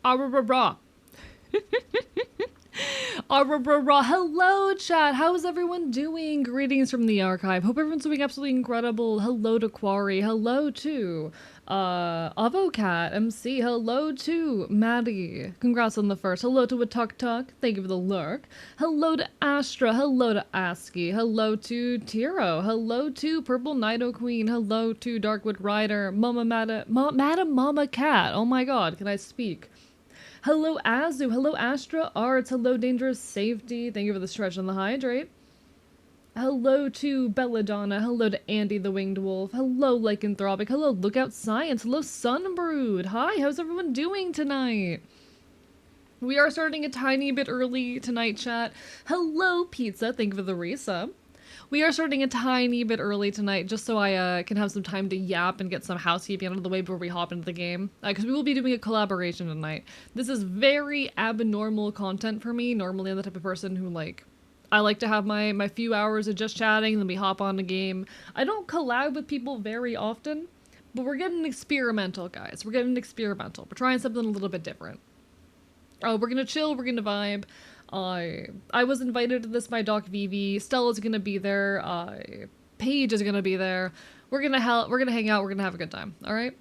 Arrarara. Arrarara. Hello, chat. How is everyone doing? Greetings from the archive. Hope everyone's doing absolutely incredible. Hello to Quarry. Hello to Avocat MC. Hello to Maddie. Congrats on the first. Hello to Tuk Tuk. Thank you for the lurk. Hello to Astra. Hello to ASCII. Hello to Tiro. Hello to Purple Nido Queen. Hello to Darkwood Rider. Madam Mama Cat. Oh my god, can I speak? Hello Azu, hello Astra Arts, hello Dangerous Safety, thank you for the stretch and the hydrate. Hello to Belladonna, hello to Andy the Winged Wolf, hello Lycanthropic, hello Lookout Science, hello Sunbrood, hi, how's everyone doing tonight? We are starting a tiny bit early tonight, chat. Hello Pizza, thank you for the resub. We are starting a tiny bit early tonight, just so I can have some time to yap and get some housekeeping out of the way before we hop into the game. Because we will be doing a collaboration tonight. This is very abnormal content for me. Normally I'm the type of person who, like, I like to have my few hours of just chatting, and then we hop on a game. I don't collab with people very often, but we're getting experimental, guys. We're getting experimental. We're trying something a little bit different. We're gonna chill, we're gonna vibe. I was invited to this by Doc Vivi. Stella's gonna be there. Paige is gonna be there. We're gonna hang out. We're gonna have a good time. All right.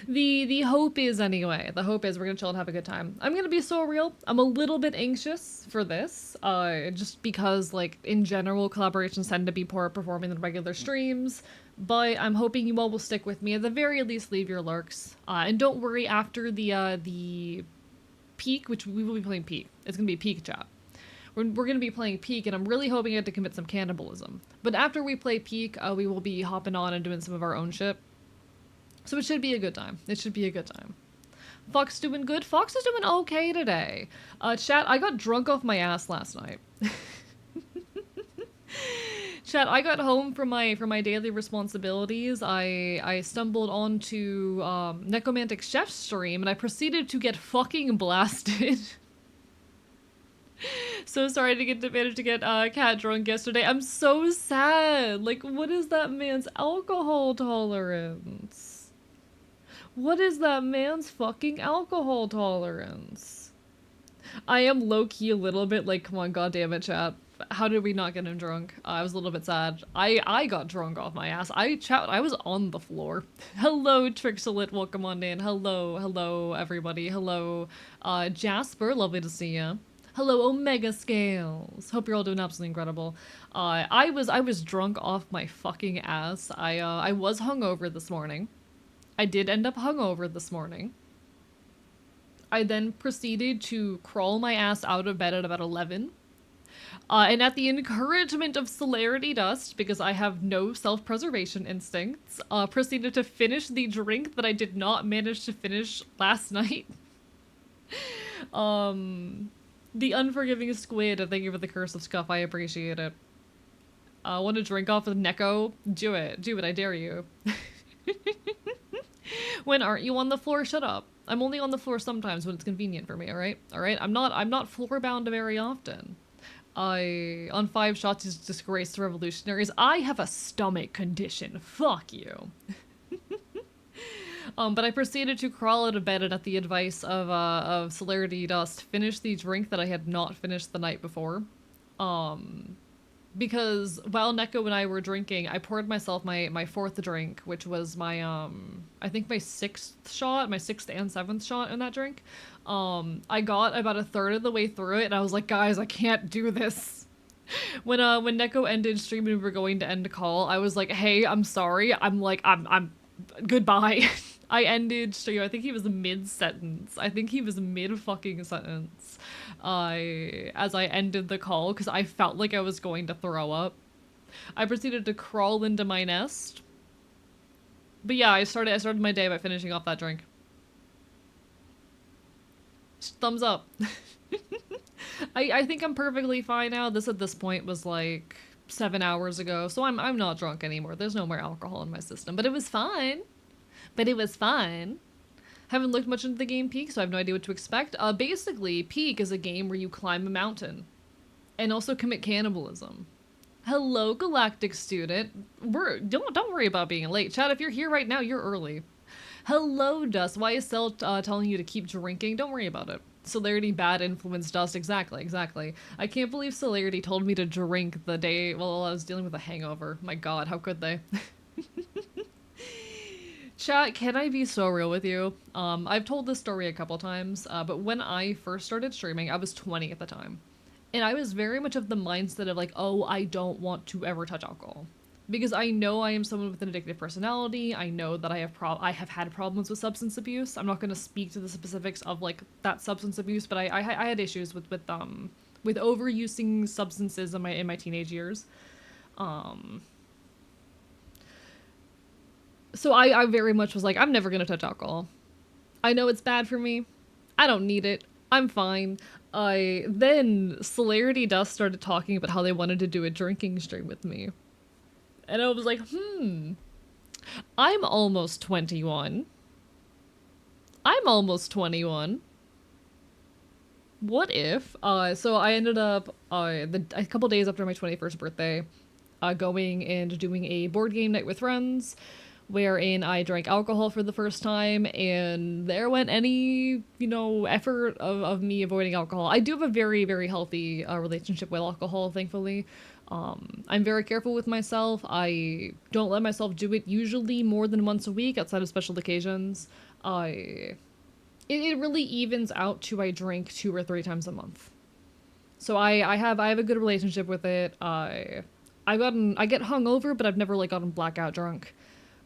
The hope is anyway. The hope is we're gonna chill and have a good time. I'm gonna be so real. I'm a little bit anxious for this. Just because, like, in general, collaborations tend to be poorer performing than regular streams. But I'm hoping you all will stick with me. At the very least, leave your lurks. And don't worry, after the peak, which we will be playing peak. It's gonna be peak, chat. We're gonna be playing peak, and I'm really hoping I get to commit some cannibalism. But after we play peak, we will be hopping on and doing some of our own shit. So it should be a good time. It should be a good time. Fox doing good? Fox is doing okay today. Chat, I got drunk off my ass last night. Chat, I got home from my daily responsibilities. I stumbled onto Necromantic Chef's stream, and I proceeded to get fucking blasted. So sorry to manage to get Cat drunk yesterday. I'm so sad. Like, what is that man's alcohol tolerance? What is that man's fucking alcohol tolerance? I am low-key a little bit like, come on, goddammit, chat. How did we not get him drunk? I was a little bit sad. I got drunk off my ass. I was on the floor. Hello, Trixalit, welcome on in. Hello, everybody. Hello, Jasper, lovely to see ya. Hello, Omega Scales. Hope you're all doing absolutely incredible. I was drunk off my fucking ass. I was hungover this morning. I did end up hungover this morning. I then proceeded to crawl my ass out of bed at about 11. And at the encouragement of Celerity Dust, because I have no self-preservation instincts, proceeded to finish the drink that I did not manage to finish last night. The Unforgiving Squid, thank you for the Curse of Scuff, I appreciate it. Want to drink off of Neko? Do it, I dare you. When aren't you on the floor? Shut up. I'm only on the floor sometimes when it's convenient for me, alright? Alright? I'm not floor-bound very often. On 5 shots is disgrace to revolutionaries. I have a stomach condition. Fuck you. But I proceeded to crawl out of bed and at the advice of Celerity Dust, finish the drink that I had not finished the night before. Because while Neko and I were drinking, I poured myself my 4th drink, which was my, I think my 6th shot, my 6th and 7th shot in that drink. I got about a third of the way through it, and I was like, guys, I can't do this. When Neko ended stream and we were going to end a call, I was like, hey, I'm sorry. I'm goodbye. I ended stream. I think he was mid-sentence. I think he was mid-fucking sentence. As I ended the call, because I felt like I was going to throw up. I proceeded to crawl into my nest. But yeah, I started my day by finishing off that drink. Thumbs up. I think I'm perfectly fine now. This at this point was like 7 hours ago, so I'm not drunk anymore. There's no more alcohol in my system, but it was fine. Haven't looked much into the game Peak, so I have no idea what to expect. Basically, Peak is a game where you climb a mountain and also commit cannibalism. Hello, Galactic Student. Don't worry about being late. Chat, if you're here right now, you're early. Hello, Dust. Why is Cell telling you to keep drinking? Don't worry about it. Celerity, bad influence, Dust. Exactly, exactly. I can't believe Celerity told me to drink the day while I was dealing with a hangover. My god, how could they? Chat, can I be so real with you? I've told this story a couple times, but when I first started streaming, I was 20 at the time. And I was very much of the mindset of like, oh, I don't want to ever touch alcohol. Because I know I am someone with an addictive personality. I know that I have had problems with substance abuse. I'm not going to speak to the specifics of like that substance abuse, but I had issues with overusing substances in my teenage years. Um, so I very much was like, I'm never gonna touch alcohol. I know it's bad for me. I don't need it. I'm fine. I then Celerity Dust started talking about how they wanted to do a drinking stream with me. And I was like, I'm almost 21. I'm almost 21. What if? So I ended up a couple days after my 21st birthday, going and doing a board game night with friends, wherein I drank alcohol for the first time, and there went any, effort of me avoiding alcohol. I do have a very, very healthy relationship with alcohol, thankfully. I'm very careful with myself. I don't let myself do it usually more than once a week outside of special occasions. I it really evens out to I drink 2 or 3 times a month. So I have a good relationship with it. I get hungover, but I've never like gotten blackout drunk.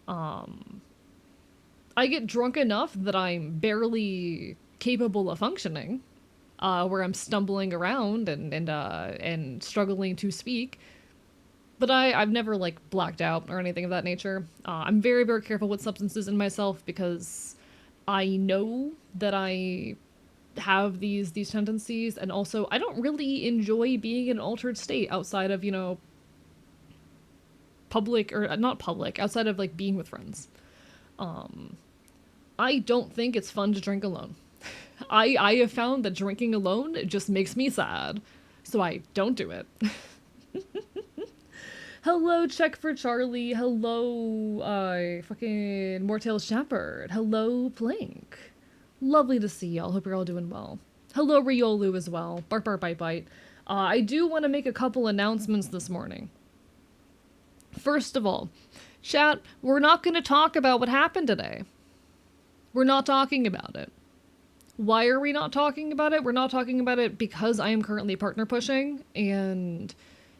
Um, I get drunk enough that I'm barely capable of functioning, where I'm stumbling around and struggling to speak. But I've never like blacked out or anything of that nature. I'm very very careful with substances in myself because I know that I have these tendencies, and also I don't really enjoy being in an altered state outside of public or not public outside of like being with friends. Um, I don't think it's fun to drink alone. I have found that drinking alone just makes me sad, so I don't do it. Hello, Check for Charlie. Hello, fucking Mortail Shepherd. Hello, Plink. Lovely to see y'all. Hope you're all doing well. Hello, Riolu as well. Bark, bark, bite, bite. I do want to make a couple announcements this morning. First of all, chat, we're not going to talk about what happened today. We're not talking about it. Why are we not talking about it? We're not talking about it because I am currently partner pushing, and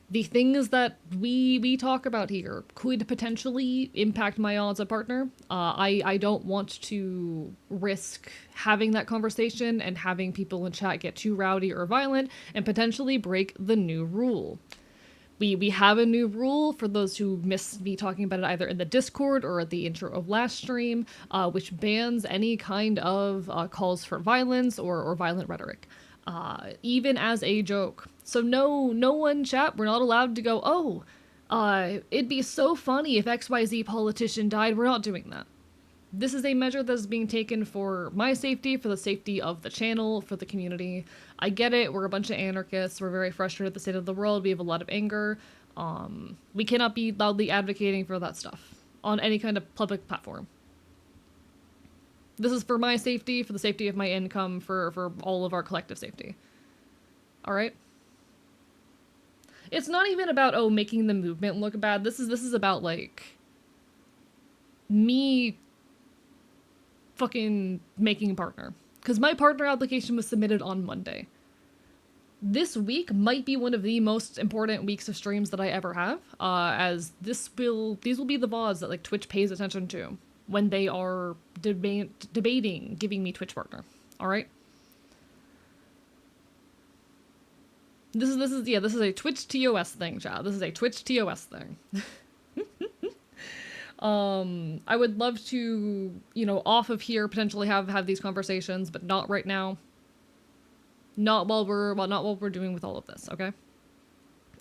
the things that we talk about here could potentially impact my odds of partner. I don't want to risk having that conversation and having people in chat get too rowdy or violent and potentially break the new rule. We have a new rule for those who missed me talking about it either in the Discord or at the intro of last stream, which bans any kind of calls for violence or violent rhetoric, even as a joke. So no one, chat, we're not allowed to go, oh, it'd be so funny if XYZ politician died. We're not doing that. This is a measure that is being taken for my safety, for the safety of the channel, for the community. I get it, we're a bunch of anarchists, we're very frustrated at the state of the world, we have a lot of anger. We cannot be loudly advocating for that stuff on any kind of public platform. This is for my safety, for the safety of my income, for all of our collective safety. Alright? It's not even about, oh, making the movement look bad. This is about, like, me fucking making a partner. Because my partner application was submitted on Monday. This week might be one of the most important weeks of streams that I ever have, as these will be the VODs that like Twitch pays attention to when they are debating giving me Twitch partner. All right. This is a Twitch TOS thing, chat. This is a Twitch TOS thing. I would love to, off of here potentially have these conversations, but not right now. Not while we're doing with all of this, okay?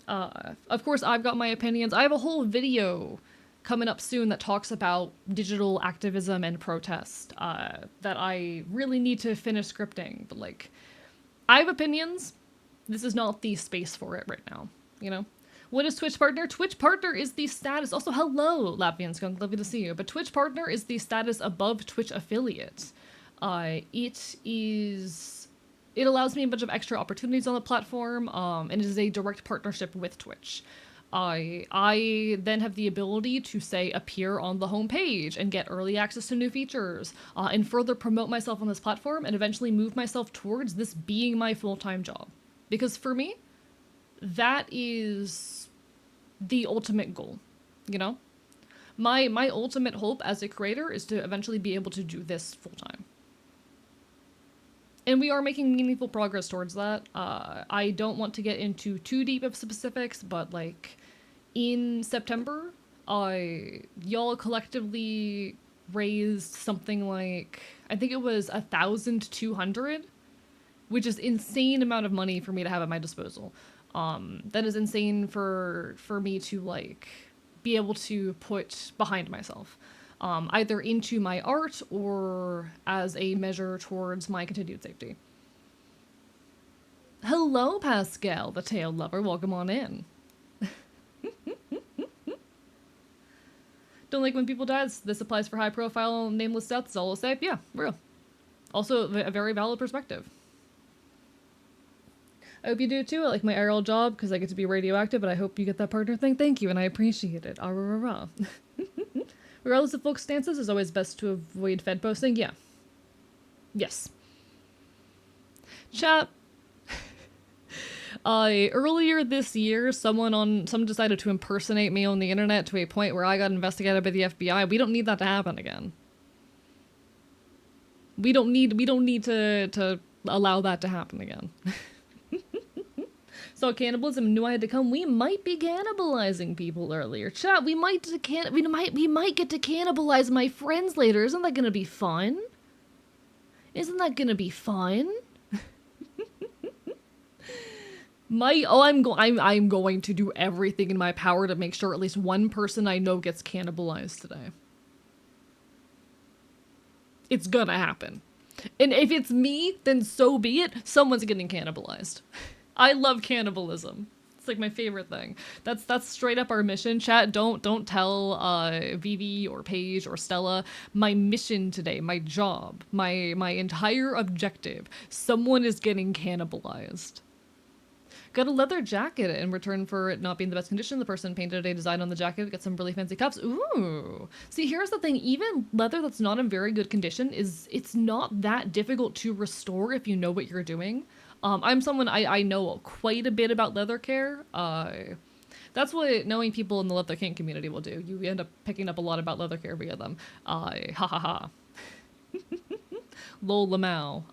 Of course, I've got my opinions. I have a whole video coming up soon that talks about digital activism and protest, that I really need to finish scripting, but like, I have opinions. This is not the space for it right now, What is Twitch Partner? Twitch Partner is the status. Also, hello, Latvian Skunk. Lovely to see you. But Twitch Partner is the status above Twitch Affiliate. It allows me a bunch of extra opportunities on the platform, and it is a direct partnership with Twitch. I then have the ability to, say, appear on the homepage and get early access to new features, and further promote myself on this platform, and eventually move myself towards this being my full-time job. Because for me, that is the ultimate goal, you know? My ultimate hope as a creator is to eventually be able to do this full-time. And we are making meaningful progress towards that. I don't want to get into too deep of specifics, but like in September, y'all collectively raised something like, I think it was 1,200, which is insane amount of money for me to have at my disposal. That is insane for me to like be able to put behind myself. Either into my art or as a measure towards my continued safety. Hello, Pascal, the tail lover. Welcome on in. Don't like when people die. This applies for high-profile, nameless deaths. All I'll say. Yeah, real. Also, a very valid perspective. I hope you do too. I like my aerial job because I get to be radioactive, but I hope you get that partner thing. Thank you, and I appreciate it. Ah, rah, rah, rah. Regardless of folks' stances, it's always best to avoid Fed posting. Yeah. Yes. Chat. Earlier this year, someone decided to impersonate me on the internet to a point where I got investigated by the FBI. We don't need that to happen again. We don't need to allow that to happen again. So cannibalism knew I had to come. We might be cannibalizing people earlier. Chat, we might get to cannibalize my friends later. Isn't that gonna be fun? Isn't that gonna be fun? I'm going to do everything in my power to make sure at least one person I know gets cannibalized today. It's gonna happen. And if it's me, then so be it. Someone's getting cannibalized. I love cannibalism. It's like my favorite thing. That's straight up our mission. Chat, don't tell Vivi or Paige or Stella my mission today, my job, my entire objective. Someone is getting cannibalized. Got a leather jacket in return for it not being the best condition. The person painted a design on the jacket, got some really fancy cuffs. Ooh. See, here's the thing. Even leather that's not in very good condition it's not that difficult to restore if you know what you're doing. I'm someone, I know quite a bit about leather care. That's what knowing people in the leather kink community will do. You end up picking up a lot about leather care via them. Ha ha ha. Lol lamau.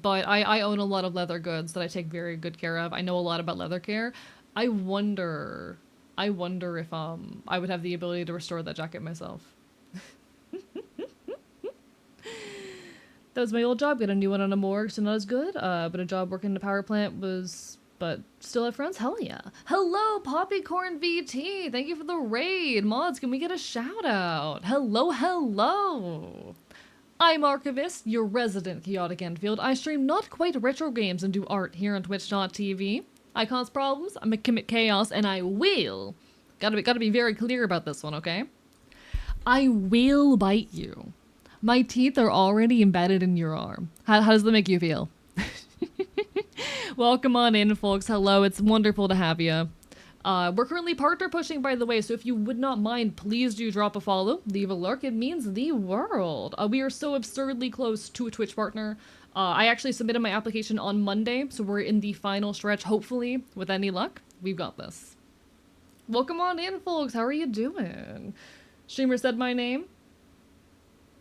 But I own a lot of leather goods that I take very good care of. I know a lot about leather care. I wonder if I would have the ability to restore that jacket myself. That was my old job. Got a new one on a morgue, so not as good. But a job working in a power plant was, but still have friends? Hell yeah. Hello, Poppycorn VT. Thank you for the raid. Mods, can we get a shout out? Hello, hello. I'm Archivist, your resident chaotic Enfield. I stream not quite retro games and do art here on Twitch.tv. I cause problems, I commit chaos, and I will. Gotta be very clear about this one, okay? I will bite you. My teeth are already embedded in your arm. How does that make you feel? Welcome on in, folks. Hello, it's wonderful to have you. We're currently partner pushing, by the way, so if you would not mind, please do drop a follow, leave a lurk. It means the world. We are so absurdly close to a Twitch partner. I actually submitted my application on Monday, so we're in the final stretch, hopefully, with any luck. We've got this. Welcome on in, folks. How are you doing? Streamer said my name.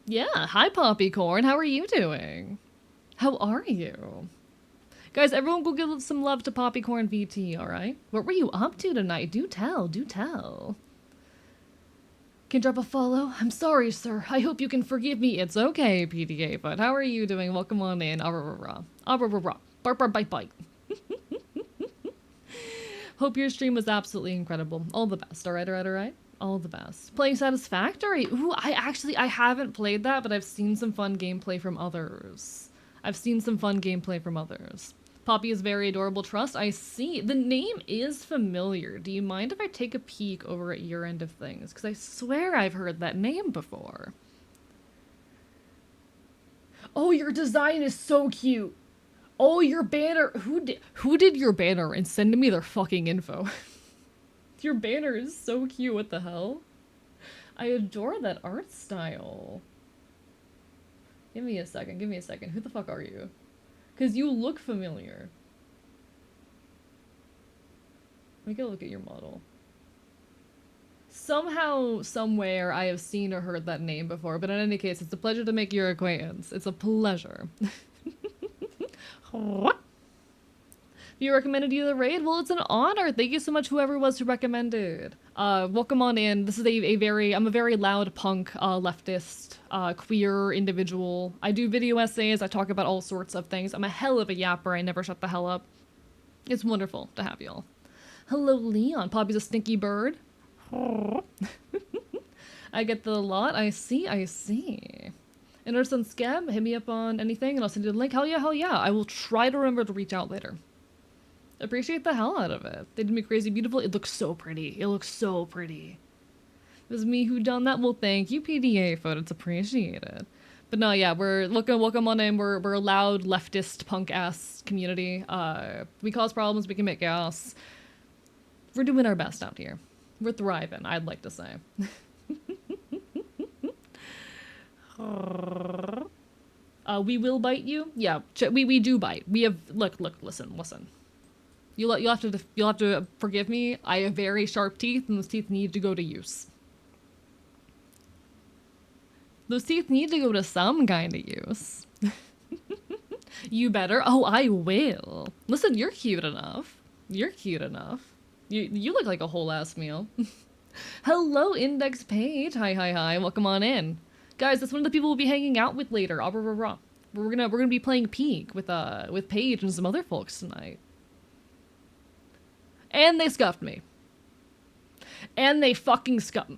Yeah, hi Poppycorn, how are you doing? How are you? Guys, everyone go give some love to Poppycorn VT, alright? What were you up to tonight? Do tell, do tell. Can drop a follow? I'm sorry, sir. I hope you can forgive me. It's okay, PDA, but how are you doing? Welcome on in. Ah-rah-rah-rah. Ah-rah-rah-rah. Bark-bark-bite-bite. Hope your stream was absolutely incredible. All the best, alright, alright, alright? All the best. Playing Satisfactory. Ooh, I haven't played that, but I've seen some fun gameplay from others. Poppy is very adorable. Trust. I see. The name is familiar. Do you mind if I take a peek over at your end of things? Because I swear I've heard that name before. Oh, your design is so cute. Oh, your banner. Who did your banner and send me their fucking info? Your banner is so cute. What the hell? I adore that art style. Give me a second. Give me a second. Who the fuck are you? Because you look familiar. Let me go look at your model. Somehow, somewhere, I have seen or heard that name before, but in any case, it's a pleasure to make your acquaintance. It's a pleasure. You recommended you the raid? Well, it's an honor. Thank you so much, whoever it was who recommended. Welcome on in. This is I'm a very loud punk, leftist, queer individual. I do video essays. I talk about all sorts of things. I'm a hell of a yapper. I never shut the hell up. It's wonderful to have y'all. Hello, Leon. Poppy's a stinky bird. I get the lot. I see. And Urson Scab, hit me up on anything and I'll send you the link. Hell yeah. I will try to remember to reach out later. Appreciate the hell out of it. They did me crazy beautiful. It looks so pretty. It was me who done that. Well, thank you, PDA foot. It's appreciated. But no, yeah, welcome on in. We're a loud leftist punk ass community. We cause problems. We can make chaos. We're doing our best out here. We're thriving, I'd like to say. We will bite you. Yeah, we do bite. We have listen. You'll have to forgive me. I have very sharp teeth, and those teeth need to go to use. Those teeth need to go to some kind of use. You better. Oh, I will. Listen, you're cute enough. You look like a whole ass meal. Hello, Index Page. Hi. Welcome on in, guys. That's one of the people we'll be hanging out with later. We're gonna be playing Peak with Paige and some other folks tonight. And they scuffed me. And they fucking scuffed.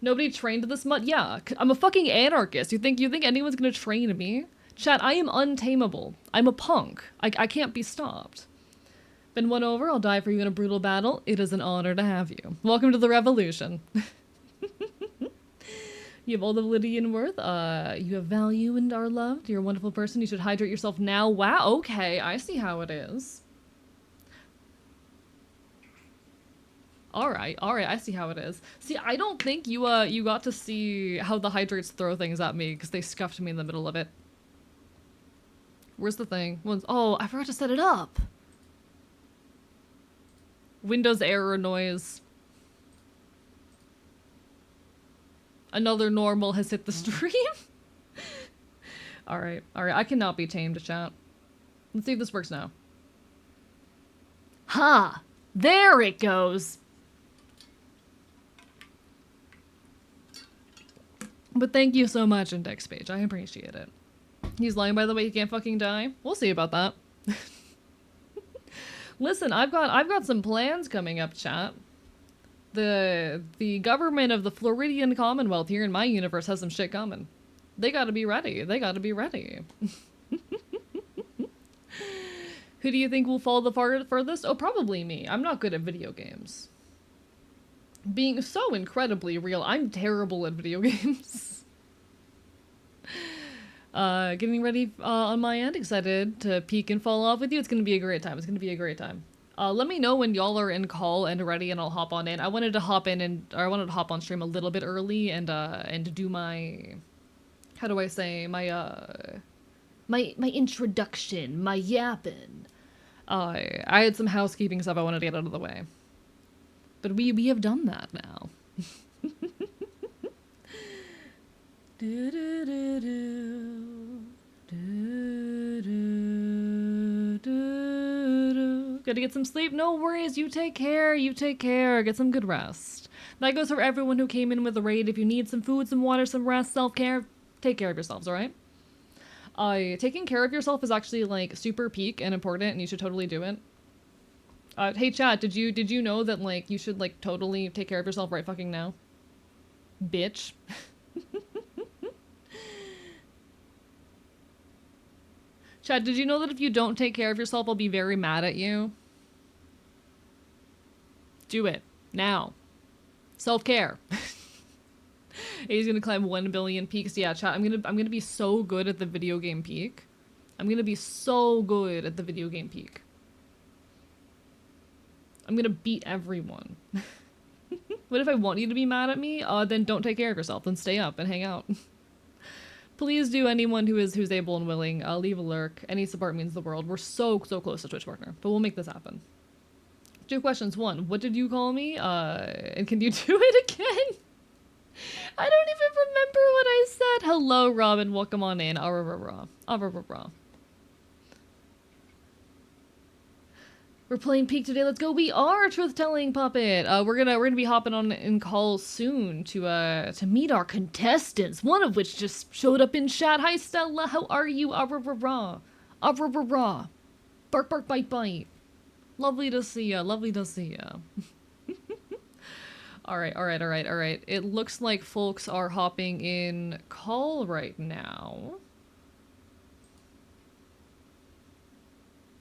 Nobody trained this much. Yeah, I'm a fucking anarchist. You think anyone's gonna train me? Chat, I am untamable. I'm a punk. I can't be stopped. Been won over. I'll die for you in a brutal battle. It is an honor to have you. Welcome to the revolution. You have all the validity and worth. You have value and are loved. You're a wonderful person. You should hydrate yourself now. Wow. Okay, I see how it is. All right, I see how it is. See, I don't think you got to see how the hydrates throw things at me because they scuffed me in the middle of it. Where's the thing? Oh, I forgot to set it up. Windows error noise. Another normal has hit the stream. All right, I cannot be tamed, chat. Let's see if this works now. Ha! There it goes. But thank you so much, Index Page. I appreciate it. He's lying, by the way. He can't fucking die. We'll see about that. Listen, I've got some plans coming up, chat. The government of the Floridian Commonwealth here in my universe has some shit coming. They gotta be ready. Who do you think will fall the furthest? Oh, probably me. I'm not good at video games. Being so incredibly real, I'm terrible at video games. Getting ready on my end. Excited to peek and fall off with you. It's gonna be a great time. Let me know when y'all are in call and ready, and I'll hop on in. I wanted to hop on stream a little bit early and do my, how do I say, my introduction, my yapping. I had some housekeeping stuff I wanted to get out of the way. But we have done that now. Gotta get some sleep. No worries. You take care. Get some good rest. That goes for everyone who came in with the raid. If you need some food, some water, some rest, self-care, take care of yourselves, alright? Taking care of yourself is actually, like, super peak and important, and you should totally do it. Hey chat, did you know that, like, you should, like, totally take care of yourself right fucking now? Bitch. Chad, did you know that if you don't take care of yourself, I'll be very mad at you? Do it. Now. Self-care. He's gonna climb 1 billion peaks. Yeah, chat, I'm gonna be so good at the video game peak. I'm gonna be so good at the video game peak. I'm gonna beat everyone. What if I want you to be mad at me? Then don't take care of yourself. Then stay up and hang out. Please do, anyone who's able and willing. Leave a lurk. Any support means the world. We're so close to Twitch partner, but we'll make this happen. 2 questions. 1, what did you call me? And can you do it again? I don't even remember what I said. Hello, Robin. Welcome on in. We're playing Peak today. Let's go. We are Truth Telling Puppet. We're gonna be hopping on in calls soon to meet our contestants. One of which just showed up in chat. Hi, Stella. How are you? Bark, bark, bite, bite. Lovely to see ya. Lovely to see ya. All right. It looks like folks are hopping in call right now.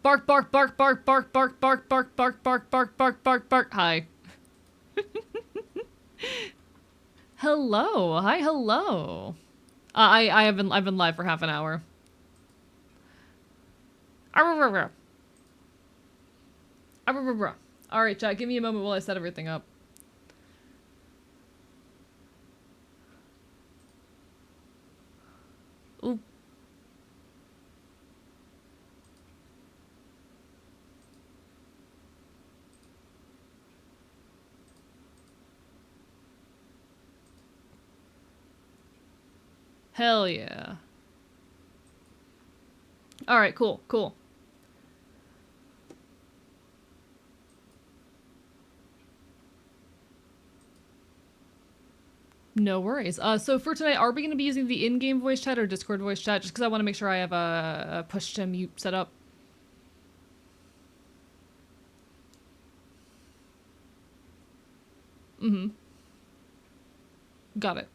Bark, bark, bark, bark, bark, bark, bark, bark, bark, bark, bark, bark, bark, bark. Hi. Hello. Hi, hello. I've been live for half an hour. All right, chat. Give me a moment while I set everything up. Ooh. Hell yeah. All right, cool. No worries. So for tonight, are we going to be using the in-game voice chat or Discord voice chat? Just because I want to make sure I have a push to mute set up. Mm-hmm. Got it.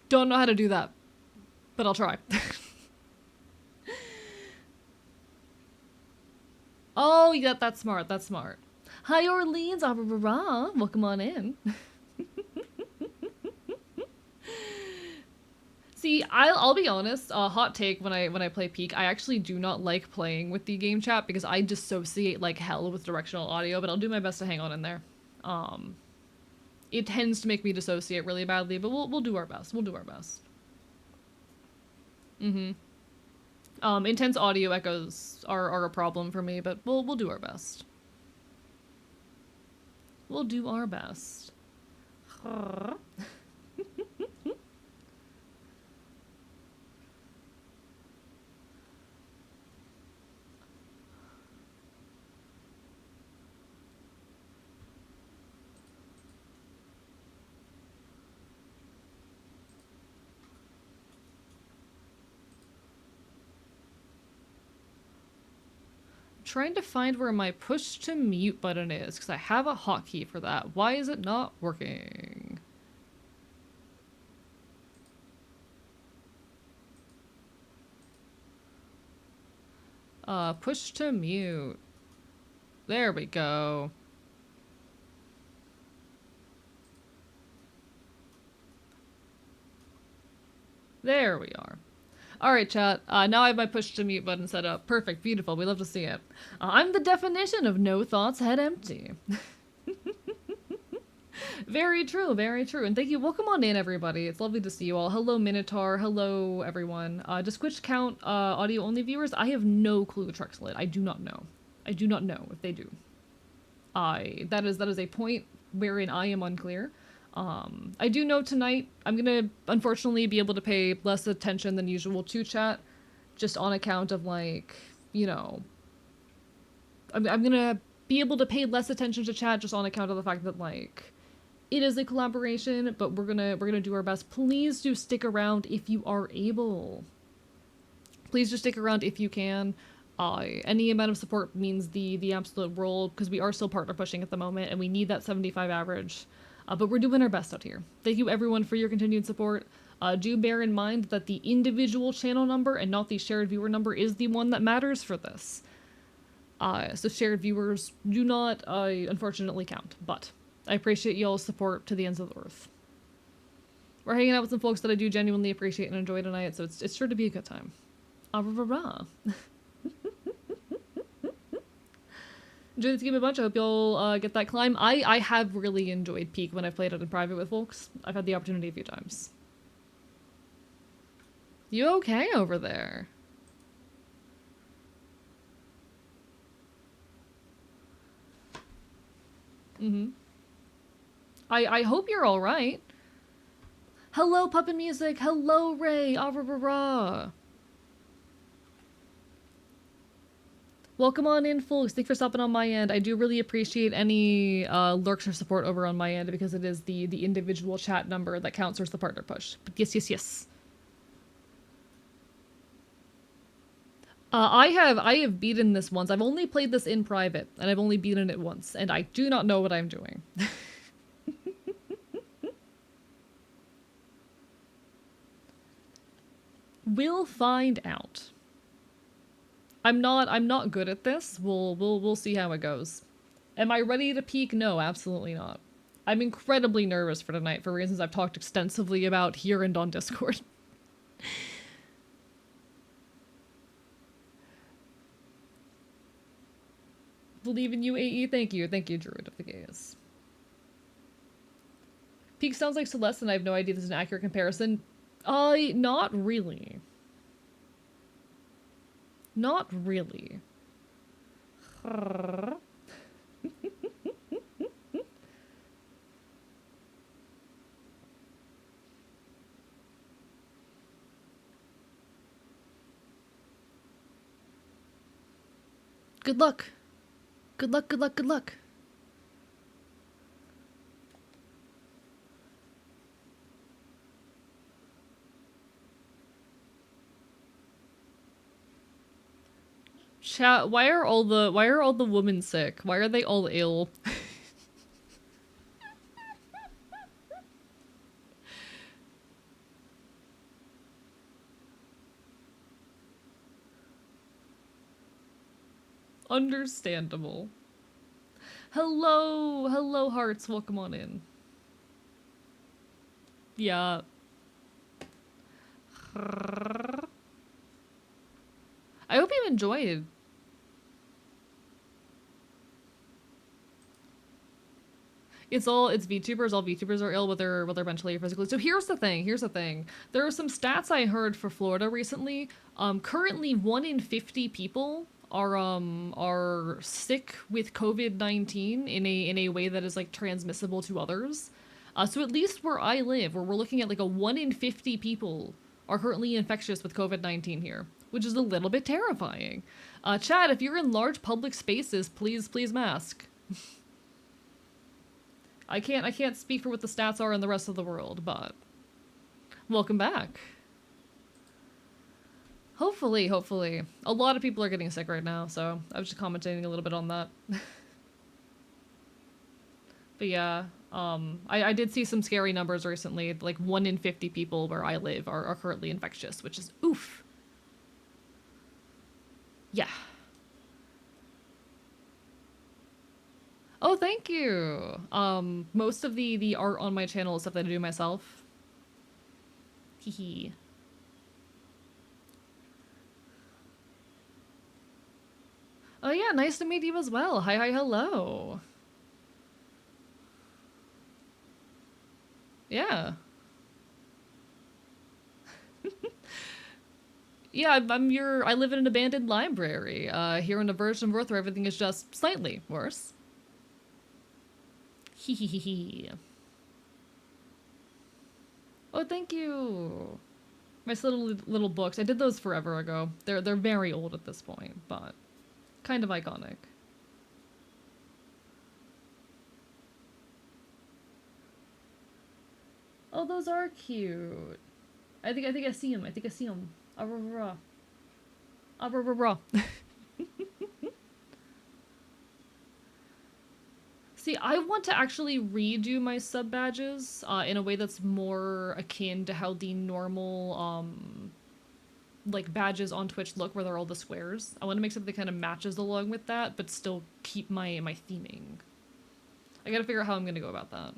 Don't know how to do that, but I'll try. Oh, yeah, that's smart. That's smart. Hi, Orleans. Welcome on in. See, I'll be honest. Hot take when I play Peak, I actually do not like playing with the game chat because I dissociate like hell with directional audio. But I'll do my best to hang on in there. It tends to make me dissociate really badly, but we'll do our best. We'll do our best. Mm-hmm. Intense audio echoes are a problem for me, but we'll do our best. We'll do our best. Trying to find where my push to mute button is because I have a hotkey for that. Why is it not working? Push to mute. There we go. There we are. Alright, chat. Now I have my push to mute button set up. Perfect. Beautiful. We love to see it. I'm the definition of no thoughts, head empty. Very true. Very true. And thank you. Welcome on in, everybody. It's lovely to see you all. Hello, Minotaur. Hello, everyone. Does Twitch count audio-only viewers? I have no clue, Truxlet. I do not know. I do not know if they do. That is a point wherein I am unclear. I do know tonight I'm gonna unfortunately be able to pay less attention than usual to chat, just on account of like, you know, I'm gonna be able to pay less attention to chat just on account of the fact that like, it is a collaboration, but we're gonna do our best. Please do stick around if you are able. Please just stick around if you can. Any amount of support means the absolute world because we are still partner pushing at the moment and we need that 75 average. But we're doing our best out here. Thank you everyone for your continued support. Do bear in mind that the individual channel number and not the shared viewer number is the one that matters for this. So shared viewers do not, unfortunately, count, but I appreciate y'all's support to the ends of the earth. We're hanging out with some folks that I do genuinely appreciate and enjoy tonight, so it's sure to be a good time. Rah. Enjoy this game a bunch. I hope y'all get that climb. I have really enjoyed Peak when I've played it in private with folks. I've had the opportunity a few times. You okay over there? Mm-hmm. I hope you're alright. Hello, Puppet Music. Hello, Ray. Rah. Welcome on in, folks. Thanks for stopping on my end. I do really appreciate any lurks or support over on my end because it is the individual chat number that counts towards the partner push. But yes. I have beaten this once. I've only played this in private, and I've only beaten it once, and I do not know what I'm doing. We'll find out. I'm not good at this. We'll see how it goes. Am I ready to peak? No, absolutely not. I'm incredibly nervous for tonight for reasons I've talked extensively about here and on Discord. Believe in you, AE. Thank you, Druid of the Gaze. Peak sounds like Celeste, and I have no idea this is an accurate comparison. Not really. Not really. Good luck. Good luck. Chat, why are all the women sick? Why are they all ill? Understandable. Hello hearts, welcome on in. Yeah. I hope you enjoyed. It's VTubers. All VTubers are ill, whether mentally or physically. So here's the thing. There are some stats I heard for Florida recently. Currently 1 in 50 people are sick with COVID-19 in a way that is like transmissible to others. So at least where I live, where we're looking at like a 1 in 50 people are currently infectious with COVID-19 here, which is a little bit terrifying. Chat, if you're in large public spaces, please mask. I can't speak for what the stats are in the rest of the world, but welcome back. Hopefully. A lot of people are getting sick right now, so I was just commenting a little bit on that. But yeah, I did see some scary numbers recently, like 1 in 50 people where I live are currently infectious, which is oof. Yeah. Oh, thank you. Most of the art on my channel is stuff that I do myself. Hehe. Oh yeah, nice to meet you as well. Hi, hello. Yeah. Yeah, I live in an abandoned library, here in a version of Earth where everything is just slightly worse. Hee. Oh, thank you. My little books. I did those forever ago. They're very old at this point, but kind of iconic. Oh, those are cute. I think I see them. Ah, rah. See, I want to actually redo my sub badges in a way that's more akin to how the normal like badges on Twitch look, where they're all the squares. I want to make something that kind of matches along with that, but still keep my theming. I gotta figure out how I'm gonna go about that.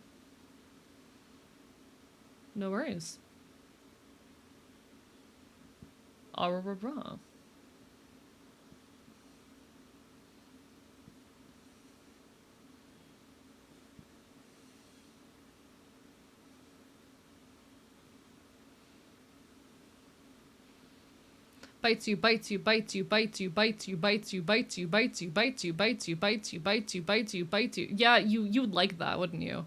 No worries. Au revoir. Bites you, bites you, bites you, bites you, bites you, bites you, bites you, bites you, bites you, bites you, bites you, bites you, bites you, bites you. Yeah, you'd like that, wouldn't you?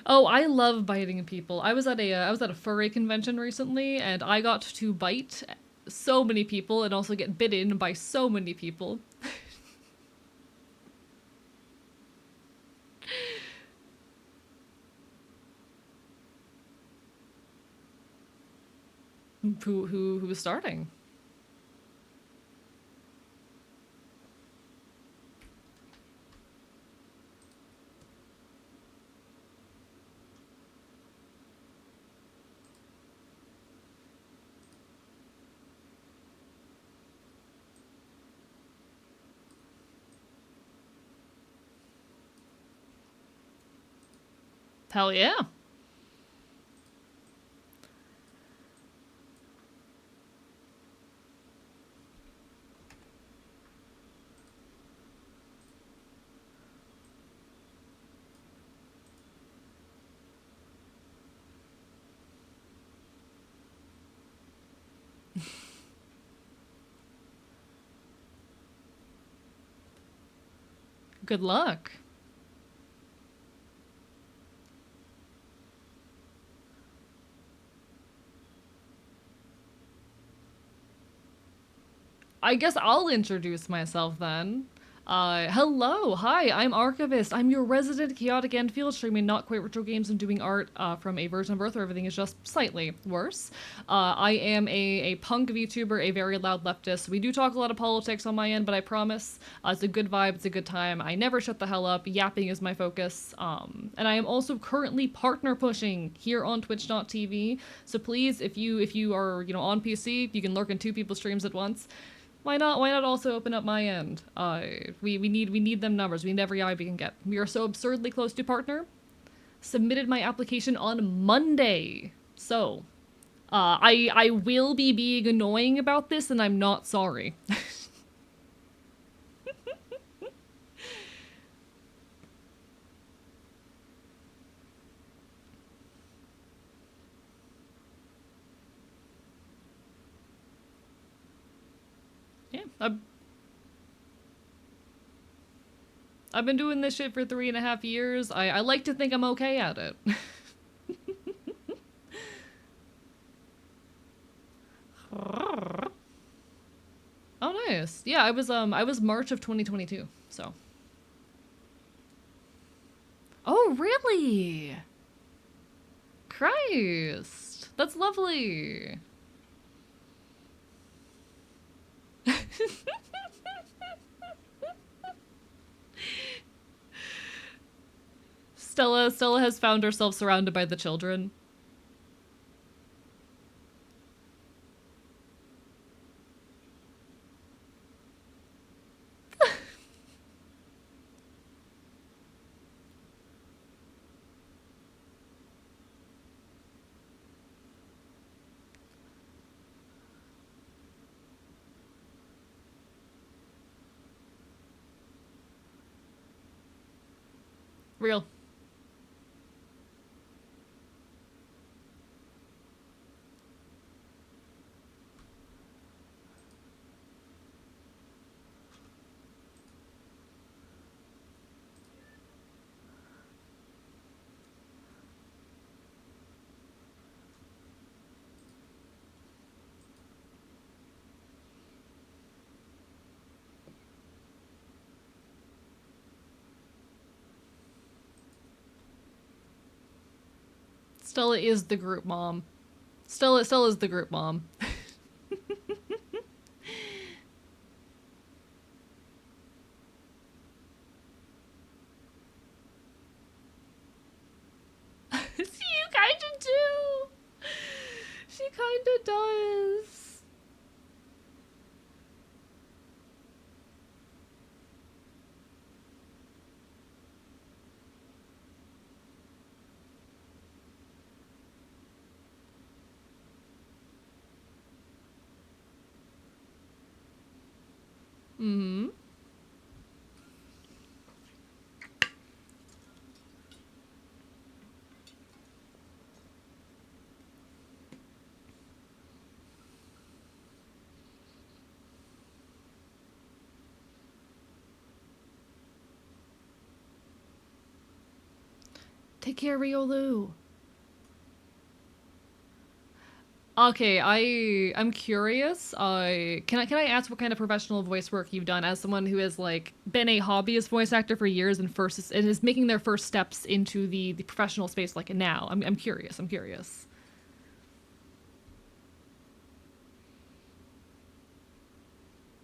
Oh, I love biting people. I was at a furry convention recently, and I got to bite so many people and also get bitten by so many people. Who was starting? Hell yeah. Good luck. I guess I'll introduce myself then. Hello, hi, I'm Archivist. I'm your resident chaotic end field streaming not quite retro games and doing art from a version of Earth where everything is just slightly worse. I am a punk VTuber, a very loud leftist. We do talk a lot of politics on my end, but I promise it's a good vibe, it's a good time. I never shut the hell up. Yapping is my focus. And I am also currently partner pushing here on Twitch.tv. So please, if you are on PC, you can lurk in two people's streams at once. Why not also open up my end? We need them numbers. We need every eye we can get. We are so absurdly close to partner. Submitted my application on Monday. So, I will be being annoying about this, and I'm not sorry. Yeah, I've been doing this shit for 3.5 years. I like to think I'm okay at it. Oh, nice. Yeah, I was March of 2022. So. Oh, really? Christ. That's lovely. Stella has found herself surrounded by the children. Real. Stella is the group mom. Stella is the group mom. Mm-hmm. Take care, Riolu. Okay, I'm curious. Can I ask what kind of professional voice work you've done as someone who has like been a hobbyist voice actor for years and is making their first steps into the professional space like now. I'm curious. I'm curious.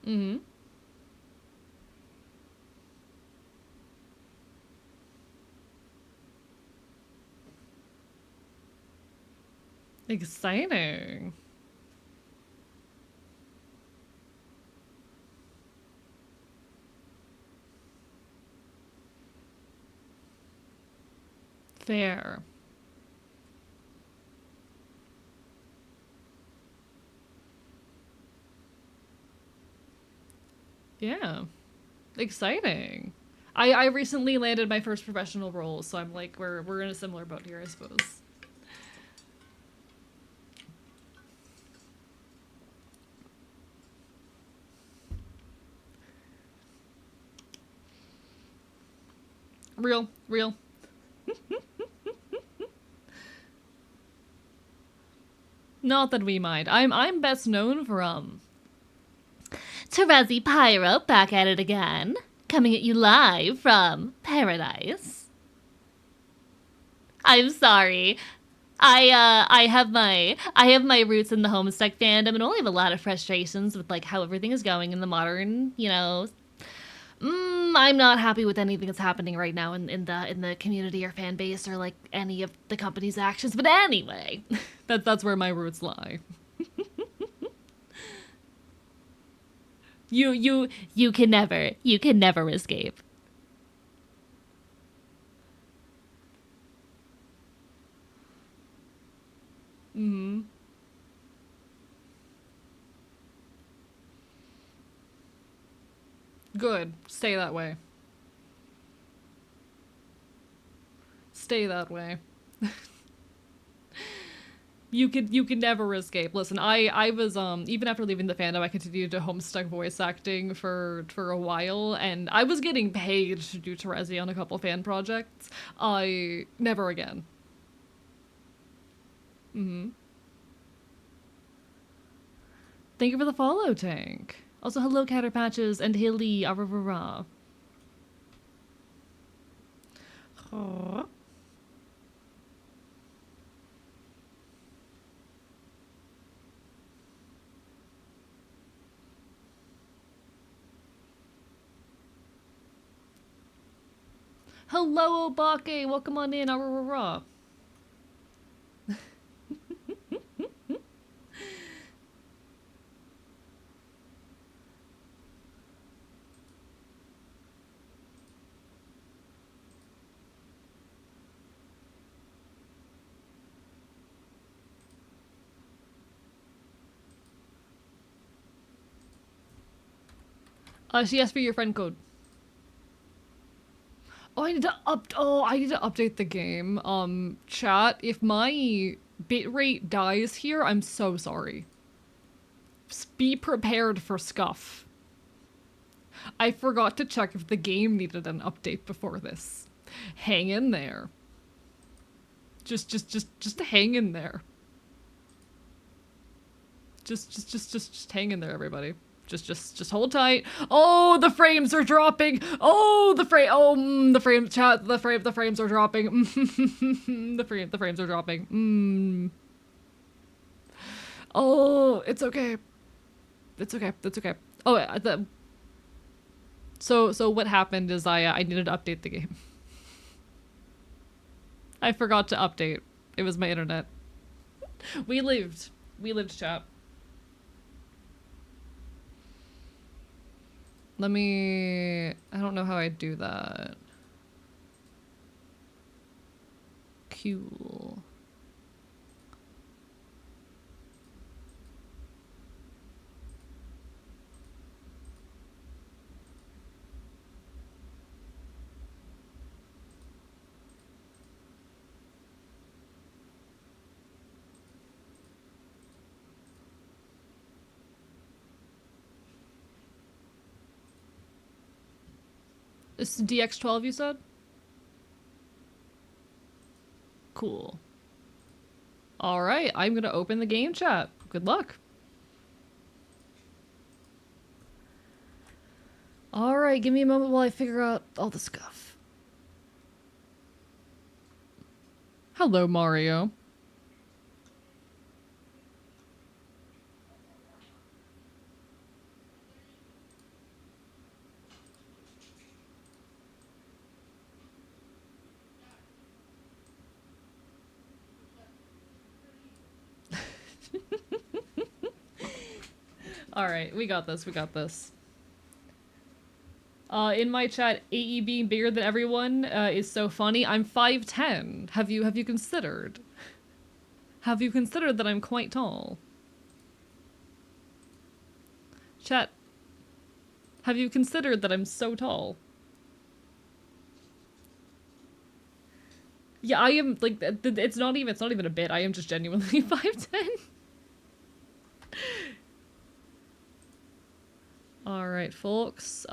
Mm-hmm. Exciting. Fair. Yeah. Exciting. I recently landed my first professional role, so I'm like we're in a similar boat here, I suppose. Real, real. Not that we mind. I'm best known for Terezi Pyro back at it again, coming at you live from Paradise. I'm sorry. I have my roots in the Homestuck fandom and only have a lot of frustrations with like how everything is going in the modern, I'm not happy with anything that's happening right now in the community or fan base or like any of the company's actions. But anyway, that's where my roots lie. You can never escape. Mm-hmm. Good. Stay that way. Stay that way. You could never escape. Listen, I was even after leaving the fandom, I continued to homestuck voice acting for a while, and I was getting paid to do Terezi on a couple fan projects. I never again. Mm-hmm. Thank you for the follow, Tank. Also, hello, Catterpatches and Hilly Aravara. Hello, Obake. Welcome on in, Aravara. She asked for your friend code. I need to update the game. Chat, if my bitrate dies here, I'm so sorry. Be prepared for scuff. I forgot to check if the game needed an update before this. Hang in there. Just hang in there. Just hang in there, everybody. Just hold tight. Oh, the frames are dropping. Oh, the frame chat. The frames are dropping. The frames are dropping. Oh, it's okay. It's okay. It's okay. Oh, so what happened is I needed to update the game. I forgot to update. It was my internet. We lived. We lived, chat. Let me... I don't know how I do that. Cool. It's DX12 you said? Cool. Alright, I'm gonna open the game chat. Good luck. Alright, give me a moment while I figure out all the stuff. Hello, Mario. Alright, we got this, we got this. In my chat, AE being bigger than everyone is so funny. I'm 5'10". Have you considered? Have you considered that I'm quite tall? Chat, have you considered that I'm so tall? Yeah, I am, like, it's not even a bit. I am just genuinely 5'10". Alright, folks.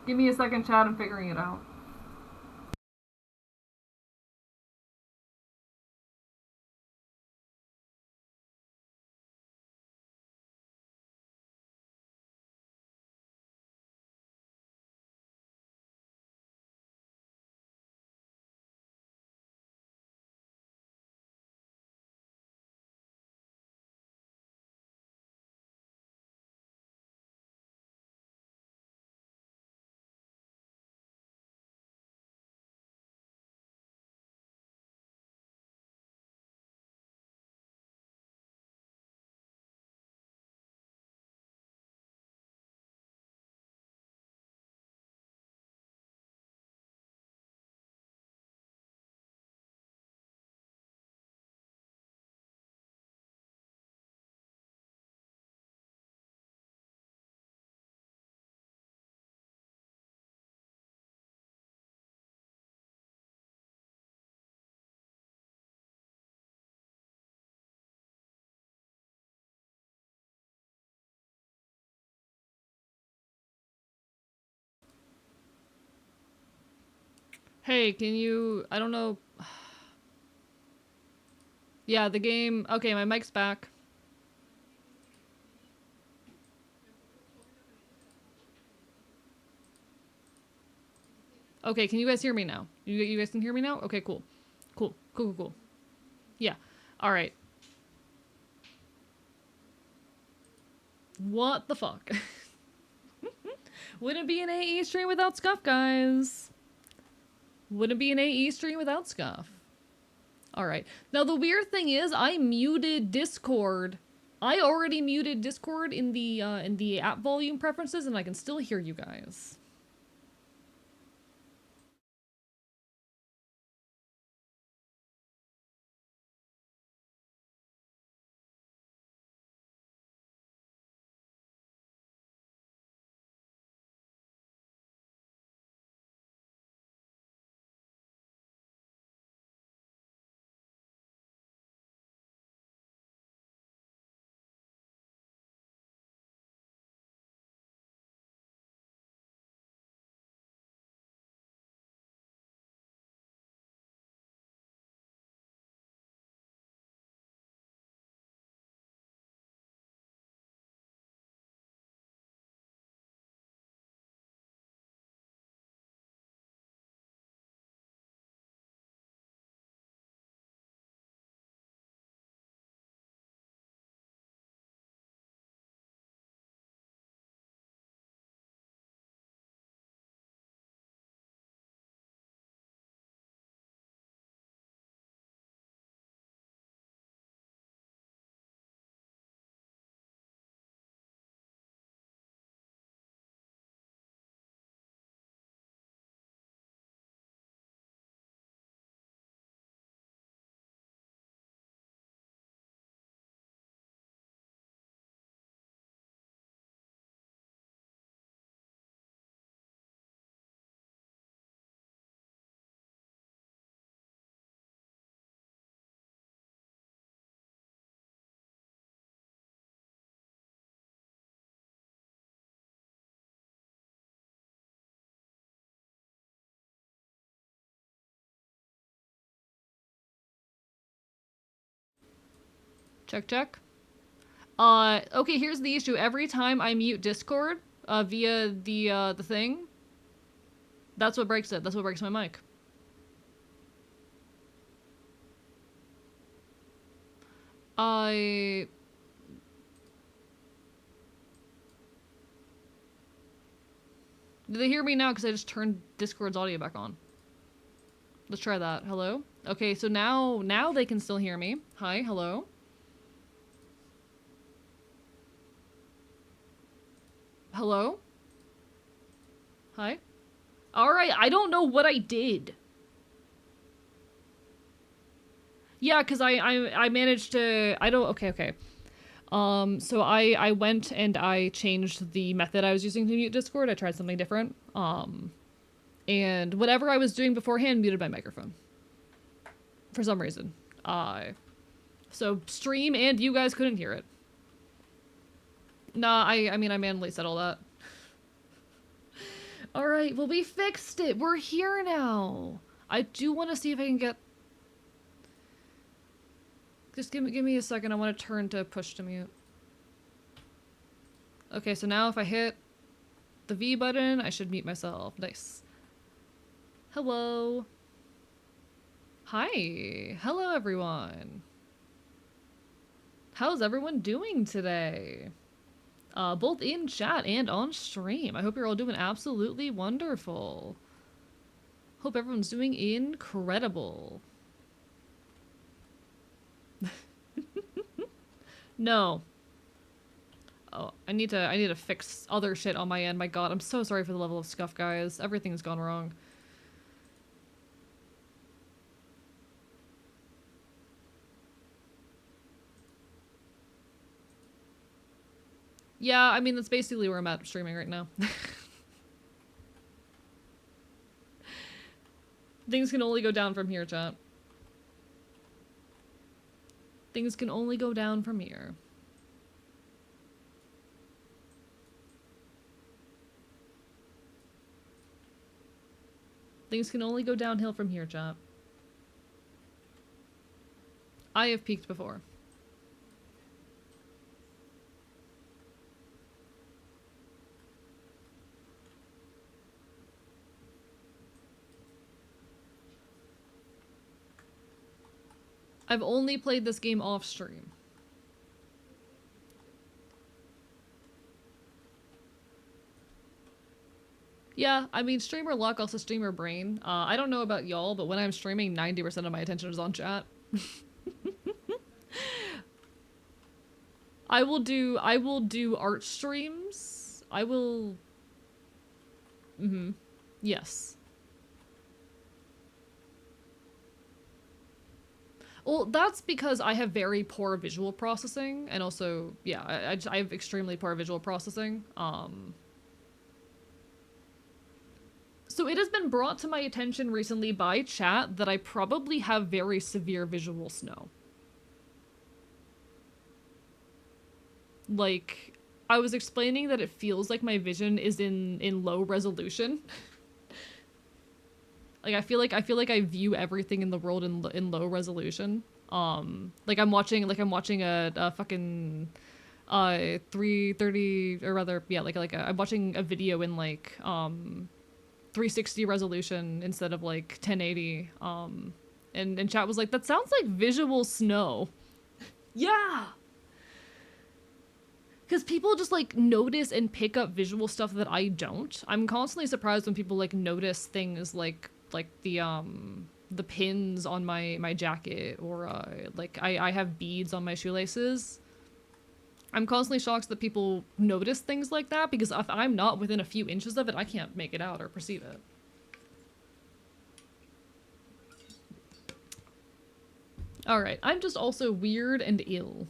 Give me a second, chat. I'm figuring it out. Hey, can you... I don't know... Yeah, the game. Okay, my mic's back. Okay, can you guys hear me now? You guys can hear me now? Okay, cool. Cool. Yeah. All right. What the fuck? Wouldn't be an AE stream without Scuff, guys. Wouldn't be an AE stream without Scuff. All right. Now the weird thing is, I muted Discord. I already muted Discord in the app volume preferences, and I can still hear you guys. Check. Okay, here's the issue. Every time I mute Discord, via the thing, that's what breaks it. That's what breaks my mic. I... Do they hear me now? Because I just turned Discord's audio back on. Let's try that. Hello? Okay, so now they can still hear me. Hi, hello? Hello? Hi? Alright, I don't know what I did. Yeah, because I managed to... I don't... Okay. So I went and I changed the method I was using to mute Discord. I tried something different. And whatever I was doing beforehand muted my microphone. For some reason. So stream and you guys couldn't hear it. Nah, I mean, I manually said all that. Alright, well, we fixed it. We're here now. I do want to see if I can get... Just give me a second. I want to turn to push to mute. Okay, so now if I hit the V button, I should mute myself. Nice. Hello. Hi. Hello, everyone. How's everyone doing today? Both in chat and on stream. I hope you're all doing absolutely wonderful. Hope everyone's doing incredible. No. Oh, I need to fix other shit on my end. My god, I'm so sorry for the level of scuff, guys. Everything's gone wrong. Yeah, I mean, that's basically where I'm at streaming right now. Things can only go down from here, chat. Things can only go down from here. Things can only go downhill from here, chat. I have peaked before. I've only played this game off stream. Yeah, I mean, streamer luck, also streamer brain. I don't know about y'all, but when I'm streaming, 90% of my attention is on chat. I will do art streams. I will... Yes. Well, that's because I have very poor visual processing, and also, yeah, I have extremely poor visual processing. So it has been brought to my attention recently by chat that I probably have very severe visual snow. Like, I was explaining that it feels like my vision is in low resolution. Like I feel like I view everything in the world in low resolution. Like I'm watching a fucking 330, or rather, yeah, I'm watching a video in like 360 resolution instead of like 1080. And chat was like, that sounds like visual snow. Yeah. Because people just like notice and pick up visual stuff that I don't. I'm constantly surprised when people like notice things like the pins on my jacket, or like I have beads on my shoelaces. I'm constantly shocked that people notice things like that, because if I'm not within a few inches of it, I can't make it out or perceive it. Alright, I'm just also weird and ill.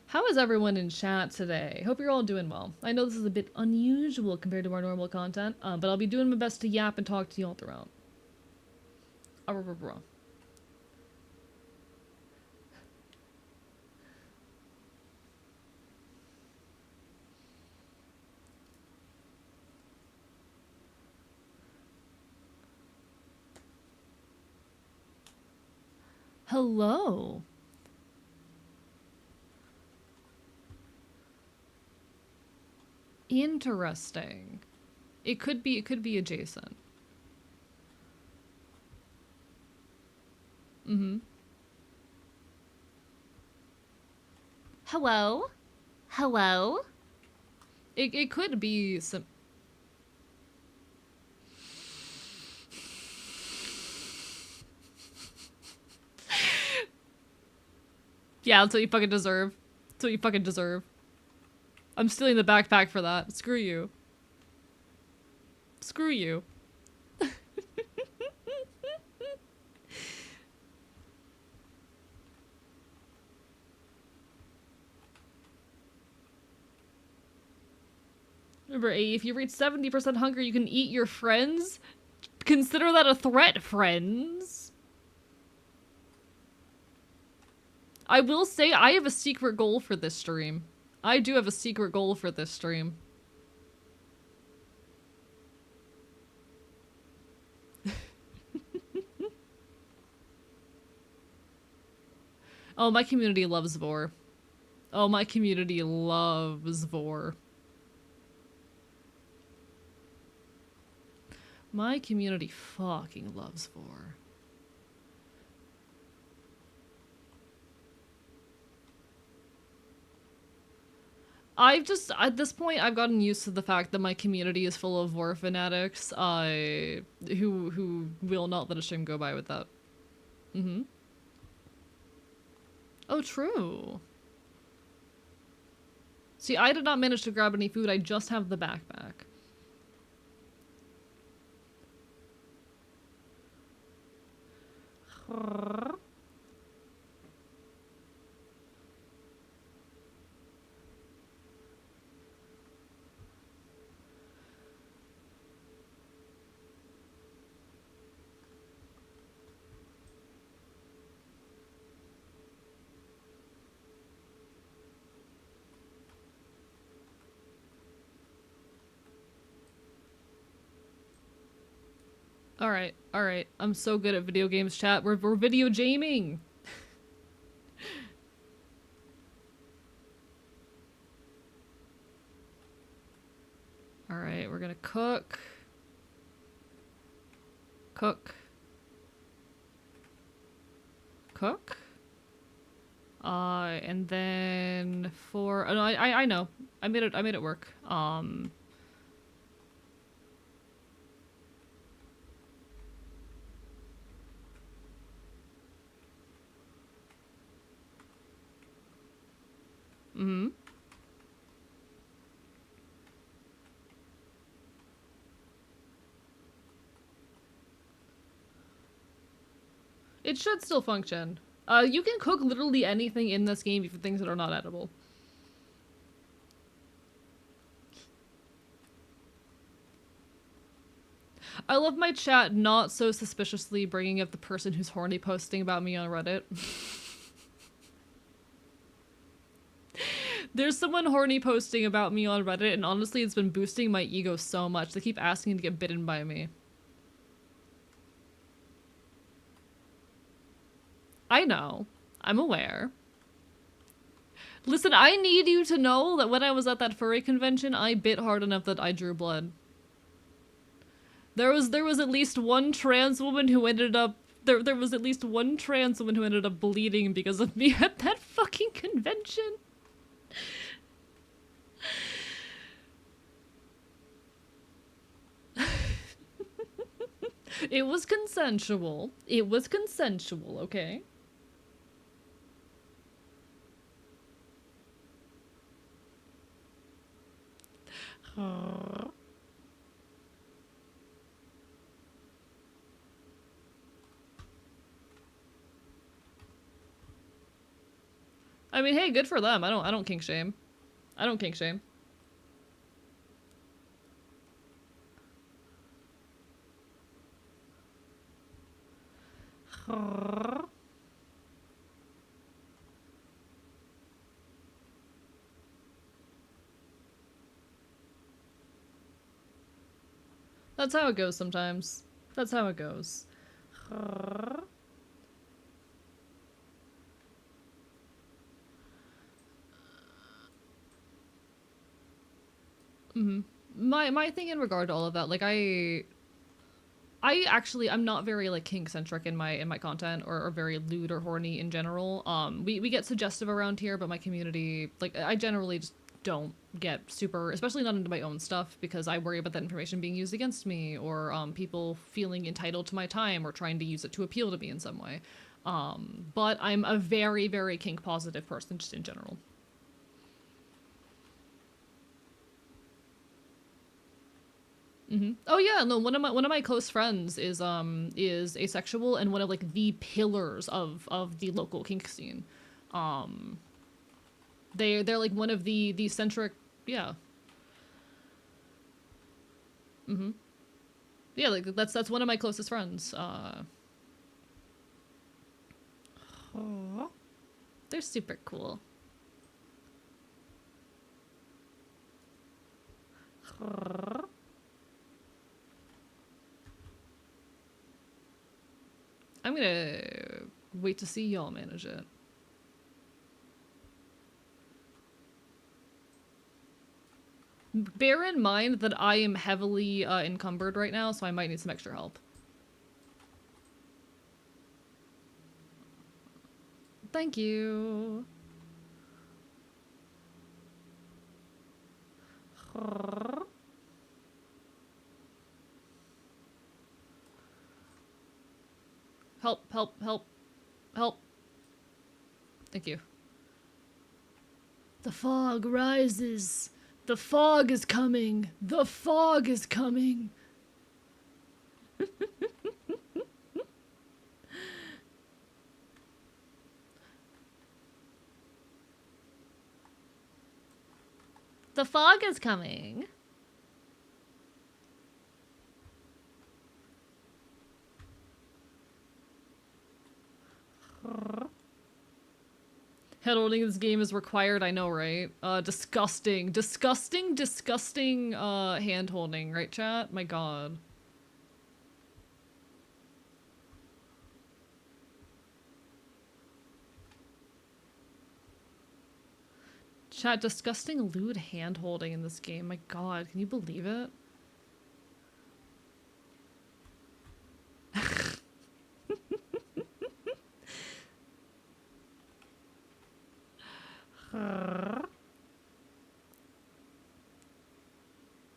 How is everyone in chat today? Hope you're all doing well. I know this is a bit unusual compared to our normal content, but I'll be doing my best to yap and talk to you all throughout. Hello. Interesting. It could be adjacent. Hello? Hello? It could be some... Yeah, that's what you fucking deserve. That's what you fucking deserve. I'm stealing the backpack for that. Screw you. Screw you. Remember, if you reach 70% hunger, you can eat your friends? Consider that a threat, friends. I will say, I have a secret goal for this stream. I do have a secret goal for this stream. Oh, my community loves Vor. Oh, my community loves Vor. My community fucking loves Vor. At this point, I've gotten used to the fact that my community is full of Vor fanatics, who will not let a stream go by with that. Oh, true. See, I did not manage to grab any food, I just have the backpack. Alright, alright. I'm so good at video games, chat. We're video gaming! Alright, we're gonna cook. Cook. Cook? And then for... Oh, no, I know. I made it work. Mm-hmm. It should still function. You can cook literally anything in this game for things that are not edible. I love my chat not so suspiciously bringing up the person who's horny posting about me on Reddit. There's someone horny posting about me on Reddit, and honestly, it's been boosting my ego so much. They keep asking to get bitten by me. I know. I'm aware. Listen, I need you to know that when I was at that furry convention, I bit hard enough that I drew blood. There was at least one trans woman who ended up there was at least one trans woman who ended up bleeding because of me at that fucking convention. It was consensual. It was consensual, okay? I mean, hey, good for them. I don't kink shame. I don't kink shame. That's how it goes sometimes. That's how it goes. Mm-hmm. My thing in regard to all of that, like I'm not very like kink centric in my content or very lewd or horny in general. We get suggestive around here, but my community, like, I generally just don't get super, especially not into my own stuff, because I worry about that information being used against me, or people feeling entitled to my time or trying to use it to appeal to me in some way. But I'm a very, very kink positive person just in general. Mm-hmm. Oh yeah, no. One of my close friends is asexual and one of like the pillars of the local kink scene. Um, they're like one of the centric, yeah. Mm-hmm. Yeah, like that's one of my closest friends. Oh, they're super cool. I'm gonna wait to see y'all manage it. Bear in mind that I am heavily encumbered right now, so I might need some extra help. Thank you. Help, help, help, help. Thank you. The fog rises. The fog is coming. The fog is coming. The fog is coming. Head holding this game is required, I know, right? Disgusting. Disgusting, disgusting, hand holding, right, chat? My god. Chat, disgusting lewd hand holding in this game. My god, can you believe it?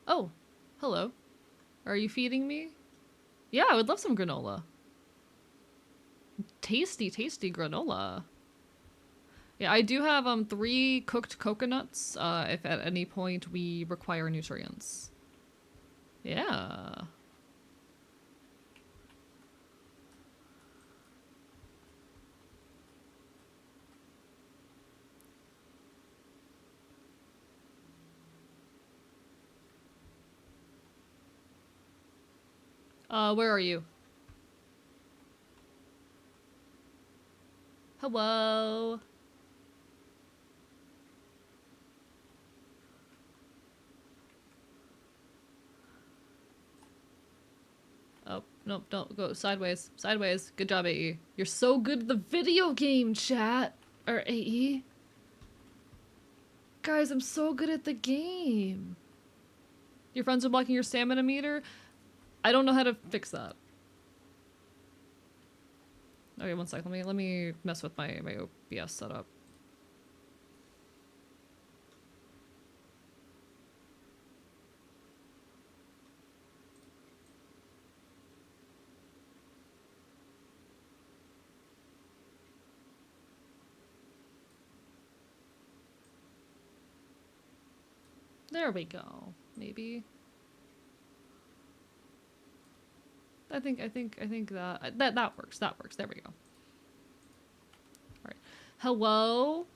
Oh, hello. Are you feeding me? Yeah, I would love some granola. Tasty, tasty granola. Yeah, I do have 3 cooked coconuts if at any point we require nutrients. Yeah. Where are you? Hello. Oh, nope, don't go sideways. Sideways. Good job, AE. You're so good at the video game, chat. Or AE. Guys, I'm so good at the game. Your friends are blocking your stamina meter? I don't know how to fix that. Okay, one sec. Let me mess with my OBS setup. There we go. Maybe. I think that works. That works. There we go. All right. Hello.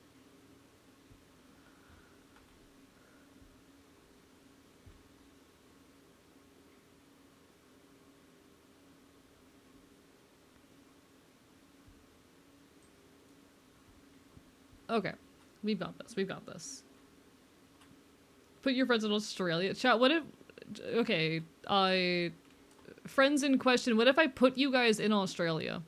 Okay. We've got this. We've got this. Put your friends in Australia. Chat, what if... Okay, friends in question, what if I put you guys in Australia?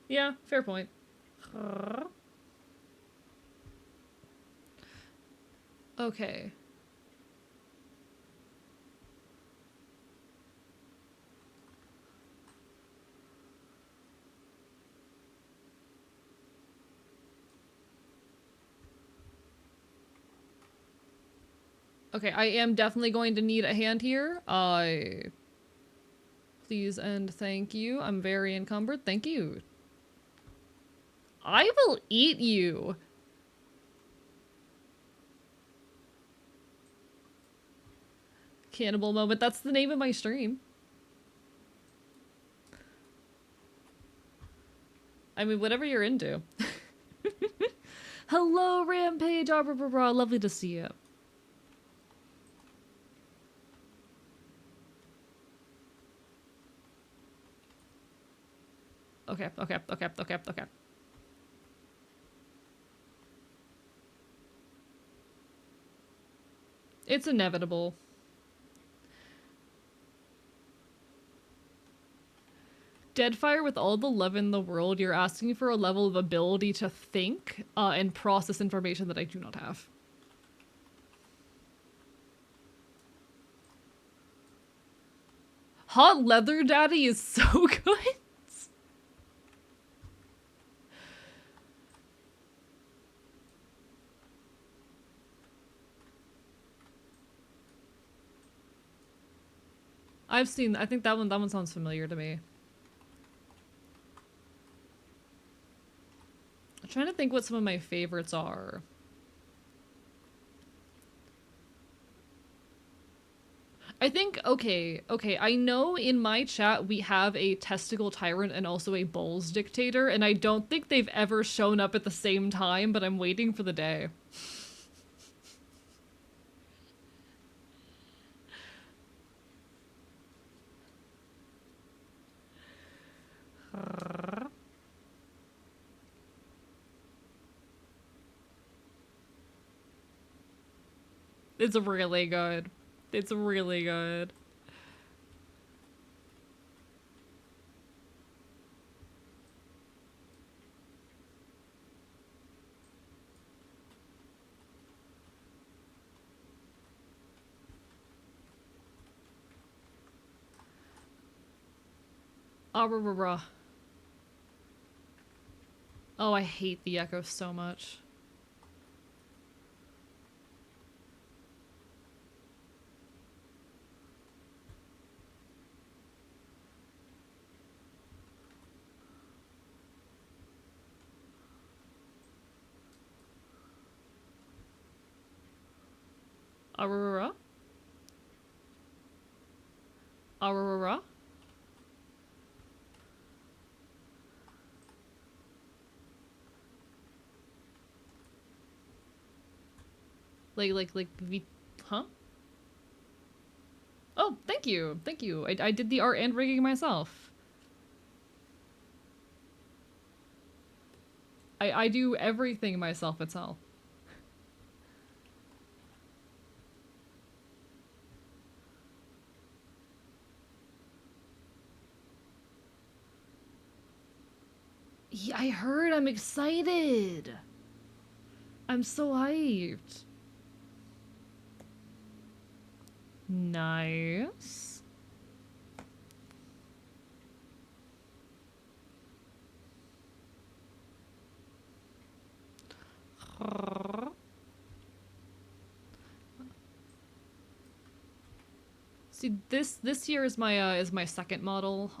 Yeah, fair point. Okay. Okay, I am definitely going to need a hand here. Please and thank you. I'm very encumbered. Thank you. I will eat you. Cannibal moment. That's the name of my stream. I mean, whatever you're into. Hello, Rampage. Lovely to see you. Okay. It's inevitable. Deadfire, with all the love in the world, you're asking for a level of ability to think and process information that I do not have. Hot Leather Daddy is so good. I've seen, I think that one sounds familiar to me. I'm trying to think what some of my favorites are. I think, okay, I know in my chat we have a testicle tyrant and also a balls dictator, and I don't think they've ever shown up at the same time, but I'm waiting for the day. It's really good. It's really good. Arrarara. Oh, I hate the echo so much. Arrarara. Arrarara. Huh? Oh, thank you. Thank you. I did the art and rigging myself. I do everything myself itself. Yeah, I heard. I'm excited. I'm so hyped. Nice. See, this year is my second model.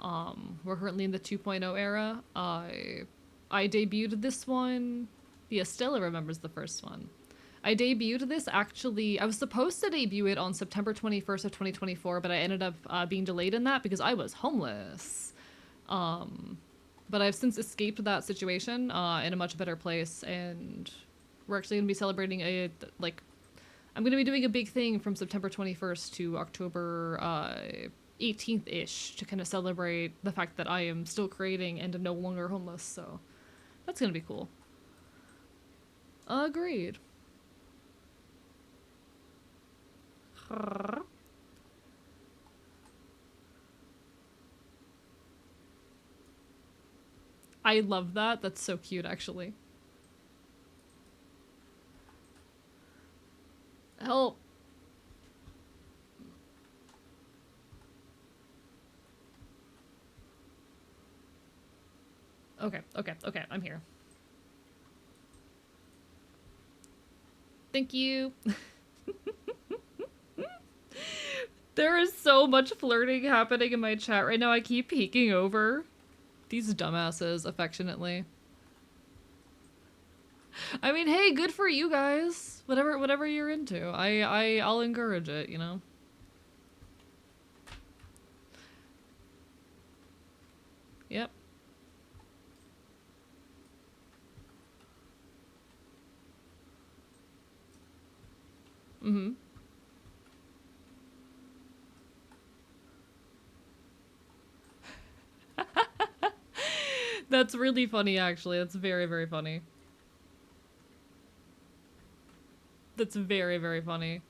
We're currently in the 2.0 era. I debuted this one. Yeah, Stella remembers the first one. I debuted this actually. I was supposed to debut it on September 21st of 2024, but I ended up being delayed in that because I was homeless. But I've since escaped that situation in a much better place, and we're actually gonna be celebrating I'm going to be doing a big thing from September 21st to October 18th-ish to kind of celebrate the fact that I am still creating and no longer homeless, so that's going to be cool. Agreed. I love that. That's so cute, actually. Help. Okay, I'm here. Thank you. There is so much flirting happening in my chat right now. I keep peeking over. These dumbasses, affectionately. I mean, hey, good for you guys. Whatever you're into. I'll encourage it, you know? Yep. Mm-hmm. That's really funny, actually. That's very, very funny. That's very, very funny.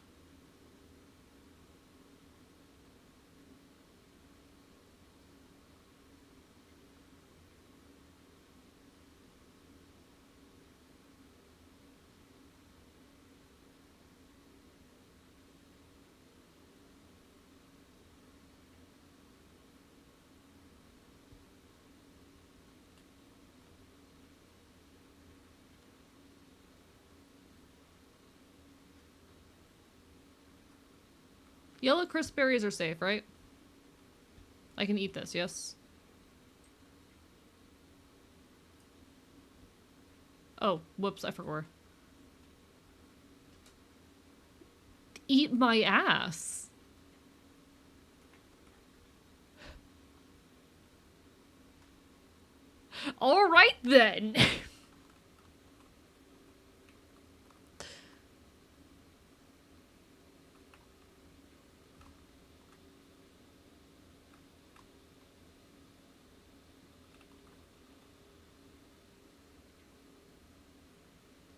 Yellow crisp berries are safe, right? I can eat this, yes? Oh, whoops, I forgot. Eat my ass. All right, then.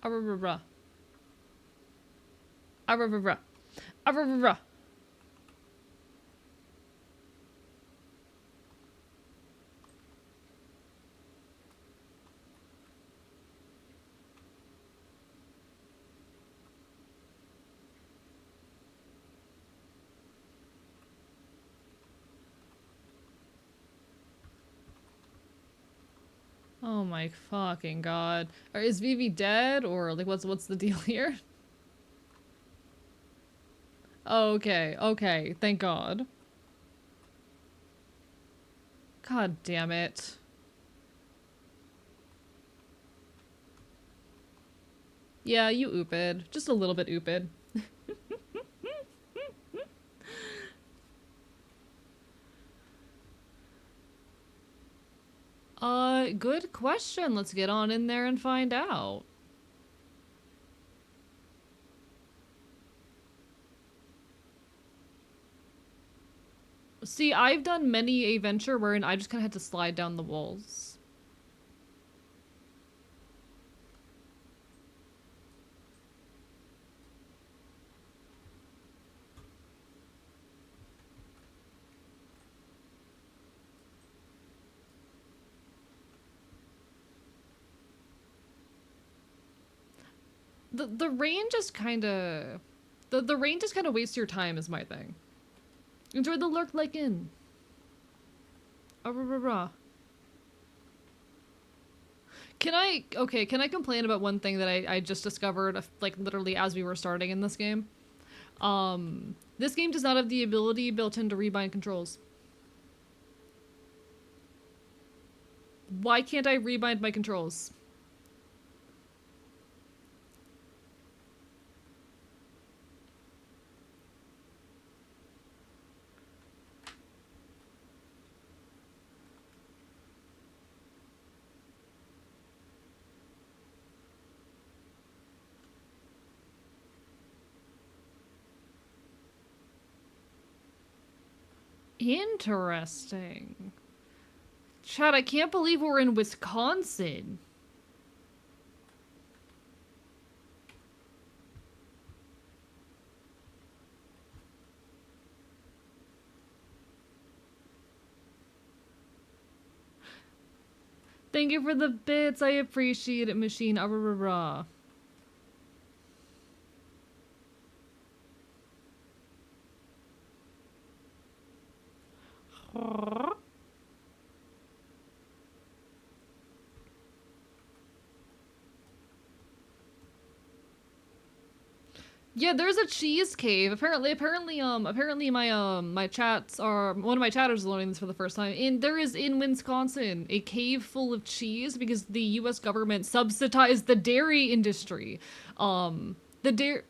Arrarara. Arrarara. Arrarara. Oh my fucking god. Is Vivi dead or like what's the deal here? Okay, okay, thank god. God damn it. Yeah, you ooped. Just a little bit ooped. Good question. Let's get on in there and find out. See, I've done many a venture wherein I just kind of had to slide down the walls. The rain just kind of the rain just kind of wastes your time is my thing. Enjoy the lurk like in. Rah. Can I complain about one thing that I just discovered like literally as we were starting in this game? This game does not have the ability built in to rebind controls. Why can't I rebind my controls? Interesting. Chad, I can't believe we're in Wisconsin. Thank you for the bits. I appreciate it, machine. Rah. Yeah, there's a cheese cave. Apparently my chats are one of my chatters is learning this for the first time. And there is in Wisconsin a cave full of cheese because the U.S. government subsidized the dairy industry. The dairy.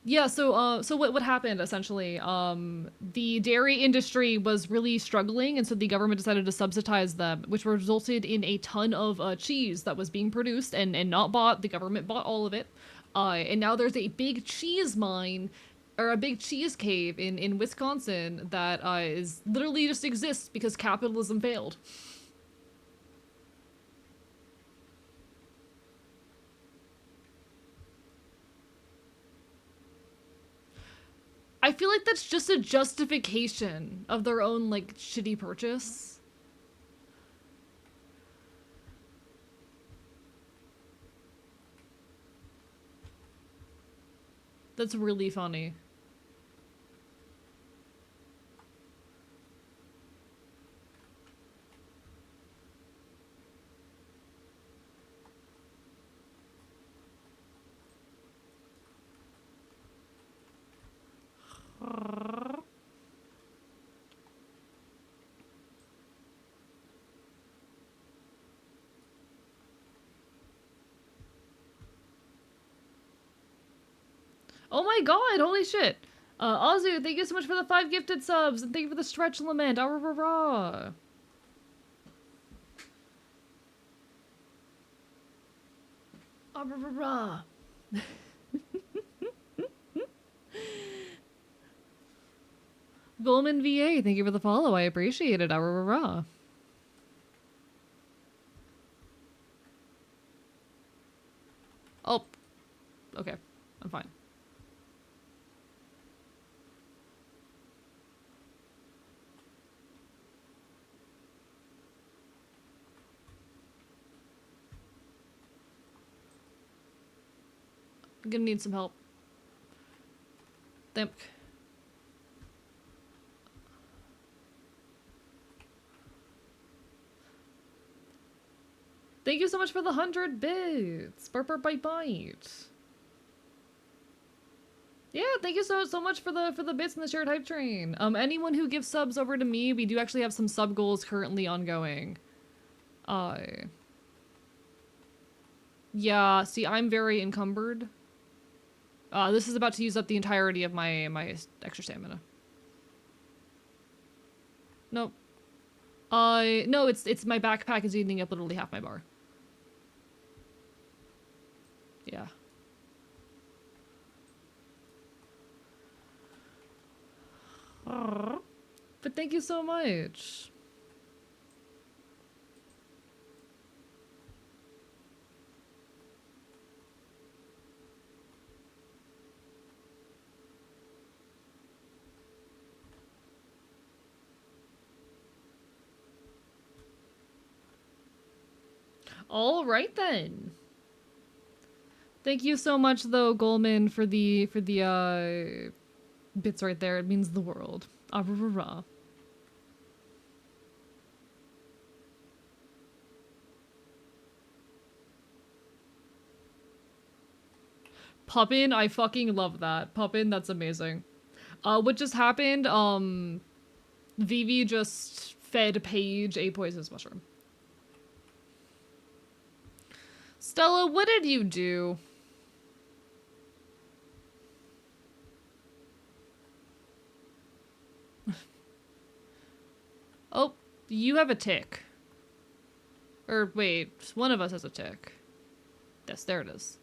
Yeah, so what happened essentially? The dairy industry was really struggling, and so the government decided to subsidize them, which resulted in a ton of cheese that was being produced and not bought. The government bought all of it, and now there's a big cheese mine or a big cheese cave in Wisconsin that is literally just exists because capitalism failed. I feel like that's just a justification of their own like shitty purchase. That's really funny. Oh my god, holy shit. Azu, thank you so much for the 5 gifted subs, and thank you for the stretch lament. Ah, rah, rah, rah. Ah, rah, rah, rah. Goldman VA, thank you for the follow. I appreciate it. Ah, rah, rah, rah. Oh, okay. I'm fine. I'm gonna need some help. Thank. Thank you so much for the 100 bits. Burp, burp, bite, bite. Yeah, thank you so much for the bits and the shared hype train. Anyone who gives subs over to me, we do actually have some sub goals currently ongoing. Yeah, see, I'm very encumbered. This is about to use up the entirety of my extra stamina. Nope. No, it's my backpack is eating up literally half my bar. Yeah. But thank you so much. All right then. Thank you so much though, Goldman, for the bits right there. It means the world. Ah, rah, rah, rah. Puppin, I fucking love that. Puppin, that's amazing. What just happened? Vivi just fed Paige a poisonous mushroom. Stella, what did you do? Oh, you have a tick. Or wait, one of us has a tick. Yes, there it is.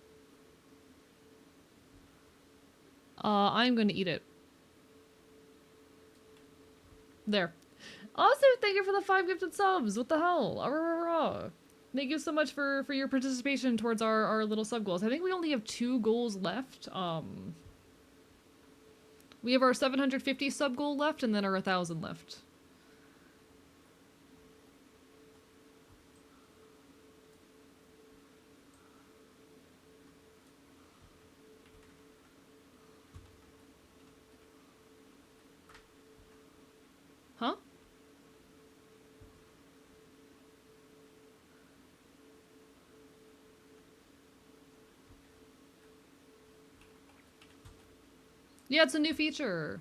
I'm gonna eat it. There. Also, thank you for the 5 gifted subs. What the hell? Thank you so much for your participation towards our little sub goals. I think we only have 2 goals left. We have our 750 sub goal left and then our 1,000 left. Huh? Yeah, it's a new feature.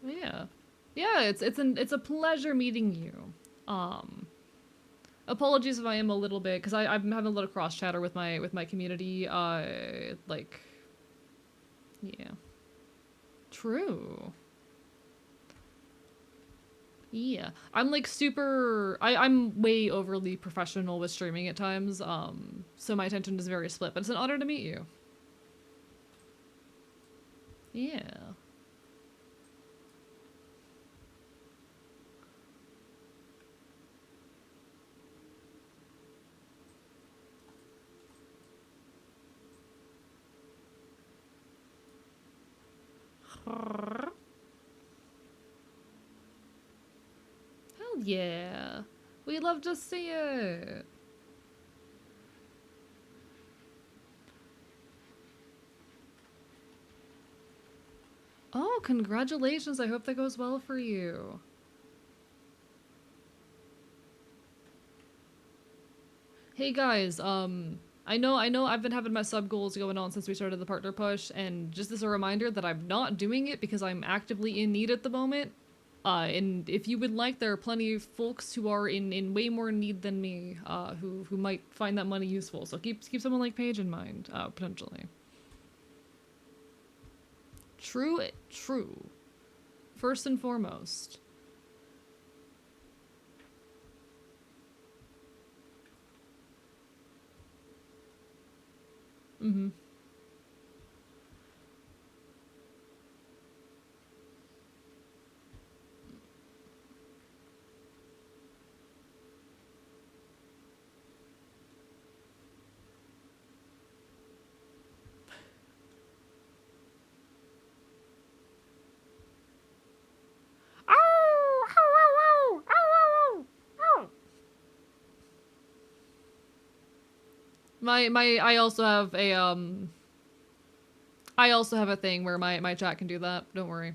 Yeah. Yeah, it's a pleasure meeting you. Apologies if I am a little bit, because I'm having a little cross chatter with my community. Like, yeah. True. Yeah. I'm like I'm way overly professional with streaming at times, so my attention is very split, but it's an honor to meet you. Yeah. Hell yeah. We love to see it. Oh, congratulations. I hope that goes well for you. Hey guys, I know I've been having my sub goals going on since we started the partner push, and just as a reminder that I'm not doing it because I'm actively in need at the moment. And if you would like, there are plenty of folks who are in way more need than me, who might find that money useful. So keep someone like Paige in mind, potentially. True. First and foremost. Mm-hmm. I also have a I also have a thing where my chat can do that. Don't worry.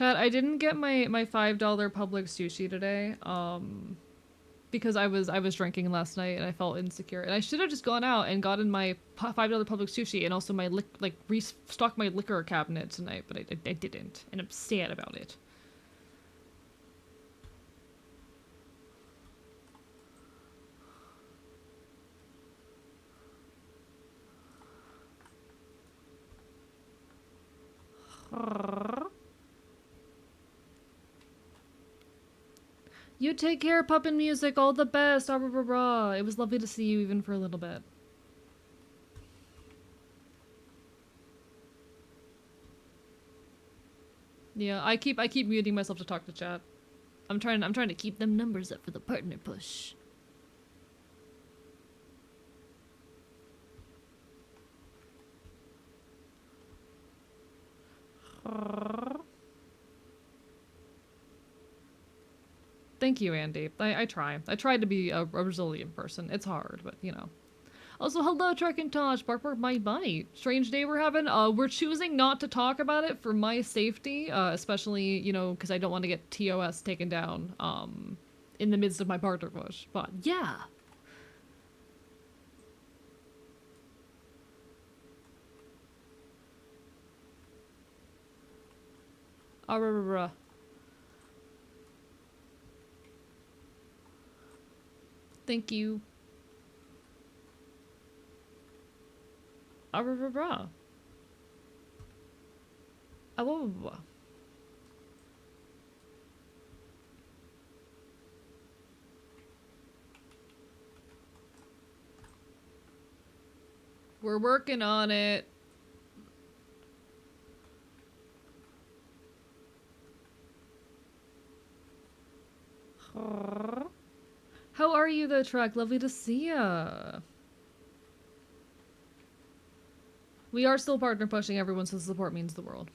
Chat, I didn't get my $5 Publix sushi today. Because I was drinking last night and I felt insecure. And I should have just gone out and gotten my $5 Publix sushi and also my restocked my liquor cabinet tonight, but I didn't, and I'm sad about it. You take care, Puppin Music. All the best. Ah, rah, rah, rah. It was lovely to see you even for a little bit. Yeah, I keep muting myself to talk to chat. I'm trying to keep them numbers up for the partner push. Thank you, Andy. I try. I try to be a resilient person. It's hard, but you know. Also, hello, Trek and Tosh. Bark, bark, bite, bite. Strange day we're having. We're choosing not to talk about it for my safety, especially, you know, because I don't want to get TOS taken down, in the midst of my partner push. But yeah. Thank you. Ah, We're working on it. How are you though, Trek? Lovely to see ya. We are still partner pushing everyone, so the support means the world.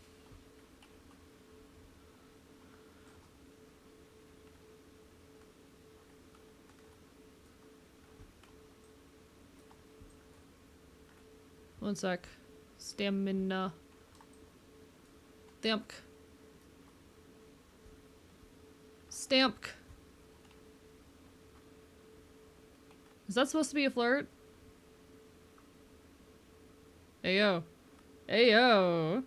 One sec. Stamina. Stamp. Stamp. Is that supposed to be a flirt? Ayo. Ayo.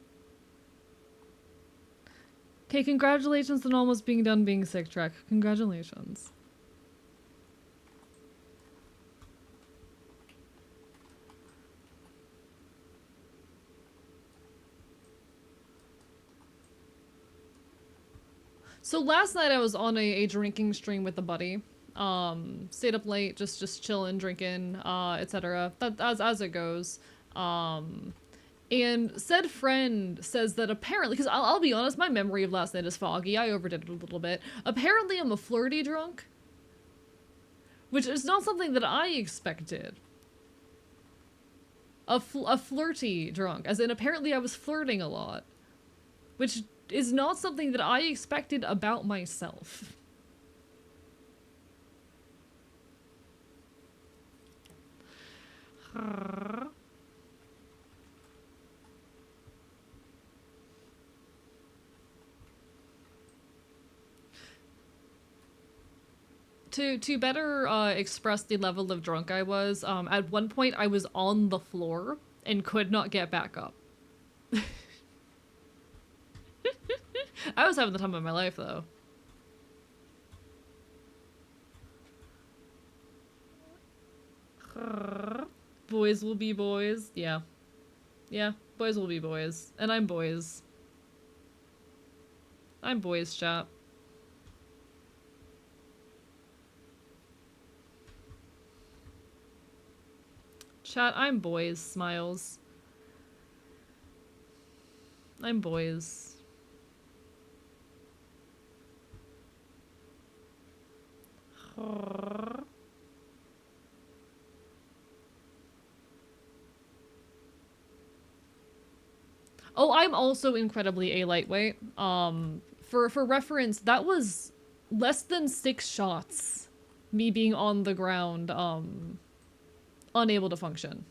Okay, congratulations on almost being done being sick, Trek. Congratulations. So last night I was on a drinking stream with a buddy. Stayed up late, just chilling, drinking, etc. That as it goes. And said friend says that apparently, because I'll be honest, my memory of last night is foggy. I overdid it a little bit. Apparently I'm a flirty drunk. Which is not something that I expected. A flirty drunk. As in, apparently I was flirting a lot. Which is not something that I expected about myself. To better express the level of drunk I was, at one point I was on the floor and could not get back up. I was having the time of my life, though. Boys will be boys. Yeah. Yeah, boys will be boys. And I'm boys. I'm boys, chat. Chat, I'm boys, smiles. I'm boys. Oh, I'm also incredibly a lightweight. For reference, that was less than 6 shots. Me being on the ground, unable to function.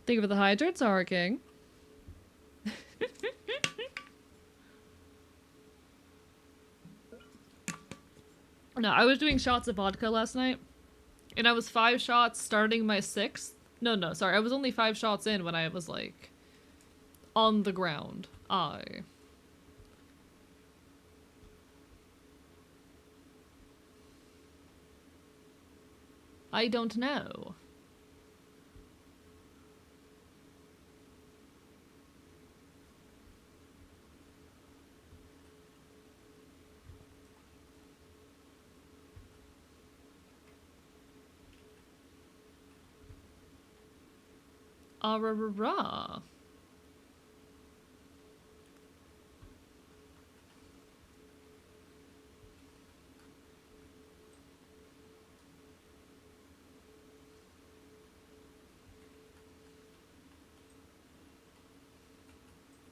Think of the hydrates, Zara King. No, I was doing shots of vodka last night, and I was 5 shots starting my 6th. No, sorry, I was only 5 shots in when I was, like, on the ground. I don't know. Rah.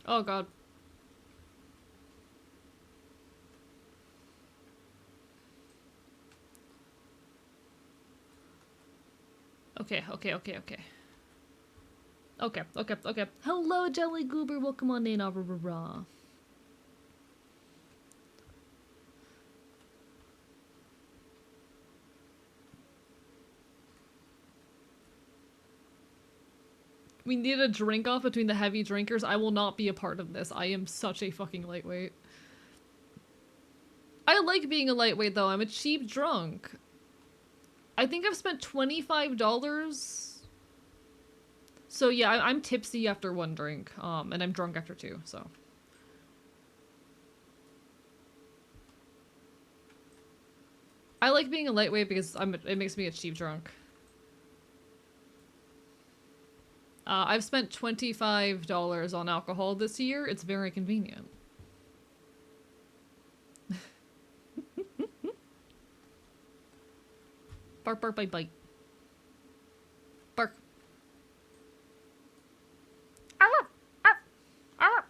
Oh god. Okay. Okay. Hello, Jelly Goober. Welcome on in, rah. We need a drink off between the heavy drinkers. I will not be a part of this. I am such a fucking lightweight. I like being a lightweight, though. I'm a cheap drunk. I think I've spent $25 So yeah, I'm tipsy after one drink, and I'm drunk after two, so. I like being a lightweight because it makes me a cheap drunk. I've spent $25 on alcohol this year. It's very convenient. Bark, bark, bite, bite. Bark. Arr, arr, arr.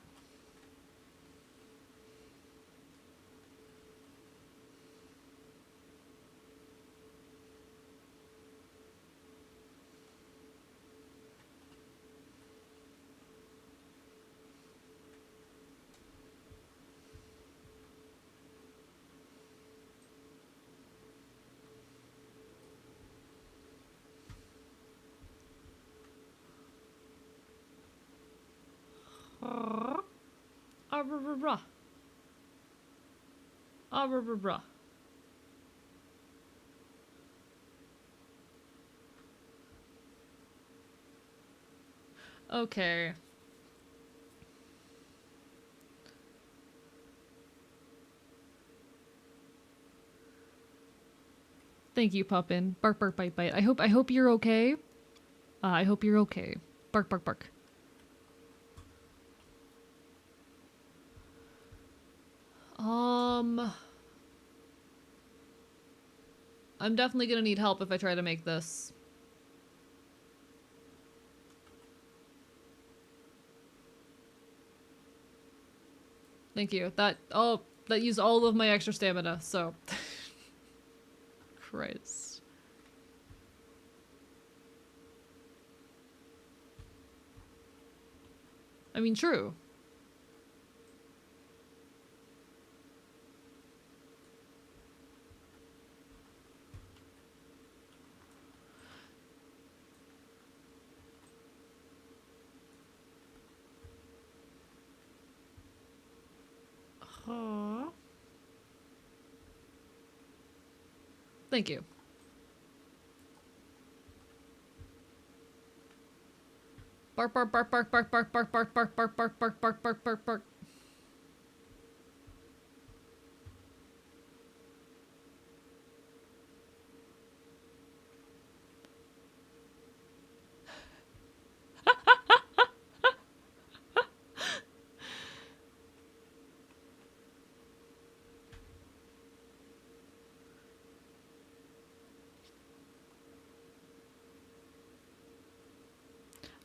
Arr, arr, arr, arr, arr. Okay. Thank you, Puppin. Bark, bark, bite, bite. I hope you're okay. I hope you're okay. Bark, bark, bark. I'm definitely gonna need help if I try to make this. Thank you. That used all of my extra stamina, so. Christ. I mean, true. Huh. Thank you. Bark, bark, bark, bark, bark, bark, bark, bark, bark, bark, bark, bark, bark, bark, bark, bark.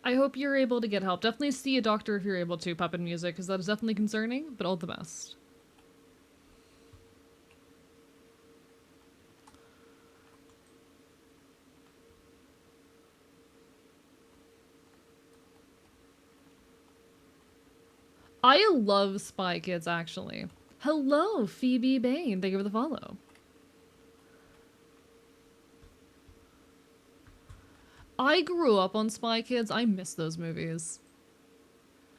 I hope you're able to get help. Definitely see a doctor if you're able to, Puppet Music, because that is definitely concerning, but all the best. I love Spy Kids, actually. Hello, Phoebe Bain. Thank you for the follow. I grew up on Spy Kids. I miss those movies.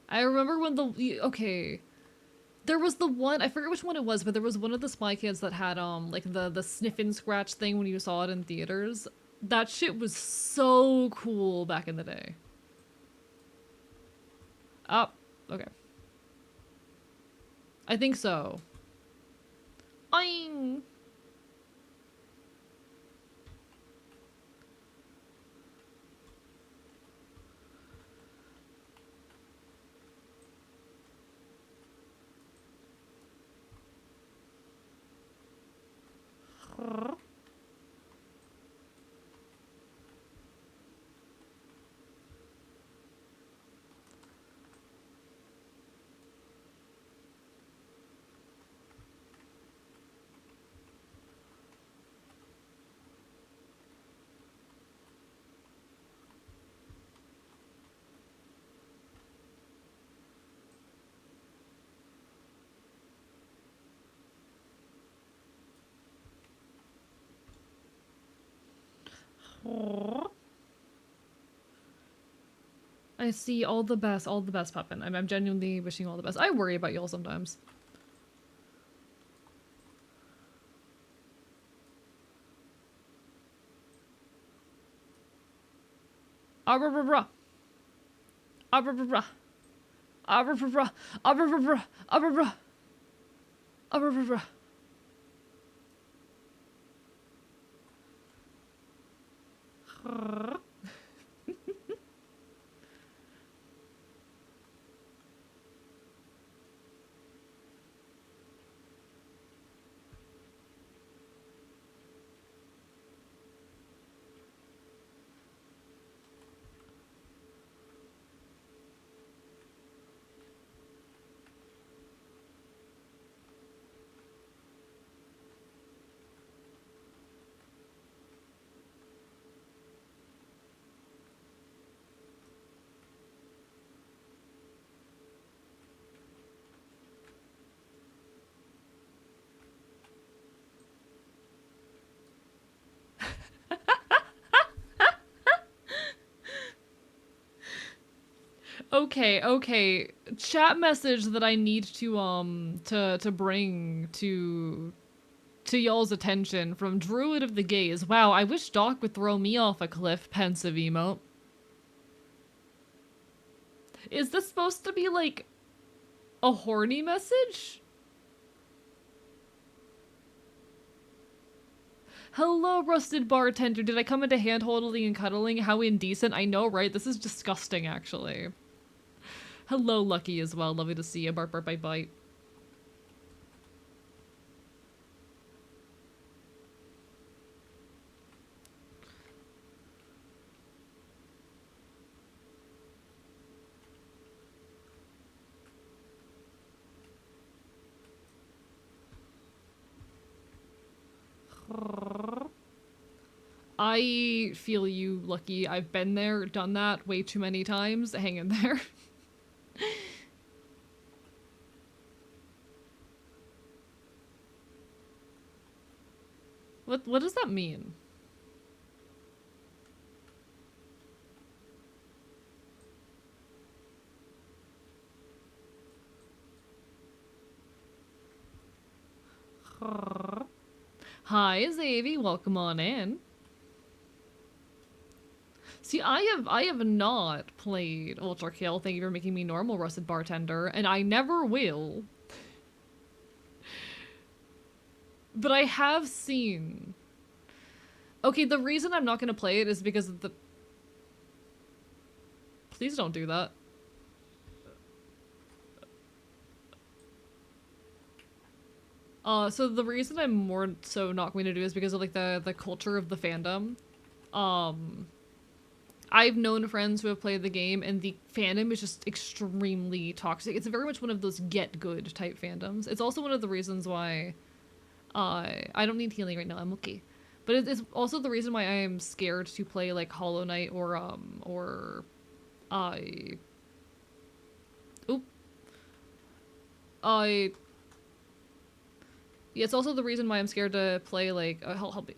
I remember when okay. There was the one, I forget which one it was, but there was one of the Spy Kids that had like the sniff and scratch thing when you saw it in theaters. That shit was so cool back in the day. Oh, okay. I think so. Oing! I see all the best, Puppin. I'm genuinely wishing you all the best. I worry about y'all sometimes. Ah, rah, rah, rah. Abrabra. Abrabra. Abrabra. Abrabra. Abrabra. Okay, okay. Chat message that I need to bring to y'all's attention from Druid of the Gaze. Wow, I wish Doc would throw me off a cliff, pensive emote. Is this supposed to be like a horny message? Hello, rusted bartender. Did I come into hand holding and cuddling? How indecent. I know, right? This is disgusting, actually. Hello, Lucky, as well. Lovely to see you. Bark, bark, bite, bite. I feel you, Lucky. I've been there, done that way too many times. Hang in there. What does that mean? Hi, Xavi. Welcome on in. See, I have not played Ultra Kill. Thank you for making me normal, Rusted Bartender, and I never will. But I have seen. Okay, the reason I'm not gonna play it is because of the. Please don't do that. So the reason I'm more so not going to do is because of like the culture of the fandom. I've known friends who have played the game, and the fandom is just extremely toxic. It's very much one of those get good type fandoms. It's also one of the reasons why I don't need healing right now. I'm okay. But it's also the reason why I am scared to play like Hollow Knight or I oop I yeah, it's also the reason why I'm scared to play like help me.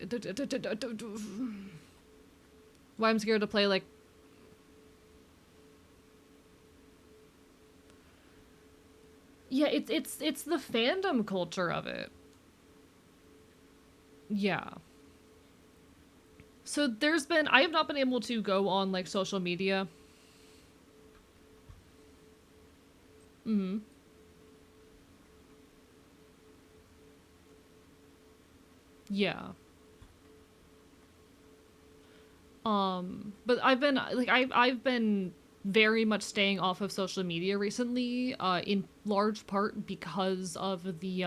Why I'm scared to play like yeah, it's the fandom culture of it. Yeah. So I have not been able to go on like social media. Mm-hmm. Yeah. But I've been very much staying off of social media recently, in large part because of the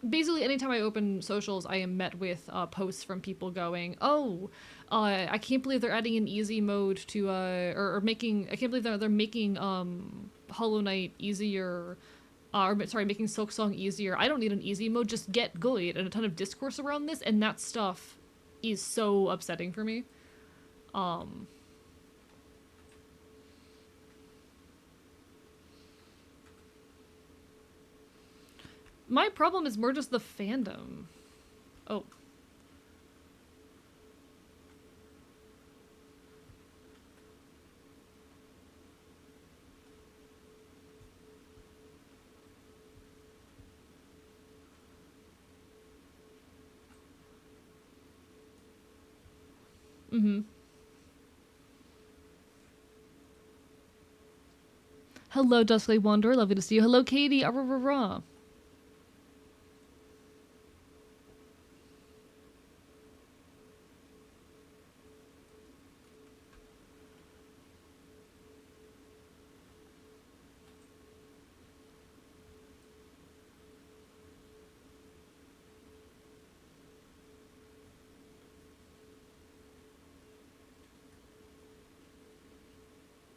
basically anytime I open socials, I am met with posts from people going, "Oh, I can't believe they're adding an easy mode to or making I can't believe they're making Hollow Knight easier." Or sorry, making Silksong easier. I don't need an easy mode, just get good, and a ton of discourse around this, and that stuff is so upsetting for me. Um, my problem is more just the fandom. Oh. Mm-hmm. Hello, Duskly Wanderer. Lovely to see you. Hello, Katie. Rah.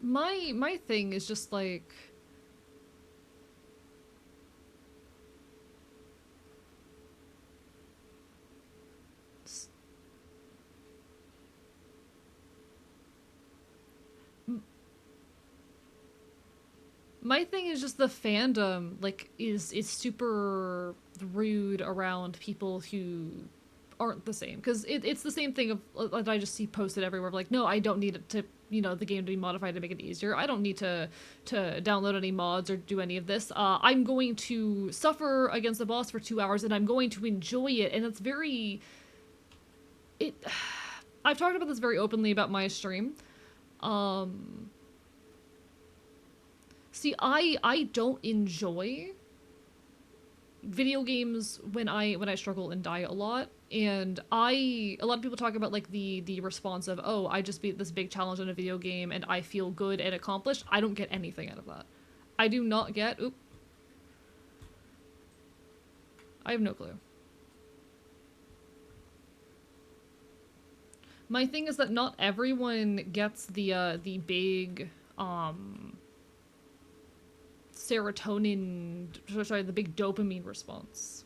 My thing is just like my thing is just the fandom like is super rude around people who aren't the same because it's the same thing of that I just see posted everywhere of like no I don't need it to the game to be modified to make it easier. I don't need to download any mods or do any of this. I'm going to suffer against the boss for 2 hours and I'm going to enjoy it, and it's very it I've talked about this very openly about my stream. um See, I don't enjoy video games when I struggle and die a lot. And a lot of people talk about like the response of, oh, I just beat this big challenge in a video game and I feel good and accomplished. I don't get anything out of that. I do not get I have no clue. My thing is that not everyone gets the big serotonin, sorry, the big dopamine response.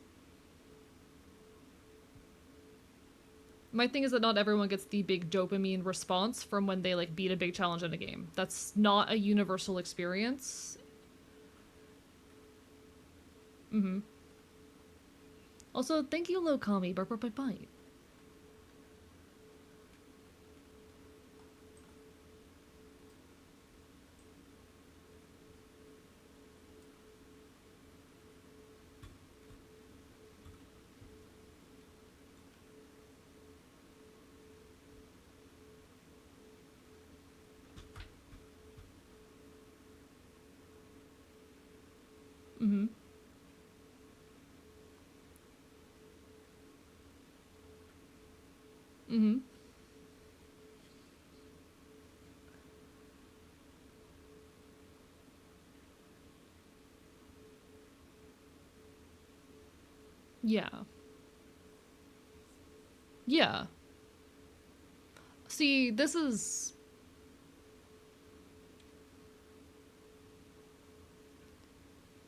My thing is that not everyone gets the big dopamine response from when they like beat a big challenge in a game. That's not a universal experience. Mm-hmm. Also, thank you, Lokami. Bye. Mm-hmm. Mm-hmm. Yeah. Yeah. See, this is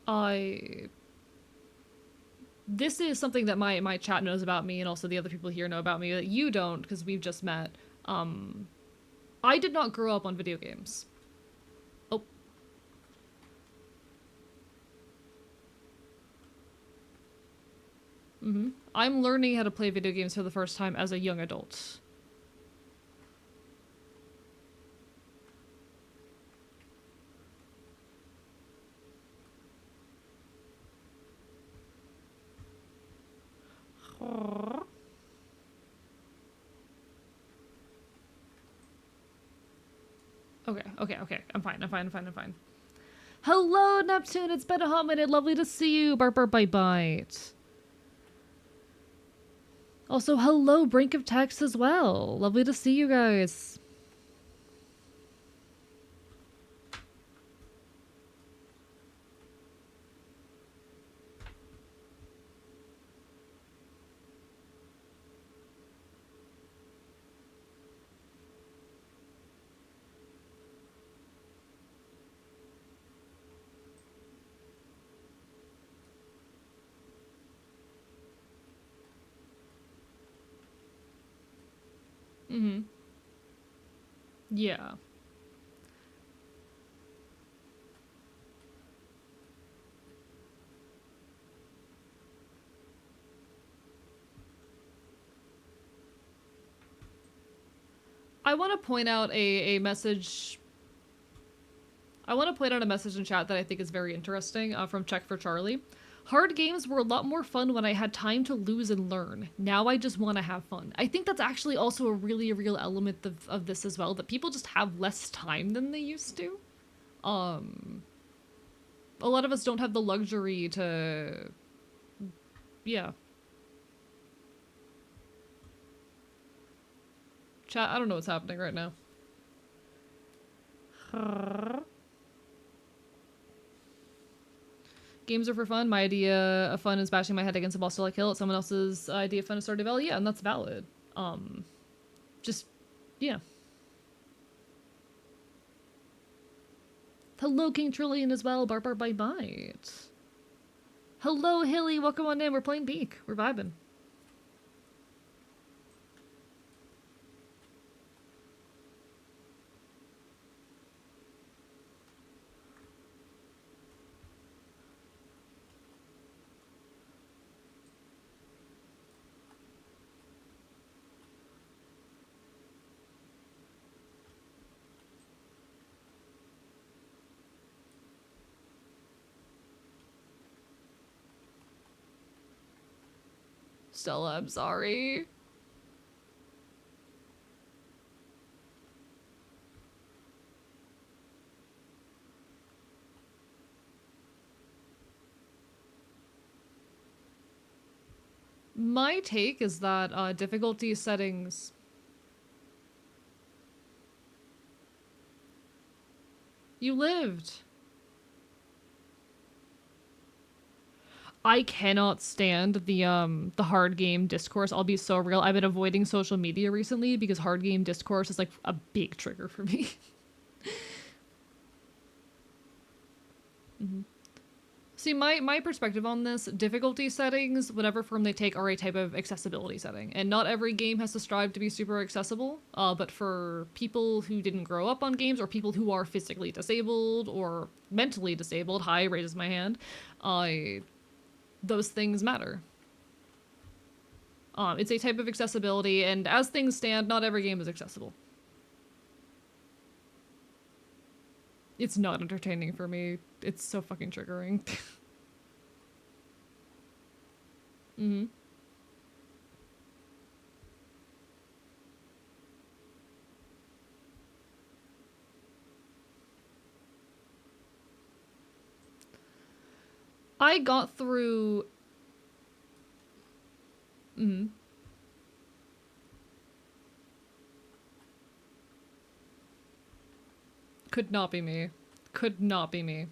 I this is something that my chat knows about me and also the other people here know about me that you don't because we've just met. Um I did not grow up on video games. Oh, mm-hmm. I'm learning how to play video games for the first time as a young adult. Okay. I'm fine. Hello, Neptune. It's been a hot minute. Lovely to see you. Bark, bite. Also, hello, Brink of Text as well. Lovely to see you guys. Mm-hmm. Yeah. I want to point out a message. I want to point out a message in chat that I think is very interesting from Check for Charlie. Hard games were a lot more fun when I had time to lose and learn. Now I just want to have fun. I think that's actually also a really real element of this as well, that people just have less time than they used to. Um, a lot of us don't have the luxury to, yeah. Chat, I don't know what's happening right now. Games are for fun. My idea of fun is bashing my head against a boss till I kill it. Someone else's idea of fun is Stardew Valley. Yeah, and that's valid. Just, yeah. Hello, King Trillion as well. Bark, bark, bite, bite. Hello, Hilly. Welcome on in. We're playing Beak. We're vibing. Stella, I'm sorry. My take is that difficulty settings... You lived. I cannot stand the hard game discourse. I'll be so real. I've been avoiding social media recently because hard game discourse is like a big trigger for me. Mm-hmm. See, my perspective on this, difficulty settings, whatever form they take, are a type of accessibility setting. And not every game has to strive to be super accessible, but for people who didn't grow up on games, or people who are physically disabled or mentally disabled, hi, raises my hand, those things matter. It's a type of accessibility, and as things stand, not every game is accessible. It's not entertaining for me. It's so fucking triggering. Mm-hmm. I got through... Mm-hmm. Could not be me. Could not be me.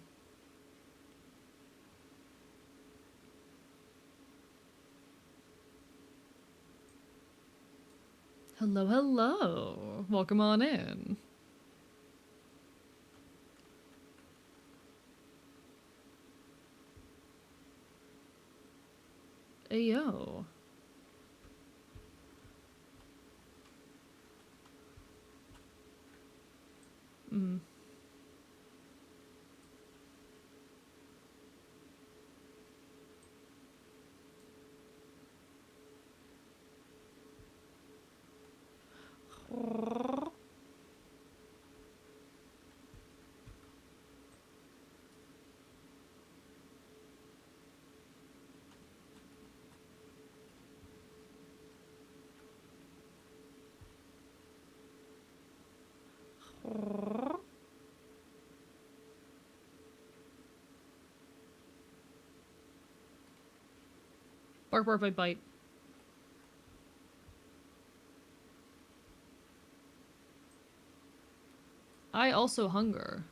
Hello, hello. Welcome on in. Ayo. Mm. Bark, bark, bite, bite. I also hunger.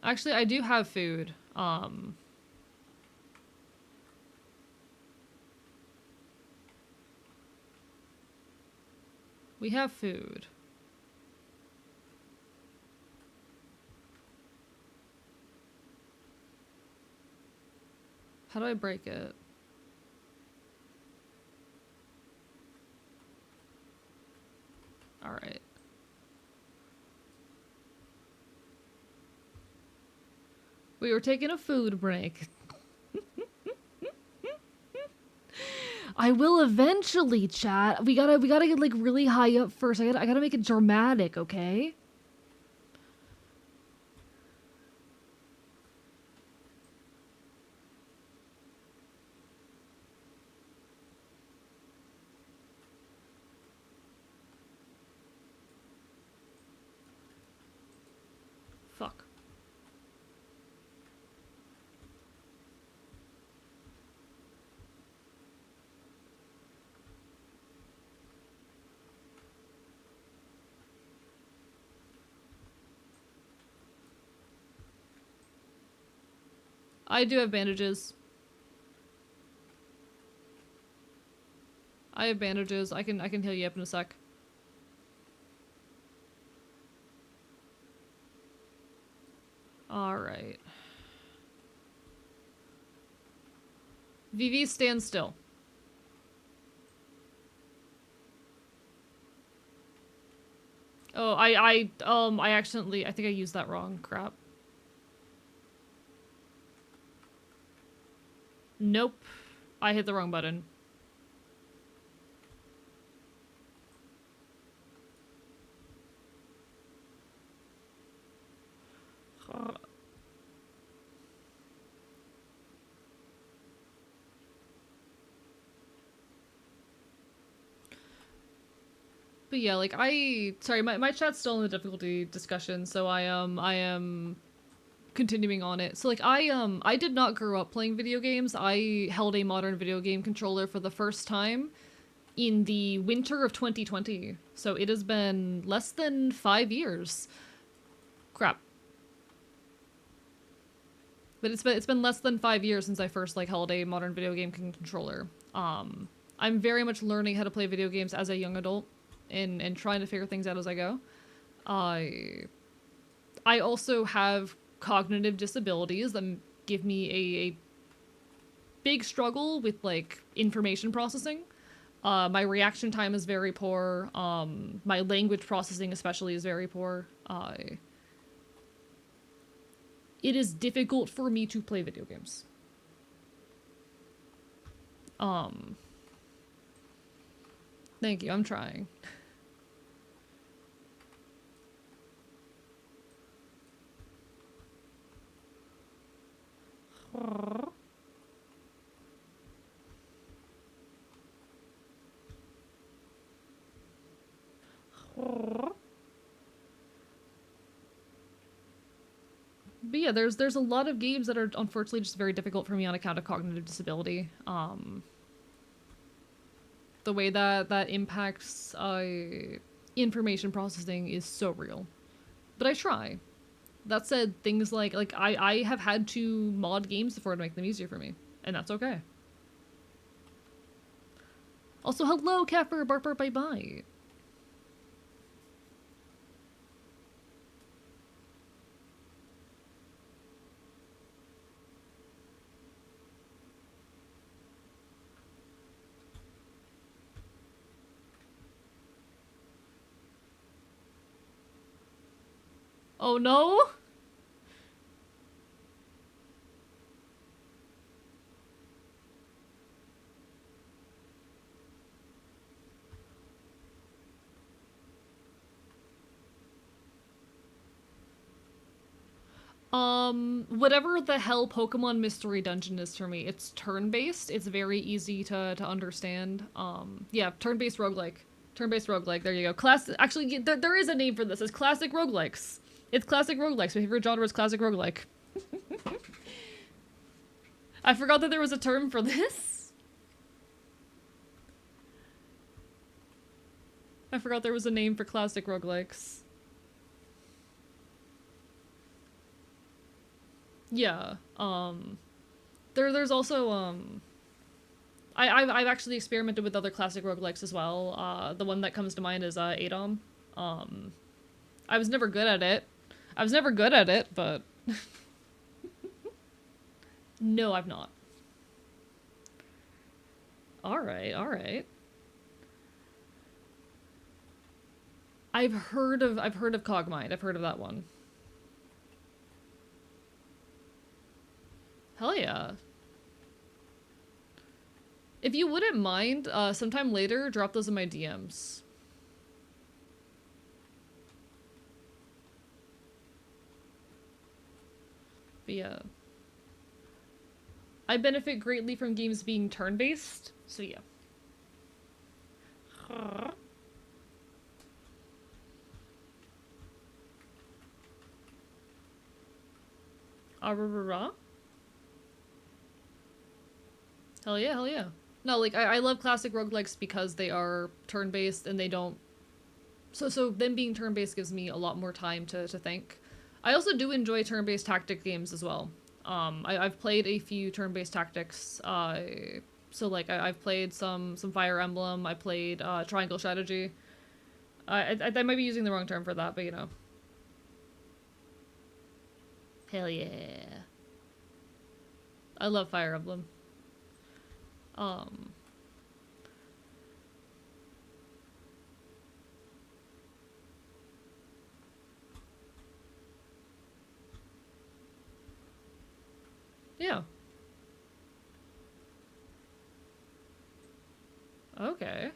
Actually, I do have food. We have food. How do I break it? Alright. We were taking a food break. I will eventually, chat. We gotta get like really high up first. I gotta make it dramatic, okay? I do have bandages. I have bandages. I can heal you up in a sec. Alright. VV, stand still. Oh, I accidentally, I think I used that wrong. Crap. Nope. I hit the wrong button. But yeah, like sorry, my chat's still in the difficulty discussion, so I am continuing on it. So like I did not grow up playing video games. I held a modern video game controller for the first time in the winter of 2020. So it has been less than 5 years. Crap. But it's been less than 5 years since I first like held a modern video game controller. I'm very much learning how to play video games as a young adult and trying to figure things out as I go. I also have cognitive disabilities that give me a big struggle with like information processing. My reaction time is very poor. My language processing especially is very poor. It is difficult for me to play video games. Thank you, I'm trying. But yeah, there's a lot of games that are unfortunately just very difficult for me on account of cognitive disability. The way that impacts information processing is so real. But I try. That said, things like I have had to mod games before to make them easier for me, and that's okay. Also, hello, Kefir, bark bark bye bye. Oh no? Whatever the hell Pokemon Mystery Dungeon is for me, it's turn-based. It's very easy to understand. Yeah, turn-based roguelike. Turn-based roguelike, there you go. Actually, there is a name for this. It's classic roguelikes. It's classic roguelikes. My favorite genre is classic roguelike. I forgot that there was a term for this. I forgot there was a name for classic roguelikes. Yeah. There's also I've actually experimented with other classic roguelikes as well. The one that comes to mind is Adom. I was never good at it. But no, I've not. Alright. I've heard of Cogmind. I've heard of that one. Hell yeah. If you wouldn't mind, sometime later, drop those in my DMs. But yeah. I benefit greatly from games being turn-based, so yeah. Hell yeah. No, like, I love classic roguelikes because they are turn-based and they don't... So them being turn-based gives me a lot more time to think. I also do enjoy turn-based tactic games as well. I've played a few turn-based tactics. So like I've played some Fire Emblem. I played Triangle Strategy. I might be using the wrong term for that, but you know. Hell yeah. I love Fire Emblem. Um, yeah. Okay.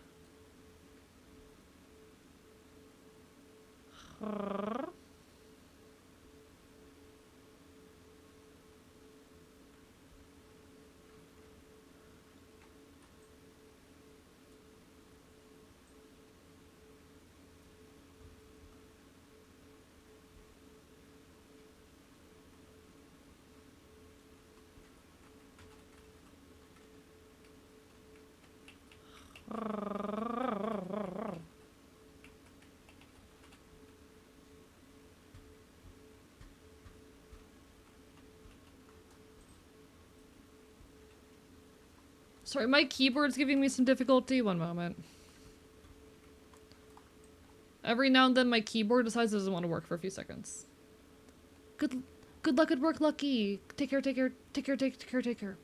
Sorry, my keyboard's giving me some difficulty. One moment. Every now and then my keyboard decides it doesn't want to work for a few seconds. Good luck at work, Lucky. Take care, take care, take care, take care, take care.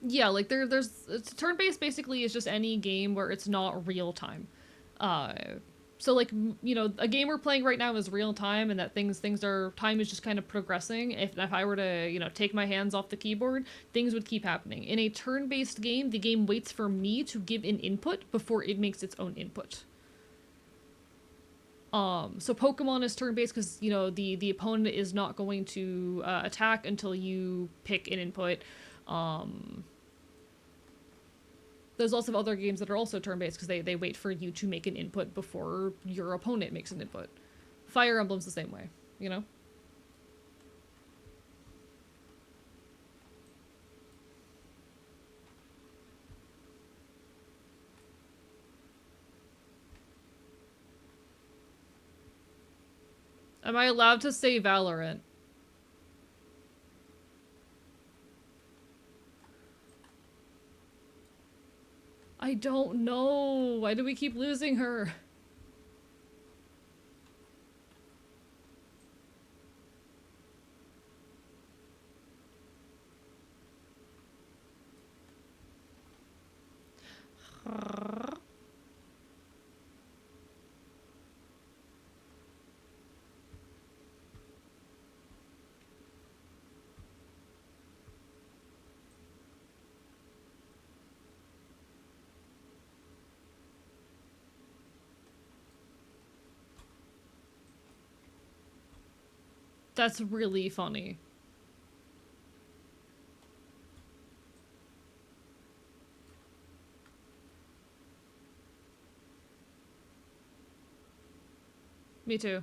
Yeah, like there's turn-based basically is just any game where it's not real time. Uh, so like you know, a game we're playing right now is real time, and that things are time is just kind of progressing. If I were to you know take my hands off the keyboard, things would keep happening. In a turn-based game, the game waits for me to give an input before it makes its own input. So Pokemon is turn-based because you know the opponent is not going to attack until you pick an input. Um, There's lots of other games that are also turn-based because they wait for you to make an input before your opponent makes an input. Fire Emblem's the same way, you know? Am I allowed to say Valorant? I don't know. Why do we keep losing her? That's really funny. Me too.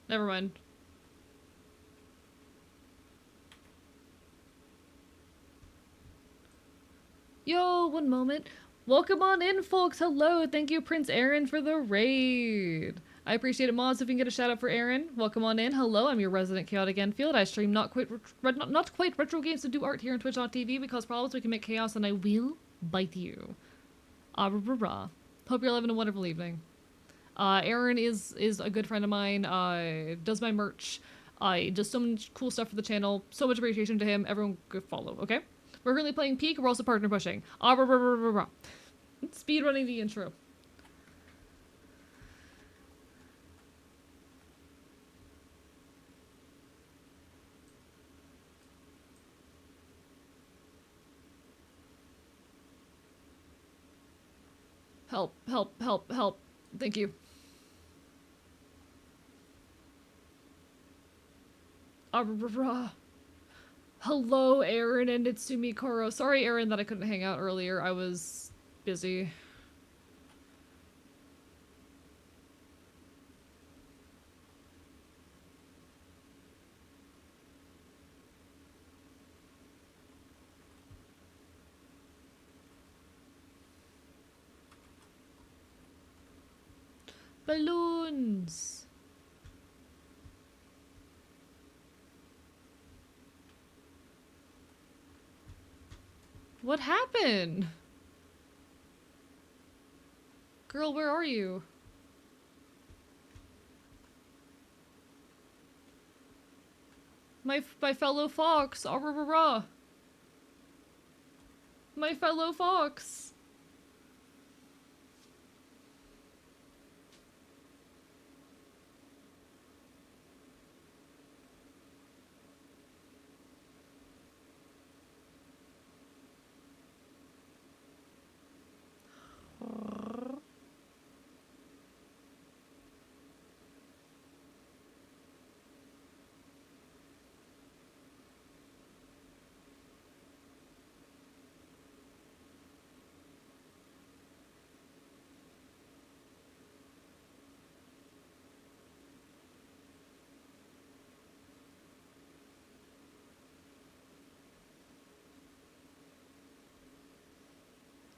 Never mind. Yo, one moment. Welcome on in, folks. Hello. Thank you, Prince Aaron, for the raid. I appreciate it, Moz. If we can get a shout out for Aaron. Welcome on in. Hello, I'm your resident Chaotic Enfield. I stream not quite retro games to do art here on Twitch.tv because problems we can make chaos and I will bite you. Ah, rah, rah, rah. Hope you're having a wonderful evening. Aaron is a good friend of mine. Does my merch. Does so much cool stuff for the channel. So much appreciation to him. Everyone go follow, okay? We're currently playing Peak. We're also partner pushing. Ah, rah, rah, rah, rah, rah. Speed running the intro. Help, help, help, help. Thank you. Ah, rah, rah, rah. Hello, Aaron and Itsumi Koro. Sorry, Aaron, that I couldn't hang out earlier. I was busy. Balloons. What happened? Girl, where are you? My fellow fox. Ah, rah, rah, rah. My fellow fox.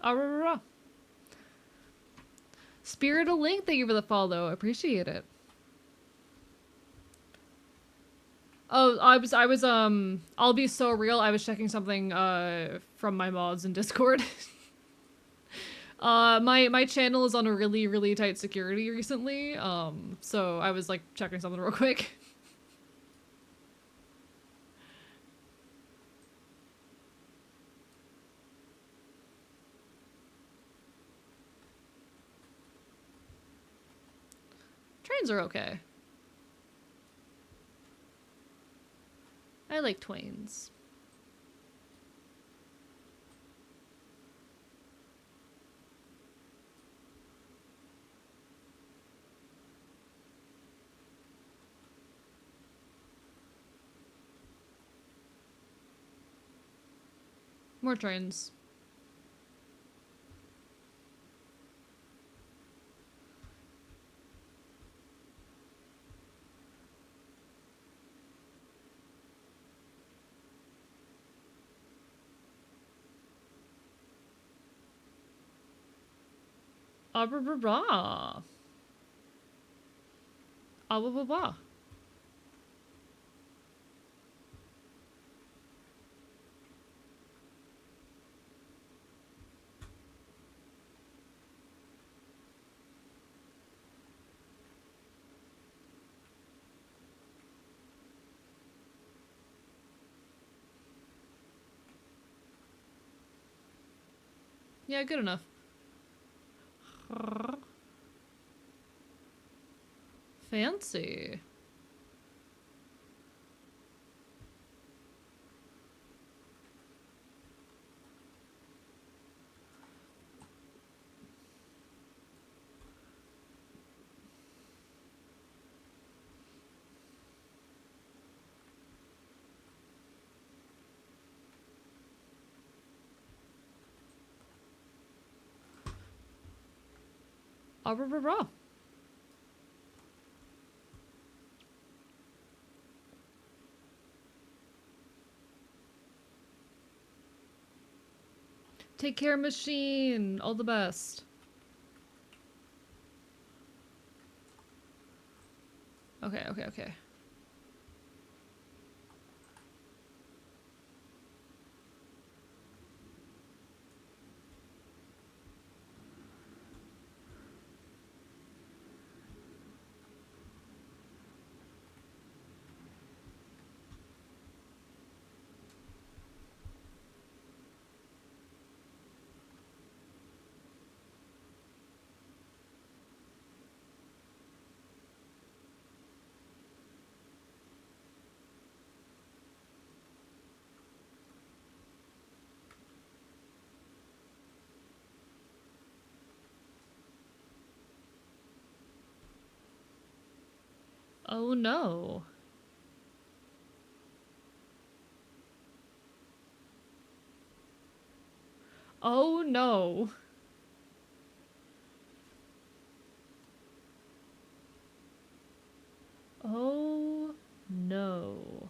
Ah, rah, rah, rah. Spirit of Link, thank you for the follow. I appreciate it. Oh, I'll be so real. I was checking something, from my mods in Discord. My channel is on a really, really tight security recently. So I was like checking something real quick. Trains are okay. I like twains. More trains. Ah, blah, blah, blah. Ah, blah, blah, blah. Yeah, good enough. Fancy. Ah, blah, blah, blah. Take care, machine. All the best. Okay, okay, okay. Oh no. Oh no. Oh no.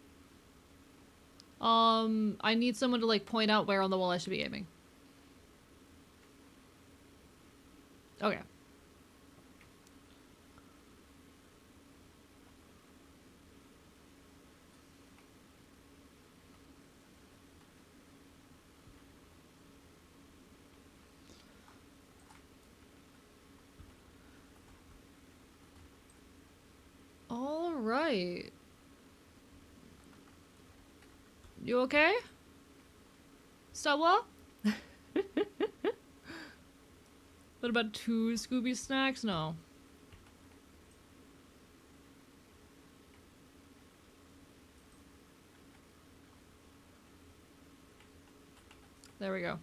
I need someone to like point out where on the wall I should be aiming. Okay. All right. You okay? Stella? What about 2 Scooby snacks? No. There we go.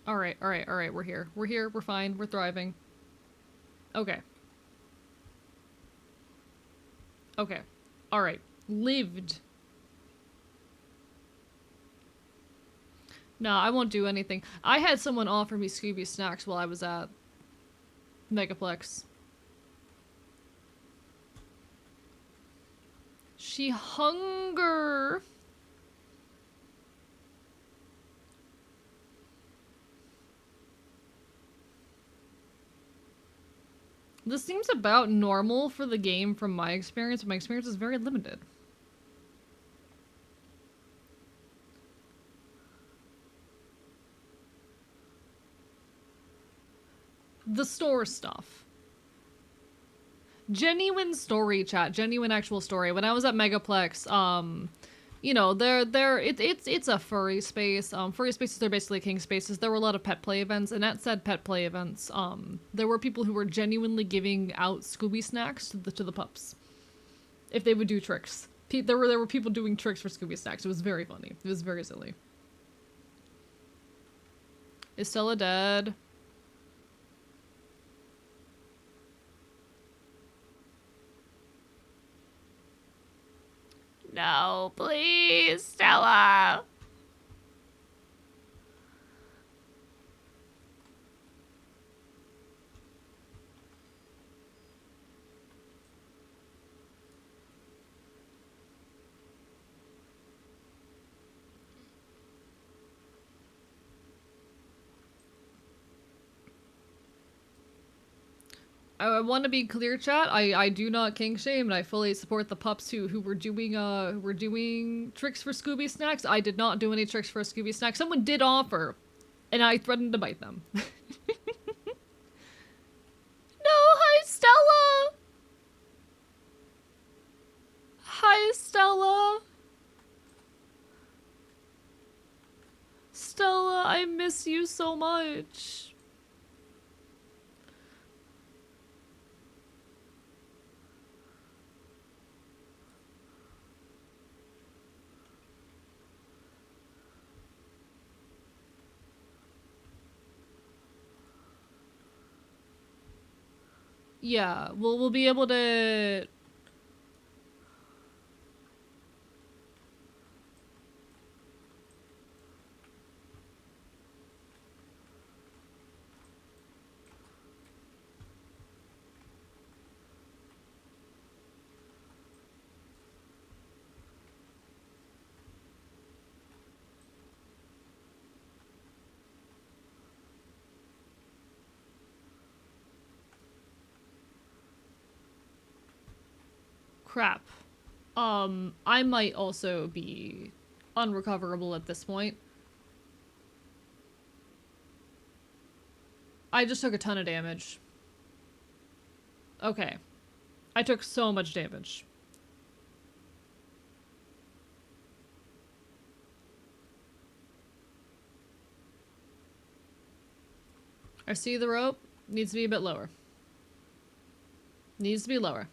Alright, alright, alright, we're here. We're here, we're fine, we're thriving. Okay. Okay. Alright. Lived. No, I won't do anything. I had someone offer me Scooby snacks while I was at Megaplex. She hunger. This seems about normal for the game from my experience, but my experience is very limited. The store stuff. Genuine story chat, genuine actual story. When I was at Megaplex, you know, it's a furry space. Furry spaces are basically king spaces. There were a lot of pet play events, and at said pet play events, there were people who were genuinely giving out Scooby snacks to the pups. If they would do tricks. There were people doing tricks for Scooby snacks. It was very funny. It was very silly. Is Stella dead? No, please, Stella. I want to be clear, chat. I do not kink shame, and I fully support the pups who were doing tricks for Scooby snacks. I did not do any tricks for a Scooby snack. Someone did offer, and I threatened to bite them. No, hi Stella. Hi Stella. Stella, I miss you so much. Yeah, we'll be able to. Crap. I might also be unrecoverable at this point. I just took a ton of damage. Okay. I took so much damage. I see the rope. Needs to be a bit lower. Needs to be lower.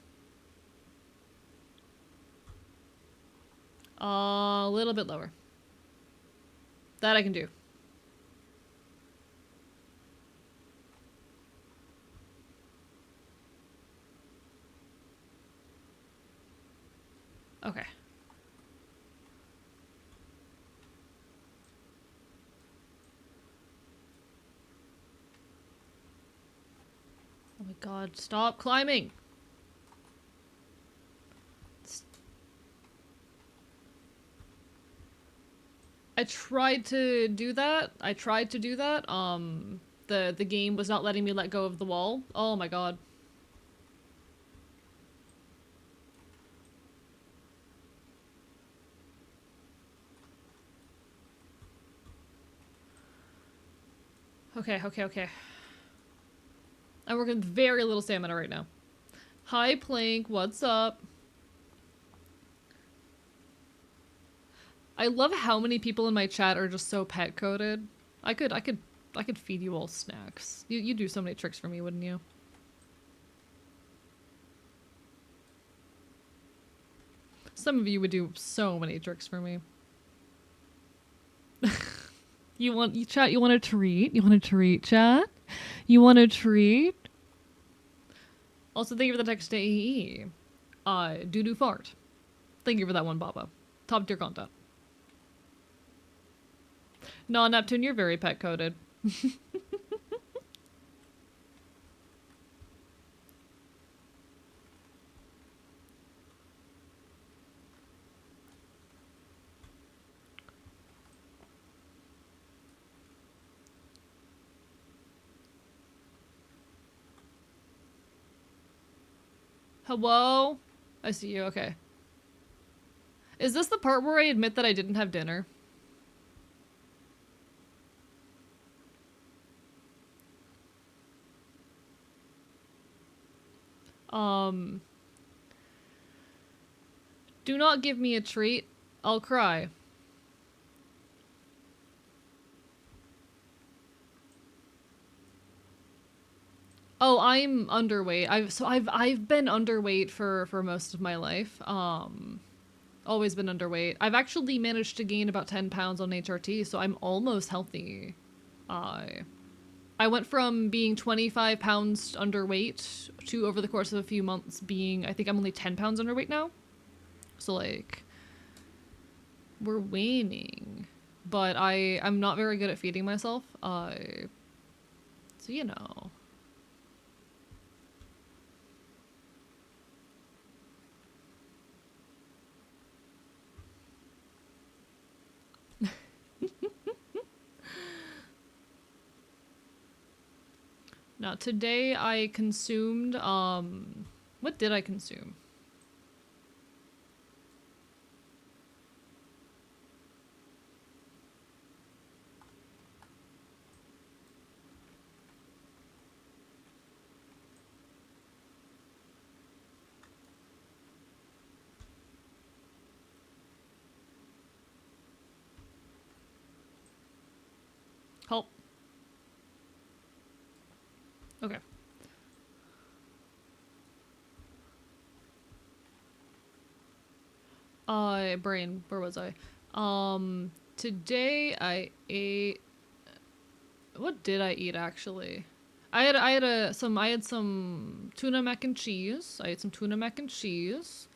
A little bit lower. That I can do. Okay. God, stop climbing! I tried to do that. The game was not letting me let go of the wall. Oh my god. Okay. I'm working with very little stamina right now. Hi, Plank. What's up? I love how many people in my chat are just so pet coded. I could feed you all snacks. You do so many tricks for me, wouldn't you? Some of you would do so many tricks for me. You want a treat? You want a treat, chat? You want a treat? Also, thank you for the text to AE. Doo-doo fart. Thank you for that one, Baba. Top tier content. No, Neptune, you're very pet coded. Hello? I see you, okay. Is this the part where I admit that I didn't have dinner? Do not give me a treat. I'll cry. Oh, I'm underweight. I've been underweight for most of my life. Always been underweight. I've actually managed to gain about 10 pounds on HRT, so I'm almost healthy. I went from being 25 pounds underweight to, over the course of a few months, being, I think I'm only 10 pounds underweight now. So, like, we're waning. But I'm not very good at feeding myself. So, you know. Now, today I consumed, what did I consume? Help. Okay. Brain, where was I? Today I ate, what did I eat actually? I had some tuna mac and cheese. I ate some tuna mac and cheese.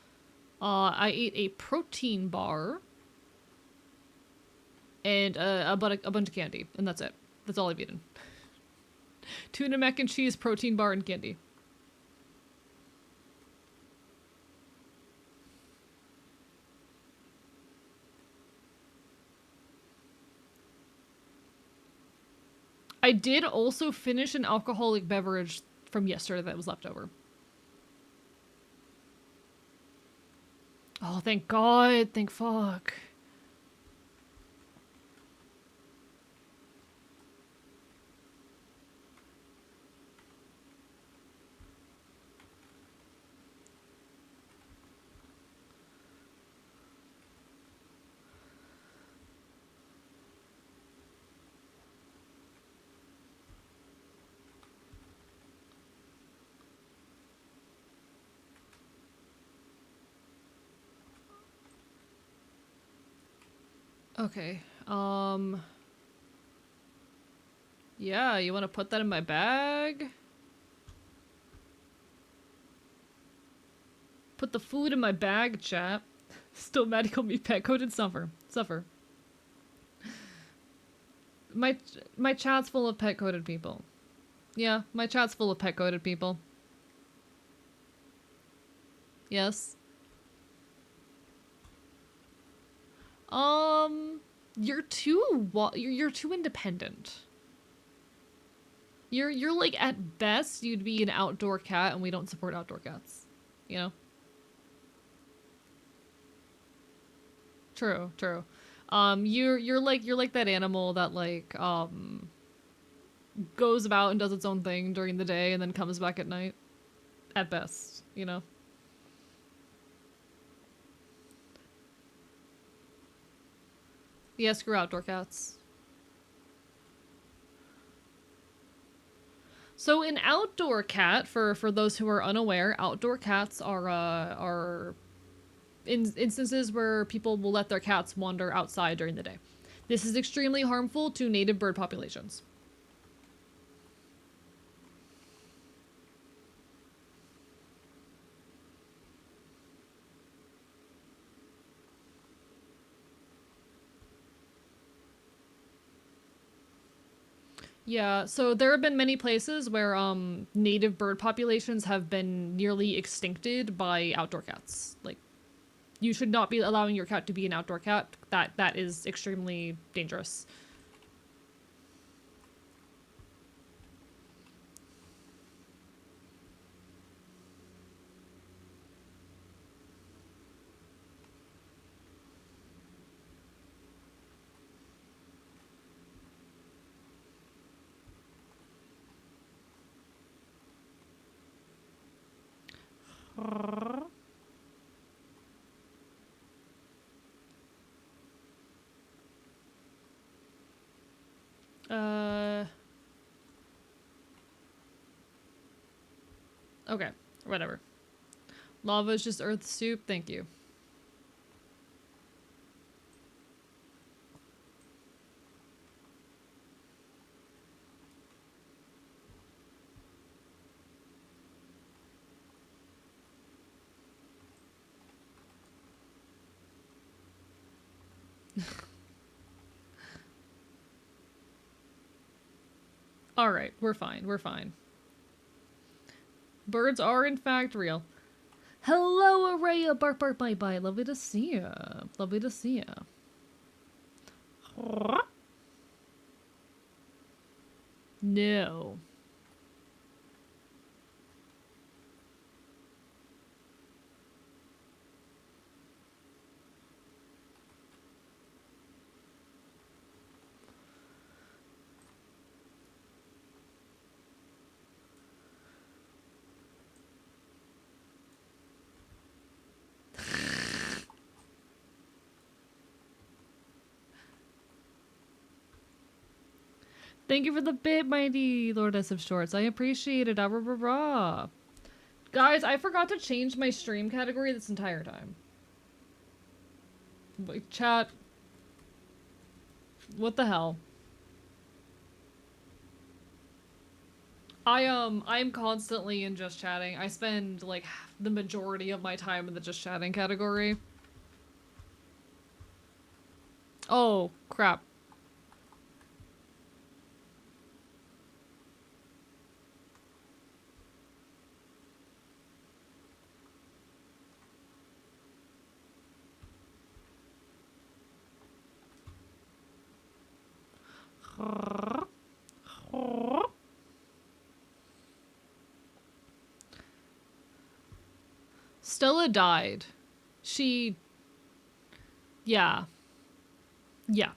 I ate a protein bar. And a bunch of candy, and that's it. That's all I've eaten. Tuna mac and cheese, protein bar, and candy. I did also finish an alcoholic beverage from yesterday that was left over. Oh, thank God. Thank fuck. Okay, yeah, you want to put that in my bag? Put the food in my bag, chat. Still mad he called me pet coded suffer. My chat's full of pet coded people. Yeah, my chat's full of pet coded people. Yes. Um, you're too independent. You're like at best you'd be an outdoor cat, and we don't support outdoor cats. You know? True, true. You're like that animal that like goes about and does its own thing during the day and then comes back at night. At best, you know. Yeah, screw outdoor cats. So an outdoor cat, for those who are unaware, outdoor cats are in instances where people will let their cats wander outside during the day. This is extremely harmful to native bird populations. Yeah, so there have been many places where native bird populations have been nearly extincted by outdoor cats. Like you should not be allowing your cat to be an outdoor cat. That is extremely dangerous. Uh okay, whatever. Lava is just earth soup. Thank you. All right, we're fine. We're fine. Birds are in fact real. Hello, Araya. Bark, bark, bye, bye. Lovely to see ya. Lovely to see ya. No. Thank you for the bit, mighty Lordess of Shorts. I appreciate it. Ah, rah, rah, rah. Guys, I forgot to change my stream category this entire time. Like, chat, what the hell? I'm constantly in just chatting. I spend like the majority of my time in the just chatting category. Oh, crap. Stella died. She, yeah. Yeah.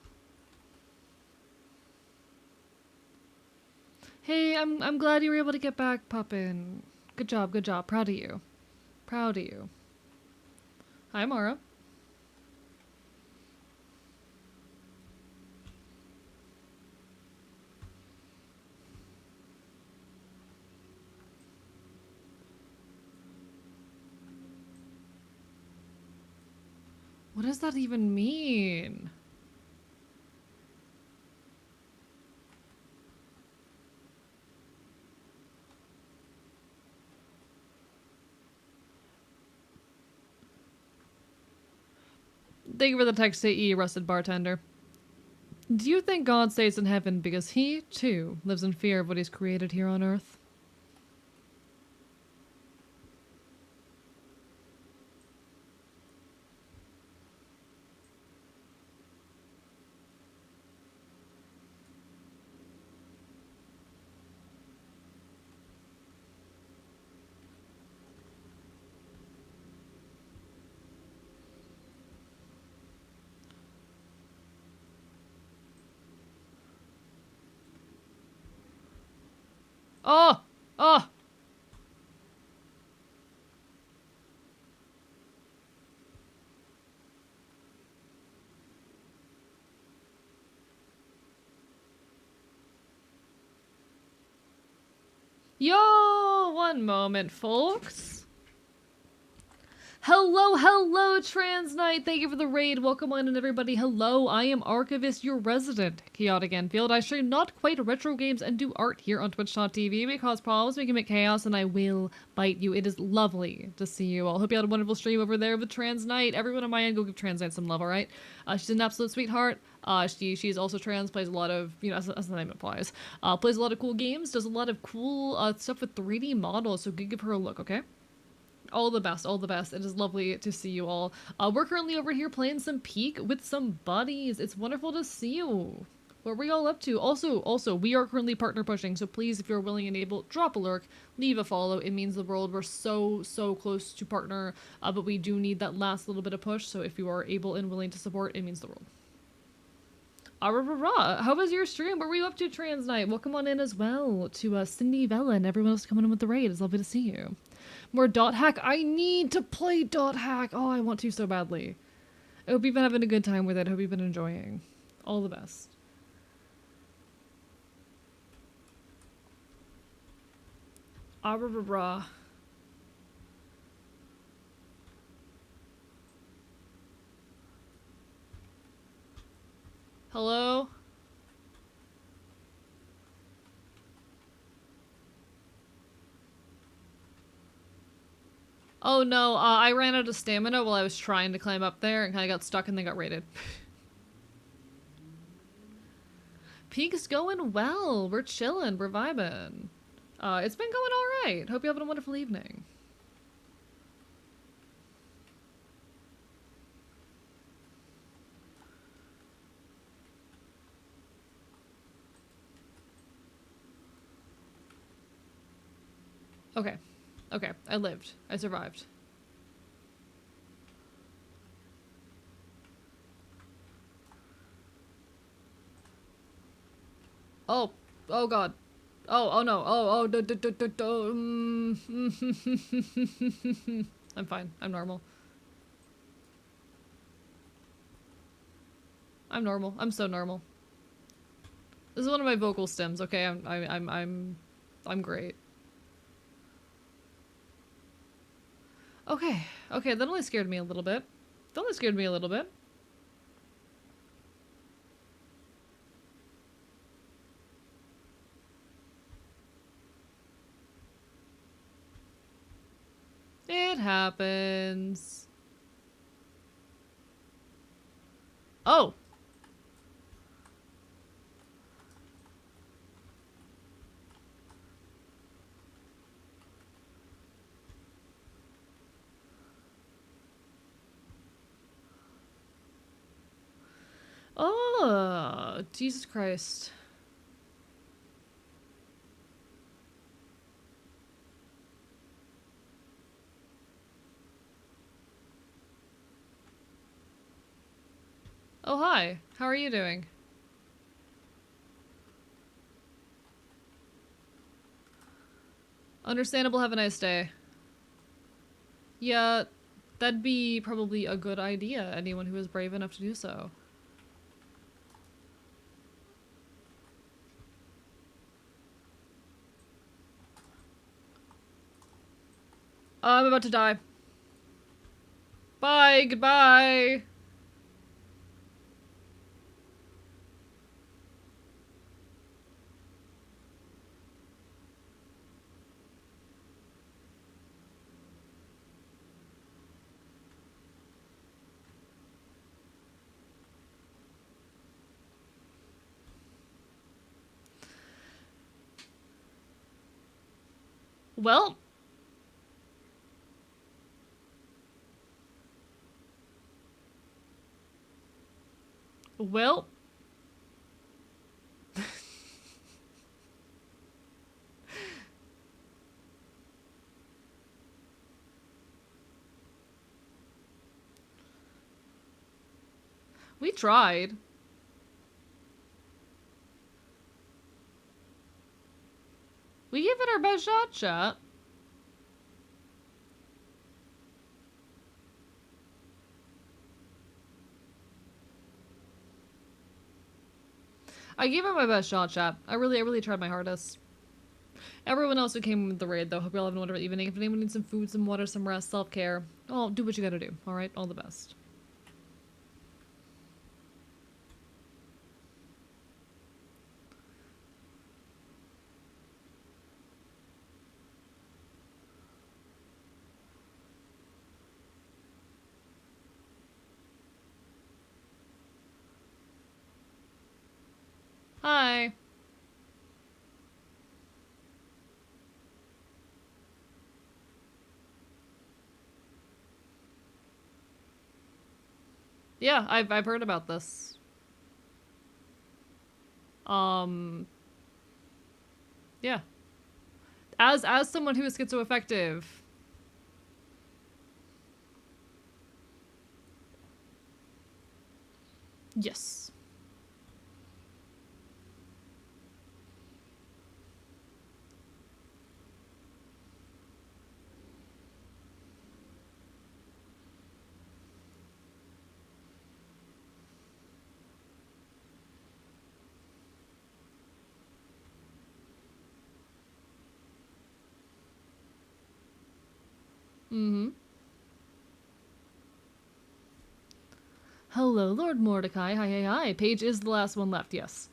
Hey, I'm glad you were able to get back, Puppin. Good job, good job. Proud of you. Proud of you. Hi, Mara. What does that even mean? Thank you for the text, AE, arrested bartender. Do you think God stays in heaven because he, too, lives in fear of what he's created here on earth? Oh! Oh! Yo! One moment, folks. Hello, hello, Trans Knight. Thank you for the raid. Welcome on in, everybody. Hello, I am Archivist, your resident Chaotic Enfield. I stream not quite retro games and do art here on Twitch.tv. We cause problems, we can make chaos, and I will bite you. It is lovely to see you all. Hope you had a wonderful stream over there with Trans Knight. Everyone on my end, go give Trans Knight some love, alright? She's an absolute sweetheart. She's also trans, plays a lot of, you know, as the name implies, plays a lot of cool games, does a lot of cool stuff with 3D models, so give her a look, okay? All the best, all the best. It is lovely to see you all. We're currently over here playing some Peak with some buddies. It's wonderful to see you. What are we all up to? Also, we are currently partner pushing, so please, if you're willing and able, drop a lurk, leave a follow. It means the world. We're so close to partner, but we do need that last little bit of push, so if you are able and willing to support, it means the world. How was your stream? What were you up to, Trans Night? Welcome on in as well to Cindy, Vela, and everyone else coming in with the raid. It's lovely to see you. More Dot Hack. I need to play Dot Hack. Oh, I want to so badly. I hope you've been having a good time with it. I hope you've been enjoying. All the best. Hello? Oh no, I ran out of stamina while I was trying to climb up there and kind of got stuck and then got raided. Peak's going well. We're chilling. We're vibing. It's been going alright. Hope you're having a wonderful evening. Okay. Okay, I lived. I survived. Oh. Oh god. Oh no. I'm fine. I'm normal. I'm normal. I'm so normal. This is one of my vocal stems, okay? I'm great. Okay. Okay, that only scared me a little bit. That only scared me a little bit. It happens. Oh! Oh! Jesus Christ. Oh, hi. How are you doing? Understandable, have a nice day. Yeah, that'd be probably a good idea, anyone who is brave enough to do so. I'm about to die. Bye, goodbye! Well... Well... We tried. We gave our best shot, chat. I gave it my best shot, chat. I really tried my hardest. Everyone else who came with the raid, though, hope you all have a wonderful evening. If anyone needs some food, some water, some rest, self-care, oh, do what you gotta do, alright? All the best. Hi. Yeah, I've heard about this. Yeah. As someone who is schizoaffective. Yes. Mm-hmm. Hello, Lord Mordecai. Hi. Paige is the last one left, yes.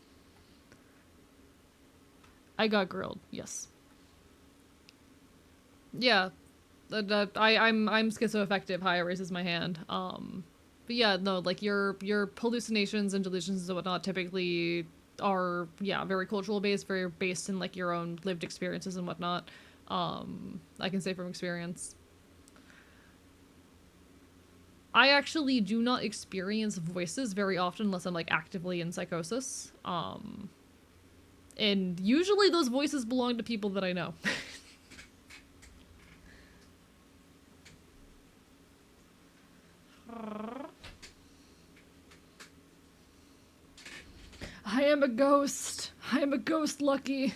I got grilled, yes. Yeah. I'm schizoaffective. Hi, raises my hand. But yeah, no, like your hallucinations and delusions and whatnot typically are, yeah, very cultural based, very based in like your own lived experiences and whatnot. I can say from experience. I actually do not experience voices very often unless I'm like actively in psychosis. And usually those voices belong to people that I know. I am a ghost. I am a ghost, Lucky.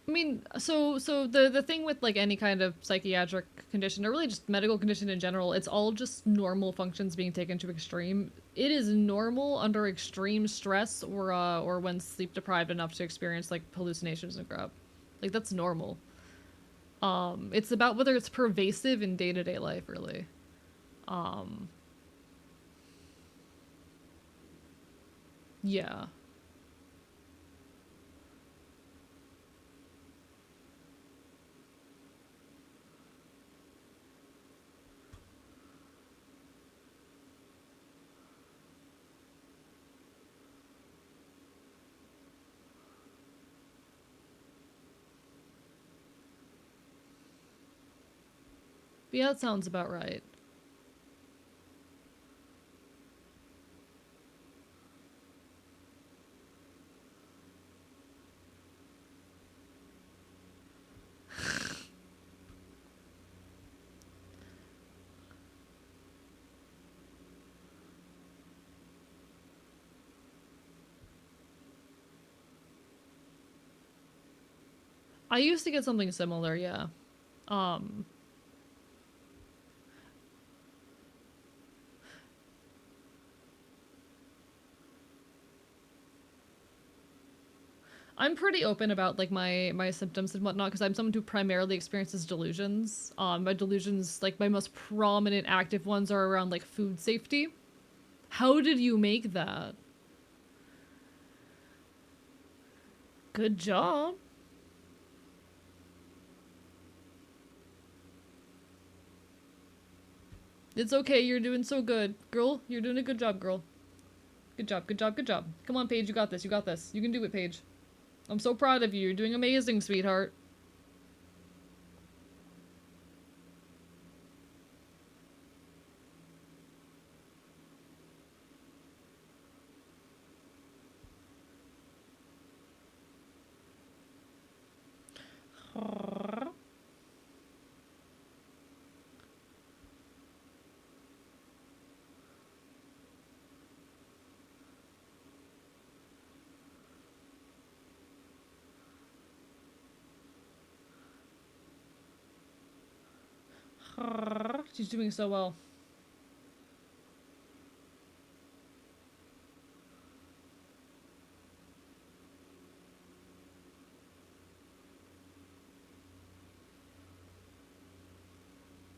I mean, so the thing with like any kind of psychiatric condition or really just medical condition in general, it's all just normal functions being taken to extreme. It is normal under extreme stress or when sleep deprived enough to experience like hallucinations and crap. Like that's normal. It's about whether it's pervasive in day-to-day life, really. Um, yeah. But yeah, that sounds about right. I used to get something similar, yeah. Um, I'm pretty open about like my symptoms and whatnot because I'm someone who primarily experiences delusions. My delusions, like my most prominent active ones, are around like food safety. How did you make that? Good job. It's okay. You're doing so good, girl. You're doing a good job, girl. Good job. Come on, Paige. You got this. You can do it, Paige. I'm so proud of you. You're doing amazing, sweetheart. She's doing so well.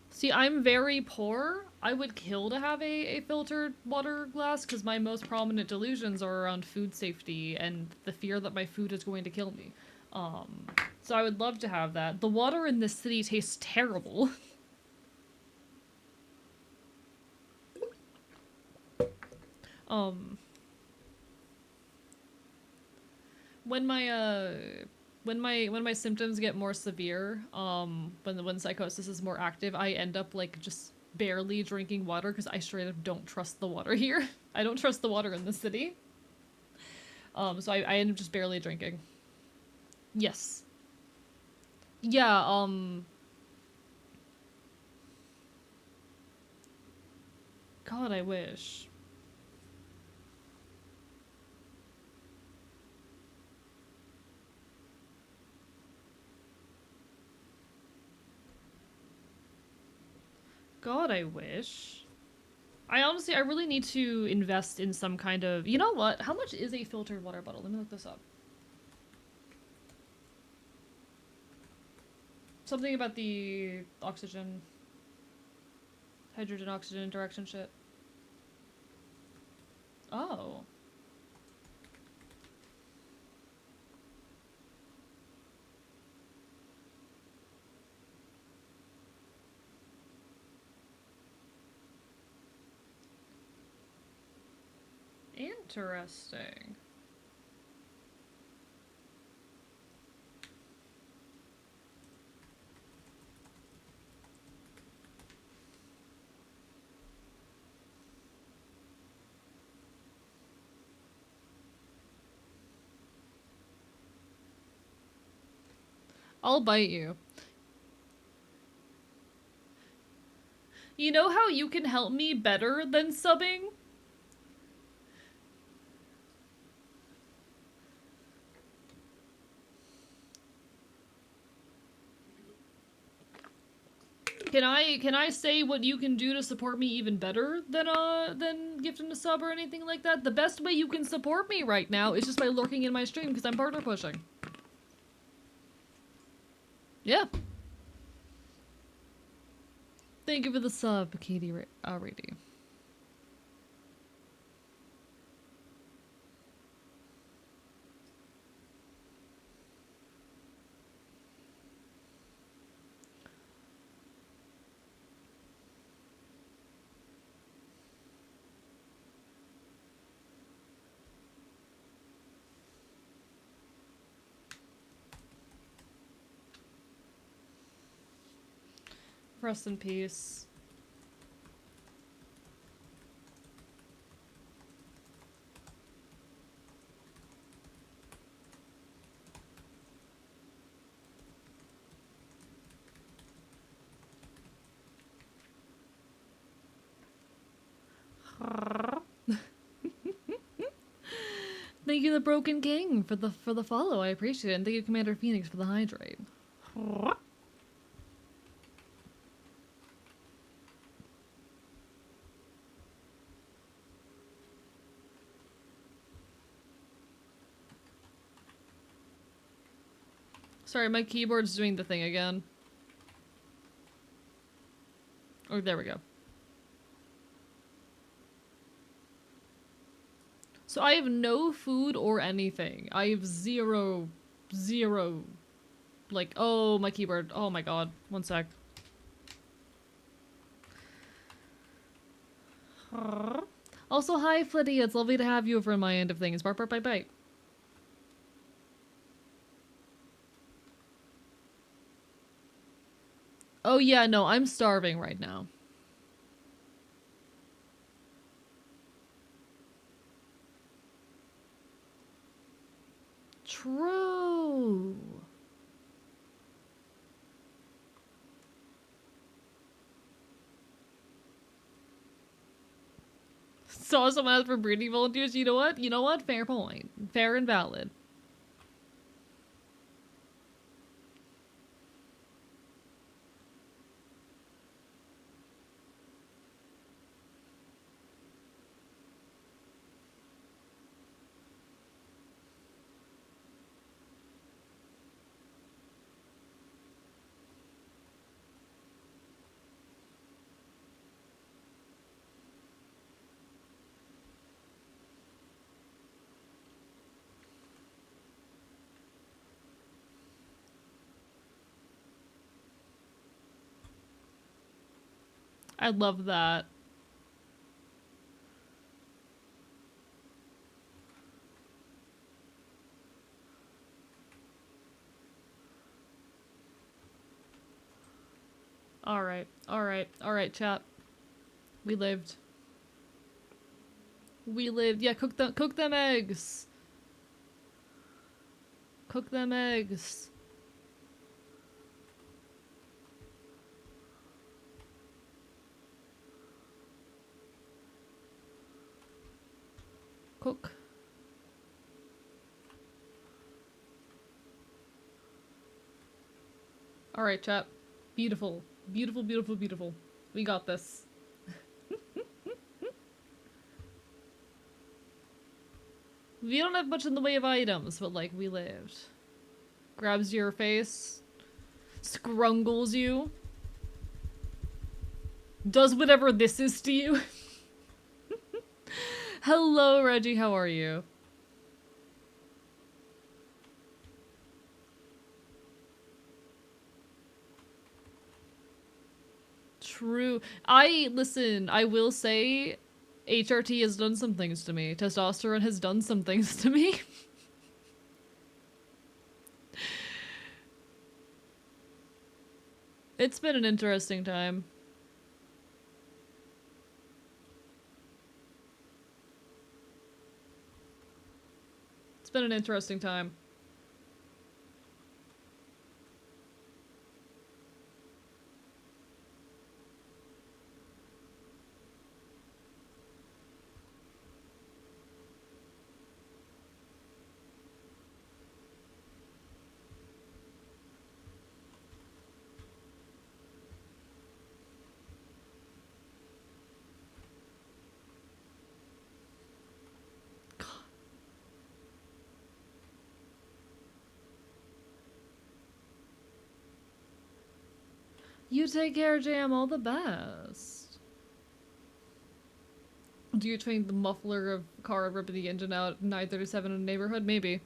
See, I'm very poor. I would kill to have a filtered water glass because my most prominent delusions are around food safety and the fear that my food is going to kill me. So I would love to have that. The water in this city tastes terrible. um, when my when my symptoms get more severe, when psychosis is more active, I end up like just barely drinking water because I straight up don't trust the water here. I don't trust the water in the city. So I end up just barely drinking. Yes. Yeah, God, I wish. God, I wish. I really need to invest in some kind of, you know what? How much is a filtered water bottle? Let me look this up. Something about the oxygen, hydrogen oxygen interaction shit. Oh. Interesting. I'll bite you. You know how you can help me better than subbing? Can I say what you can do to support me even better than gifting a sub or anything like that? The best way you can support me right now is just by lurking in my stream because I'm partner pushing. Yeah. Thank you for the sub, Katie Rady. Rest in peace. Thank you, the Broken King, for the follow. I appreciate it, and thank you, Commander Phoenix, for the hydrate. Sorry, my keyboard's doing the thing again. Oh, there we go. So I have no food or anything. I have zero, like, oh, my keyboard. Oh my god. One sec. Also, hi, Flitty. It's lovely to have you over on my end of things. Bark, bark, bite, bite. Oh yeah, no, I'm starving right now. True. Saw someone ask for breeding volunteers. You know what? You know what? Fair point. Fair and valid. I love that. Alright, alright, alright, chat. We lived. We lived. Yeah, cook them eggs. Cook them eggs. Cook. Alright, chat. Beautiful. Beautiful, beautiful, beautiful. We got this. We don't have much in the way of items, but like, we lived. Grabs your face. Scrungles you. Does whatever this is to you. Hello, Reggie, how are you? True. Listen, I will say, HRT has done some things to me. Testosterone has done some things to me. It's been an interesting time. It's been an interesting time. You take care, Jam. All the best. Do you train the muffler of car ripping the engine out 937 in a neighborhood? Maybe.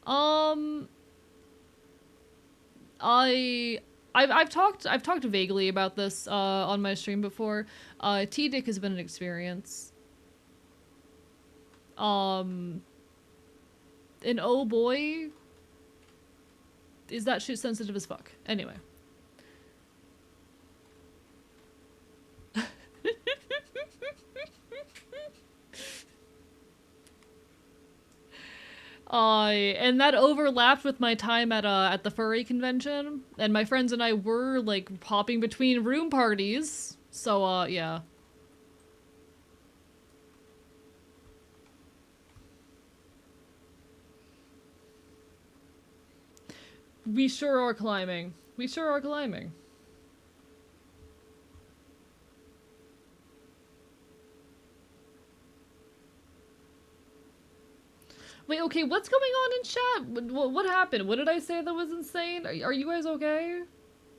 Um, I've talked vaguely about this on my stream before. T-Dick has been an experience. And oh boy, is that shit sensitive as fuck. Anyway. And that overlapped with my time at the furry convention, and my friends and I were like hopping between room parties. So yeah. We sure are climbing. We sure are climbing. Wait, okay, what's going on in chat? What happened? What did I say that was insane? Are you guys okay?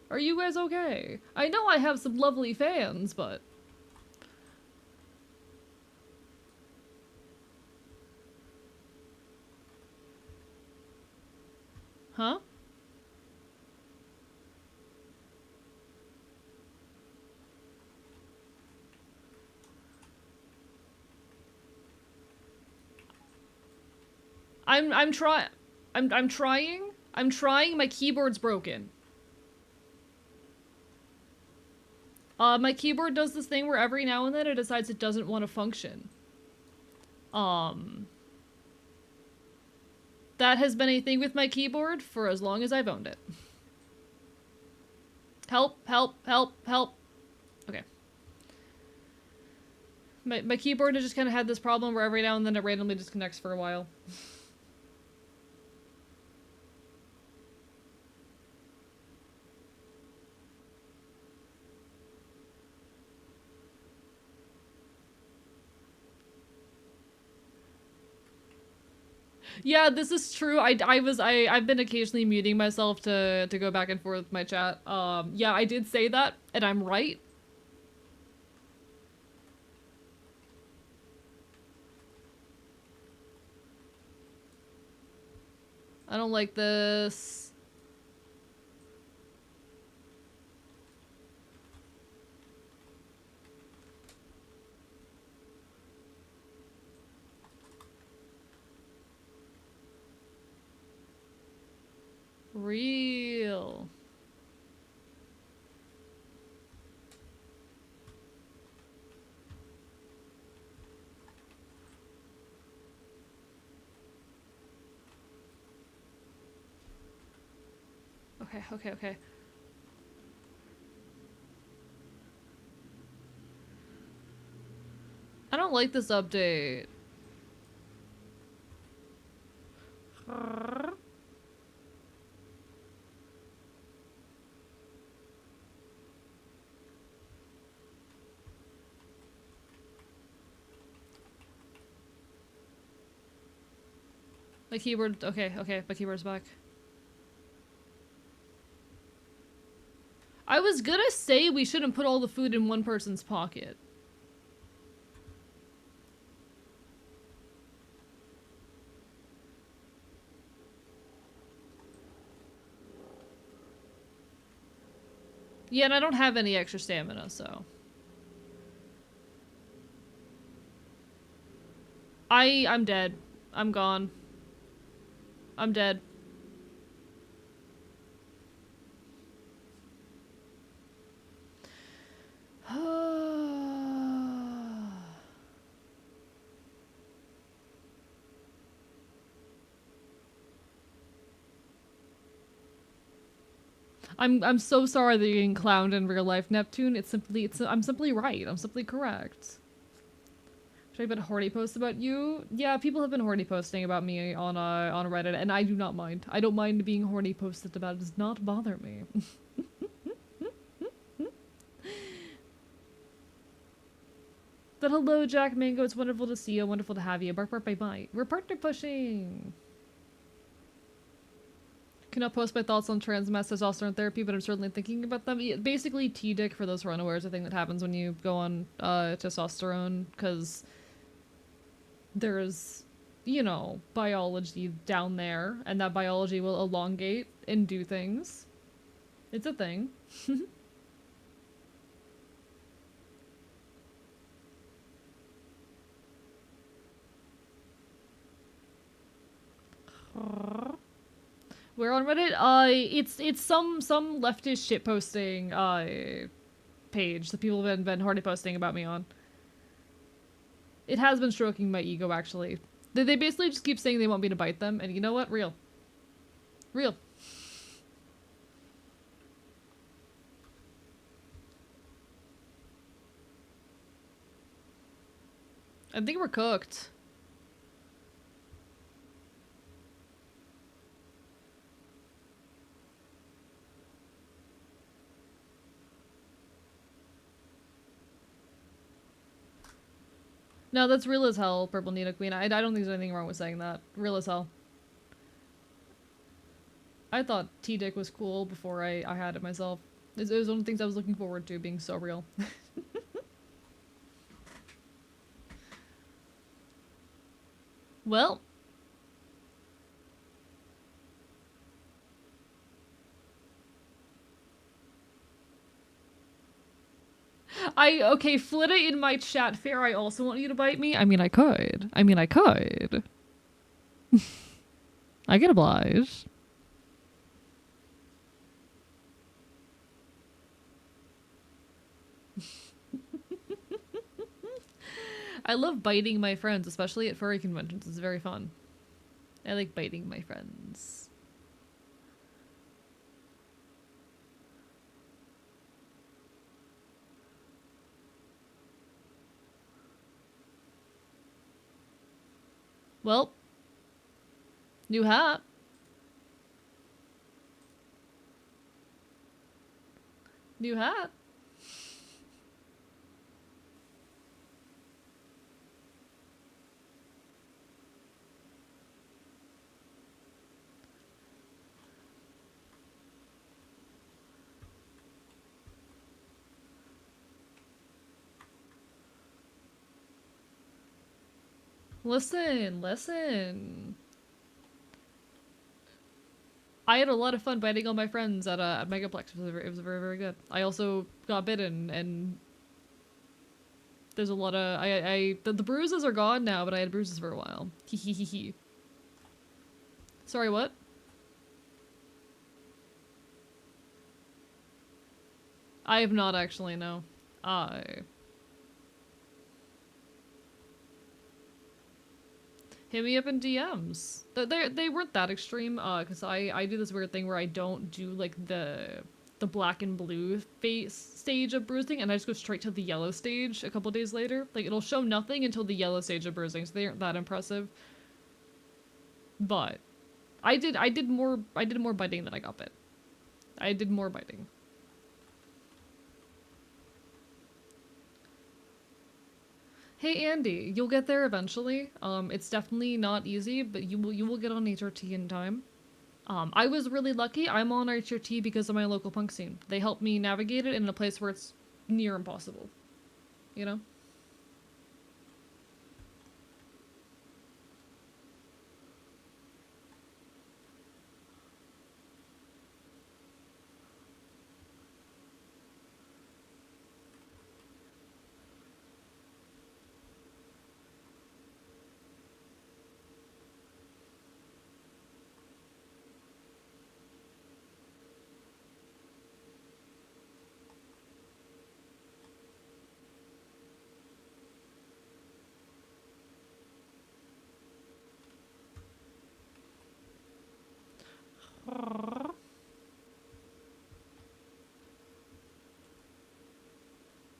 Are you guys okay? I know I have some lovely fans, but... Huh? I'm trying. I'm trying. I'm trying. My keyboard's broken. My keyboard does this thing where every now and then it decides it doesn't want to function. That has been a thing with my keyboard for as long as I've owned it. Help, help, help, help. Okay. My keyboard has just kind of had this problem where every now and then it randomly disconnects for a while. Yeah, this is true. I've been occasionally muting myself to go back and forth with my chat. Yeah, I did say that, and I'm right. I don't like this. Real. Okay, okay, okay. I don't like this update. My keyboard, okay, okay, my keyboard's back. I was gonna say we shouldn't put all the food in one person's pocket. Yeah, and I don't have any extra stamina, so. I'm dead. I'm gone. I'm dead. I'm so sorry that you're getting clowned in real life, Neptune. I'm simply right. I'm simply correct. Should I put a horny post about you? Yeah, people have been horny posting about me on Reddit, and I do not mind. I don't mind being horny posted about. It does not bother me. But hello, Jack Mango. It's wonderful to see you. Wonderful to have you. Bark, bark, bye, bye. We're partner pushing. Cannot post my thoughts on trans mass testosterone therapy, but I'm certainly thinking about them. Basically, T-dick, for those who are unaware, is a thing that happens when you go on testosterone, because there's, you know, biology down there, and that biology will elongate and do things. It's a thing. We're on Reddit. It's some leftist shitposting page that people have been hardly posting about me on. It has been stroking my ego, actually. They basically just keep saying they want me to bite them, and you know what? Real. Real. I think we're cooked. No, that's real as hell, Purple Nina Queen. I don't think there's anything wrong with saying that. Real as hell. I thought T-Dick was cool before I had it myself. It was one of the things I was looking forward to, being so real. Well. Okay, Flitta in my chat, fair, I also want you to bite me? I mean, I could. I can oblige. I love biting my friends, especially at furry conventions. It's very fun. I like biting my friends. Well, new hat. New hat. Listen, listen. I had a lot of fun biting all my friends at Megaplex. It was very, very good. I also got bitten, and there's a lot of the bruises are gone now, but I had bruises for a while. Hee hee hee hee. Sorry, what? I have not actually, no. I hit me up in DMs. They weren't that extreme, cause I do this weird thing where I don't do like the black and blue face stage of bruising, and I just go straight to the yellow stage a couple days later. Like it'll show nothing until the yellow stage of bruising, so they aren't that impressive. But I did more biting than I got bit. I did more biting. Hey Andy, you'll get there eventually. It's definitely not easy, but you will get on HRT in time. I was really lucky. I'm on HRT because of my local punk scene. They helped me navigate it in a place where it's near impossible. You know?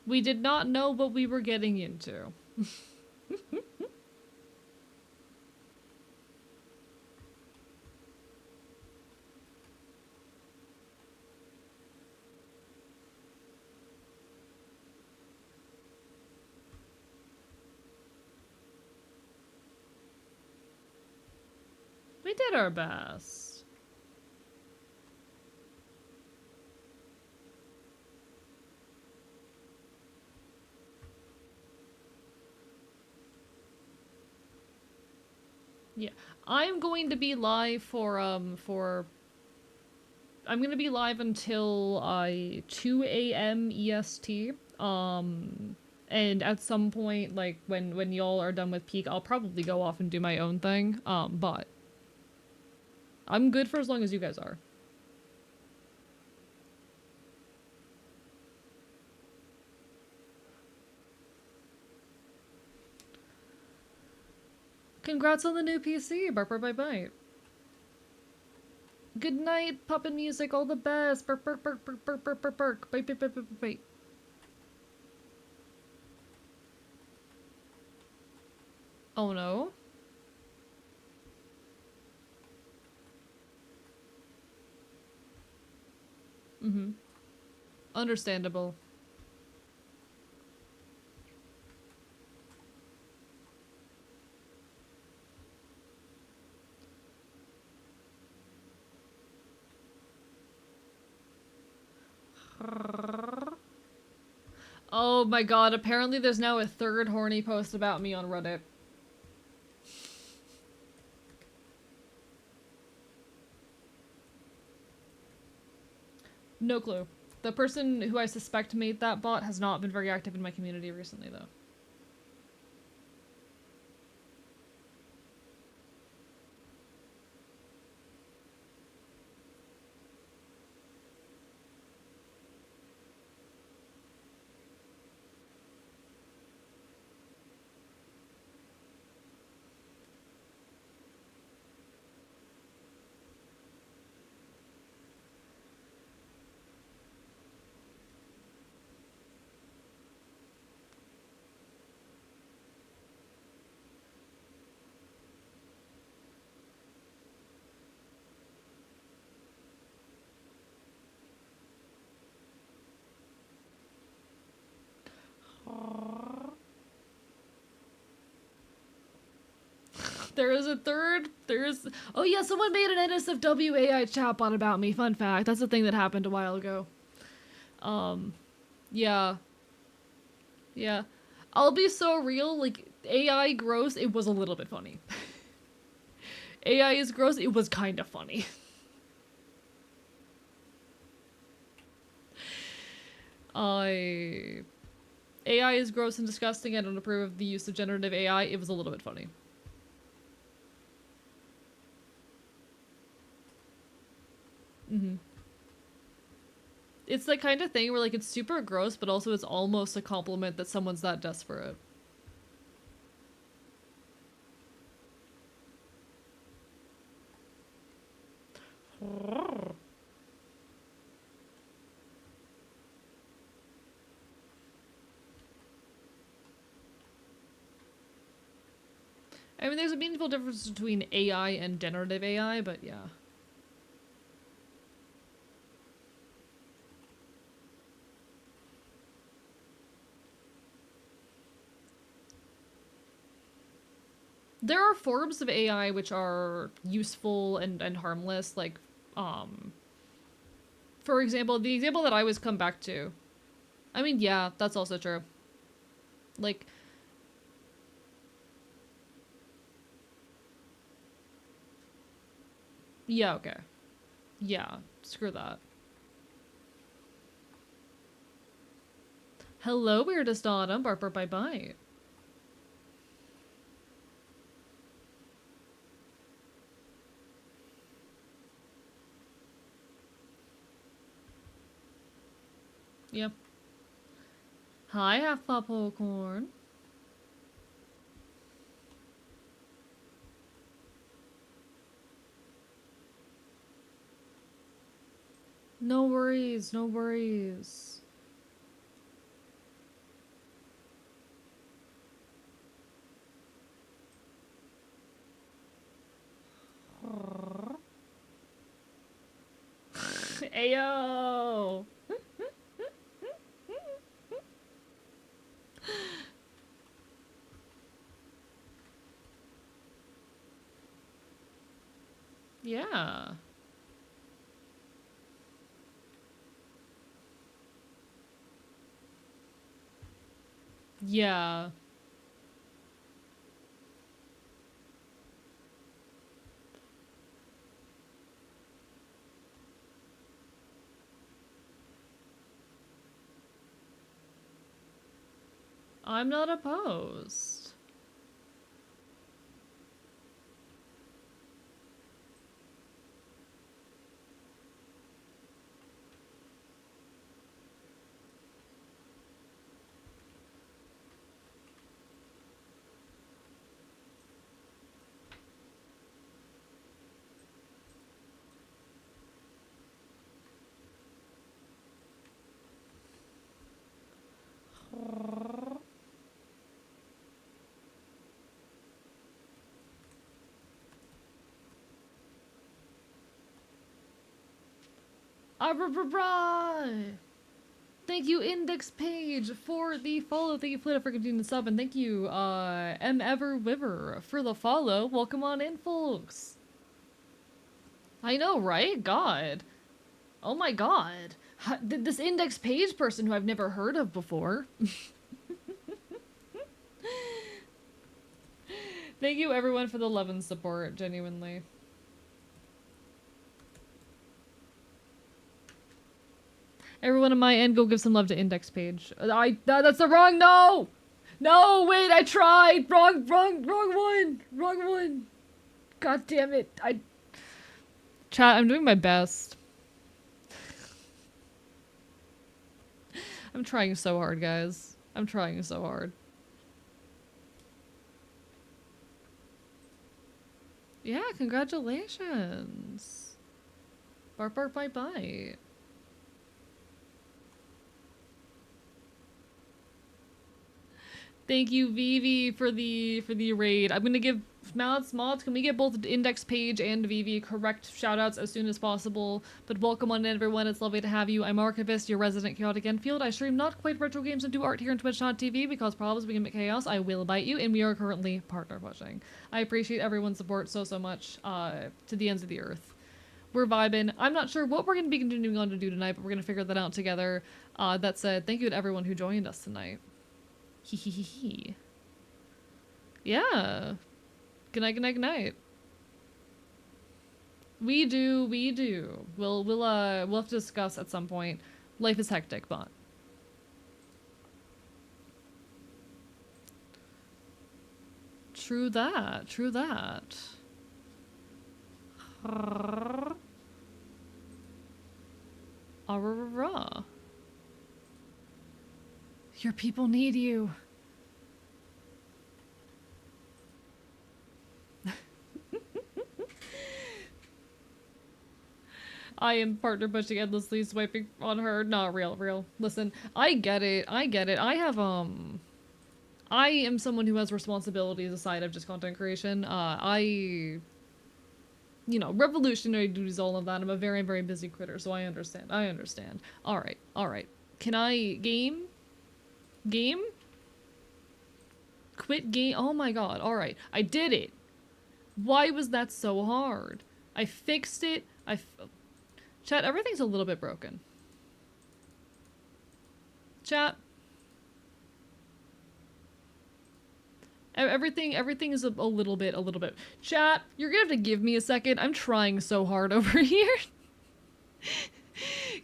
We did not know what we were getting into. We did our best. Yeah. I'm going to be live for I'm gonna be live until 2 a.m. EST. And at some point, like when y'all are done with peak, I'll probably go off and do my own thing. But I'm good for as long as you guys are. Congrats on the new PC. Bark bark bite bite. Good night, puppet music. All the best. Bark bark bark bark bark bark bark bark. Bite bite bite bite bite. Oh no. Mm-hmm. Understandable. Oh my god, apparently there's now a third horny post about me on Reddit. No clue. The person who I suspect made that bot has not been very active in my community recently, though. There is a third. There's. Oh yeah, someone made an NSFW AI chatbot about me. Fun fact. That's a thing that happened a while ago. Yeah. Yeah. I'll be so real. Like AI gross. It was a little bit funny. AI is gross. It was kind of funny. I. AI is gross and disgusting. I don't approve of the use of generative AI. It was a little bit funny. It's the kind of thing where like it's super gross, but also it's almost a compliment that someone's that desperate. I mean, there's a meaningful difference between AI and generative AI, but yeah. There are forms of AI which are useful and harmless, like, for example, the example that I always come back to. I mean, yeah, that's also true. Like, yeah, okay. Yeah, screw that. Hello, weirdest autumn, Barber bye bye. Yep. Hi, half pop corn. No worries, no worries. Ayo! Yeah. Yeah. I'm not opposed. Thank you, Index Page, for the follow. Thank you, Flita, for continuing to sub. And thank you, M. Ever Wiver, for the follow. Welcome on in, folks. I know, right? God. Oh my god. This Index Page person who I've never heard of before. Thank you, everyone, for the love and support, genuinely. Everyone on my end, go give some love to Index Page. That's the wrong, no! No, wait, I tried! Wrong one! Wrong one! God damn it, Chat, I'm doing my best. I'm trying so hard, guys. I'm trying so hard. Yeah, congratulations. Bark, bark, bite, bite. Thank you, Vivi, for the raid. I'm gonna give Mods, can we get both Index Page and VV correct shoutouts as soon as possible? But welcome on in, everyone. It's lovely to have you. I'm Archivist, your resident chaotic Enfield. I stream not quite retro games and do art here on Twitch.tv because problems begin with chaos. I will bite you, and we are currently partner pushing. I appreciate everyone's support so much to the ends of the earth. We're vibing. I'm not sure what we're going to be continuing on to do tonight, but we're going to figure that out together. That said, thank you to everyone who joined us tonight. Hee hee hee hee. Yeah. Good night, good night, good night. We do. We'll have to discuss at some point. Life is hectic, but true that. Your people need you. I am partner pushing endlessly, swiping on her. Not real. Listen, I get it. I am someone who has responsibilities aside of just content creation. You know, revolutionary duties, all of that. I'm a very, very busy critter, so I understand. All right. Can I game? Quit game? Oh my god. All right. I did it. Why was that so hard? I fixed it. Chat, everything's a little bit broken. Chat. Everything is a little bit. Chat, you're gonna have to give me a second. I'm trying so hard over here.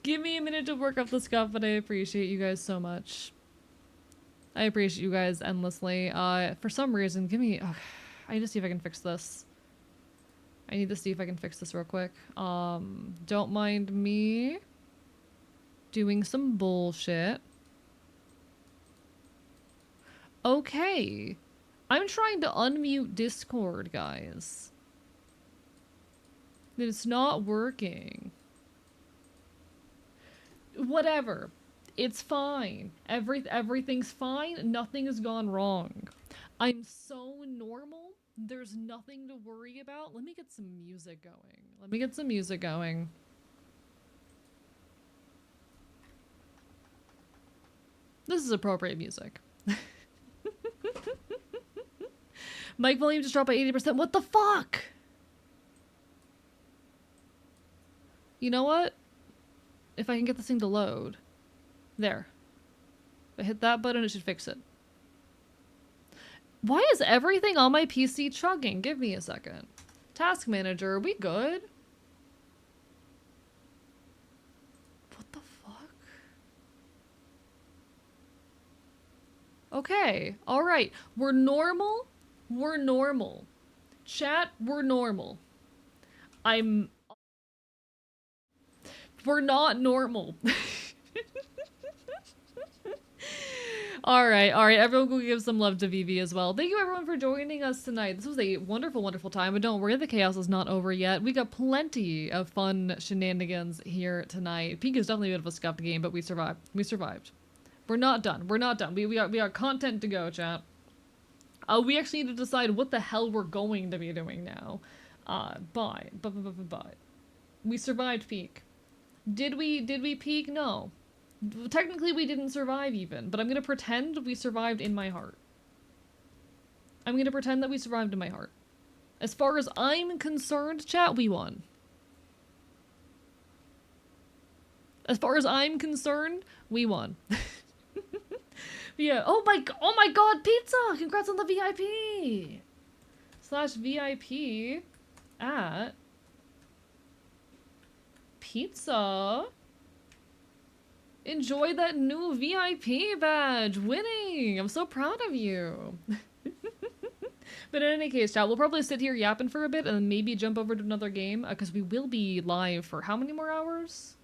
Give me a minute to work up the scuff, but I appreciate you guys so much. I appreciate you guys endlessly. For some reason, I need to see if I can fix this. I need to see if I can fix this real quick. Don't mind me doing some bullshit. Okay. I'm trying to unmute Discord, guys. It's not working. Whatever. It's fine. Everything's fine. Nothing has gone wrong. I'm so normal. There's nothing to worry about. Let me get some music going. This is appropriate music. Mic volume just dropped by 80%. What the fuck? You know what? If I can get this thing to load. There. If I hit that button, it should fix it. Why is everything on my PC chugging? Give me a second. Task manager, are we good? What the fuck? Okay, alright. We're normal. Chat, we're normal. We're not normal. Alright, everyone go give some love to Vivi as well. Thank you everyone for joining us tonight. This was a wonderful time, but don't worry, the chaos is not over yet. We got plenty of fun shenanigans here tonight. Peak is definitely a bit of a scuffed game, but we survived. We're not done. We got content to go, chat. We actually need to decide what the hell we're going to be doing now. But we survived Peak. Did we peak? No. Technically, we didn't survive even, but I'm gonna pretend we survived in my heart. As far as I'm concerned, chat, we won. As far as I'm concerned, we won. Yeah. Oh my god, pizza! Congrats on the VIP! /VIP at pizza. Enjoy that new VIP badge. Winning! I'm so proud of you. But in any case, chat, we'll probably sit here yapping for a bit and then maybe jump over to another game, because we will be live for how many more hours?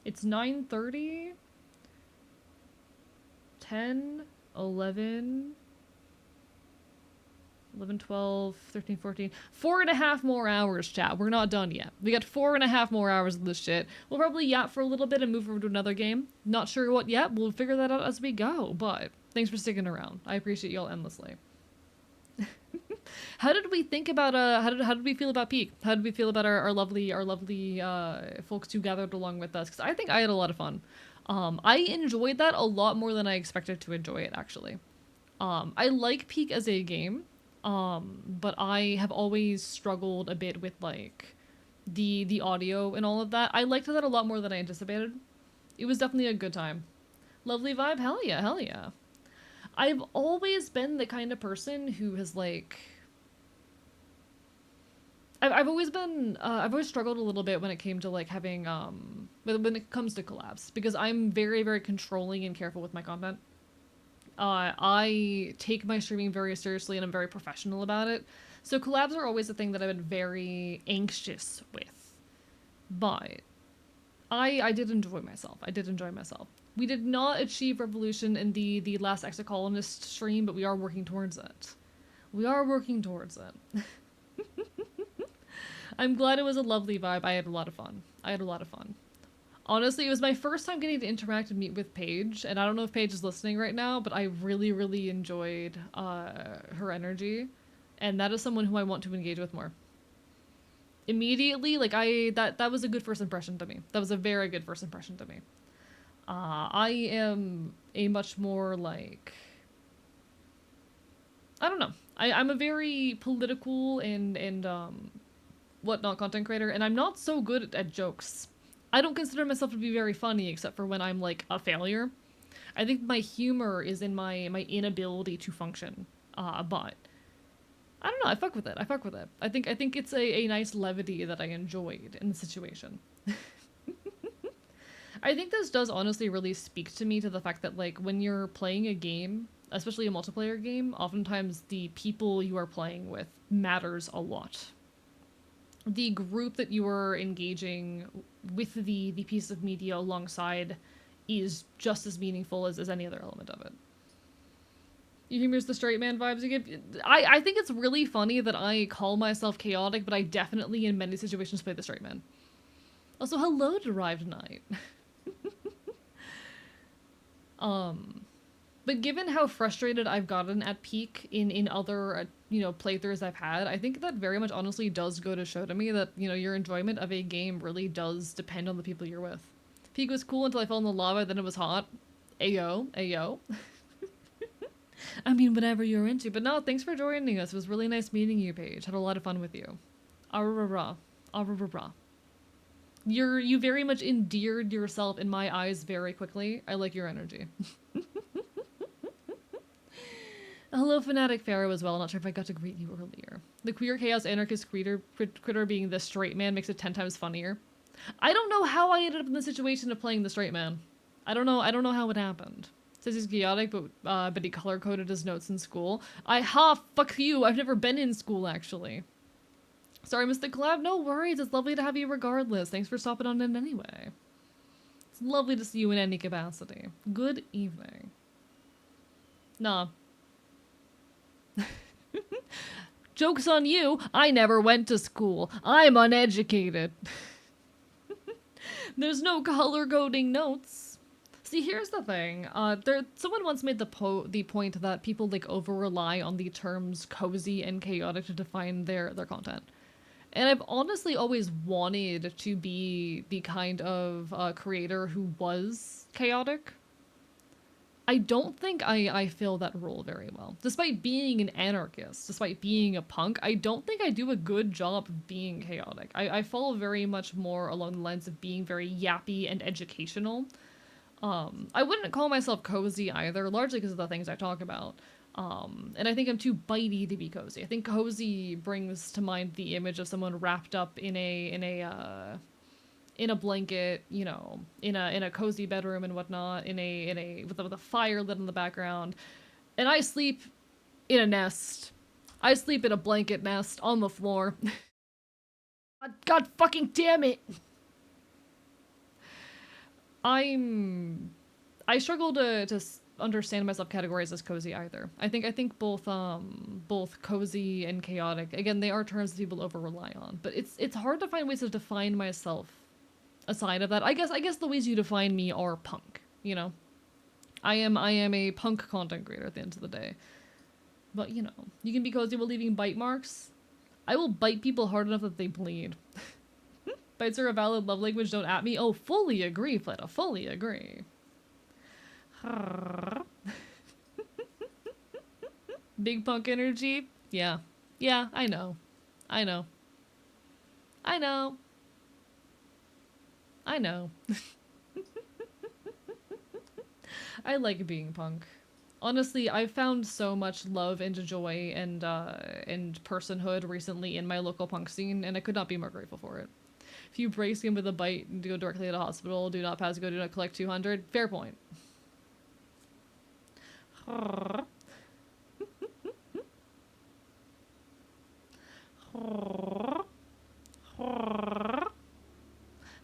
It's 9:30? 10, 11, 12, 13, 14. 4.5 more hours, chat. We're not done yet. We got 4.5 more hours of this shit. We'll probably yap for a little bit and move over to another game. Not sure what yet. We'll figure that out as we go, but thanks for sticking around. I appreciate y'all endlessly. How did we think about how did we feel about Peak? How did we feel about our lovely folks who gathered along with us? Because I think I had a lot of fun. I enjoyed that a lot more than I expected to enjoy it actually. I like Peak as a game, but I have always struggled a bit with like the audio and all of that. I liked that a lot more than I anticipated. It was definitely a good time. Lovely vibe, hell yeah, hell yeah. I've always been the kind of person who has like I've always been I've always struggled a little bit when it came to like having when it comes to collabs because I'm very controlling and careful with my content. I take my streaming very seriously and I'm very professional about it. So collabs are always a thing that I've been very anxious with. But I did enjoy myself. I did enjoy myself. We did not achieve revolution in the last exocolonist stream, but we are working towards it. We are working towards it. I'm glad it was a lovely vibe. I had a lot of fun. I had a lot of fun. Honestly, it was my first time getting to interact and meet with Paige, and I don't know if Paige is listening right now, but I really enjoyed her energy, and that is someone who I want to engage with more. Immediately, like that was a good first impression to me. That was a very good first impression to me. I am a much more like I don't know. I'm a very political and whatnot content creator, and I'm not so good at jokes. I don't consider myself to be very funny except for when I'm like a failure. I think my humor is in my inability to function. But I don't know. I fuck with it. I fuck with it. I think it's a nice levity that I enjoyed in the situation. I think this does honestly really speak to me to the fact that like when you're playing a game, especially a multiplayer game, oftentimes the people you are playing with matters a lot. The group that you are engaging with the piece of media alongside is just as meaningful as any other element of it. You hear the straight man vibes you give? I think it's really funny that I call myself chaotic, but I definitely in many situations play the straight man. Also, hello, Derived Night. But given how frustrated I've gotten at Peak in other playthroughs I've had, I think that very much honestly does go to show to me that your enjoyment of a game really does depend on the people you're with. Peak was cool until I fell in the lava, then it was hot. Ayo, ayo. I mean, whatever you're into. But no, thanks for joining us. It was really nice meeting you, Paige. Had a lot of fun with you. Ararara. Ararara. You very much endeared yourself in my eyes very quickly. I like your energy. Hello, Fanatic Pharaoh as well. Not sure if I got to greet you earlier. The queer chaos anarchist critter being the straight man makes it 10 times funnier. I don't know how I ended up in the situation of playing the straight man. I don't know how it happened. Says he's chaotic, but he color coded his notes in school. Fuck you. I've never been in school actually. Sorry, Mr. Collab. No worries. It's lovely to have you regardless. Thanks for stopping on in anyway. It's lovely to see you in any capacity. Good evening. Nah. Joke's on you. I never went to school. I'm uneducated. There's no color coding notes. See, here's the thing. Someone once made the point that people like over rely on the terms cozy and chaotic to define their content. And I've honestly always wanted to be the kind of creator who was chaotic. I don't think I fill that role very well. Despite being an anarchist, despite being a punk, I don't think I do a good job of being chaotic. I fall very much more along the lines of being very yappy and educational. I wouldn't call myself cozy either, largely because of the things I talk about. And I think I'm too bitey to be cozy. I think cozy brings to mind the image of someone wrapped up in a blanket, in a cozy bedroom and whatnot, with a fire lit in the background. And I sleep in a nest. I sleep in a blanket nest on the floor. God fucking damn it! I struggle to understand myself categorized as cozy either. I think both cozy and chaotic, again, they are terms that people over rely on, but it's hard to find ways to define myself aside of that. I guess the ways you define me are punk, I am a punk content creator at the end of the day. But, you know, you can be cozy while leaving bite marks. I will bite people hard enough that they bleed. Bites are a valid love language, don't at me. Oh, fully agree, Fleta, fully agree. Big punk energy? Yeah. Yeah, I know. I know. I know. I know. I like being punk. Honestly, I've found so much love and joy and personhood recently in my local punk scene, and I could not be more grateful for it. If you break skin with a bite and go directly to the hospital, do not pass go, do not collect 200. Fair point.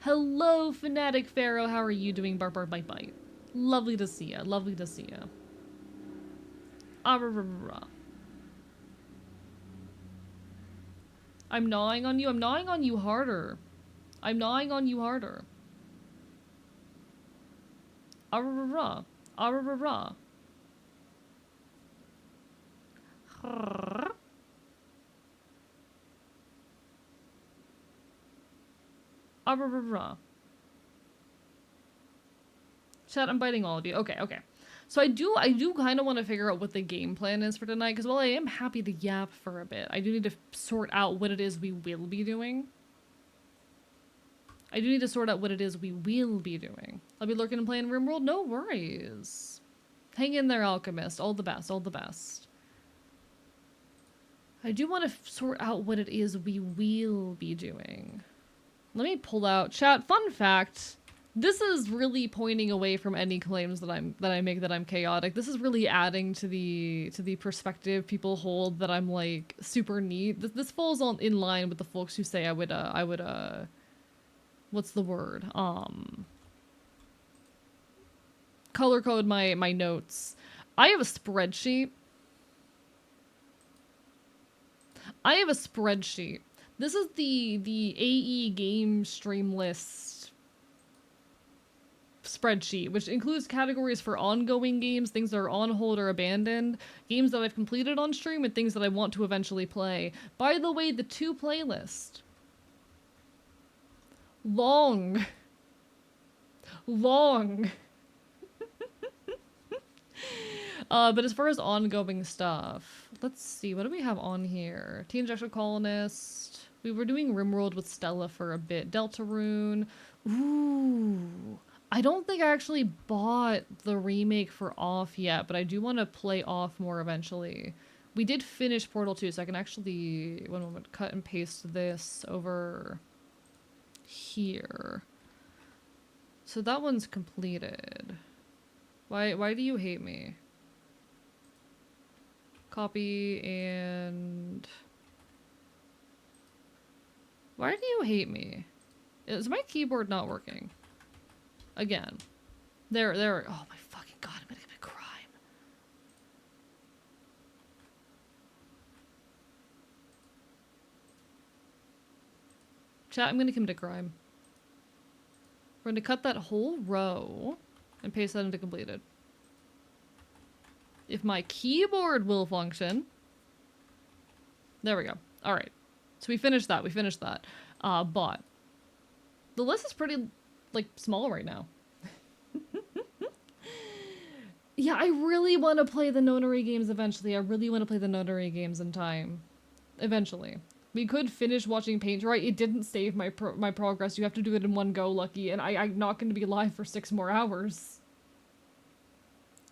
Hello, Fanatic Pharaoh. How are you doing? Bark, bark, bite, bite. Lovely to see ya. Lovely to see ya. I'm gnawing on you. I'm gnawing on you harder. I'm gnawing on you harder. Arrrrrrah. Arrrrrrah. Arrrrrrah. Chat, I'm biting all of you. Okay, okay. So I do kind of want to figure out what the game plan is for tonight, because while I am happy to yap for a bit, I do need to sort out what it is we will be doing. I do need to sort out what it is we will be doing. I'll be lurking and playing RimWorld? No worries. Hang in there, Alchemist. All the best, all the best. I do want to sort out what it is we will be doing. Let me pull out chat. Fun fact. This is really pointing away from any claims that I make that I'm chaotic. This is really adding to the perspective people hold that I'm like super neat. This falls in line with the folks who say I would what's the word? Color code my notes. I have a spreadsheet. This is the AE game stream list spreadsheet, which includes categories for ongoing games, things that are on hold or abandoned, games that I've completed on stream, and things that I want to eventually play. By the way, the 2 playlist. Long. But as far as ongoing stuff, let's see, what do we have on here? Teen Injection Colonist. We were doing RimWorld with Stella for a bit. Deltarune. Ooh. I don't think I actually bought the remake for Off yet, but I do want to play Off more eventually. We did finish Portal 2, so I can actually, one moment, cut and paste this over here. So that one's completed. Why do you hate me? Copy and... Why do you hate me? Is my keyboard not working? Again. There. Oh my fucking god, I'm gonna commit a crime. Chat, I'm gonna commit a crime. We're gonna cut that whole row and paste that into completed. If my keyboard will function. There we go. Alright. So we finished that. But the list is pretty, like, small right now. Yeah, I really want to play the Nonary games eventually. I really want to play the Nonary games in time. Eventually. We could finish watching Paint Dry. It didn't save my progress. You have to do it in one go, Lucky. And I'm not going to be live for 6 more hours.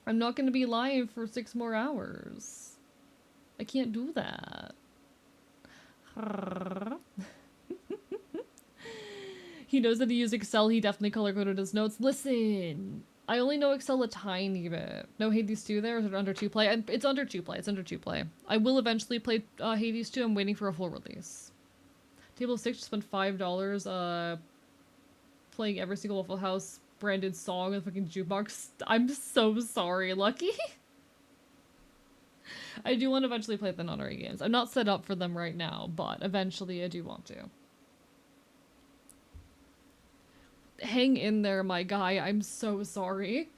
I'm not going to be live for 6 more hours. I can't do that. He knows that he used Excel. He definitely color-coded his notes. Listen, I only know Excel a tiny bit. No Hades 2 there? Is it under 2 play? It's under 2 play. It's under 2 play. I will eventually play Hades 2. I'm waiting for a full release. Table of 6 just spent $5 playing every single Waffle House branded song on the fucking jukebox. I'm so sorry, Lucky. I do want to eventually play the Nonary games. I'm not set up for them right now, but eventually I do want to. Hang in there, my guy. I'm so sorry.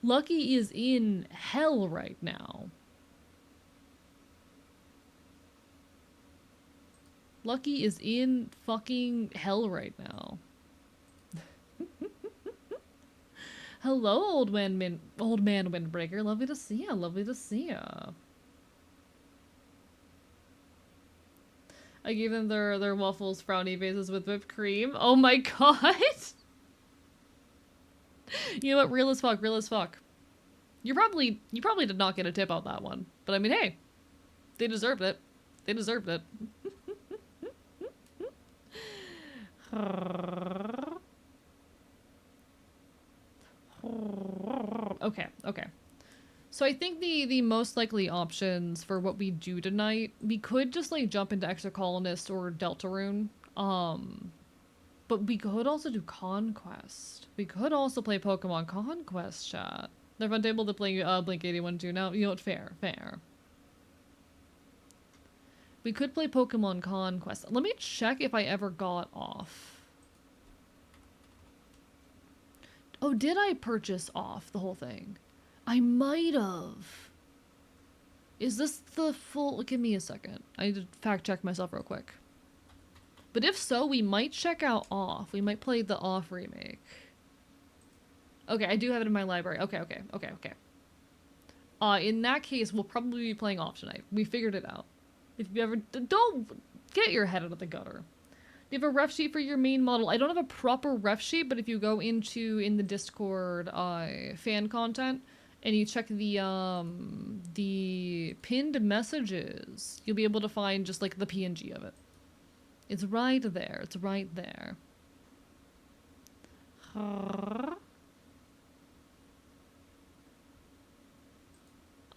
Lucky is in hell right now. Lucky is in fucking hell right now. Hello, old man Windbreaker. Lovely to see ya. Lovely to see ya. I gave them their waffles frowny faces with whipped cream. Oh my god. You know what? Real as fuck. Real as fuck. You probably did not get a tip on that one. But I mean, hey, they deserved it. They deserved it. Okay, okay. So I think the most likely options for what we do tonight, we could just like jump into Exocolonist or Deltarune. But we could also do Conquest. We could also play Pokemon Conquest, chat. They're able to play Blink 81 too now. You know what? Fair, fair. We could play Pokemon Conquest. Let me check if I ever got off. Oh, did I purchase off the whole thing? I might have. Is this the full... Give me a second. I need to fact check myself real quick. But if so, we might check out off. We might play the off remake. Okay, I do have it in my library. Okay. In that case, we'll probably be playing off tonight. We figured it out. If you ever... Don't get your head out of the gutter. You have a ref sheet for your main model. I don't have a proper ref sheet, but if you go in the Discord fan content and you check the pinned messages, you'll be able to find just like the PNG of it. It's right there. It's right there. All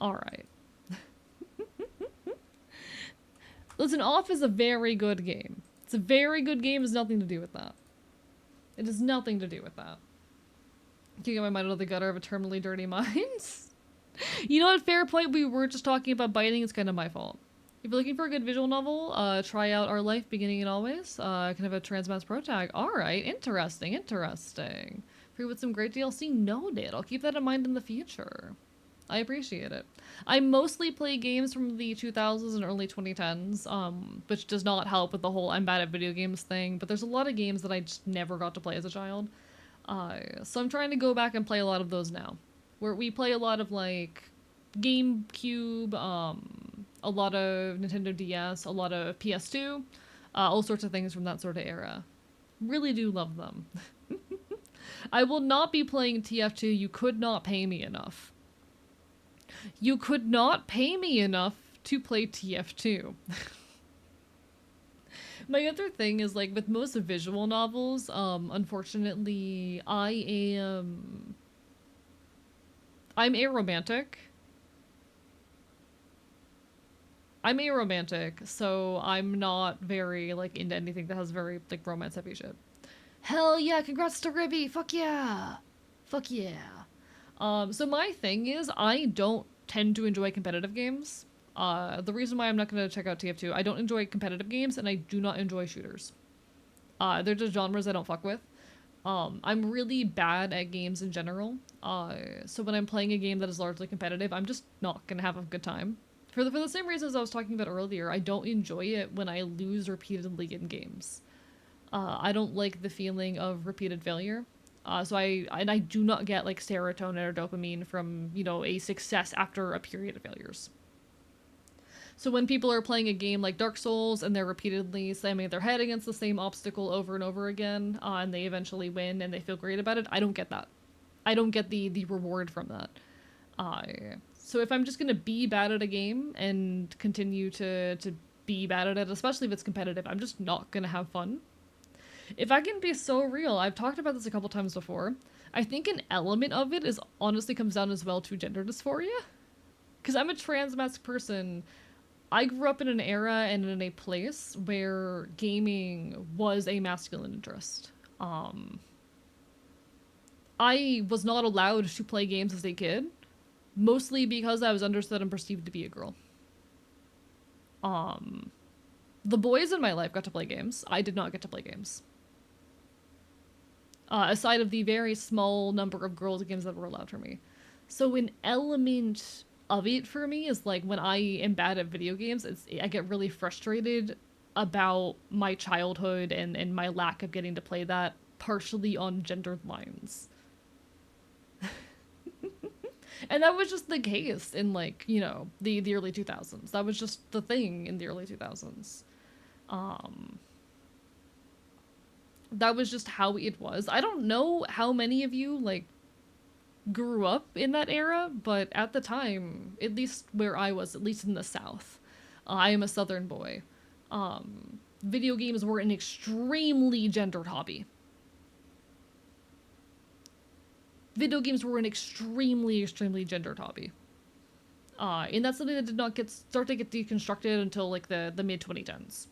right. Listen, Off is a very good game. It's a very good game. It has nothing to do with that. It has nothing to do with that. Can't get my mind out of the gutter of a terminally dirty mind. You know what? Fair point. We were just talking about biting. It's kind of my fault. If you're looking for a good visual novel, try out Our Life, Beginning and Always. Kind of a Transmass Pro tag. Alright, interesting, interesting. Free with some great DLC? Noted. I'll keep that in mind in the future. I appreciate it. I mostly play games from the 2000s and early 2010s, which does not help with the whole I'm bad at video games thing, but there's a lot of games that I just never got to play as a child. So I'm trying to go back and play a lot of those now. Where we play a lot of, like, GameCube, a lot of Nintendo DS, a lot of PS2, all sorts of things from that sort of era. Really do love them. I will not be playing TF2. You could not pay me enough. You could not pay me enough to play TF2. My other thing is, like, with most visual novels, unfortunately, I'm aromantic. I'm aromantic, so I'm not very, like, into anything that has very, like, romance-heavy shit. Hell yeah, congrats to Ribby! Fuck yeah! Fuck yeah. So my thing is, I don't tend to enjoy competitive games. The reason why I'm not going to check out TF2, I don't enjoy competitive games, and I do not enjoy shooters. They're just genres I don't fuck with. I'm really bad at games in general. So when I'm playing a game that is largely competitive, I'm just not going to have a good time. For the same reasons I was talking about earlier, I don't enjoy it when I lose repeatedly in games. I don't like the feeling of repeated failure. So I do not get, like, serotonin or dopamine from, you know, a success after a period of failures. So when people are playing a game like Dark Souls and they're repeatedly slamming their head against the same obstacle over and over again, and they eventually win and they feel great about it, I don't get that. I don't get the reward from that. So if I'm just gonna be bad at a game and continue to be bad at it, especially if it's competitive, I'm just not gonna have fun. If I can be so real, I've talked about this a couple times before, I think an element of it is honestly comes down as well to gender dysphoria. Because I'm a transmasc person. I grew up in an era and in a place where gaming was a masculine interest. I was not allowed to play games as a kid, mostly because I was understood and perceived to be a girl. The boys in my life got to play games. I did not get to play games. Aside of the very small number of girls games that were allowed for me. So an element of it for me is like when I am bad at video games, I get really frustrated about my childhood and my lack of getting to play that partially on gendered lines. And that was just the case in like, the early 2000s. That was just the thing in the early 2000s. Um that was just how it was. I don't know how many of you like grew up in that era, but at the time, at least where I was, at least in the South, I am a Southern boy. Video games were an extremely gendered hobby. Video games were an extremely gendered hobby. And that's something that did not start to get deconstructed until like the mid 2010s.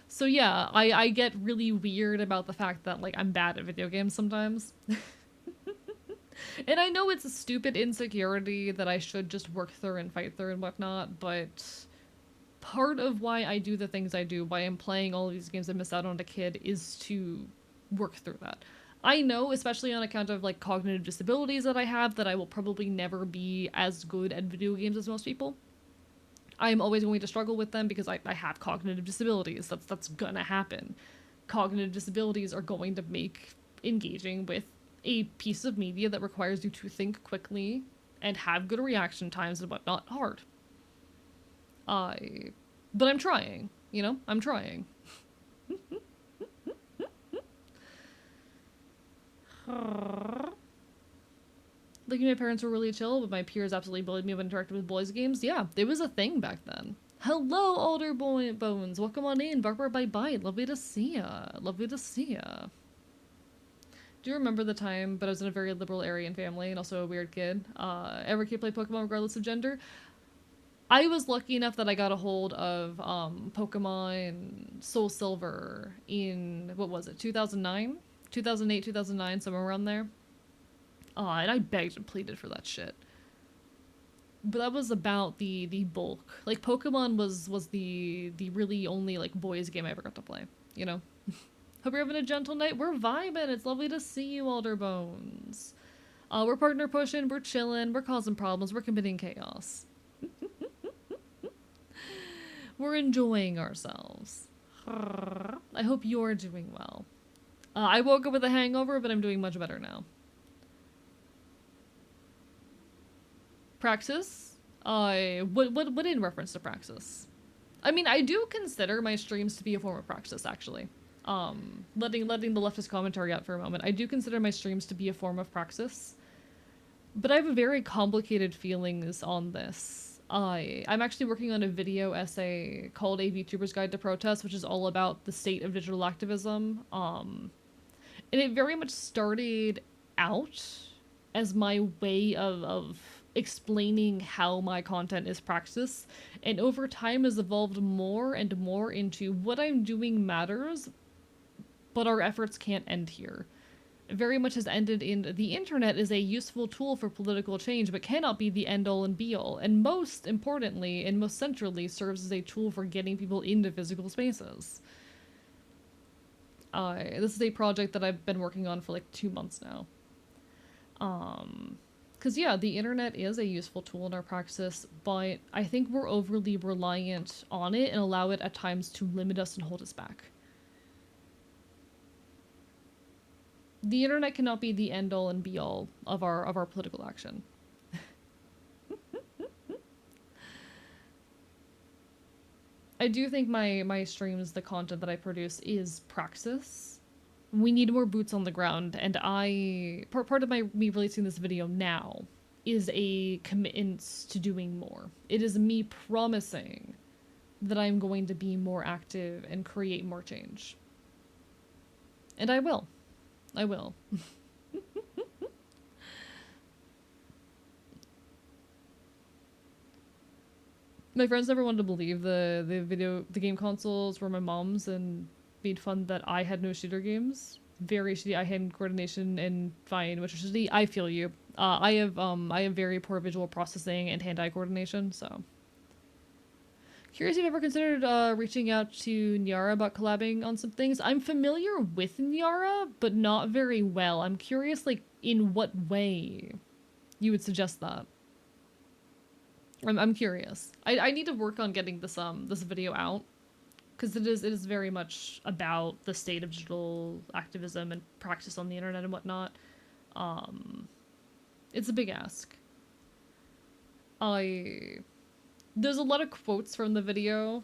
So yeah, I get really weird about the fact that like I'm bad at video games sometimes. And I know it's a stupid insecurity that I should just work through and fight through and whatnot, but part of why I do the things I do, why I'm playing all of these games I missed out on as a kid, is to work through that. I know, especially on account of like cognitive disabilities that I have, that I will probably never be as good at video games as most people. I'm always going to struggle with them because I have cognitive disabilities. That's gonna happen. Cognitive disabilities are going to make engaging with a piece of media that requires you to think quickly and have good reaction times and whatnot hard. I but I'm trying, I'm trying. Like my parents were really chill, but my peers absolutely bullied me when interacting with boys' games. Yeah, it was a thing back then. Hello, older bones. Welcome on in. Barbara bye bye. Lovely to see ya. Lovely to see ya. Do you remember the time, but I was in a very liberal Aryan family and also a weird kid. Every kid played Pokemon regardless of gender. I was lucky enough that I got a hold of Pokemon Soul Silver in, what was it, 2009? 2008, 2009, somewhere around there. And I begged and pleaded for that shit. But that was about the bulk. Like Pokemon was the really only like boys game I ever got to play. Hope you're having a gentle night. We're vibing. It's lovely to see you, Alder Bones. We're partner pushing. We're chilling. We're causing problems. We're committing chaos. We're enjoying ourselves. I hope you're doing well. I woke up with a hangover, but I'm doing much better now. Praxis? What in reference to Praxis? I mean, I do consider my streams to be a form of Praxis, actually. Letting the leftist commentary out for a moment. I do consider my streams to be a form of Praxis. But I have very complicated feelings on this. I'm actually working on a video essay called A VTuber's Guide to Protest, which is all about the state of digital activism. And it very much started out as my way of explaining how my content is praxis, and over time has evolved more and more into what I'm doing matters, but our efforts can't end here. It very much has ended in the internet is a useful tool for political change, but cannot be the end-all and be-all, and most importantly, and most centrally, serves as a tool for getting people into physical spaces. This is a project that I've been working on for like 2 months now. Because yeah, the internet is a useful tool in our praxis, but I think we're overly reliant on it and allow it at times to limit us and hold us back. The internet cannot be the end-all and be-all of our political action. I do think my streams, the content that I produce, is praxis. We need more boots on the ground, and part of me releasing this video now is a commitment to doing more. It is me promising that I'm going to be more active and create more change. And I will. I will. My friends never wanted to believe the game consoles were my mom's and made fun that I had no shooter games. Very shitty eye-hand coordination and fine motricity. I feel you. I have very poor visual processing and hand-eye coordination, so. Curious if you've ever considered reaching out to Nyara about collabing on some things. I'm familiar with Nyara, but not very well. I'm curious, like, in what way you would suggest that. I'm curious. I need to work on getting this video out because it is very much about the state of digital activism and practice on the internet and whatnot. Um, it's a big ask. There's a lot of quotes from the video,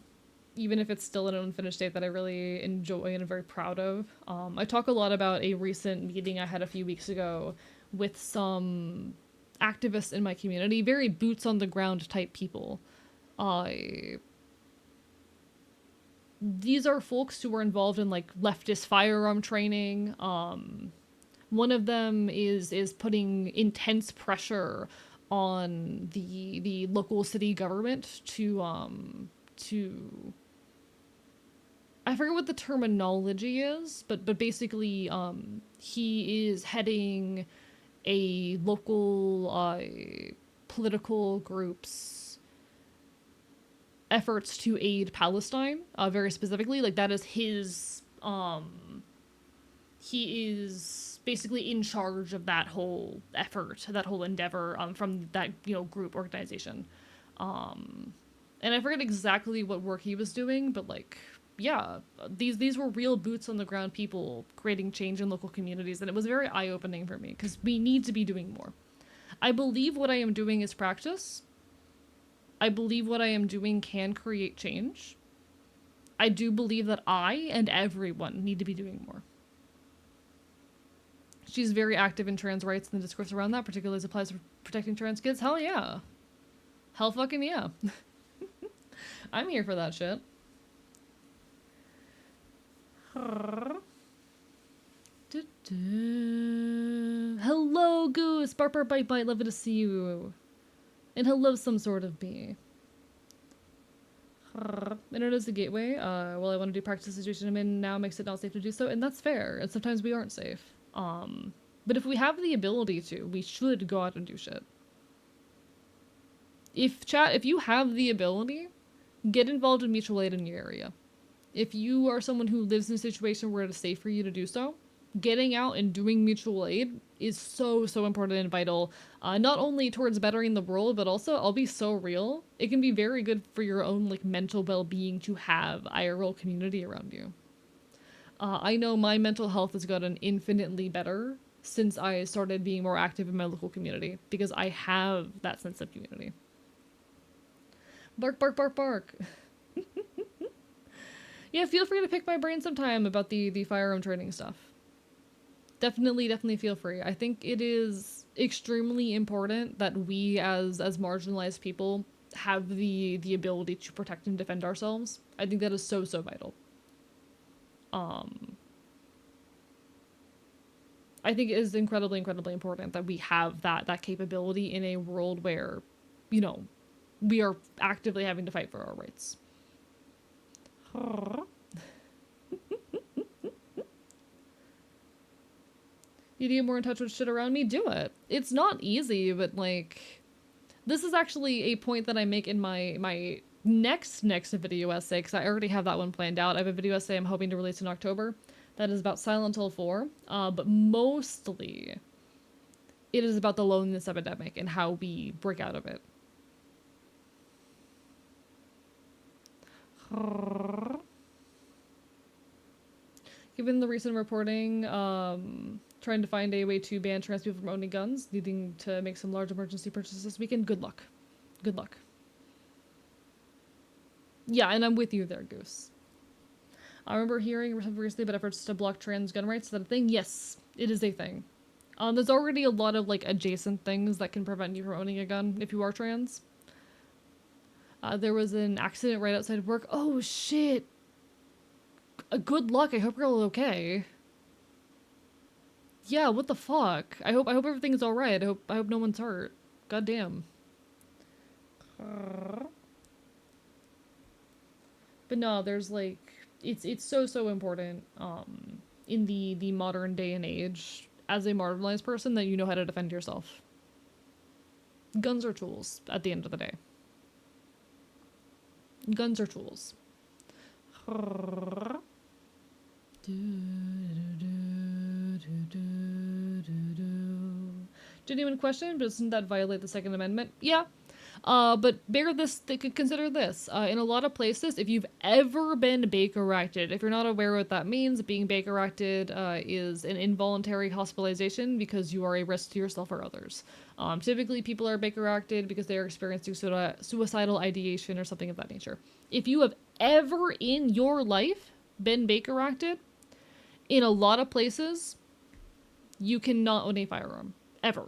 even if it's still in an unfinished state, that I really enjoy and am very proud of. I talk a lot about a recent meeting I had a few weeks ago with some activists in my community, very boots on the ground type people. These are folks who were involved in like leftist firearm training. One of them is putting intense pressure on the local city government to I forget what the terminology is, but basically he is heading a local political group's efforts to aid Palestine, very specifically. Like that is his he is basically in charge of that whole effort, that whole endeavor, from that, group organization. And I forget exactly what work he was doing, but like, yeah, these were real boots on the ground people creating change in local communities, and it was very eye opening for me because we need to be doing more. I believe what I am doing is practice. I believe what I am doing can create change. I do believe that I and everyone need to be doing more. She's very active in trans rights and the discourse around that, particularly as applies to protecting trans kids. Hell yeah. Hell fucking yeah. I'm here for that shit. Hello, Goose! Bark, bark, bite, bite. Lovely to see you. And hello, some sort of bee. Internet is the gateway. Well, I want to do practice the situation I'm in now makes it not safe to do so, and that's fair. And sometimes we aren't safe. But if we have the ability to, we should go out and do shit. If you have the ability, get involved in mutual aid in your area. If you are someone who lives in a situation where it is safe for you to do so, getting out and doing mutual aid is so, so important and vital. Not only towards bettering the world, but also, I'll be so real, it can be very good for your own like mental well-being to have IRL community around you. I know my mental health has gotten infinitely better since I started being more active in my local community, because I have that sense of community. Bark, bark, bark, bark. Yeah, feel free to pick my brain sometime about the firearm training stuff. Definitely feel free. I think it is extremely important that we as marginalized people have the ability to protect and defend ourselves. I think that is so, so vital. I think it is incredibly important that we have that capability in a world where, we are actively having to fight for our rights. You need more in touch with shit around me? Do it. It's not easy, but like, this is actually a point that I make in my next video essay, because I already have that one planned out. I have a video essay I'm hoping to release in October that is about Silent Hill 4, but mostly it is about the loneliness epidemic and how we break out of it. Given the recent reporting, trying to find a way to ban trans people from owning guns, needing to make some large emergency purchases this weekend, good luck. Good luck. Yeah, and I'm with you there, Goose. I remember hearing recently about efforts to block trans gun rights. Is that a thing? Yes, it is a thing. There's already a lot of like adjacent things that can prevent you from owning a gun if you are trans. There was an accident right outside of work. Oh shit. Good luck. I hope you're all okay. Yeah, what the fuck? I hope everything's all right. I hope no one's hurt. God damn. But no, there's like it's so important in the modern day and age as a marginalized person that you know how to defend yourself. Guns are tools at the end of the day. Guns are tools. Genuine question, but doesn't that violate the Second Amendment? Yeah. But consider this. In a lot of places, if you've ever been Baker-acted, if you're not aware what that means, being Baker-acted is an involuntary hospitalization because you are a risk to yourself or others. Typically, people are Baker-acted because they are experiencing suicidal ideation or something of that nature. If you have ever in your life been Baker-acted, in a lot of places, you cannot own a firearm. Ever.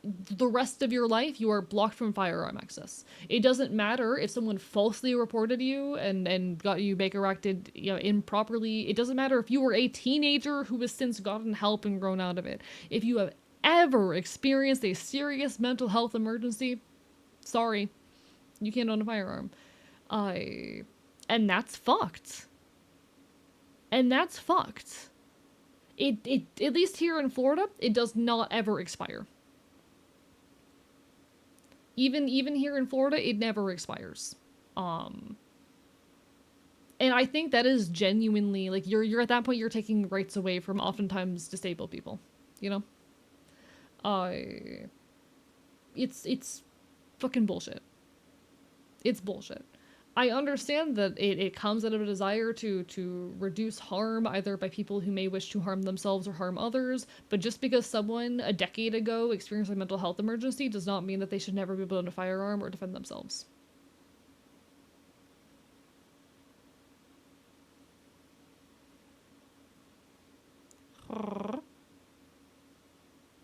The rest of your life, you are blocked from firearm access. It doesn't matter if someone falsely reported you and got you Baker-acted, improperly. It doesn't matter if you were a teenager who has since gotten help and grown out of it. If you have ever experienced a serious mental health emergency, sorry, you can't own a firearm. And that's fucked. And that's fucked. It at least here in Florida, it does not ever expire. Even here in Florida, it never expires. And I think that is genuinely like you're at that point you're taking rights away from oftentimes disabled people, you know? It's fucking bullshit. It's bullshit. I understand that it comes out of a desire to reduce harm, either by people who may wish to harm themselves or harm others, but just because someone a decade ago experienced a mental health emergency does not mean that they should never be able to own a firearm or defend themselves.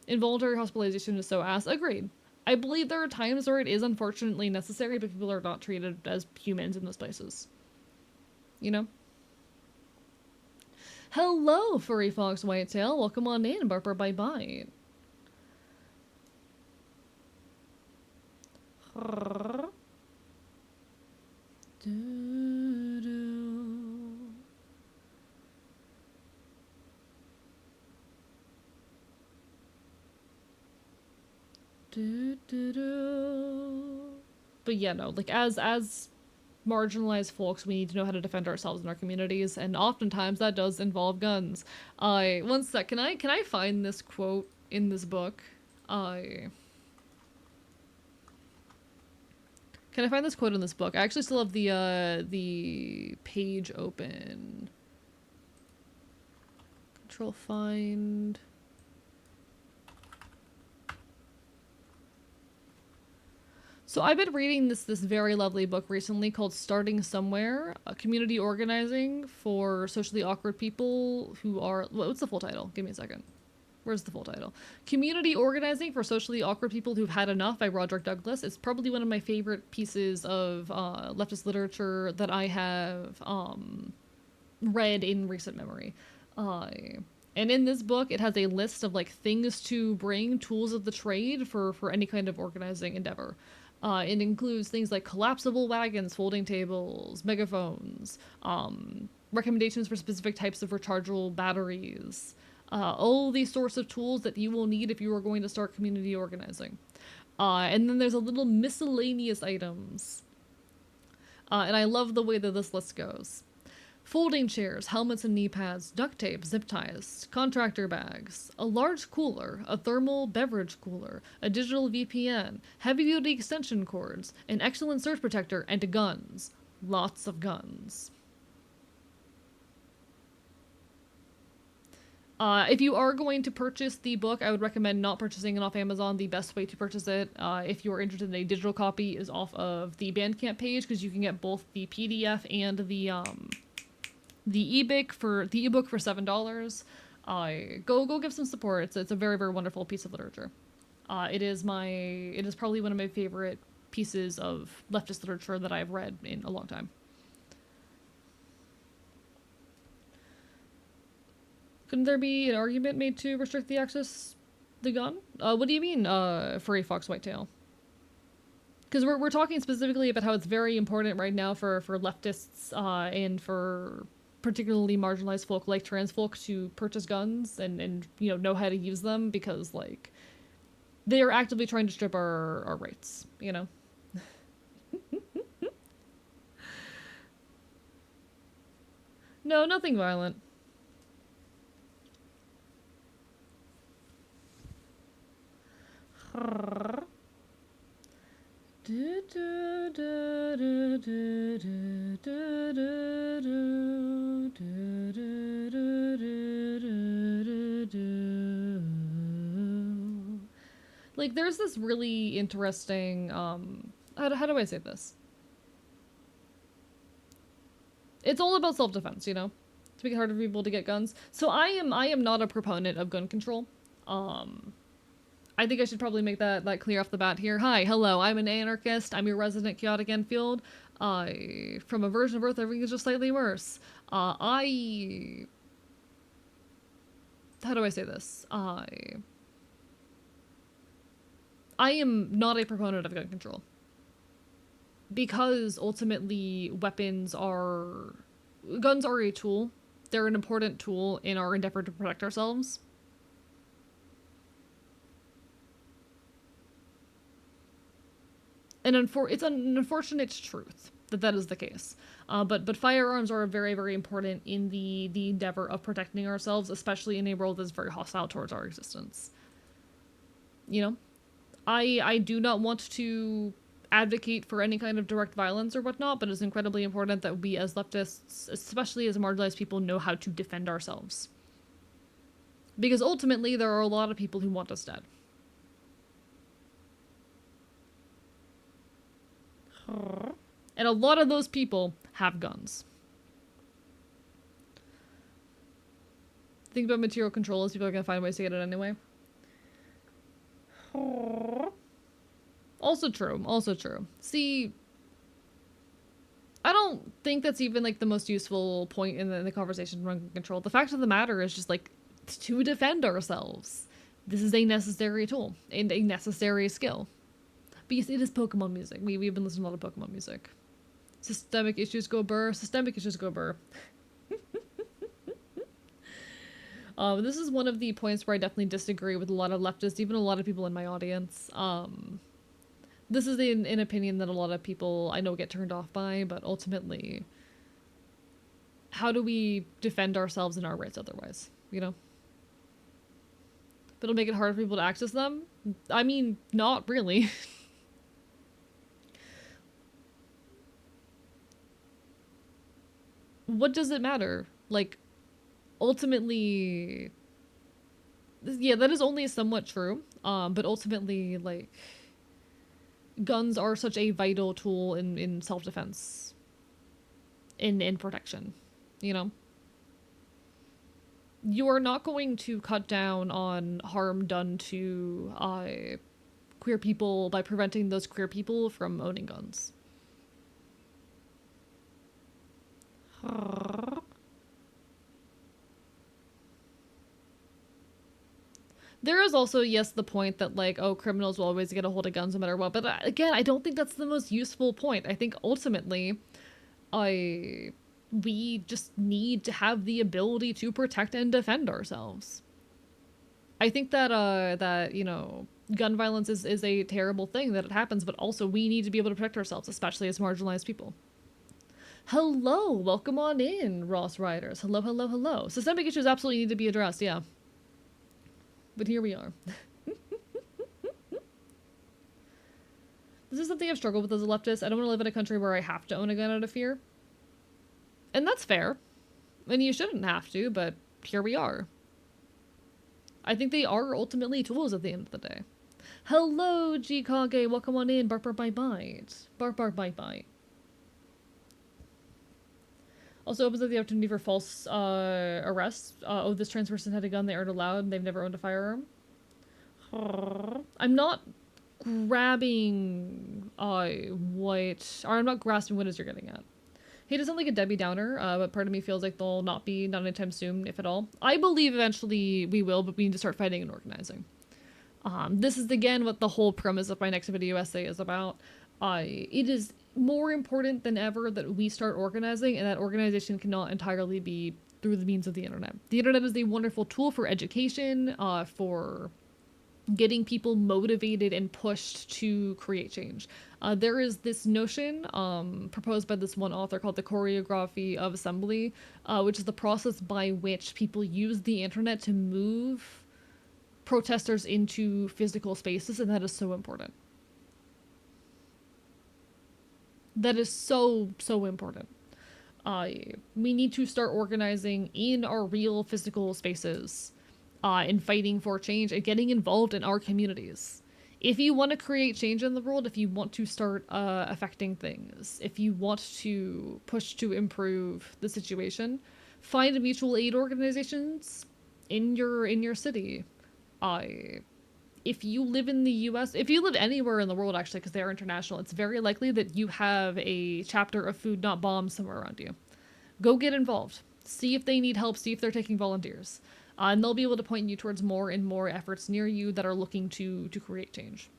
Involuntary hospitalization is so ass. Agreed. I believe there are times where it is unfortunately necessary, but people are not treated as humans in those places. You know? Hello, Furry Fox Whitetail. Welcome on in, Barper Bye Bye. But yeah, no, like as marginalized folks, we need to know how to defend ourselves in our communities, and oftentimes that does involve guns. One sec, can I find this quote in this book? Can I find this quote in this book? I actually still have the page open. Control find. So I've been reading this very lovely book recently called Starting Somewhere, Community Organizing for Socially Awkward People who are... What's the full title? Give me a second. Where's the full title? Community Organizing for Socially Awkward People Who've Had Enough by Roderick Douglas. It's probably one of my favorite pieces of leftist literature that I have read in recent memory. And in this book, it has a list of like things to bring, tools of the trade for any kind of organizing endeavor. It includes things like collapsible wagons, folding tables, megaphones, recommendations for specific types of rechargeable batteries, all these sorts of tools that you will need if you are going to start community organizing. And then there's a little miscellaneous items. And I love the way that this list goes. Folding chairs, helmets and knee pads, duct tape, zip ties, contractor bags, a large cooler, a thermal beverage cooler, a digital VPN, heavy-duty extension cords, an excellent surge protector, and guns. Lots of guns. If you are going to purchase the book, I would recommend not purchasing it off Amazon. The best way to purchase it, if you are interested in a digital copy, is off of the Bandcamp page, because you can get both the PDF and the ebook for $7. Go give some support. It's a very, very wonderful piece of literature. It is probably one of my favorite pieces of leftist literature that I've read in a long time. Couldn't there be an argument made to restrict the access the gun? What do you mean, furry fox whitetail? Because we're talking specifically about how it's very important right now for leftists and for particularly marginalized folk like trans folk to purchase guns and know how to use them, because like they are actively trying to strip our rights, No, nothing violent. Like, there's this really interesting, how do I say this? It's all about self-defense, you know? To make it harder for people to get guns. So I am not a proponent of gun control. I think I should probably make that clear off the bat here. Hi, hello, I'm an anarchist. I'm your resident chaotic Enfield. From a version of Earth, everything is just slightly worse. How do I say this? I am not a proponent of gun control. Because ultimately guns are a tool. They're an important tool in our endeavor to protect ourselves. And it's an unfortunate truth that is the case. But firearms are very, very important in the endeavor of protecting ourselves, especially in a world that's very hostile towards our existence. You know? I do not want to advocate for any kind of direct violence or whatnot, but it's incredibly important that we as leftists, especially as marginalized people, know how to defend ourselves. Because ultimately, there are a lot of people who want us dead. And a lot of those people have guns. Think about material control as people are going to find ways to get it anyway. Also true. See, I don't think that's even, like, the most useful point in the conversation around gun control. The fact of the matter is just, like, to defend ourselves. This is a necessary tool and a necessary skill. But yes, it is Pokemon music. We've been listening to a lot of Pokemon music. Systemic issues go burr. Systemic issues go burr. This is one of the points where I definitely disagree with a lot of leftists, even a lot of people in my audience. This is an opinion that a lot of people I know get turned off by, but ultimately, how do we defend ourselves and our rights otherwise, you know? But it'll make it hard for people to access them? I mean, not really. What does it matter? Like, ultimately, yeah, that is only somewhat true. But ultimately, like, guns are such a vital tool in self-defense, in protection, you know? You are not going to cut down on harm done to queer people by preventing those queer people from owning guns. There is also, yes, the point that, like, oh, criminals will always get a hold of guns no matter what. But again, I don't think that's the most useful point. I think ultimately, we just need to have the ability to protect and defend ourselves. I think that you know, gun violence is a terrible thing that it happens, but also we need to be able to protect ourselves, especially as marginalized people. Hello, welcome on in, Ross Riders. Hello, hello, hello. Systemic issues absolutely need to be addressed, yeah. But here we are. This is something I've struggled with as a leftist. I don't want to live in a country where I have to own a gun out of fear. And that's fair. And you shouldn't have to, but here we are. I think they are ultimately tools at the end of the day. Hello, G-Kage. Welcome on in. Bark, bark, bite, bite. Bark, bark, bite, bite. Also opens up the opportunity for false arrests. Oh, this trans person had a gun they aren't allowed and they've never owned a firearm. I'm not grabbing I'm not grasping what it is you're getting at. He doesn't like a Debbie Downer, but part of me feels like they'll not anytime soon, if at all. I believe eventually we will, but we need to start fighting and organizing. This is again what the whole premise of my next video essay is about. It is more important than ever that we start organizing, and that organization cannot entirely be through the means of the internet. The internet is a wonderful tool for education, for getting people motivated and pushed to create change. There is this notion proposed by this one author called the choreography of assembly, which is the process by which people use the internet to move protesters into physical spaces, and that is so important. That is so, so important. Uh, we need to start organizing in our real physical spaces and fighting for change and getting involved in our communities. If you want to create change in the world, if you want to start affecting things, if you want to push to improve the situation, find mutual aid organizations in your city. I if you live in the US, if you live anywhere in the world actually, because they are international, it's very likely that you have a chapter of Food Not Bombs somewhere around you. Go get involved. See if they need help. See if they're taking volunteers. And they'll be able to point you towards more and more efforts near you that are looking to create change.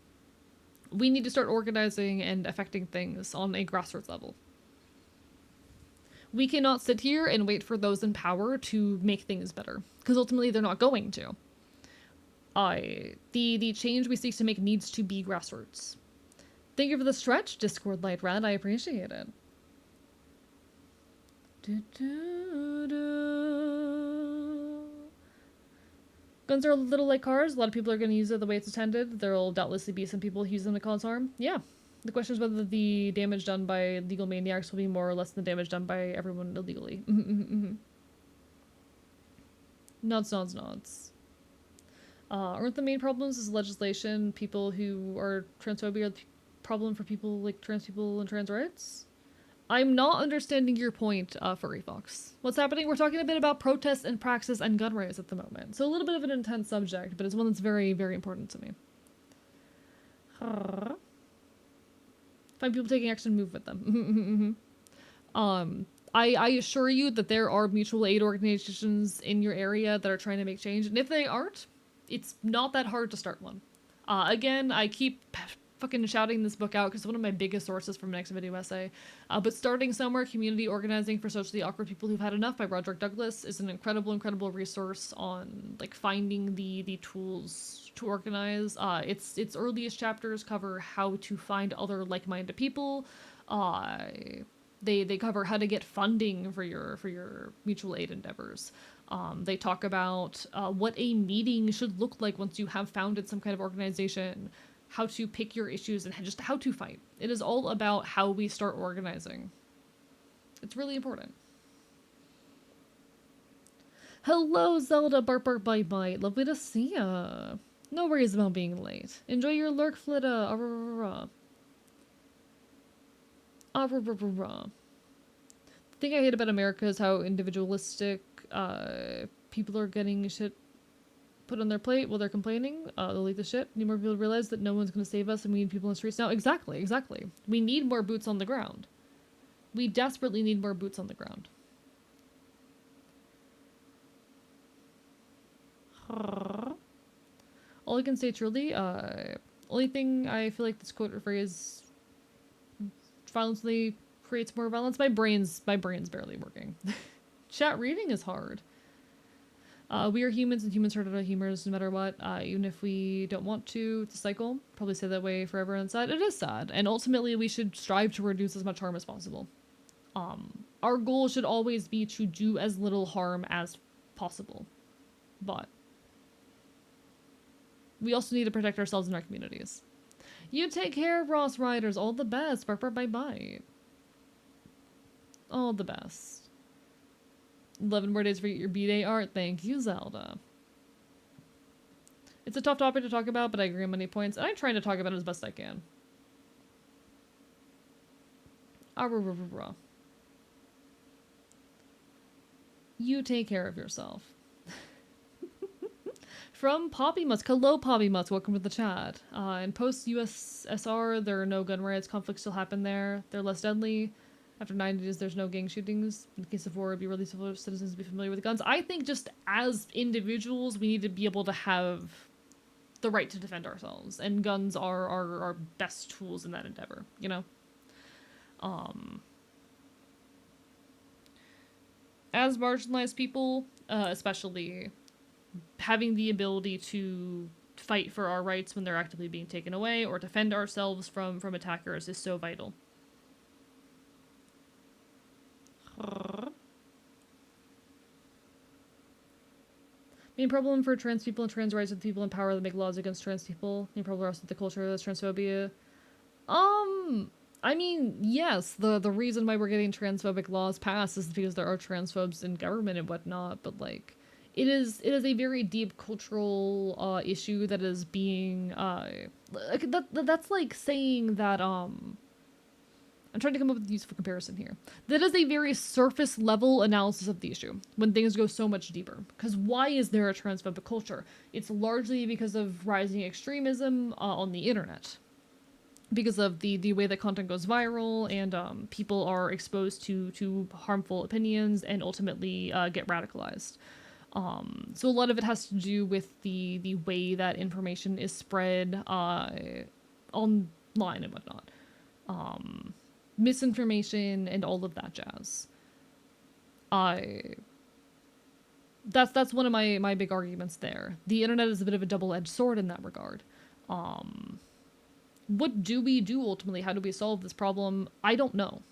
We need to start organizing and affecting things on a grassroots level. We cannot sit here and wait for those in power to make things better, because ultimately they're not going to. The change we seek to make needs to be grassroots. Thank you for the stretch, Discord Light Rat. I appreciate it. Guns are a little like cars. A lot of people are going to use it the way it's intended. There'll doubtlessly be some people who use them to cause harm. Yeah. The question is whether the damage done by legal maniacs will be more or less than the damage done by everyone illegally. Nods, nods, nods. Aren't the main problems is legislation, people who are transphobia are the problem for people like trans people and trans rights? I'm not understanding your point, Furry Fox. What's happening? We're talking a bit about protests and praxis and gun rights at the moment. So a little bit of an intense subject, but it's one that's very, very important to me. Find people taking action, move with them. I assure you that there are mutual aid organizations in your area that are trying to make change, and if they aren't, it's not that hard to start one. Again, I keep fucking shouting this book out because it's one of my biggest sources for my next video essay. But Starting Somewhere, Community Organizing for Socially Awkward People Who've Had Enough by Roderick Douglas is an incredible, incredible resource on like finding the tools to organize. Its earliest chapters cover how to find other like-minded people. They cover how to get funding for your mutual aid endeavors. They talk about what a meeting should look like once you have founded some kind of organization, how to pick your issues, and just how to fight. It is all about how we start organizing. It's really important. Hello, Zelda. Bark, bark, bite, bite. Lovely to see ya. No worries about being late. Enjoy your lurk, Flitta. The thing I hate about America is how individualistic people are getting shit put on their plate while they're complaining. They'll eat the shit. Need more people to realize that no one's going to save us and we need people in the streets now. Exactly, exactly. We need more boots on the ground. We desperately need more boots on the ground. All I can say truly, only thing I feel like this quote or phrase violently creates more violence. My brain's barely working. Chat reading is hard. We are humans and humans hurt other humans no matter what. Even if we don't want to, it's a cycle. Probably stay that way forever and sad. It is sad. And ultimately we should strive to reduce as much harm as possible. Our goal should always be to do as little harm as possible. But we also need to protect ourselves and our communities. You take care, Ross Riders. All the best. Bark, bark, bite, bite. All the best. 11 more days for your B-Day art. Thank you, Zelda. It's a tough topic to talk about, but I agree on many points, and I'm trying to talk about it as best I can. You take care of yourself. From Poppy Musk. Hello, Poppy Musk. Welcome to the chat. In post-USSR, there are no gun riots. Conflicts still happen there. They're less deadly. After 90 days, there's no gang shootings. In the case of war, it'd be released for citizens to be familiar with guns. I think just as individuals, we need to be able to have the right to defend ourselves. And guns are our best tools in that endeavor, you know? As marginalized people, especially having the ability to fight for our rights when they're actively being taken away, or defend ourselves from attackers is so vital. Main problem for trans people and trans rights with people in power that make laws against trans people. Main problem also with the culture that's transphobia. I mean, yes, the reason why we're getting transphobic laws passed is because there are transphobes in government and whatnot, but like, it is a very deep cultural issue that is being that's like saying that I'm trying to come up with a useful comparison here. That is a very surface level analysis of the issue when things go so much deeper. Because why is there a transphobic culture? It's largely because of rising extremism on the internet. Because of the way that content goes viral and people are exposed to harmful opinions and ultimately get radicalized. So a lot of it has to do with the way that information is spread online and whatnot. Misinformation and all of that jazz. That's one of my big arguments there. The internet is a bit of a double-edged sword in that regard. What do we do ultimately? How do we solve this problem? I don't know.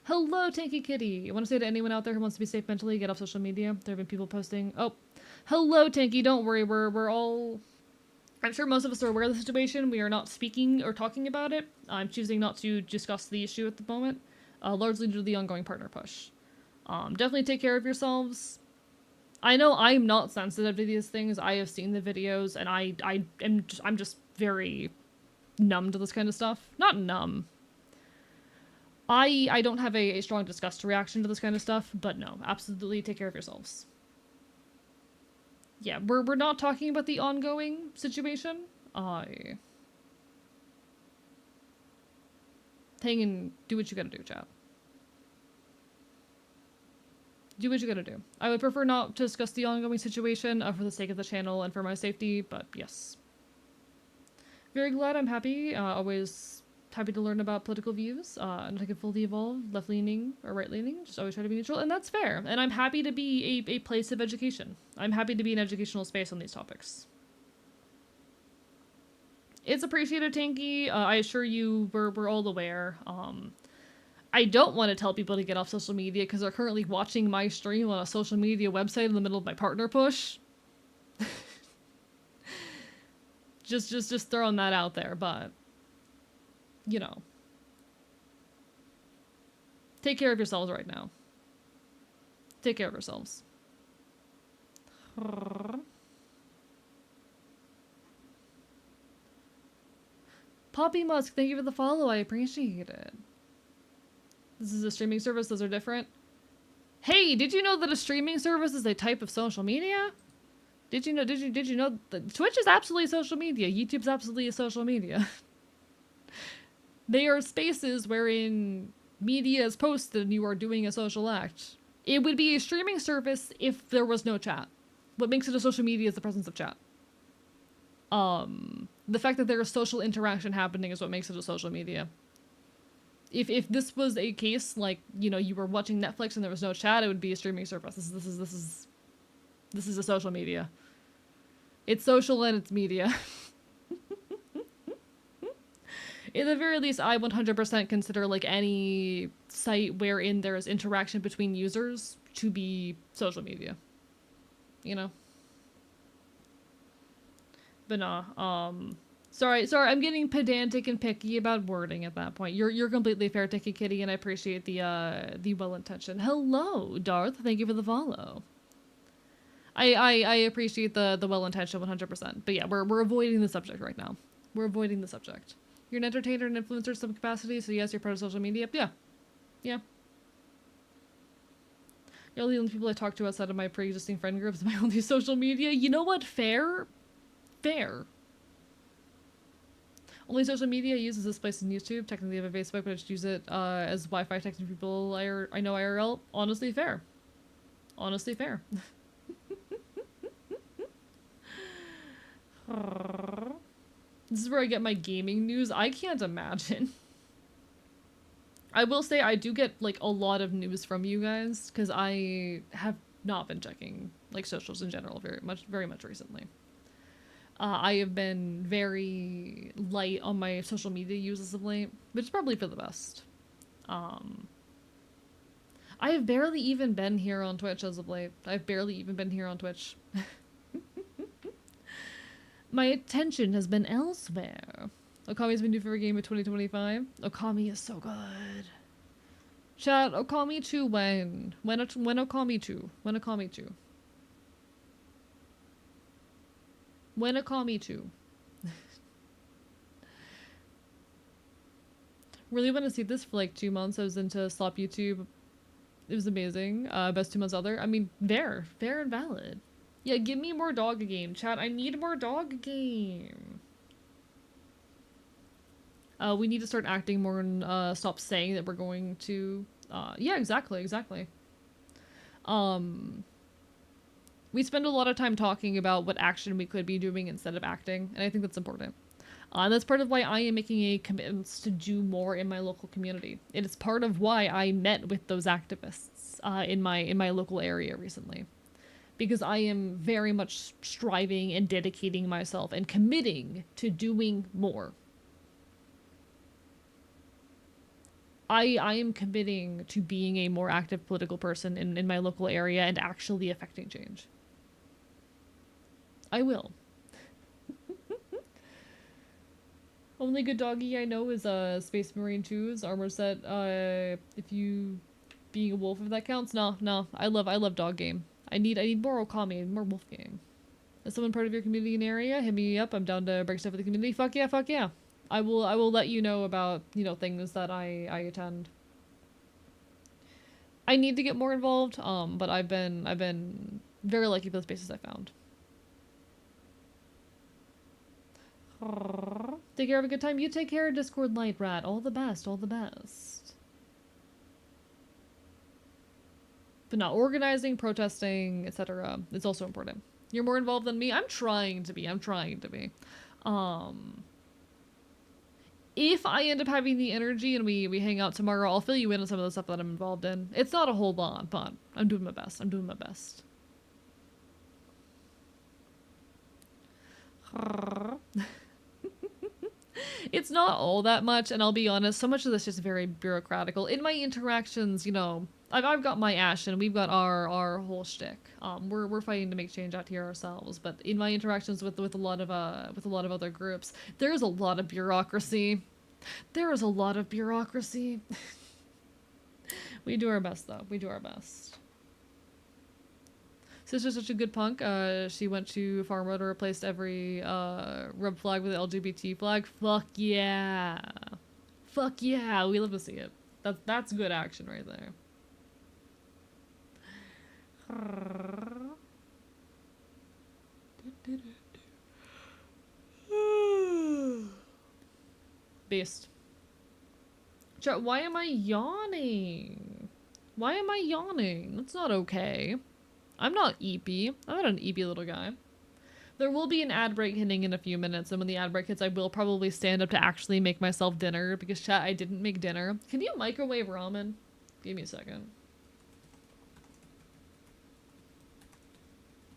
Hello, Tanky Kitty. I want to say to anyone out there who wants to be safe mentally, get off social media. There have been people posting. Oh, hello, Tanky. Don't worry. We're all. I'm sure most of us are aware of the situation. We are not speaking or talking about it. I'm choosing not to discuss the issue at the moment, largely due to the ongoing partner push. Definitely take care of yourselves. I know I'm not sensitive to these things. I have seen the videos, and I'm just very numb to this kind of stuff. Not numb. I don't have a strong disgust reaction to this kind of stuff, but no, absolutely take care of yourselves. Yeah, we're not talking about the ongoing situation. Hang and do what you gotta do, chat. Do what you gotta do. I would prefer not to discuss the ongoing situation for the sake of the channel and for my safety, but yes. Very glad, I'm happy. Always happy to learn about political views. Not I can fully evolve, left-leaning or right-leaning. Just always try to be neutral, and that's fair. And I'm happy to be a place of education. I'm happy to be an educational space on these topics. It's appreciated, Tanky. I assure you, we're all aware. I don't want to tell people to get off social media because they're currently watching my stream on a social media website in the middle of my partner push. just throwing that out there, but you know, take care of yourselves right now. Take care of yourselves. Poppy Musk, thank you for the follow. I appreciate it. This is a streaming service. Those are different. Hey, did you know that a streaming service is a type of social media? Did you know that Twitch is absolutely social media? YouTube's absolutely a social media. They are spaces wherein media is posted and you are doing a social act. It would be a streaming service if there was no chat. What makes it a social media is the presence of chat. The fact that there is social interaction happening is what makes it a social media. If this was a case like, you know, you were watching Netflix and there was no chat, it would be a streaming service. This is a social media. It's social and it's media. In the very least, I 100% consider like any site wherein there is interaction between users to be social media. You know? But nah, sorry, I'm getting pedantic and picky about wording at that point. You're completely fair, Ticky Kitty, and I appreciate the well intention. Hello, Darth. Thank you for the follow. I appreciate the well intention 100%. But yeah, we're avoiding the subject right now. We're avoiding the subject. You're an entertainer and influencer in some capacity, so yes, you're part of social media. Yeah. Yeah. You're the only people I talk to outside of my pre-existing friend groups, my only social media. You know what? Fair. Fair. Only social media I use is this place in YouTube. Technically I have a Facebook, but I just use it as Wi-Fi texting people I know IRL. Honestly fair. Honestly fair. This is where I get my gaming news. I can't imagine. I will say I do get like a lot of news from you guys because I have not been checking like socials in general very much recently. I have been very light on my social media uses of late, which is probably for the best. Um, I have barely even been here on Twitch as of late. I've barely even been here on Twitch. My attention has been elsewhere. Okami's my new favorite game of 2025. Okami is so good. Chat, Okami 2 when? When Okami 2? When Okami 2? When Okami 2? Really want to see this for like 2 months. I was into Slop YouTube. It was amazing. Best 2 months out there. I mean, fair and valid. Yeah, give me more dog game, chat. I need more dog game. We need to start acting more and stop saying that we're going to. Yeah, exactly. We spend a lot of time talking about what action we could be doing instead of acting, and I think that's important. And that's part of why I am making a commitment to do more in my local community. It is part of why I met with those activists in my local area recently, because I am very much striving and dedicating myself and committing to doing more. I am committing to being a more active political person in my local area and actually affecting change. I will. Only good doggy I know is Space Marine 2's armor set. If you being a wolf, if that counts. No. I love dog game. I need more Okami, more wolf game. Is someone part of your community in area? Hit me up. I'm down to break stuff with the community. Fuck yeah. I will let you know about, things that I attend. I need to get more involved, but I've been very lucky for the spaces I found. Take care, have a good time. You take care, Discord Light Rat. All the best. But not organizing, protesting, etc. It's also important. You're more involved than me. I'm trying to be. If I end up having the energy and we hang out tomorrow, I'll fill you in on some of the stuff that I'm involved in. It's not a whole lot, but I'm doing my best. It's not all that much, and I'll be honest, so much of this is very bureaucratical. In my interactions, I've got my Ash and we've got our whole shtick. We're fighting to make change out here ourselves, but in my interactions with a lot of other groups, there's a lot of bureaucracy. We do our best though. Sister's such a good punk. She went to Farm Road and replaced every red flag with an LGBT flag. Fuck yeah. We love to see it. That's good action right there. Beast. Chat, why am I yawning? That's not okay. I'm not eepy. I'm not an eepy little guy. There will be an ad break hitting in a few minutes, and when the ad break hits, I will probably stand up to actually make myself dinner, because chat, I didn't make dinner. Can you microwave ramen? Give me a second.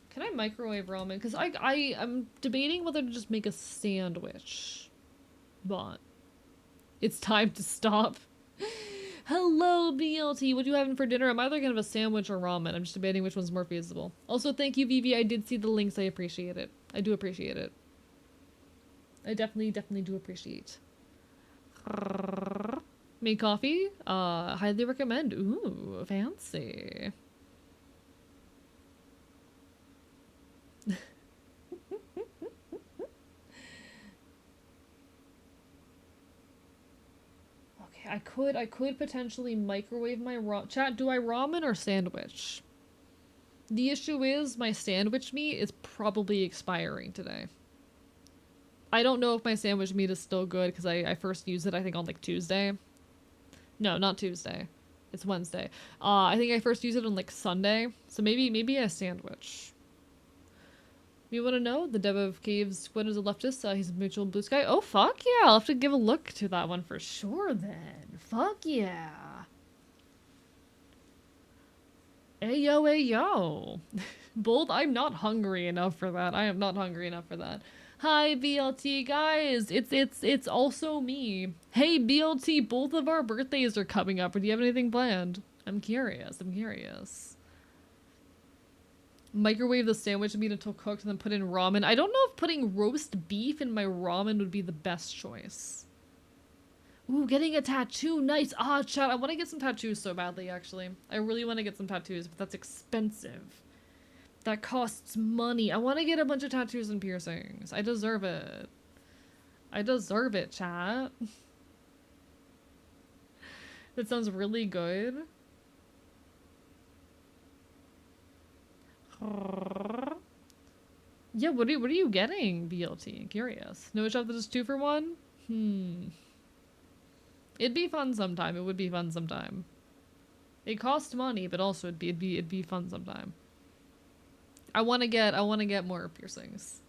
Can I microwave ramen? Because I'm debating whether to just make a sandwich. But it's time to stop. Hello, BLT. What are you having for dinner? I'm either gonna have a sandwich or ramen. I'm just debating which one's more feasible. Also, thank you, Vivi. I did see the links. I appreciate it. I do appreciate it. I definitely do appreciate. Made coffee? Highly recommend. Ooh, fancy. I could potentially microwave my chat. Do I ramen or sandwich? The issue is my sandwich meat is probably expiring today. I don't know if my sandwich meat is still good because I first used it I think on like Tuesday. No, not Tuesday. It's Wednesday. I think I first used it on like Sunday. So maybe a sandwich. You want to know? The Dev of Caves, what is a leftist? He's a mutual blue sky. Oh, fuck yeah. I'll have to give a look to that one for sure then. Fuck yeah. Ayo, ayo. Bold, I'm not hungry enough for that. I am not hungry enough for that. Hi, BLT guys. It's also me. Hey, BLT, both of our birthdays are coming up. Do you have anything planned? I'm curious. I'm curious. Microwave the sandwich meat until cooked and then put in ramen. I don't know if putting roast beef in my ramen would be the best choice. Ooh, getting a tattoo. Nice. Ah, chat. I want to get some tattoos so badly, actually. I really want to get some tattoos, but that's expensive. That costs money. I want to get a bunch of tattoos and piercings. I deserve it. I deserve it, chat. That sounds really good. Yeah, what are you getting, BLT? Curious. No shop that is 2 for 1? It'd be fun sometime. It would be fun sometime. It costs money, but also it'd be fun sometime. I want to get more piercings.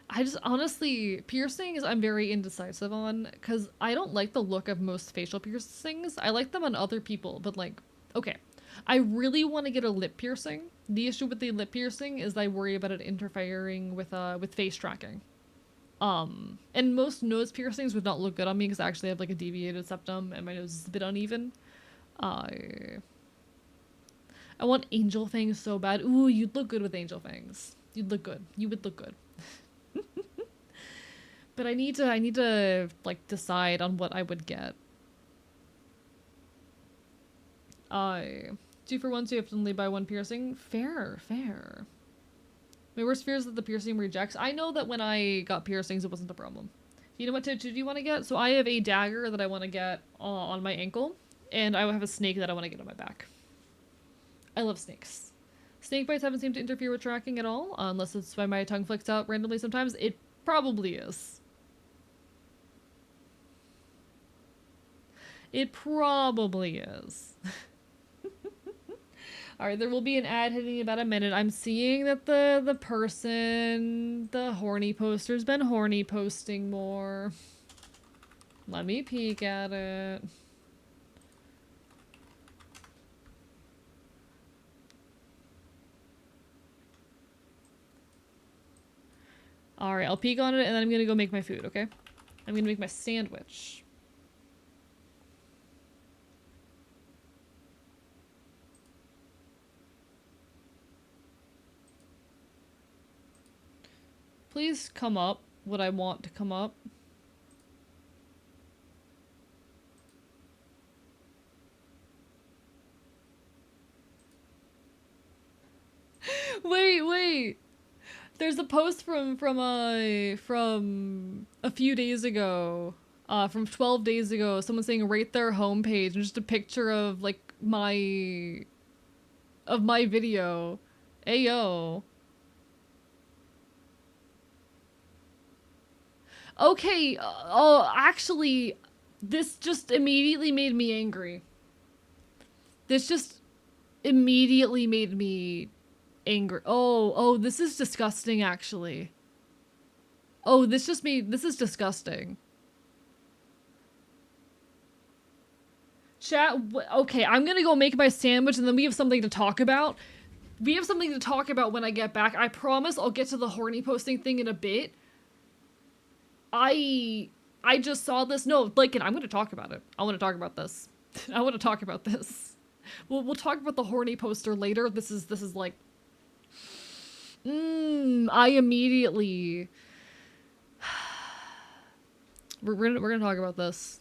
I just honestly, piercings I'm very indecisive on because I don't like the look of most facial piercings. I like them on other people, but like, okay, I really want to get a lip piercing. The issue with the lip piercing is I worry about it interfering with face tracking. And most nose piercings would not look good on me because I actually have like a deviated septum and my nose is a bit uneven. I want angel fangs so bad. Ooh, you'd look good with angel fangs. You'd look good. You would look good. But I need to like decide on what I would get. I 2 for 1, so you have to only buy 1 piercing. Fair, fair. My worst fear is that the piercing rejects. I know that when I got piercings, it wasn't a problem. You know what tattoo do you want to get? So I have a dagger that I want to get on my ankle, and I have a snake that I want to get on my back. I love snakes. Snake bites haven't seemed to interfere with tracking at all, unless it's why my tongue flicks out randomly sometimes. It probably is. It probably is. Alright, there will be an ad hitting in about a minute. I'm seeing that the horny poster's been horny posting more. Let me peek at it. Alright, I'll peek on it and then I'm gonna go make my food, okay? I'm gonna make my sandwich. Please come up what I want to come up. Wait. There's a post from a few days ago. From 12 days ago, someone saying rate their homepage and just a picture of like my video. Ayo. Okay, oh, actually, this just immediately made me angry. This just immediately made me angry. Oh, this is disgusting, actually. Oh, this is disgusting. Chat, okay, I'm gonna go make my sandwich and then we have something to talk about. We have something to talk about when I get back. I promise I'll get to the horny posting thing in a bit. I just saw this. No, like, I'm gonna talk about it. I want to talk about this. I want to talk about this. We'll talk about the horny poster later. This is like, I immediately. We're gonna talk about this.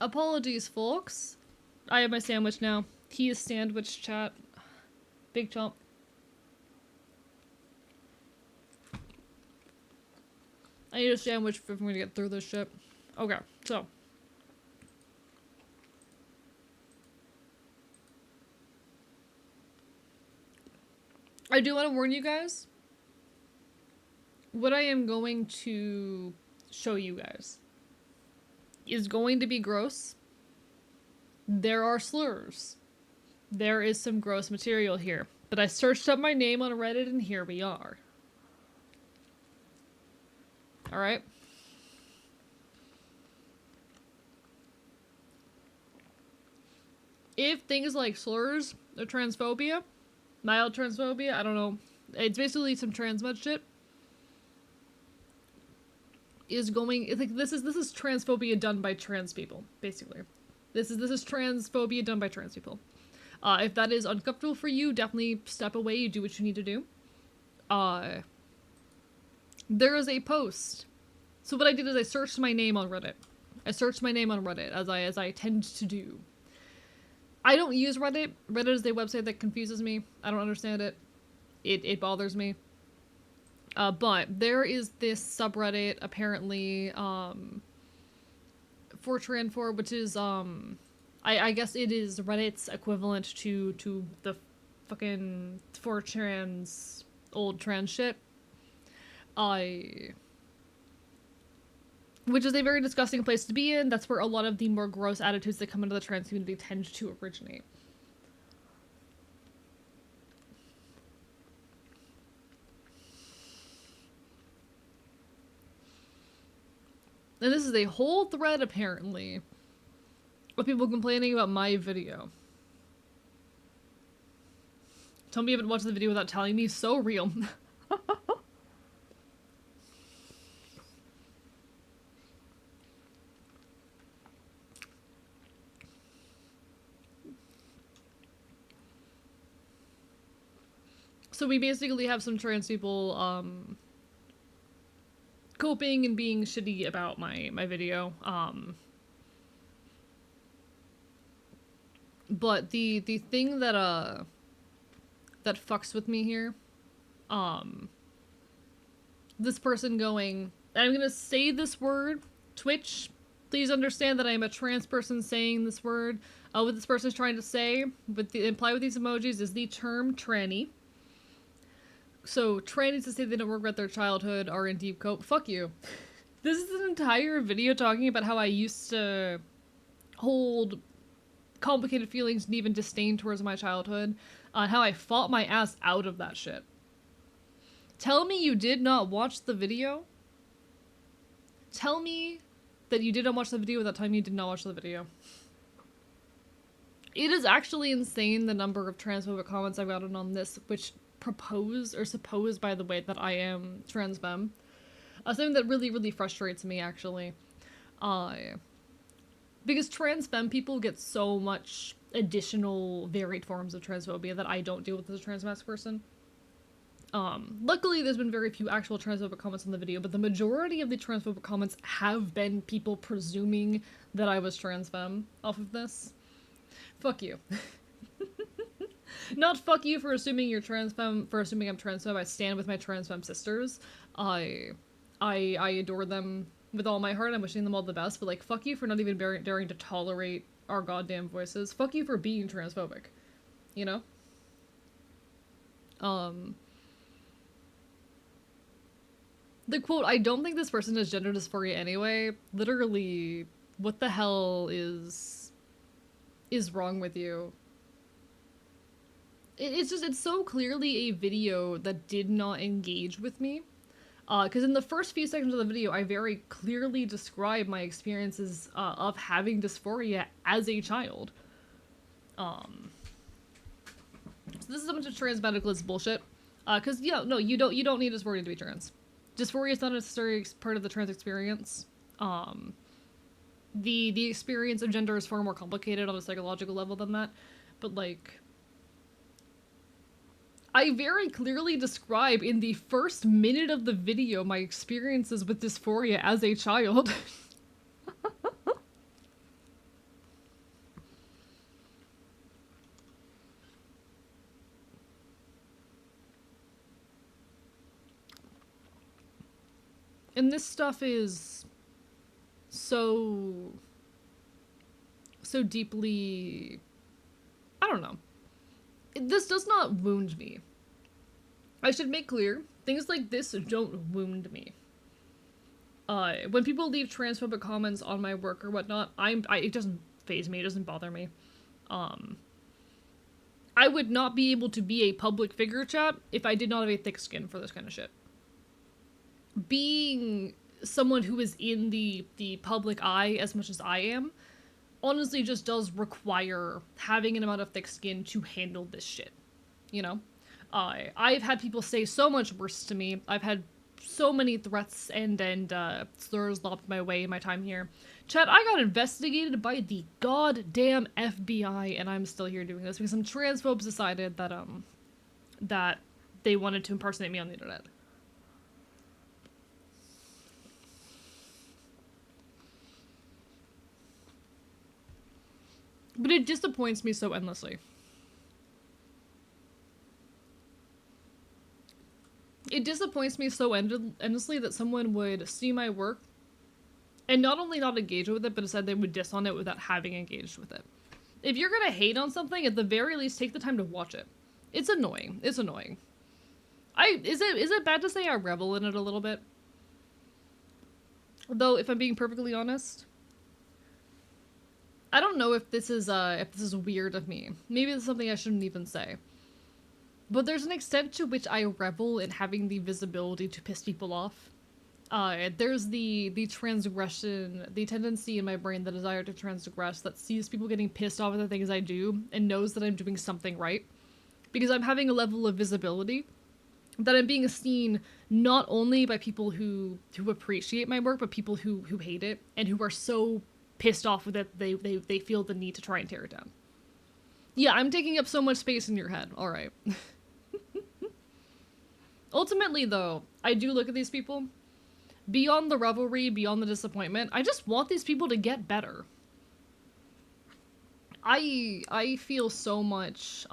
Apologies, folks. I have my sandwich now. He is sandwich, chat. Big chomp. I need a sandwich if I'm gonna get through this shit. Okay, so. I do want to warn you guys. What I am going to show you guys is going to be gross. There are slurs. There is some gross material here. But I searched up my name on Reddit and here we are. Alright? If things like slurs or transphobia, mild transphobia, I don't know, it's basically some trans mud shit, is going, it's like this is transphobia done by trans people, basically. This is transphobia done by trans people. If that is uncomfortable for you, definitely step away, you do what you need to do. There is a post. So what I did is I searched my name on Reddit. as I tend to do. I don't use Reddit. Reddit is a website that confuses me. I don't understand it. It bothers me. But there is this subreddit, apparently, Fortran4, which is, I guess it is Reddit's equivalent to the fucking 4chan's old trans shit. Which is a very disgusting place to be in. That's where a lot of the more gross attitudes that come into the trans community tend to originate. And this is a whole thread, apparently, of people complaining about my video. Tell me you haven't watched the video without telling me. So real. So we basically have some trans people, coping and being shitty about my video. But the thing that fucks with me here, this person going, I'm gonna say this word, Twitch, please understand that I am a trans person saying this word. What this person is trying to say, imply with these emojis, is the term tranny. So, trannies to say they don't regret their childhood are in deep cope. Fuck you. This is an entire video talking about how I used to hold complicated feelings and even disdain towards my childhood, and how I fought my ass out of that shit. Tell me you did not watch the video? Tell me that you did not watch the video without telling me you did not watch the video. It is actually insane the number of transphobic comments I've gotten on this, which propose or suppose, by the way, that I am trans femme. Something that really, really frustrates me, actually. Because trans femme people get so much additional varied forms of transphobia that I don't deal with as a trans masc person. Luckily, there's been very few actual transphobic comments on the video, but the majority of the transphobic comments have been people presuming that I was trans femme off of this. Fuck you. Not fuck you for assuming you're trans femme, for assuming I'm trans femme. I stand with my trans femme sisters. I adore them with all my heart. I'm wishing them all the best, but like, fuck you for not even daring to tolerate our goddamn voices. Fuck you for being transphobic. You know? The quote, I don't think this person has gender dysphoria anyway. Literally, what the hell is wrong with you? It's so clearly a video that did not engage with me. Because in the first few seconds of the video, I very clearly describe my experiences of having dysphoria as a child. So this is a bunch of trans medicalist bullshit. Because, yeah, no, you don't need dysphoria to be trans. Dysphoria is not a necessary part of the trans experience. The experience of gender is far more complicated on a psychological level than that. But, like, I very clearly describe in the first minute of the video my experiences with dysphoria as a child. And this stuff is so deeply, I don't know. This does not wound me. I should make clear, things like this don't wound me. When people leave transphobic comments on my work or whatnot, it doesn't faze me, it doesn't bother me. I would not be able to be a public figure, chat, if I did not have a thick skin for this kind of shit. Being someone who is in the public eye as much as I am, honestly just does require having an amount of thick skin to handle this shit. You know? I've had people say so much worse to me. I've had so many threats and slurs lobbed my way in my time here. Chat, I got investigated by the goddamn FBI, and I'm still here doing this because some transphobes decided that that they wanted to impersonate me on the internet. But it disappoints me so endlessly. It disappoints me so endlessly that someone would see my work and not only not engage with it, but instead they would diss on it without having engaged with it. If you're gonna hate on something, at the very least, take the time to watch it. It's annoying. It's annoying. Is it bad to say I revel in it a little bit? Though, if I'm being perfectly honest, I don't know if this is weird of me. Maybe it's something I shouldn't even say. But there's an extent to which I revel in having the visibility to piss people off. There's the transgression, the tendency in my brain, the desire to transgress, that sees people getting pissed off at the things I do and knows that I'm doing something right. Because I'm having a level of visibility that I'm being seen not only by people who appreciate my work, but people who hate it and who are so pissed off with it they feel the need to try and tear it down. Yeah, I'm taking up so much space in your head. Alright. Ultimately, though, I do look at these people. Beyond the revelry, beyond the disappointment, I just want these people to get better. I feel so much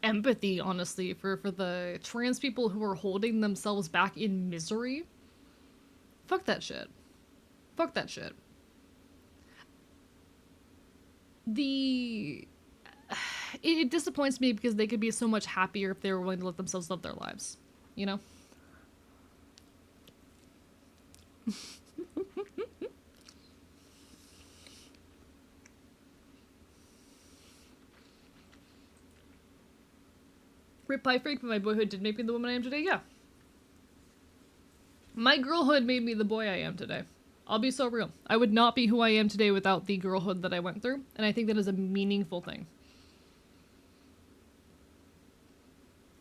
empathy, honestly, for the trans people who are holding themselves back in misery. Fuck that shit. Fuck that shit. It disappoints me because they could be so much happier if they were willing to let themselves live their lives, you know? Rip Pie Freak, but my boyhood did make me the woman I am today, yeah. My girlhood made me the boy I am today. I'll be so real. I would not be who I am today without the girlhood that I went through, and I think that is a meaningful thing.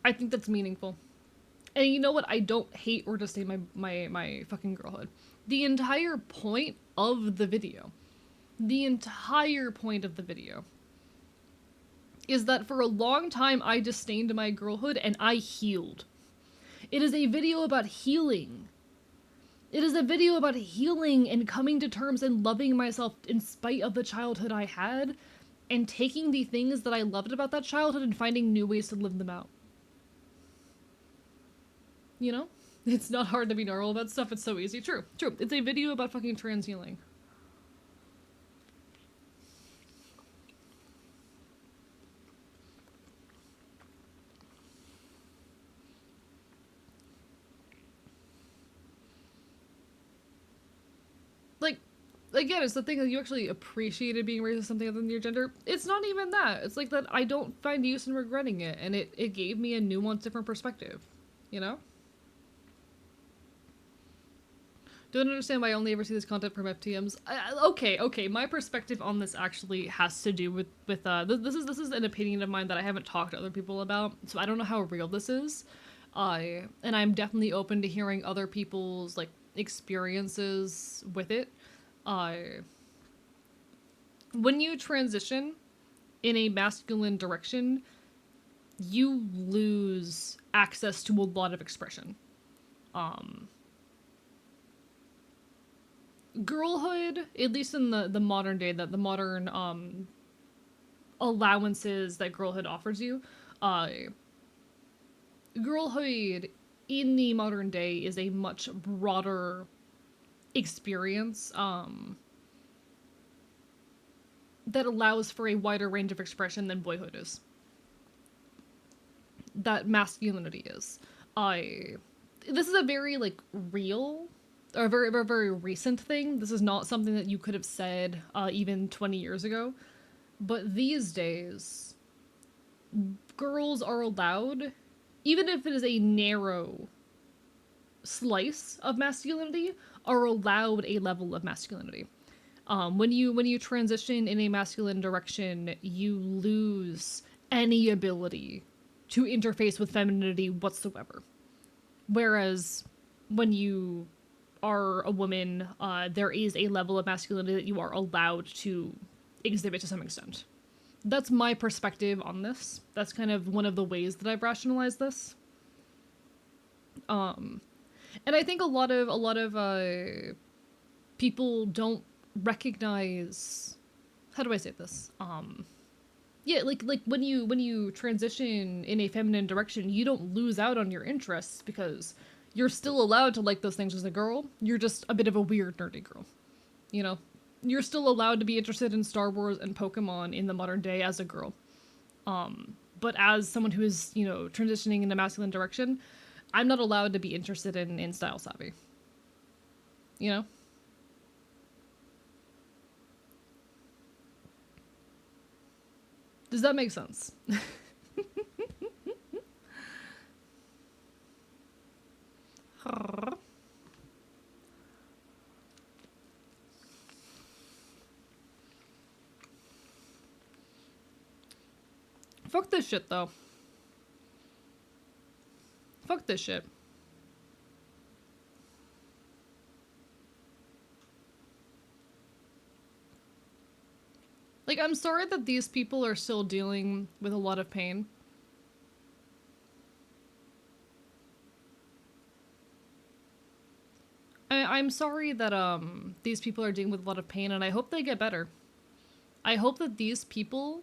I think that's meaningful. And you know what? I don't hate or disdain my fucking girlhood. The entire point of the video, is that for a long time I disdained my girlhood and I healed. It is a video about healing. It is a video about healing and coming to terms and loving myself in spite of the childhood I had, and taking the things that I loved about that childhood and finding new ways to live them out. You know? It's not hard to be normal about stuff, it's so easy. True. It's a video about fucking trans healing. Like, again, it's the thing that you actually appreciated being raised as something other than your gender. It's not even that. It's like that I don't find use in regretting it, and it gave me a nuanced, different perspective. You know? Don't understand why I only ever see this content from FTMs. Okay, my perspective on this actually has to do with this is an opinion of mine that I haven't talked to other people about, so I don't know how real this is. And I'm definitely open to hearing other people's, like, experiences with it. When you transition in a masculine direction, you lose access to a lot of expression. Girlhood, at least in the modern day, that the modern allowances that girlhood offers you, girlhood in the modern day is a much broader experience that allows for a wider range of expression than boyhood is. That masculinity is. I. This is a very like real, or a very recent thing. This is not something that you could have said even 20 years ago. But these days, girls are allowed, even if it is a narrow slice of masculinity, are allowed a level of masculinity. When you transition in a masculine direction, you lose any ability to interface with femininity whatsoever. Whereas when you are a woman, there is a level of masculinity that you are allowed to exhibit to some extent. That's my perspective on this. That's kind of one of the ways that I've rationalized this. And I think a lot of people don't recognize, how do I say this? Yeah, like when you transition in a feminine direction, you don't lose out on your interests because you're still allowed to like those things as a girl. You're just a bit of a weird nerdy girl. You know? You're still allowed to be interested in Star Wars and Pokemon in the modern day as a girl. But as someone who is, transitioning in a masculine direction, I'm not allowed to be interested in style savvy. You know? Does that make sense? Fuck this shit, though. Fuck this shit. Like, I'm sorry that these people are still dealing with a lot of pain. I'm sorry that, these people are dealing with a lot of pain, and I hope they get better. I hope that these people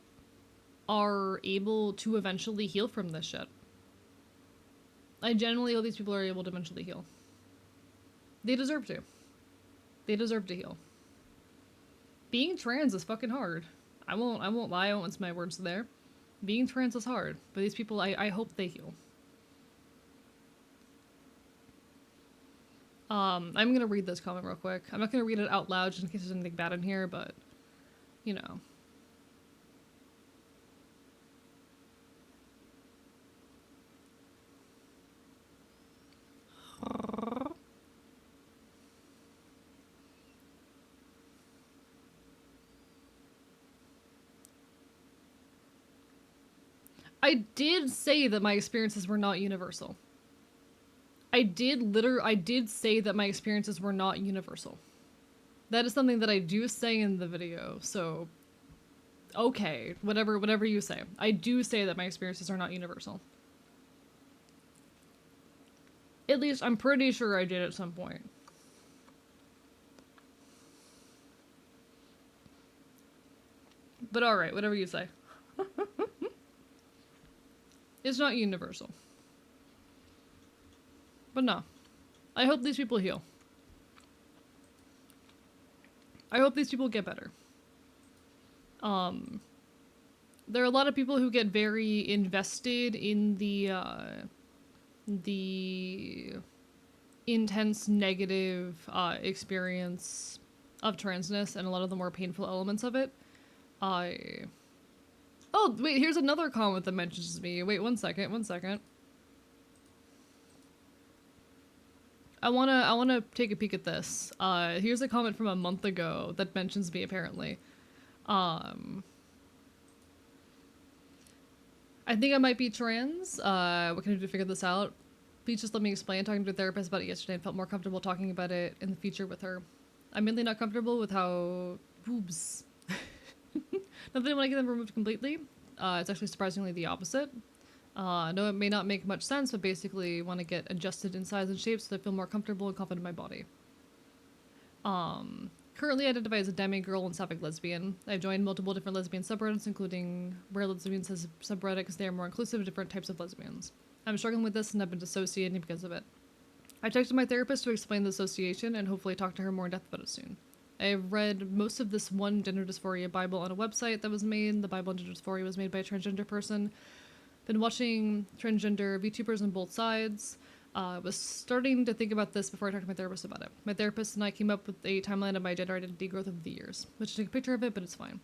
are able to eventually heal from this shit. I genuinely hope these people are able to eventually heal. They deserve to. They deserve to heal. Being trans is fucking hard. I won't lie, I won't mince my words there. Being trans is hard, but these people, I hope they heal. I'm gonna read this comment real quick. I'm not gonna read it out loud just in case there's anything bad in here, but, you know. I did say that my experiences were not universal. I did say that my experiences were not universal. That is something that I do say in the video, so okay, whatever you say. I do say that my experiences are not universal. At least I'm pretty sure I did at some point. But alright, whatever you say. It's not universal. But no. I hope these people heal. I hope these people get better. There are a lot of people who get very invested in the intense negative experience of transness and a lot of the more painful elements of it. Oh, wait, here's another comment that mentions me. Wait, one second. I wanna take a peek at this. Here's a comment from a month ago that mentions me, apparently. I think I might be trans. What can I do to figure this out? Please just let me explain. Talking to a therapist about it yesterday and felt more comfortable talking about it in the future with her. I'm mainly not comfortable with how... boobs. Not that I want to get them removed completely. It's actually surprisingly the opposite. No, it may not make much sense, but basically want to get adjusted in size and shape so that I feel more comfortable and confident in my body. Currently identify as a demi-girl and sapphic lesbian. I've joined multiple different lesbian subreddits, including Rare Lesbians as subreddit because they are more inclusive of different types of lesbians. I'm struggling with this and I've been dissociating because of it. I texted my therapist to explain the dissociation and hopefully talk to her more in depth about it soon. I read most of this one gender dysphoria Bible on a website that was made. The Bible on gender dysphoria was made by a transgender person. Been watching transgender VTubers on both sides. Was starting to think about this before I talked to my therapist about it. My therapist and I came up with a timeline of my gender identity growth over the years, which I took a picture of it, but it's fine.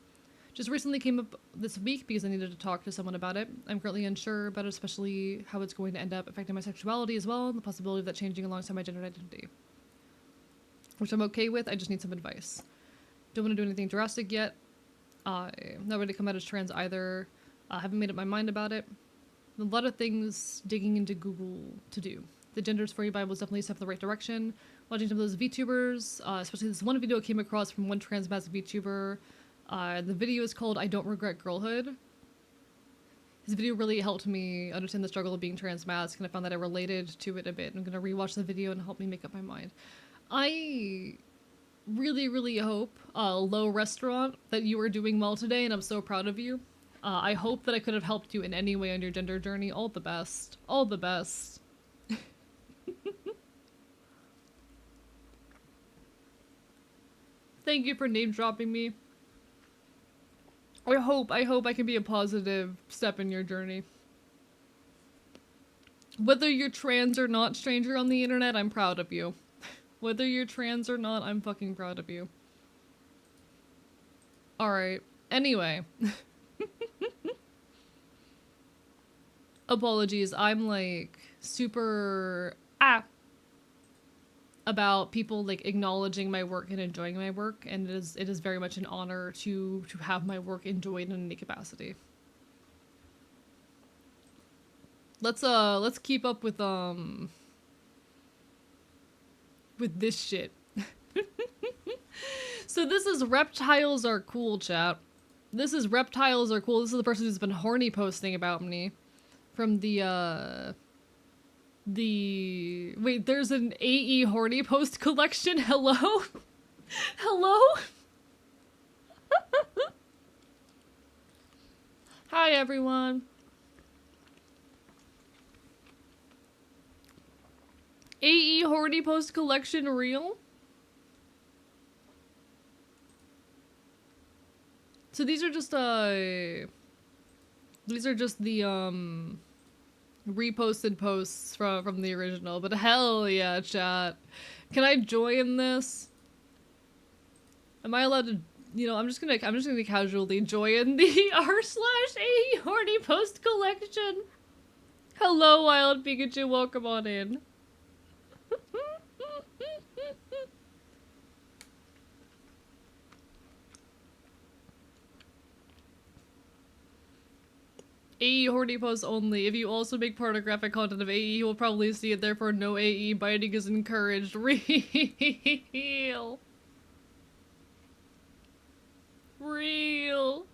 Just recently came up this week because I needed to talk to someone about it. I'm currently unsure about it, especially how it's going to end up affecting my sexuality as well, and the possibility of that changing alongside my gender identity. Which I'm okay with, I just need some advice. Don't want to do anything drastic yet. Not ready to come out as trans either. Haven't made up my mind about it. A lot of things digging into Google to do. The Gender Dysphoria Bible is definitely a step in the right direction. Watching some of those VTubers, especially this one video I came across from one trans mask VTuber. The video is called I Don't Regret Girlhood. His video really helped me understand the struggle of being trans mask, and I found that I related to it a bit. I'm gonna rewatch the video and help me make up my mind. I really hope, Low Restaurant, that you are doing well today, and I'm so proud of you. I hope that I could have helped you in any way on your gender journey. All the best. All the best. Thank you for name dropping me. I hope I can be a positive step in your journey. Whether you're trans or not, stranger on the internet, I'm proud of you. Whether you're trans or not, I'm fucking proud of you. Alright. Anyway. Apologies, I'm like super about people like acknowledging my work and enjoying my work, and it is very much an honor to have my work enjoyed in any capacity. Let's keep up with this shit. So this is Reptiles Are Cool, chat. This is Reptiles Are Cool. This is the person who's been horny posting about me. From wait, there's an AE horny post collection? Hello? Hello? Hi, everyone. AE horny post collection real? So these are just the reposted posts from the original, but hell yeah, chat. Can I join this? Am I allowed to, you know, I'm just gonna casually join the r/AE horny post collection. Hello, Wild Pikachu, welcome on in. AE horny posts only. If you also make pornographic content of AE, you will probably see it, therefore no AE biting is encouraged. Real. Real.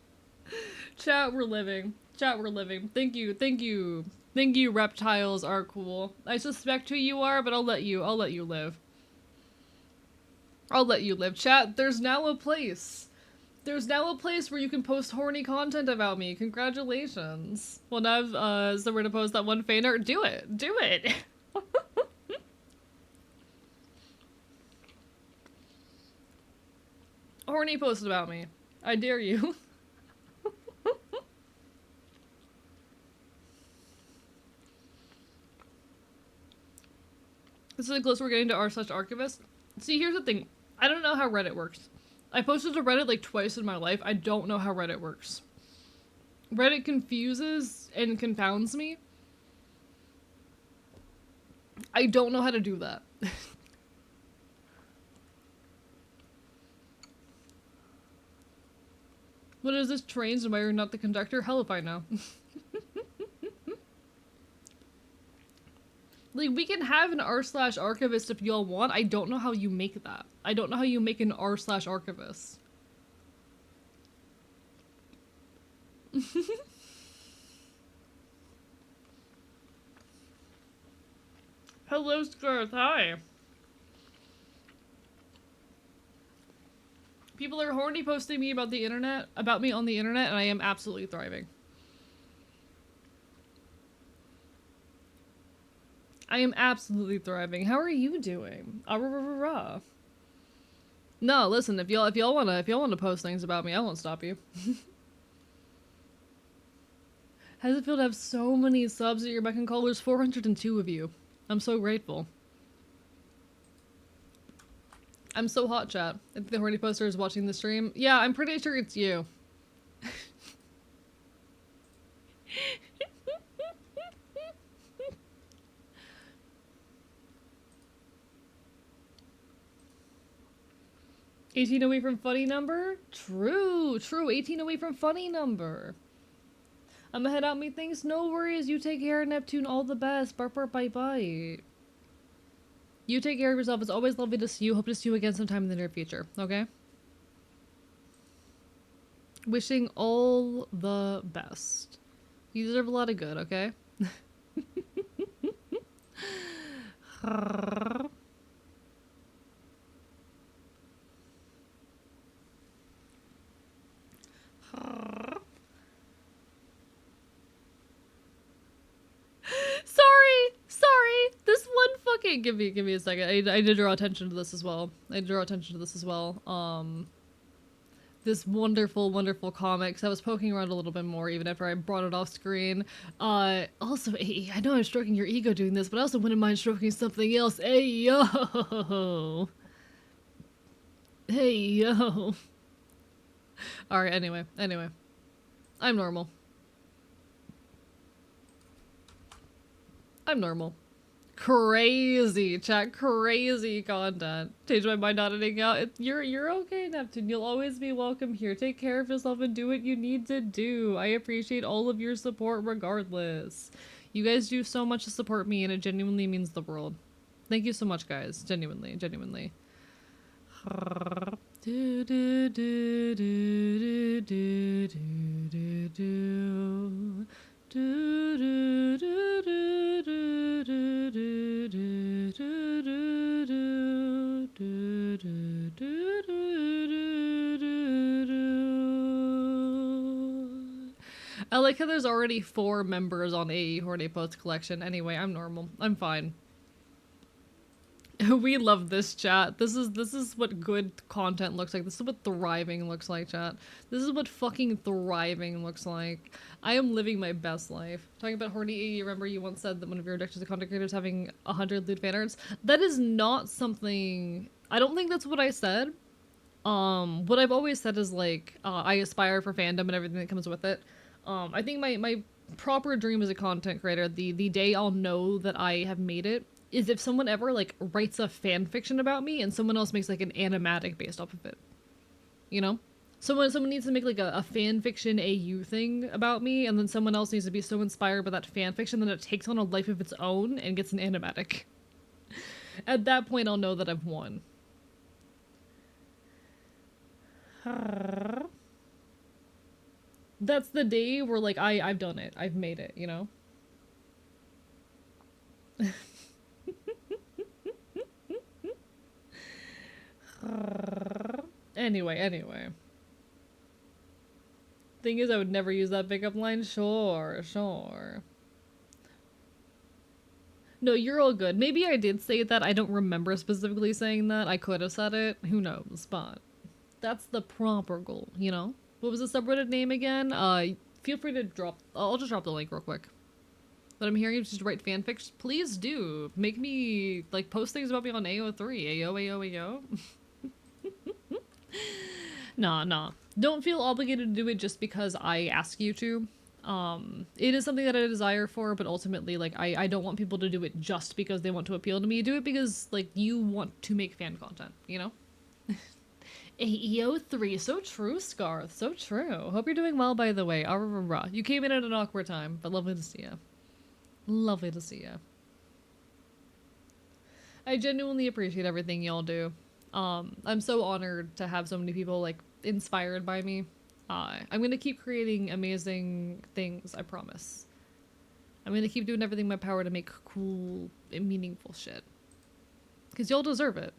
Chat, we're living. Chat, we're living. Thank you, thank you. Thank you, Reptiles Are Cool. I suspect who you are, but I'll let you live. I'll let you live. Chat, there's now a place. There's now a place where you can post horny content about me. Congratulations. Well, now I've somewhere to post that one fan art. Do it. Do it. Horny post about me. I dare you. This is the close we're getting to r/archivist. See, here's the thing. I don't know how Reddit works. I posted to Reddit like twice in my life. I don't know how Reddit works. Reddit confuses and confounds me. I don't know how to do that. What is this, trains and why you're not the conductor? Hell if I know. Like, we can have an r/archivist if y'all want. I don't know how you make that. I don't know how you make an r/archivist. Hello, Scarth. Hi. People are horny posting me about me on the internet, and I am absolutely thriving. I am absolutely thriving. How are you doing? No, listen, if y'all wanna post things about me, I won't stop you. How does it feel to have so many subs at your beck and call? There's 402 of you. I'm so grateful. I'm so hot, chat. If the horny poster is watching the stream, yeah, I'm pretty sure it's you. "18 away from funny number?" True, 18 away from funny number. I'ma head out, meet things. No worries, you take care, Neptune. All the best. Bark, bark, bite, bite. You take care of yourself. It's always lovely to see you. Hope to see you again sometime in the near future, okay? Wishing all the best. You deserve a lot of good, okay? Sorry. This one fucking give me a second. I need to draw attention to this as well. This wonderful comic. So I was poking around a little bit more even after I brought it off screen. Also, I know I'm stroking your ego doing this, but I also wouldn't mind stroking something else. Hey yo. Hey yo. Alright, anyway. I'm normal. Crazy chat, crazy content. Change my mind auditing out. You're okay, Neptune. You'll always be welcome here. Take care of yourself and do what you need to do. I appreciate all of your support regardless. You guys do so much to support me and it genuinely means the world. Thank you so much, guys. Genuinely. I like how there's already 4 members on AE Horny Post Collection. Anyway, I'm normal. I'm fine. We love this, chat. This is what good content looks like. This is what thriving looks like, chat. This is what fucking thriving looks like. I am living my best life. Talking about horny AE, remember you once said that one of your objectives as a content creator is having 100 lewd fan arts? That is not something... I don't think that's what I said. What I've always said is like, I aspire for fandom and everything that comes with it. I think my proper dream as a content creator, the day I'll know that I have made it, is if someone ever like writes a fan fiction about me and someone else makes like an animatic based off of it. You know? Someone needs to make like a fan fiction AU thing about me, and then someone else needs to be so inspired by that fan fiction that it takes on a life of its own and gets an animatic. At that point I'll know that I've won. That's the day where like I've done it. I've made it, you know? Anyway. Thing is, I would never use that pickup line. Sure. No, you're all good. Maybe I did say that. I don't remember specifically saying that. I could have said it. Who knows? But that's the proper goal, you know? What was the subreddit name again? Feel free to drop... I'll just drop the link real quick. But I'm hearing you just write fanfics. Please do. Make me, like, post things about me on AO3. AO. Nah. Don't feel obligated to do it just because I ask you to. It is something that I desire for, but ultimately, like, I don't want people to do it just because they want to appeal to me. Do it because, like, you want to make fan content, you know? AEO3, so true, Scarth, so true. Hope you're doing well, by the way. You came in at an awkward time, but lovely to see you. Lovely to see you. I genuinely appreciate everything y'all do. I'm so honored to have so many people, like, inspired by me. I'm gonna keep creating amazing things, I promise. I'm gonna keep doing everything in my power to make cool and meaningful shit. Because y'all deserve it.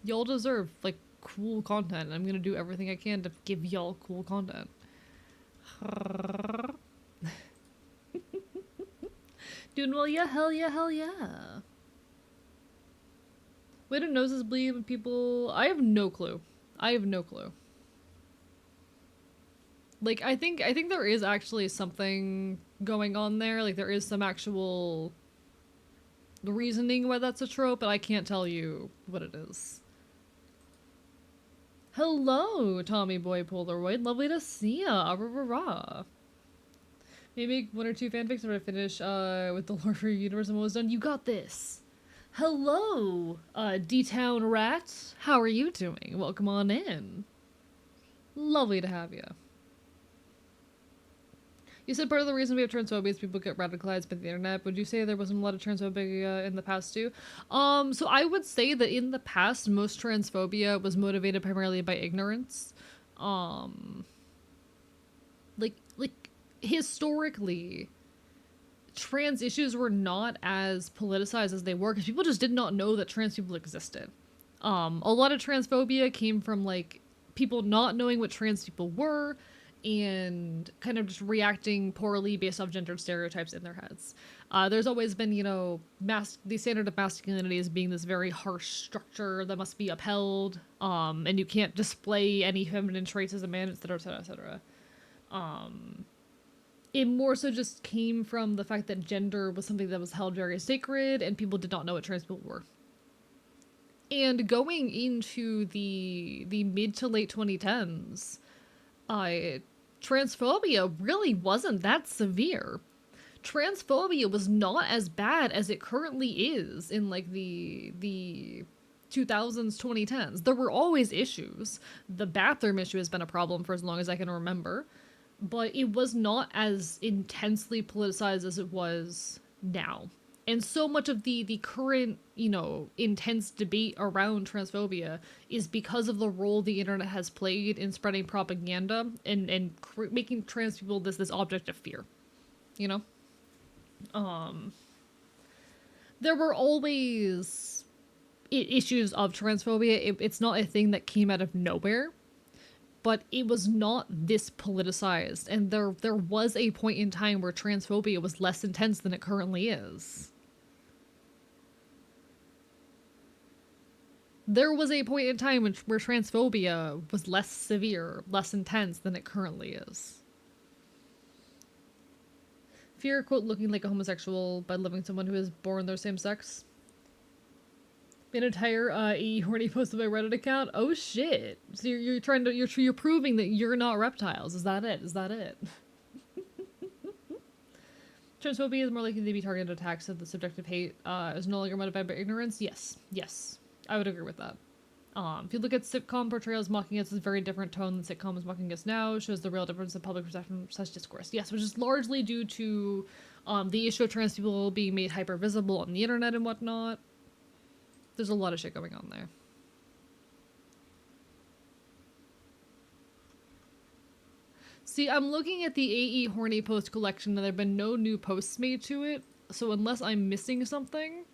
Y'all deserve, like, cool content, and I'm gonna do everything I can to give y'all cool content. Doing well, yeah, hell yeah, hell yeah. Way do noses bleed when people... I have no clue. I have no clue. Like, I think there is actually something going on there. Like, there is some actual reasoning why that's a trope, but I can't tell you what it is. Hello, Tommy Boy Polaroid. Lovely to see ya. Rah, rah, rah. Maybe one or two fanfics when I finish with the Lord for Your Universe and almost done. You got this. Hello, D-Town Rat. How are you doing? Welcome on in. Lovely to have you. You said part of the reason we have transphobia is people get radicalized by the internet. Would you say there wasn't a lot of transphobia in the past too? So I would say that in the past, most transphobia was motivated primarily by ignorance. Um, like historically, trans issues were not as politicized as they were because people just did not know that trans people existed. A lot of transphobia came from like people not knowing what trans people were and kind of just reacting poorly based off gendered stereotypes in their heads. There's always been, you know, the standard of masculinity as being this very harsh structure that must be upheld, and you can't display any feminine traits as a man, etc., etc., etc. It more so just came from the fact that gender was something that was held very sacred, and people did not know what trans people were. And going into the mid to late 2010s, transphobia really wasn't that severe. Transphobia was not as bad as it currently is in like the 2000s, 2010s. There were always issues. The bathroom issue has been a problem for as long as I can remember, but it was not as intensely politicized as it was now. And so much of the current, you know, intense debate around transphobia is because of the role the internet has played in spreading propaganda and making trans people this object of fear, you know? There were always issues of transphobia. It's not a thing that came out of nowhere, but it was not this politicized, and there was a point in time where transphobia was less intense than it currently is. There was a point in time where transphobia was less severe, less intense than it currently is. Fear, quote, looking like a homosexual by living someone who is born their same sex. An entire horny post on my Reddit account. Oh shit! So you're trying to you're proving that you're not reptiles. Is that it? Is that it? Transphobia is more likely to be targeted attacks of the subjective hate is no longer motivated by ignorance. Yes, yes, I would agree with that. If you look at sitcom portrayals mocking us, it's a very different tone than sitcoms mocking us now. Shows the real difference in public perception of such discourse. Yes, which is largely due to the issue of trans people being made hyper visible on the internet and whatnot. There's a lot of shit going on there. See, I'm looking at the AE Horny Post collection and there have been no new posts made to it, so unless I'm missing something...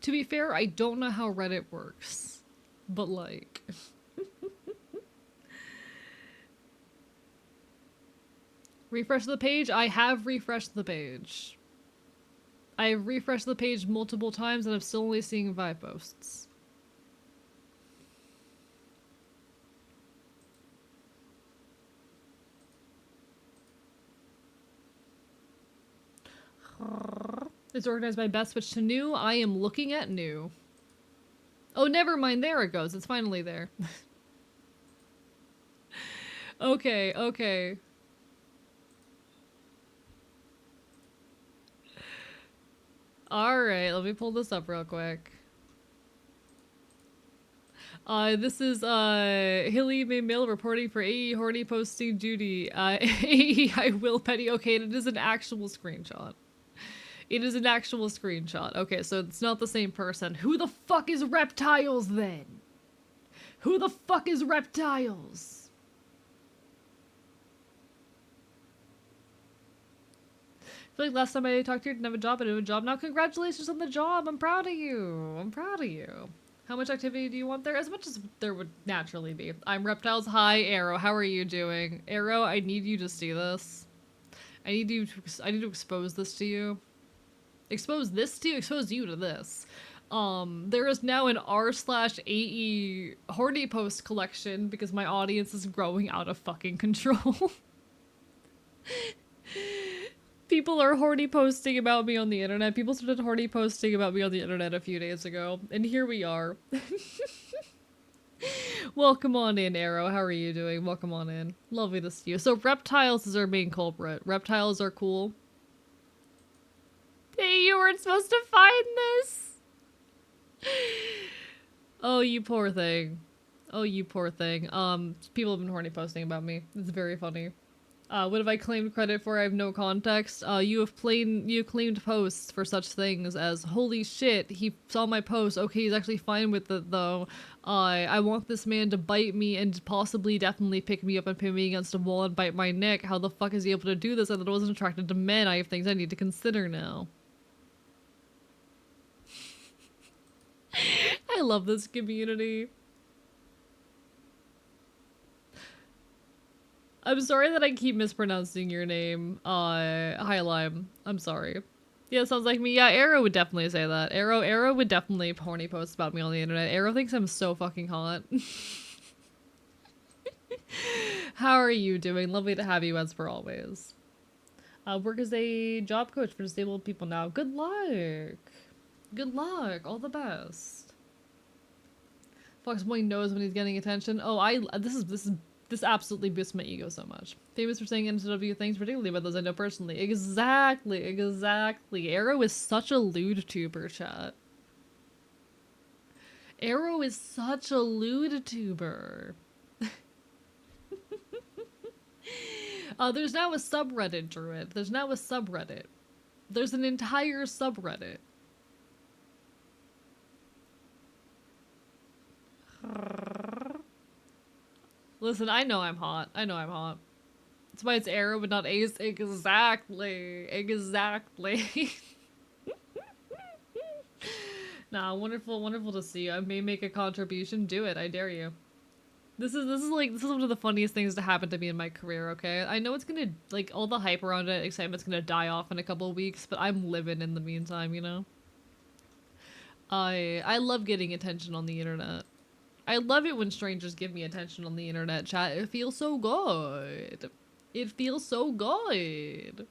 To be fair, I don't know how Reddit works, but like... Refresh the page? I have refreshed the page. I have refreshed the page multiple times and I'm still only seeing 5 posts. It's organized by best switch to new. I am looking at new. Oh, never mind. There it goes. It's finally there. Okay, okay. Alright, let me pull this up real quick. This is, Hilly Mail reporting for AE Horny posting duty. AE I will petty. Okay, it is an actual screenshot. It is an actual screenshot. Okay, so it's not the same person. Who the fuck is Reptiles then? Who the fuck is Reptiles? I feel like last time I talked to you, I didn't have a job, I didn't have a job. Now congratulations on the job. I'm proud of you. I'm proud of you. How much activity do you want there? As much as there would naturally be. I'm Reptiles. Hi, Arrow. How are you doing? Arrow, I need you to see this. I need to expose this to you. Expose this to you? Expose you to this. There is now an r/AE horny post collection because my audience is growing out of fucking control. People are horny posting about me on the internet. People started horny posting about me on the internet a few days ago, and here we are. Welcome on in, Arrow. How are you doing? Welcome on in. Lovely to see you. So reptiles is our main culprit. Reptiles are cool. Hey, you weren't supposed to find this! Oh, you poor thing. Oh, you poor thing. People have been horny posting about me. It's very funny. What have I claimed credit for? I have no context. You claimed posts for such things as, holy shit, he saw my post. Okay, he's actually fine with it though. I want this man to bite me and possibly definitely pick me up and pin me against a wall and bite my neck. How the fuck is he able to do this? I thought I wasn't attracted to men. I have things I need to consider now. I love this community. I'm sorry that I keep mispronouncing your name. Hi Lime. I'm sorry. Yeah, sounds like me. Yeah, Arrow would definitely say that. Arrow would definitely horny post about me on the internet. Arrow thinks I'm so fucking hot. How are you doing? Lovely to have you as per always. Work as a job coach for disabled people now. Good luck. Good luck. All the best. Fox Boy knows when he's getting attention. Oh, this absolutely boosts my ego so much. Famous for saying NSW things, particularly about those I know personally. Exactly. Arrow is such a lewd tuber, chat. Arrow is such a lewd tuber. There's now a subreddit, Druid. There's now a subreddit. There's an entire subreddit. Listen, I know I'm hot. That's why it's Arrow but not Ace. Exactly. Nah, wonderful to see you. I may make a contribution. Do it. I dare you. This is one of the funniest things to happen to me in my career, okay? I know it's gonna, like, all the hype around it, excitement's gonna die off in a couple of weeks, but I'm living in the meantime, you know? I love getting attention on the internet. I love it when strangers give me attention on the internet, chat. It feels so good. It feels so good.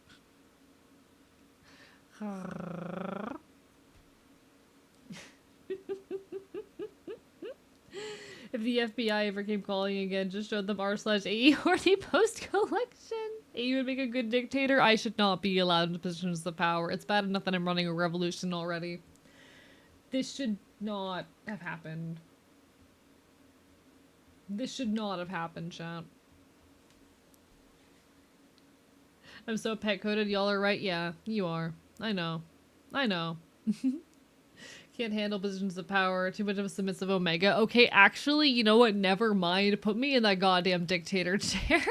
If the FBI ever came calling again, just showed them r/AE horny post collection. AE would make a good dictator. I should not be allowed into positions of power. It's bad enough that I'm running a revolution already. This should not have happened. This should not have happened, chat. I'm so pet-coded, y'all are right? Yeah, you are. I know. Can't handle positions of power. Too much of a submissive Omega. Okay, actually, you know what? Never mind. Put me in that goddamn dictator chair.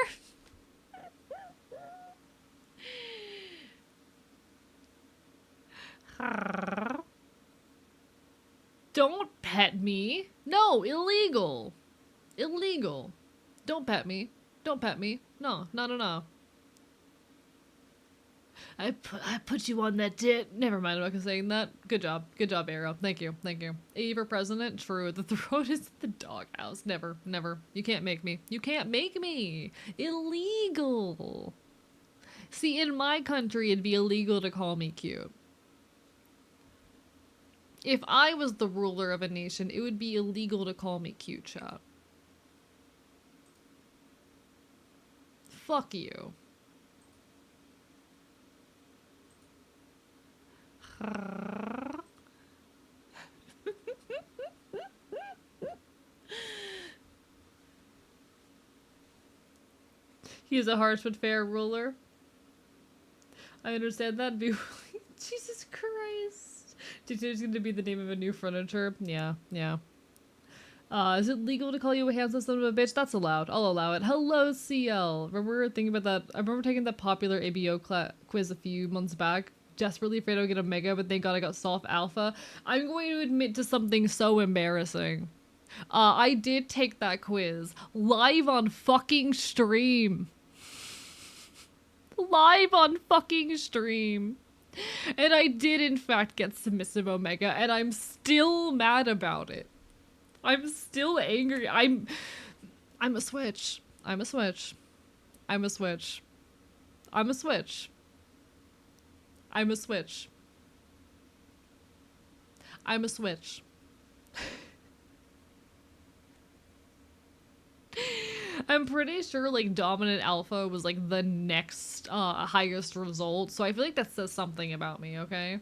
Don't pet me. No, illegal. Don't pet me. No. I put you on that dit. Never mind, I'm not gonna saying that. Good job, Arrow. Thank you. A for president. True. The throat is the doghouse. Never. You can't make me. Illegal. See, in my country, it'd be illegal to call me cute. If I was the ruler of a nation, it would be illegal to call me cute, chat. Fuck you. He's a harsh but fair ruler. I understand that. Jesus Christ. Dictator's going to be the name of a new furniture. Yeah. Is it legal to call you a handsome son of a bitch? That's allowed. I'll allow it. Hello, CL. Remember thinking about that? I remember taking that popular ABO quiz a few months back. Desperately afraid I would get a mega, but thank God I got soft alpha. I'm going to admit to something so embarrassing. I did take that quiz live on fucking stream. Live on fucking stream. And I did in fact get submissive Omega, and I'm still mad about it. I'm still angry. I'm a switch. I'm a switch. I'm a switch. I'm a switch. I'm a switch. I'm a switch. I'm pretty sure like dominant alpha was like the next highest result, so I feel like that says something about me, okay?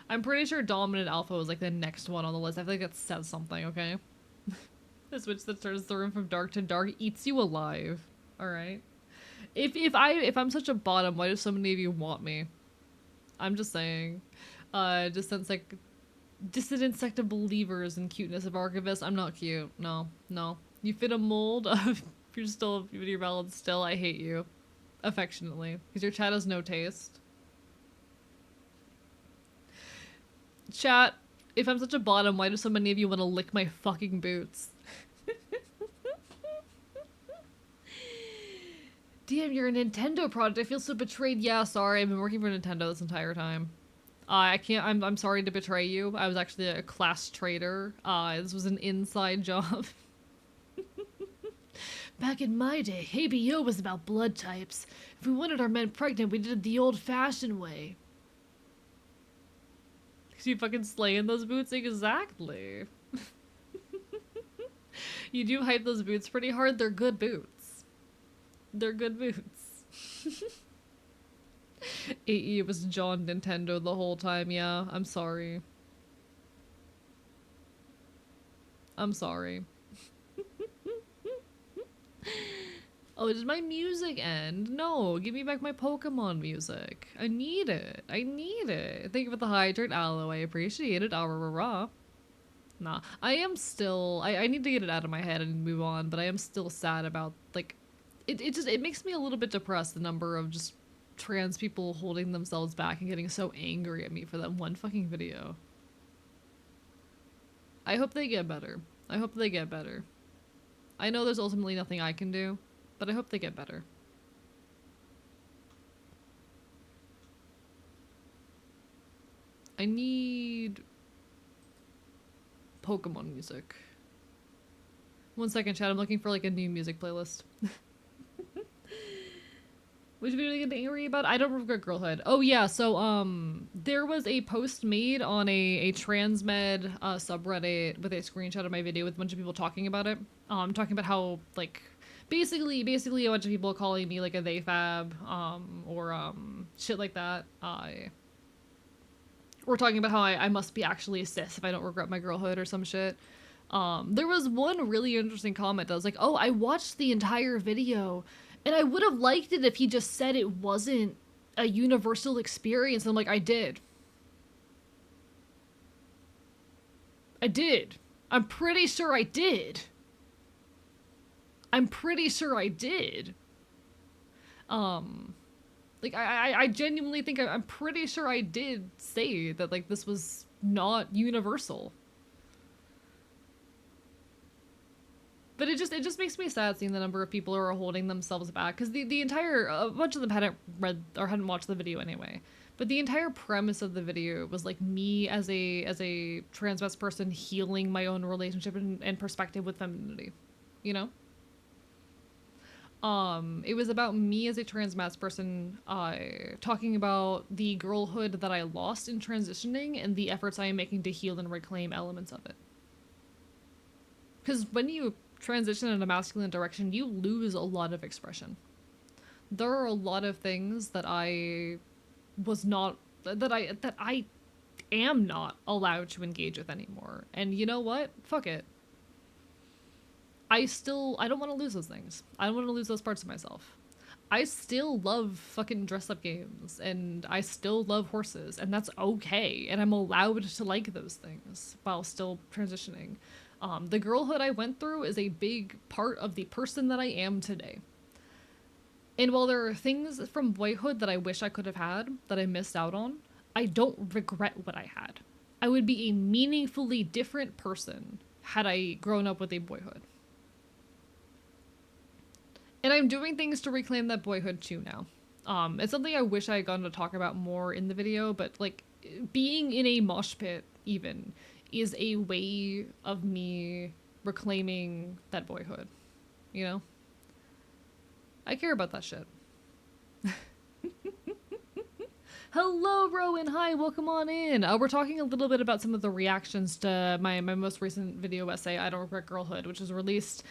I'm pretty sure dominant alpha was like the next one on the list. I feel like that says something, okay? The switch that turns the room from dark to dark eats you alive. Alright? If I'm such a bottom, why do so many of you want me? I'm just saying. Dissident sect of believers in cuteness of archivists. I'm not cute. No, no. You fit a mold of you're still you're valid still. I hate you. Affectionately. Because your chat has no taste. Chat, if I'm such a bottom, why do so many of you want to lick my fucking boots? Damn, you're a Nintendo product. I feel so betrayed. Yeah, sorry. I've been working for Nintendo this entire time. I can't. I'm sorry to betray you. I was actually a class traitor. This was an inside job. Back in my day, ABO was about blood types. If we wanted our men pregnant, we did it the old-fashioned way. Cause you fucking slaying those boots? Exactly. You do hype those boots pretty hard. They're good boots. They're good boots. AE was John Nintendo the whole time. Yeah, I'm sorry. I'm sorry. Oh, did my music end? No, give me back my Pokemon music. I need it. I need it. Thank you for the hydrate, Aloe. I appreciate it. Rah. Nah, I am still... I need to get it out of my head and move on, but I am still sad about, like... It makes me a little bit depressed, the number of just trans people holding themselves back and getting so angry at me for that one fucking video. I hope they get better. I hope they get better. I know there's ultimately nothing I can do, but I hope they get better. I need Pokemon music. One second, chat. I'm looking for like a new music playlist. Which video are you getting angry about? I don't regret girlhood. Oh yeah, so there was a post made on a transmed subreddit with a screenshot of my video with a bunch of people talking about it. Talking about how like basically a bunch of people calling me like a they fab, or shit like that. We're talking about how I must be actually a cis if I don't regret my girlhood or some shit. There was one really interesting comment that was like, oh, I watched the entire video and I would have liked it if he just said it wasn't a universal experience. And I'm like, I did. I did. I'm pretty sure I did. I'm pretty sure I did. Like, I genuinely think I'm pretty sure I did say that, like, this was not universal. But it just makes me sad seeing the number of people who are holding themselves back, because the entire, a bunch of them hadn't read or hadn't watched the video anyway. But the entire premise of the video was like me as a trans person healing my own relationship and perspective with femininity, you know? It was about me as a trans person, talking about the girlhood that I lost in transitioning and the efforts I am making to heal and reclaim elements of it. Because when you transition in a masculine direction, you lose a lot of expression. There are a lot of things that I was not, that I am not allowed to engage with anymore. And you know what? Fuck it. I don't want to lose those things. I don't want to lose those parts of myself. I still love fucking dress-up games, and I still love horses, and that's okay, and I'm allowed to like those things while still transitioning. The girlhood I went through is a big part of the person that I am today. And while there are things from boyhood that I wish I could have had, that I missed out on, I don't regret what I had. I would be a meaningfully different person had I grown up with a boyhood. And I'm doing things to reclaim that boyhood too now. It's something I wish I had gotten to talk about more in the video, but like being in a mosh pit even is a way of me reclaiming that boyhood, you know? I care about that shit. Hello, Rowan. Hi, welcome on in. We're talking a little bit about some of the reactions to my most recent video essay, I Don't Regret Girlhood, which was released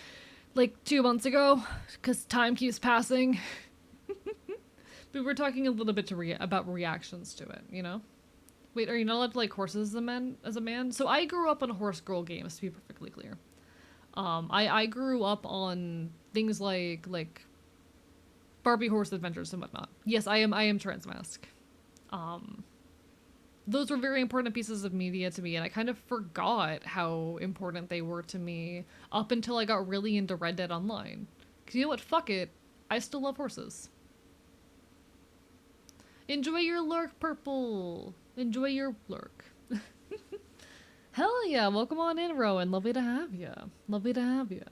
like 2 months ago, because time keeps passing. But we're talking a little bit about reactions to it, you know? Wait, are you not allowed to like horses as a man? So I grew up on horse girl games, to be perfectly clear. I grew up on things like Barbie horse adventures and whatnot. Yes, I am transmask. Those were very important pieces of media to me, and I kind of forgot how important they were to me up until I got really into Red Dead Online. Because you know what? Fuck it. I still love horses. Enjoy your lurk, Purple. Enjoy your lurk. Hell yeah. Welcome on in, Rowan. Lovely to have you. Lovely to have you.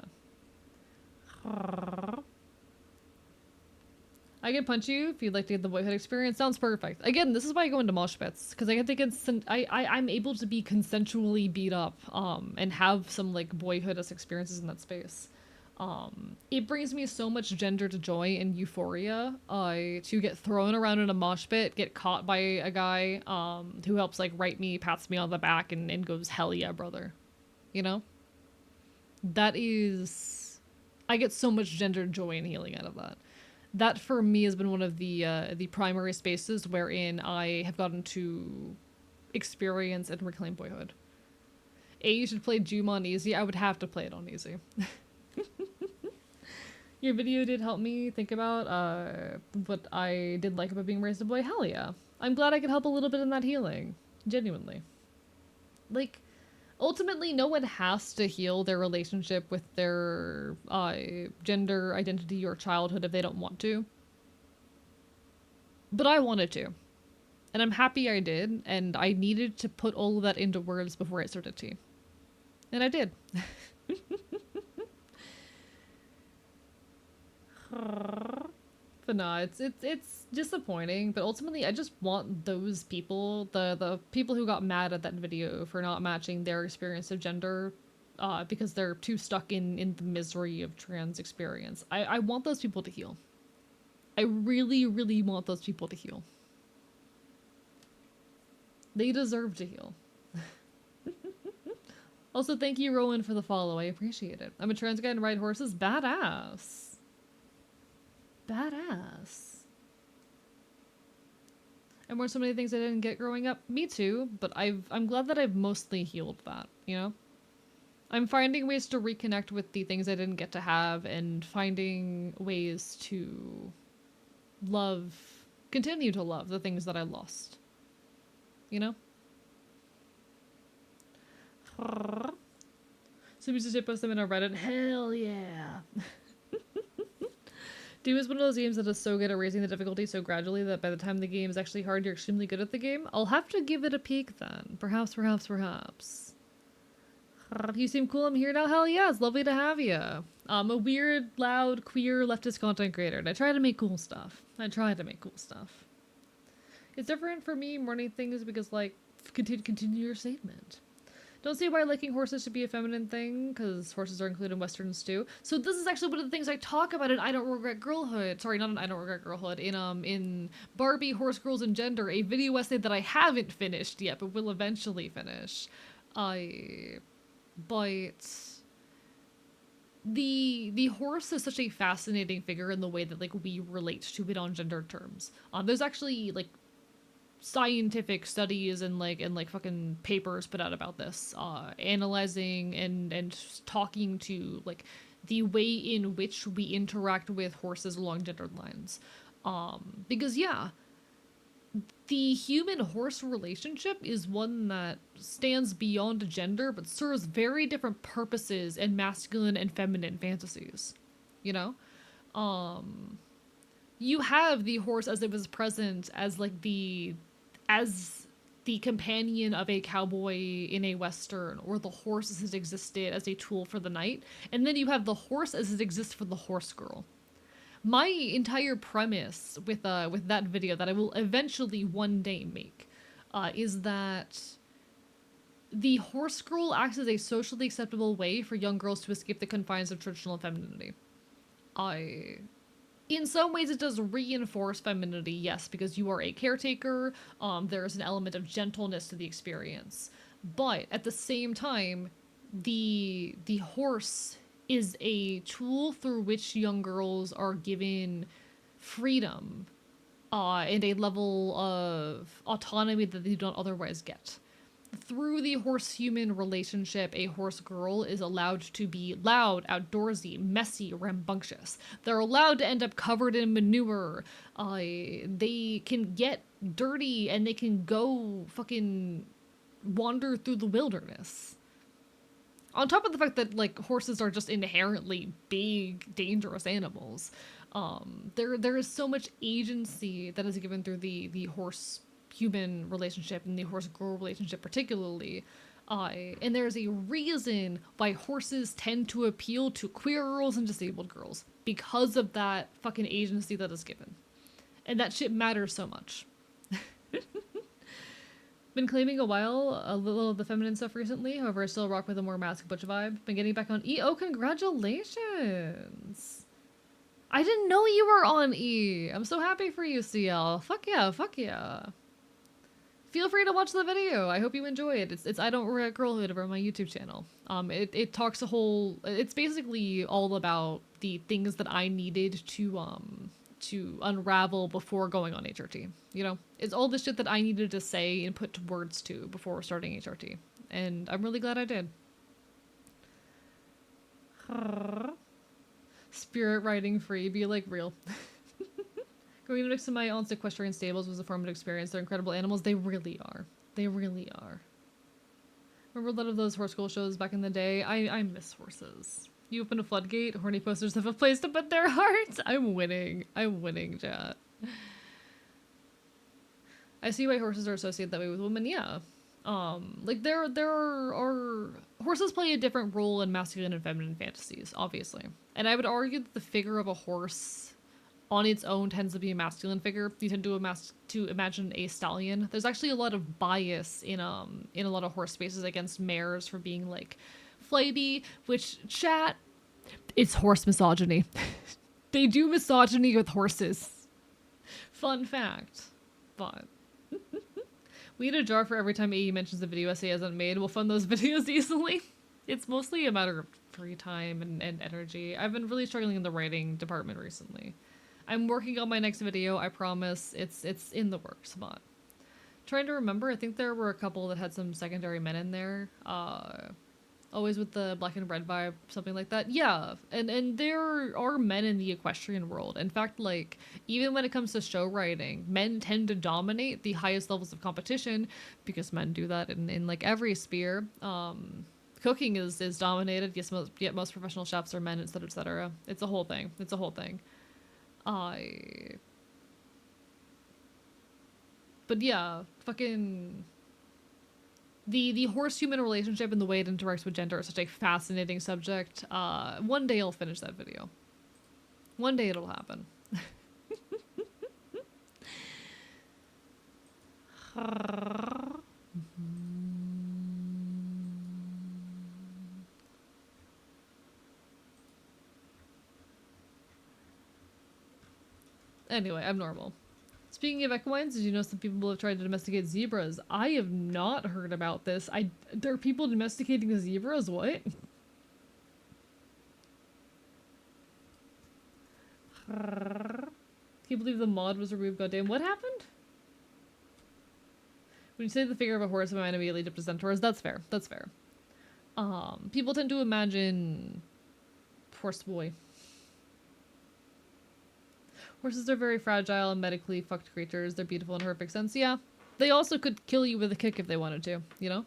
I can punch you if you'd like to get the boyhood experience. Sounds perfect. Again, this is why I go into mosh pits, because I get to I'm able to be consensually beat up, and have some like boyhood-esque experiences in that space. It brings me so much gendered joy and euphoria, to get thrown around in a mosh pit, get caught by a guy, who helps like right me, pats me on the back, and goes, hell yeah, brother. You know? That is, I get so much gendered joy and healing out of that. That for me has been one of the primary spaces wherein I have gotten to experience and reclaim boyhood. You should play Doom on easy. I would have to play it on easy. Your video did help me think about what I did like about being raised a boy. Hell yeah. I'm glad I could help a little bit in that healing. Genuinely. Like, ultimately, no one has to heal their relationship with their gender identity or childhood if they don't want to. But I wanted to. And I'm happy I did, and I needed to put all of that into words before I started tea. And I did. But no, it's disappointing, but ultimately I just want those people, the people who got mad at that video for not matching their experience of gender, because they're too stuck in the misery of trans experience. I want those people to heal. I really, really want those people to heal. They deserve to heal. Also, thank you, Rowan, for the follow. I appreciate it. I'm a trans guy and ride horses. Badass. Badass. And were so many things I didn't get growing up. Me too, but I'm glad that I've mostly healed that, you know? I'm finding ways to reconnect with the things I didn't get to have and finding ways to continue to love the things that I lost. You know? So we just post them in a Reddit. Hell yeah. Doom is one of those games that is so good at raising the difficulty so gradually that by the time the game is actually hard, you're extremely good at the game. I'll have to give it a peek then. Perhaps. You seem cool. I'm here now. Hell yeah, it's lovely to have you. I'm a weird, loud, queer, leftist content creator, and I try to make cool stuff. It's different for me morning things because, like, continue your statement. Don't see why liking horses should be a feminine thing, because horses are included in westerns too. So this is actually one of the things I talk about in I Don't Regret Girlhood. Sorry, not in I Don't Regret Girlhood. In Barbie, Horse Girls, and Gender, a video essay that I haven't finished yet, but will eventually finish. But the horse is such a fascinating figure in the way that like we relate to it on gender terms. There's actually like scientific studies and fucking papers put out about this, analyzing and talking to like the way in which we interact with horses along gendered lines. Because yeah, the human-horse relationship is one that stands beyond gender but serves very different purposes and masculine and feminine fantasies, you know? You have the horse as it was present as like as the companion of a cowboy in a western, or the horse as it existed as a tool for the knight, and then you have the horse as it exists for the horse girl. My entire premise with that video that I will eventually one day make is that the horse girl acts as a socially acceptable way for young girls to escape the confines of traditional femininity. I In some ways it does reinforce femininity, yes, because you are a caretaker. There is an element of gentleness to the experience, but at the same time, the horse is a tool through which young girls are given freedom and a level of autonomy that they don't otherwise get. Through the horse-human relationship, a horse girl is allowed to be loud, outdoorsy, messy, rambunctious. They're allowed to end up covered in manure. They can get dirty and they can go fucking wander through the wilderness. On top of the fact that like horses are just inherently big, dangerous animals, there is so much agency that is given through the horse human relationship and the horse girl relationship particularly. And there's a reason why horses tend to appeal to queer girls and disabled girls because of that fucking agency that is given. And that shit matters so much. Been claiming a little of the feminine stuff recently, however I still rock with a more masc butch vibe. Been getting back on E. Oh, congratulations! I didn't know you were on E! I'm so happy for you, CL. Fuck yeah, fuck yeah. Feel free to watch the video. I hope you enjoy it. It's I Don't Regret Girlhood over on my YouTube channel. It talks it's basically all about the things that I needed to unravel before going on HRT. You know, it's all the shit that I needed to say and put words to before starting HRT, and I'm really glad I did. Spirit riding free, be like real. Going next to my aunt's equestrian stables was a formative experience. They're incredible animals. They really are. They really are. Remember a lot of those horse school shows back in the day? I miss horses. You open a floodgate, horny posters have a place to put their hearts. I'm winning. I'm winning, chat. I see why horses are associated that way with women, yeah. Like there are horses play a different role in masculine and feminine fantasies, obviously. And I would argue that the figure of a horse on its own tends to be a masculine figure. You tend to imagine a stallion. There's actually a lot of bias in a lot of horse spaces against mares for being like flighty, which chat, it's horse misogyny. They do misogyny with horses. Fun fact. But we need a jar for every time AE mentions the video essay hasn't made. We'll fund those videos easily. It's mostly a matter of free time and energy. I've been really struggling in the writing department recently. I'm working on my next video, I promise. It's in the works, but trying to remember, I think there were a couple that had some secondary men in there. Always with the black and red vibe, something like that. Yeah, and there are men in the equestrian world. In fact, like, even when it comes to show writing, men tend to dominate the highest levels of competition because men do that in like every sphere. Cooking is dominated, yes, yet most professional chefs are men, etc., etc. It's a whole thing. It's a whole thing. But yeah, fucking the horse-human relationship and the way it interacts with gender is such a fascinating subject. One day I'll finish that video. One day it'll happen. Anyway, I'm normal. Speaking of equines, did you know some people have tried to domesticate zebras? I have not heard about this. There are people domesticating zebras? What? Can't believe the mod was removed, goddamn. What happened? When you say the figure of a horse, my mind immediately jumped to centaurs. That's fair. That's fair. People tend to imagine horse boy. Horses are very fragile and medically fucked creatures. They're beautiful in a perfect sense. Yeah. They also could kill you with a kick if they wanted to, you know?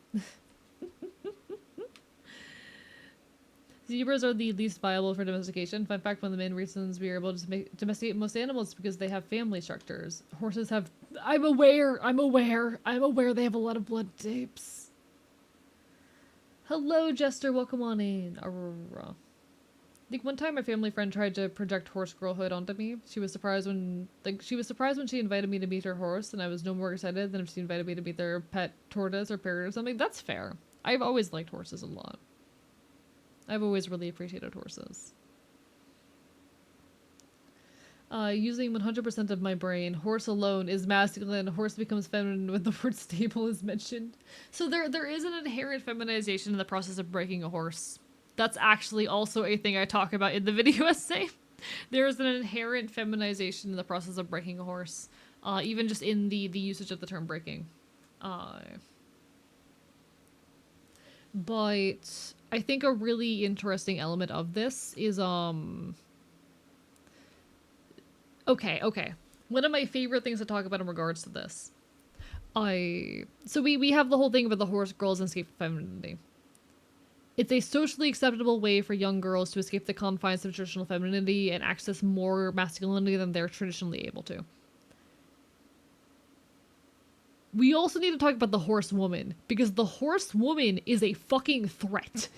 Zebras are the least viable for domestication. Fun fact, one of the main reasons we are able to domesticate most animals is because they have family structures. Horses have... I'm aware they have a lot of blood tapes. Hello, Jester. Welcome on in. Aurora. Like one time, my family friend tried to project horse girlhood onto me. She was surprised when she invited me to meet her horse, and I was no more excited than if she invited me to meet their pet tortoise or parrot or something. That's fair. I've always liked horses a lot. I've always really appreciated horses. Using 100% of my brain, horse alone is masculine, horse becomes feminine when the word stable is mentioned. So there is an inherent feminization in the process of breaking a horse. That's actually also a thing I talk about in the video essay. There is an inherent feminization in the process of breaking a horse, even just in the usage of the term breaking. But I think a really interesting element of this is okay. One of my favorite things to talk about in regards to this. We have the whole thing about the horse girls and escape femininity. It's a socially acceptable way for young girls to escape the confines of traditional femininity and access more masculinity than they're traditionally able to. We also need to talk about the horsewoman, because the horsewoman is a fucking threat.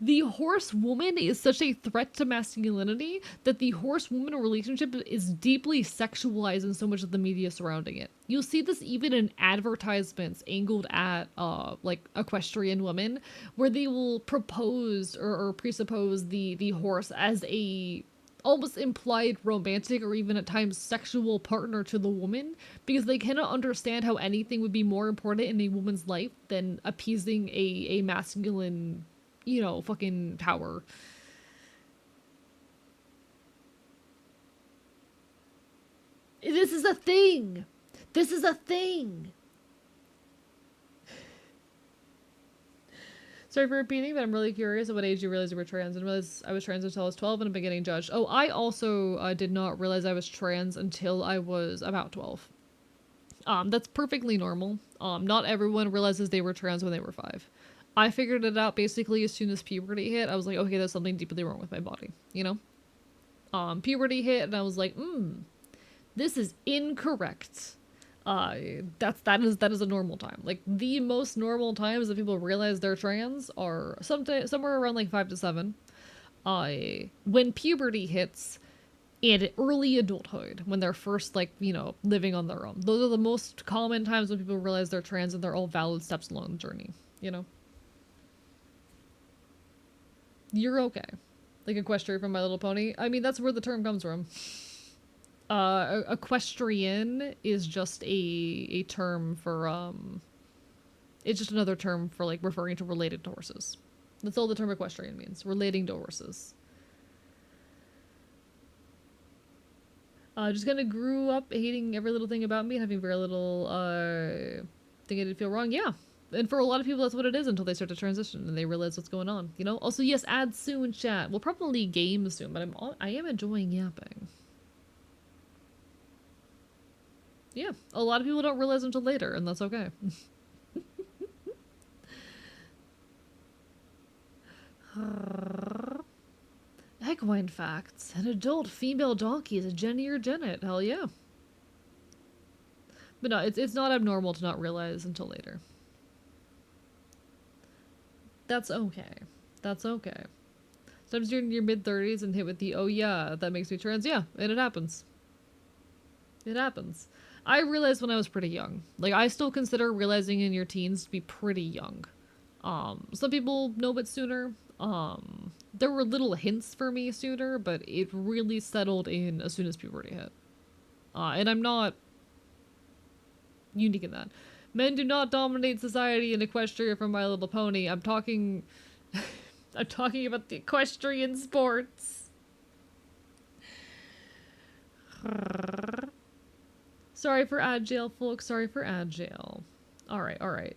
The horsewoman is such a threat to masculinity that the horsewoman relationship is deeply sexualized in so much of the media surrounding it. You'll see this even in advertisements angled at like equestrian women, where they will propose or presuppose the horse as a almost implied romantic or even at times sexual partner to the woman, because they cannot understand how anything would be more important in a woman's life than appeasing a masculine, fucking power. This is a thing. This is a thing. Sorry for repeating, but I'm really curious at what age you realized you were trans. And realized I was trans until I was 12 and I've been getting judged. Oh, I also did not realize I was trans until I was about 12. That's perfectly normal. Not everyone realizes they were trans when they were 5. I figured it out basically as soon as puberty hit. I was like, okay, there's something deeply wrong with my body, Puberty hit and I was like, this is incorrect. That is a normal time. Like the most normal times that people realize they're trans are somewhere around like 5 to 7. When puberty hits and early adulthood, when they're first living on their own. Those are the most common times when people realize they're trans, and they're all valid steps along the journey. You're okay. Like equestrian from My Little Pony. I mean, that's where the term comes from. Equestrian is just a term for it's just another term for like referring to related to horses. That's all the term equestrian means, relating to horses. Just kind of grew up hating every little thing about me and having very little thing I did feel wrong. Yeah. And for a lot of people, that's what it is until they start to transition and they realize what's going on. Also, yes, ads soon, chat. We'll probably game soon, but I am enjoying yapping. Yeah, a lot of people don't realize until later, and that's okay. Equine facts. An adult female donkey is a Jenny or Jennet. Hell yeah. But no, it's not abnormal to not realize until later. That's okay. That's okay. Sometimes you're in your mid-30s and hit with the, oh yeah, that makes me trans. Yeah, and it happens. It happens. I realized when I was pretty young. Like, I still consider realizing in your teens to be pretty young. Some people know it sooner. There were little hints for me sooner, but it really settled in as soon as puberty hit. And I'm not unique in that. Men do not dominate society in Equestria from My Little Pony. I'm talking about the equestrian sports. Sorry for ad jail, folks. Sorry for ad jail. Alright.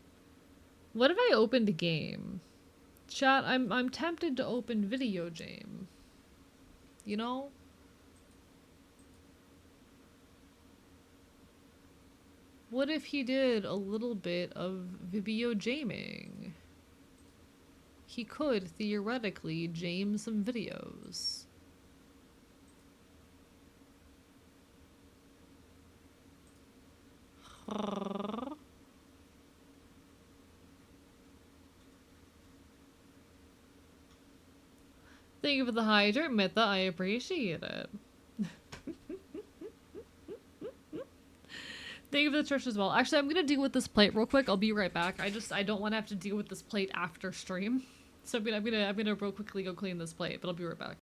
What if I opened a game? Chat, I'm tempted to open video game. What if he did a little bit of video jaming? He could theoretically jam some videos. Thank you for the hydrant, Mitha. I appreciate it. Thank you for the church as well. Actually, I'm gonna deal with this plate real quick. I'll be right back. I don't want to have to deal with this plate after stream, so I'm gonna real quickly go clean this plate. But I'll be right back.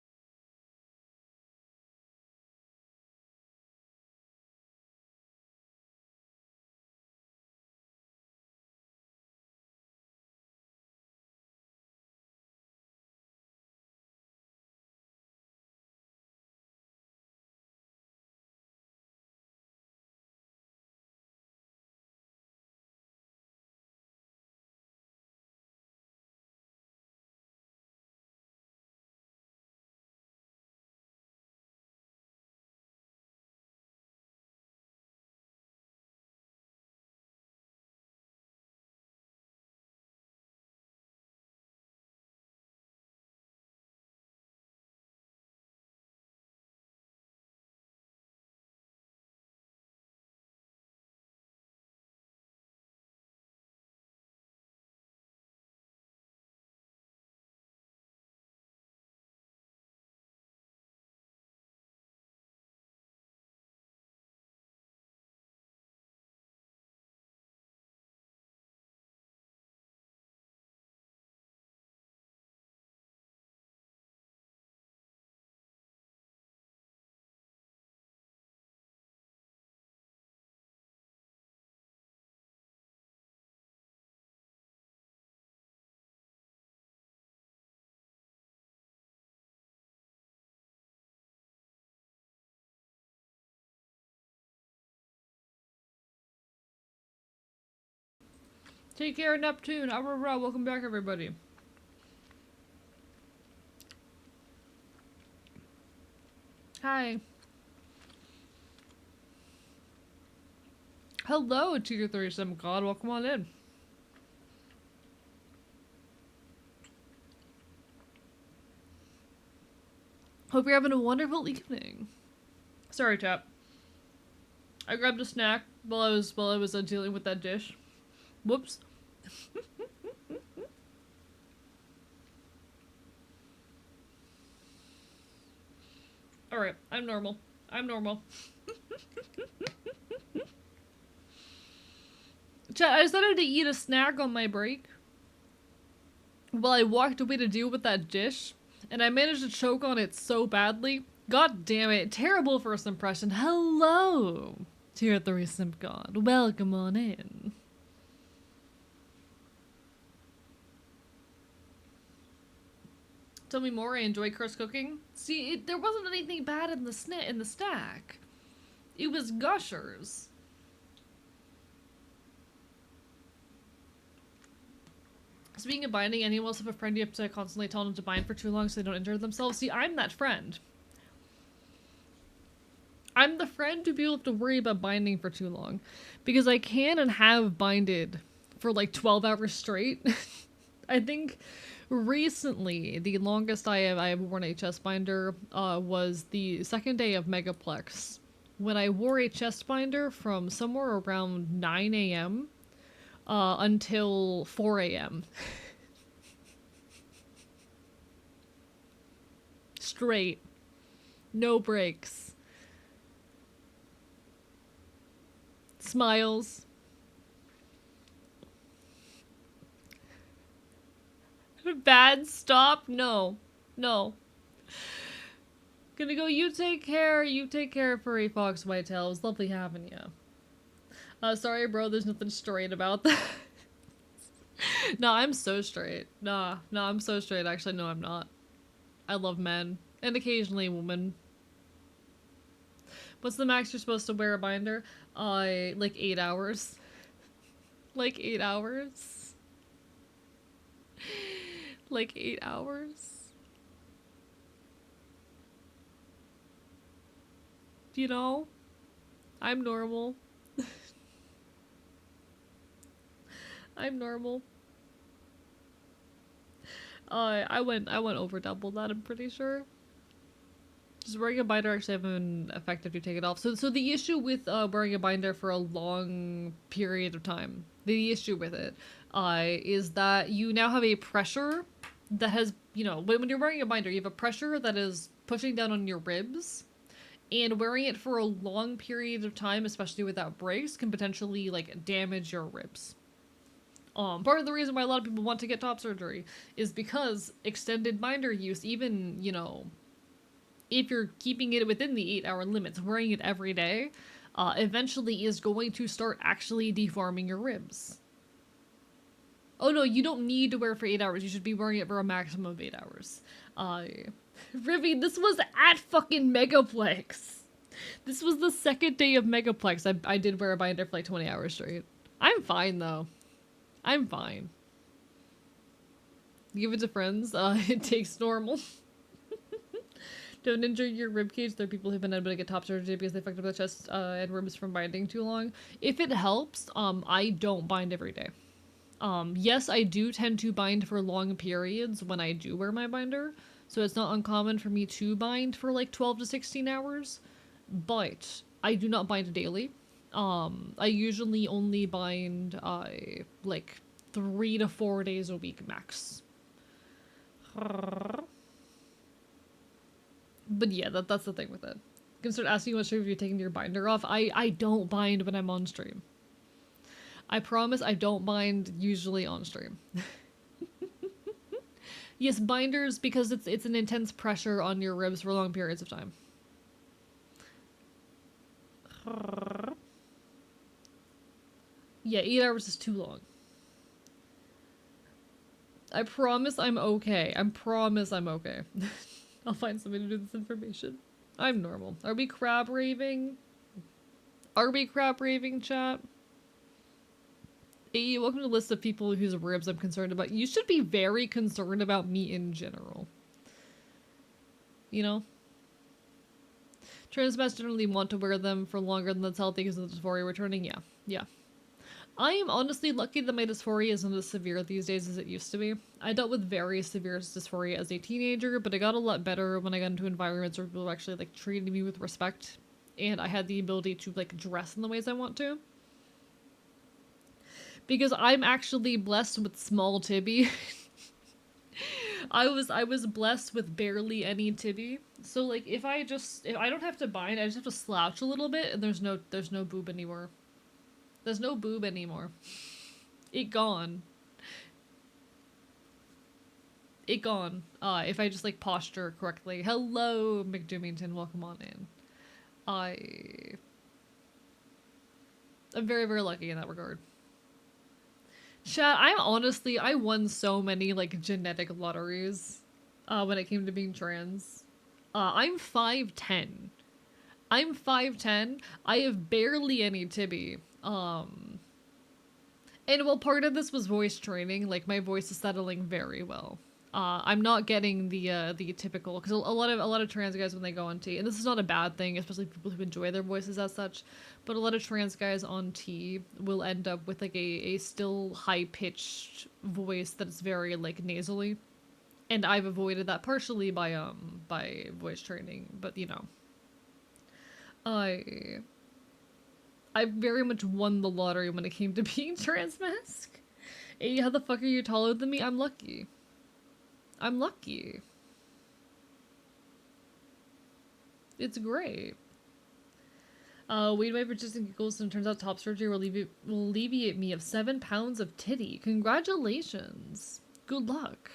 Take care, Neptune. Aurora, welcome back, everybody. Hi. Hello, Tier 37 God. Welcome on in. Hope you're having a wonderful evening. Sorry, chap. I grabbed a snack while I was dealing with that dish. Whoops. Alright, I'm normal. I'm normal. Chat, I decided to eat a snack on my break while I walked away to deal with that dish, and I managed to choke on it so badly. God damn it. Terrible first impression. Hello, Tier 3 Simp God. Welcome on in. Tell me more. I enjoy curse cooking. See, there wasn't anything bad in the stack. It was gushers. Speaking of binding, anyone else have a friend you have to constantly tell them to bind for too long so they don't injure themselves? See, I'm that friend. I'm the friend who people have to worry about binding for too long. Because I can and have binded for like 12 hours straight. I think recently, the longest I have worn a chest binder was the second day of Megaplex. When I wore a chest binder from somewhere around 9 a.m. Until 4 a.m. Straight. No breaks. Smiles. Bad stop? No. No. Gonna go, you take care, furry fox whitetail. It was lovely having you. Sorry bro, there's nothing straight about that. No, I'm so straight. No, I'm so straight. Actually, no, I'm not. I love men. And occasionally women. What's the max you're supposed to wear a binder? Like 8 hours. Like 8 hours. Like 8 hours. You know? I'm normal. I'm normal. I went over double that, I'm pretty sure. Does wearing a binder actually have an effect if you take it off? So the issue with wearing a binder for a long period of time, the issue with it, is that you now have a pressure that has, you know, when you're wearing a binder, you have a pressure that is pushing down on your ribs, and wearing it for a long period of time, especially without breaks, can potentially like damage your ribs. Part of the reason why a lot of people want to get top surgery is because extended binder use, even, you know, if you're keeping it within the 8-hour limits, wearing it every day, eventually is going to start actually deforming your ribs. Oh no, you don't need to wear it for 8 hours. You should be wearing it for a maximum of 8 hours. Rivy, this was at fucking Megaplex. This was the second day of Megaplex. I did wear a binder for like 20 hours straight. I'm fine though. I'm fine. Give it to friends. It takes normal. Don't injure your ribcage. There are people who've been able to get top surgery because they fucked up their chest and ribs from binding too long. If it helps, I don't bind every day. Yes, I do tend to bind for long periods when I do wear my binder, so it's not uncommon for me to bind for like 12 to 16 hours, but I do not bind daily. I usually only bind like 3 to 4 days a week max. But yeah, that's the thing with it. You can start asking what stream if you're taking your binder off. I don't bind when I'm on stream. I promise I don't bind usually on stream. Yes, binders, because it's an intense pressure on your ribs for long periods of time. Yeah, 8 hours is too long. I promise I'm okay. I promise I'm okay. I'll find somebody to do this information. I'm normal. Are we crab raving? Are we crab raving, chat? Hey, welcome to the list of people whose ribs I'm concerned about. You should be very concerned about me in general. You know? Trans masks generally want to wear them for longer than that's healthy because of the dysphoria returning. Yeah. Yeah. I am honestly lucky that my dysphoria isn't as severe these days as it used to be. I dealt with very severe dysphoria as a teenager, but it got a lot better when I got into environments where people actually like treated me with respect, and I had the ability to like dress in the ways I want to. Because I'm actually blessed with small tibby. I was blessed with barely any tibby. So like if I don't have to bind, I just have to slouch a little bit, and there's no boob anymore. There's no boob anymore. It gone. It gone. If I just like posture correctly. Hello, McDoomington, welcome on in. I'm very, very lucky in that regard. Chat, I won so many like genetic lotteries when it came to being trans. I'm 5'10". I'm 5'10". I have barely any tibby. And well, part of this was voice training. Like my voice is settling very well. I'm not getting the typical, because a lot of trans guys when they go on T, and this is not a bad thing, especially people who enjoy their voices as such, but a lot of trans guys on T will end up with like a still high pitched voice that's very like nasally, and I've avoided that partially by voice training, but you know, I very much won the lottery when it came to being trans mask. Hey, how the fuck are you taller than me? I'm lucky. I'm lucky. It's great. Weighed my just in giggles, and turns out top surgery will alleviate me of 7 pounds of titty. Congratulations. Good luck.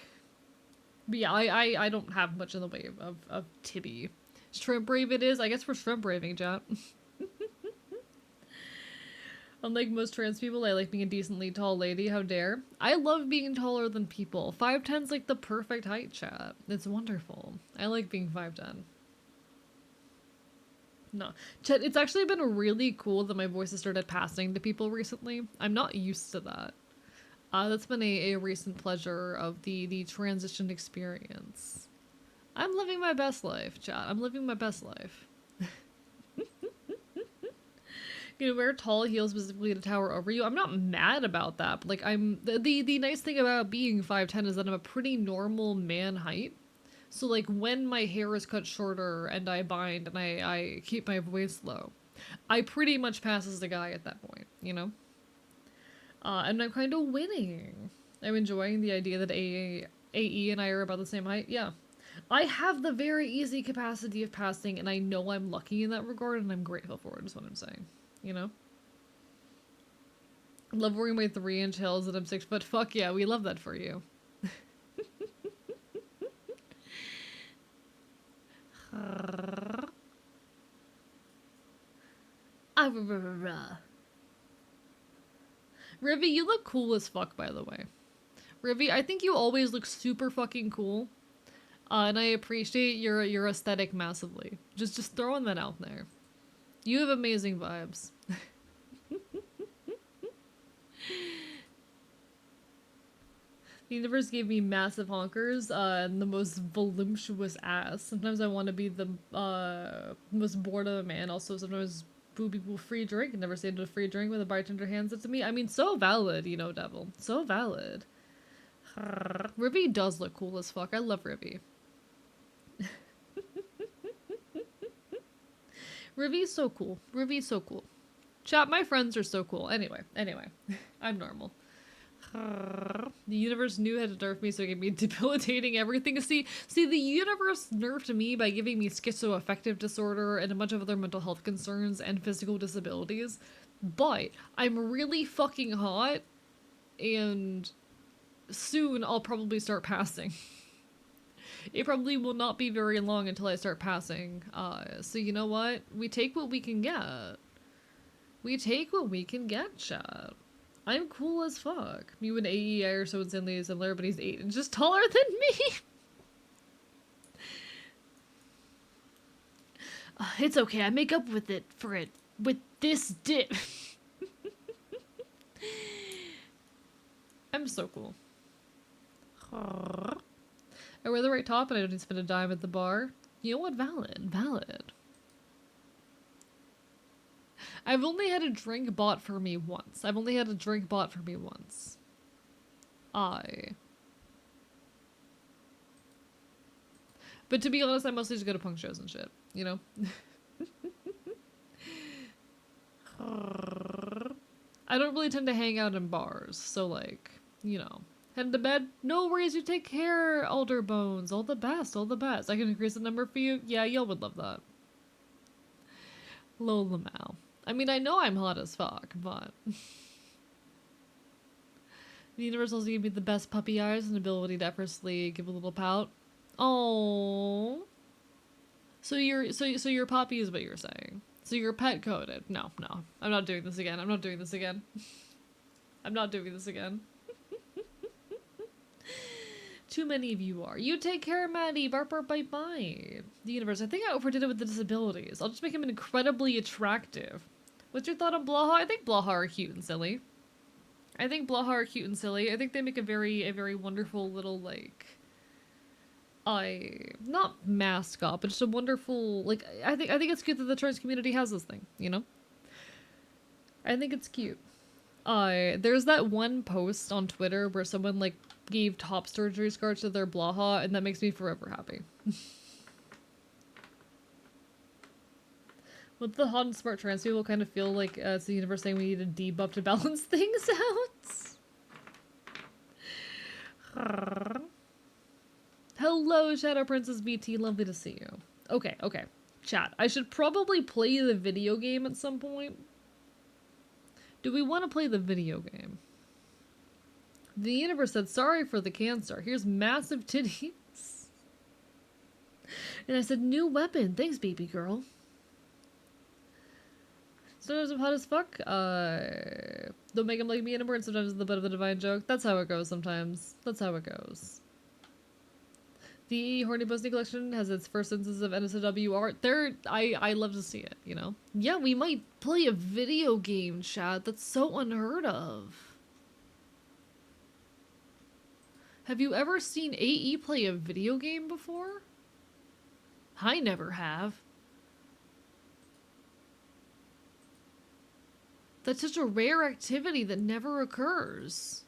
But yeah, I don't have much in the way of tibby. Shrimp brave it is. I guess we're shrimp braving, chat. Unlike most trans people, I like being a decently tall lady. How dare. I love being taller than people. 5'10's like the perfect height, chat. It's wonderful. I like being 5'10. No. Chat, it's actually been really cool that my voice has started passing to people recently. I'm not used to that. That's been a recent pleasure of the transition experience. I'm living my best life, chat. I'm living my best life. You know, wear tall heels specifically to tower over you. I'm not mad about that, but like the nice thing about being 5'10 is that I'm a pretty normal man height. So like when my hair is cut shorter and I bind and I keep my voice low, I pretty much pass as the guy at that point, you know? And I'm kind of winning. I'm enjoying the idea that AE and I are about the same height. Yeah. I have the very easy capacity of passing, and I know I'm lucky in that regard, and I'm grateful for it, is what I'm saying. You know? Love wearing my 3-inch heels and I'm 6 foot. Fuck yeah, we love that for you. Rivy, you look cool as fuck, by the way. Rivy, I think you always look super fucking cool. And I appreciate your aesthetic massively. Just throwing that out there. You have amazing vibes. The universe gave me massive honkers and the most voluptuous ass. Sometimes I want to be the most bored of a man. Also, sometimes booby will free drink. Never say no to free drink when the bartender hands it to me. I mean, so valid, you know, devil. So valid. Ribby does look cool as fuck. I love Ribby. Ribby's so cool. Ribby's so cool. Chat, my friends are so cool. Anyway, I'm normal. The universe knew how to nerf me, so it gave me debilitating everything. See, the universe nerfed me by giving me schizoaffective disorder and a bunch of other mental health concerns and physical disabilities. But I'm really fucking hot, and soon I'll probably start passing. It probably will not be very long until I start passing. So you know what? We take what we can get. We take what we can get, chat. I'm cool as fuck. You and AEI are so insanely similar, but he's 8 inches taller than me. It's okay. I make up with this dip. I'm so cool. I wear the right top and I don't need to spend a dime at the bar. You know what? Valid. I've only had a drink bought for me once. But to be honest, I mostly just go to punk shows and shit, you know? I don't really tend to hang out in bars, so like, you know. Head to bed? No worries, you take care, Alder Bones. All the best. I can increase the number for you. Yeah, y'all would love that. Lola Mal. I mean, I know I'm hot as fuck, but... The universe also gave me the best puppy eyes and ability to effortlessly give a little pout. Oh. So your puppy is what you're saying. So you're pet coded. No. I'm not doing this again. Too many of you are. You take care, Maddie. Bark, bark, bite, bite. The universe. I think I overdid it with the disabilities. I'll just make him incredibly attractive. What's your thought on Blaha? I think Blaha are cute and silly. I think they make a very wonderful little, like... not mascot, but just a wonderful, like, I think it's cute that the trans community has this thing, you know? I think it's cute. There's that one post on Twitter where someone, like, gave top surgery scars to their Blaha, and that makes me forever happy. What the hot and smart trans people kind of feel like it's the universe saying we need a debuff to balance things out. Hello, Shadow Princess BT. Lovely to see you. Okay. Chat. I should probably play the video game at some point. Do we want to play the video game? The universe said, sorry for the cancer. Here's massive titties. And I said, new weapon. Thanks, baby girl. Sometimes I'm hot as fuck. Don't make him like me anymore, and sometimes it's a bit of a divine joke. That's how it goes sometimes. The Horny Posting Collection has its first instance of NSFW art. I love to see it, you know? Yeah, we might play a video game, chat. That's so unheard of. Have you ever seen AE play a video game before? I never have. That's such a rare activity that never occurs.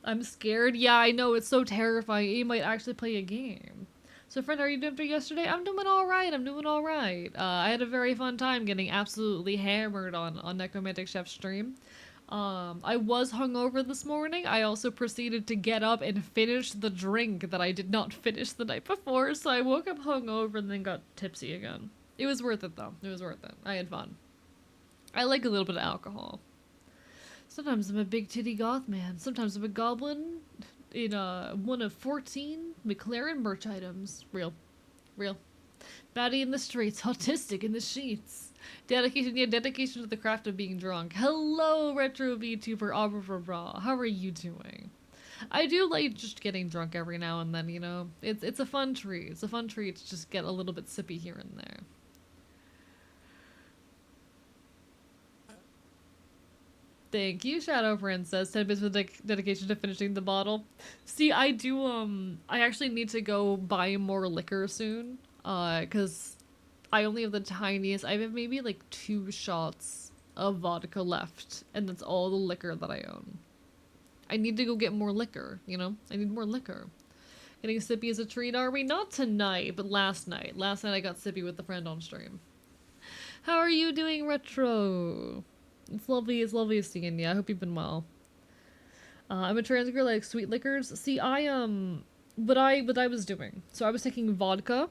I'm scared. Yeah, I know. It's so terrifying. You might actually play a game. So, friend, how are you doing for yesterday? I'm doing all right. I'm doing all right. I had a very fun time getting absolutely hammered on Necromantic Chef's stream. I was hungover this morning. I also proceeded to get up and finish the drink that I did not finish the night before. So I woke up hungover and then got tipsy again. It was worth it though. It was worth it. I had fun. I like a little bit of alcohol. Sometimes I'm a big titty goth man. Sometimes I'm a goblin in one of 14 McLaren merch items. Real. Real. Batty in the streets, autistic in the sheets. Dedication, yeah, dedication to the craft of being drunk. Hello, retro VTuber Abra. How are you doing? I do like just getting drunk every now and then, you know? It's a fun treat. It's a fun treat to just get a little bit sippy here and there. Thank you, Shadow Princess. 10 bits with dedication to finishing the bottle. See, I actually need to go buy more liquor soon. Cause I only have the tiniest, I have maybe like 2 shots of vodka left, and that's all the liquor that I own. I need to go get more liquor, you know? I need more liquor. Getting sippy is a treat, are we? Not tonight, but last night. Last night I got sippy with a friend on stream. How are you doing, Retro? It's lovely seeing you. I hope you've been well. I'm a trans girl, I like sweet liquors. See, what I was doing. So I was taking vodka,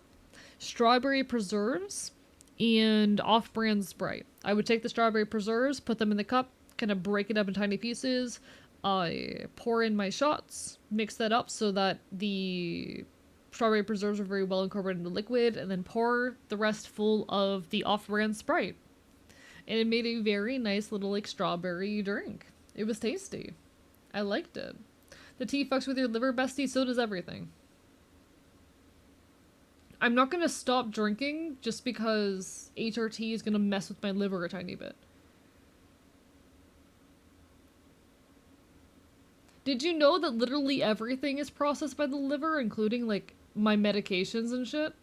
strawberry preserves, and off-brand Sprite. I would take the strawberry preserves, put them in the cup, kind of break it up in tiny pieces. I pour in my shots, mix that up so that the strawberry preserves are very well incorporated into liquid, and then pour the rest full of the off-brand Sprite. And it made a very nice little like strawberry drink. It was tasty. I liked it. The tea fucks with your liver, bestie, so does everything. I'm not gonna stop drinking just because HRT is gonna mess with my liver a tiny bit. Did you know that literally everything is processed by the liver, including like my medications and shit?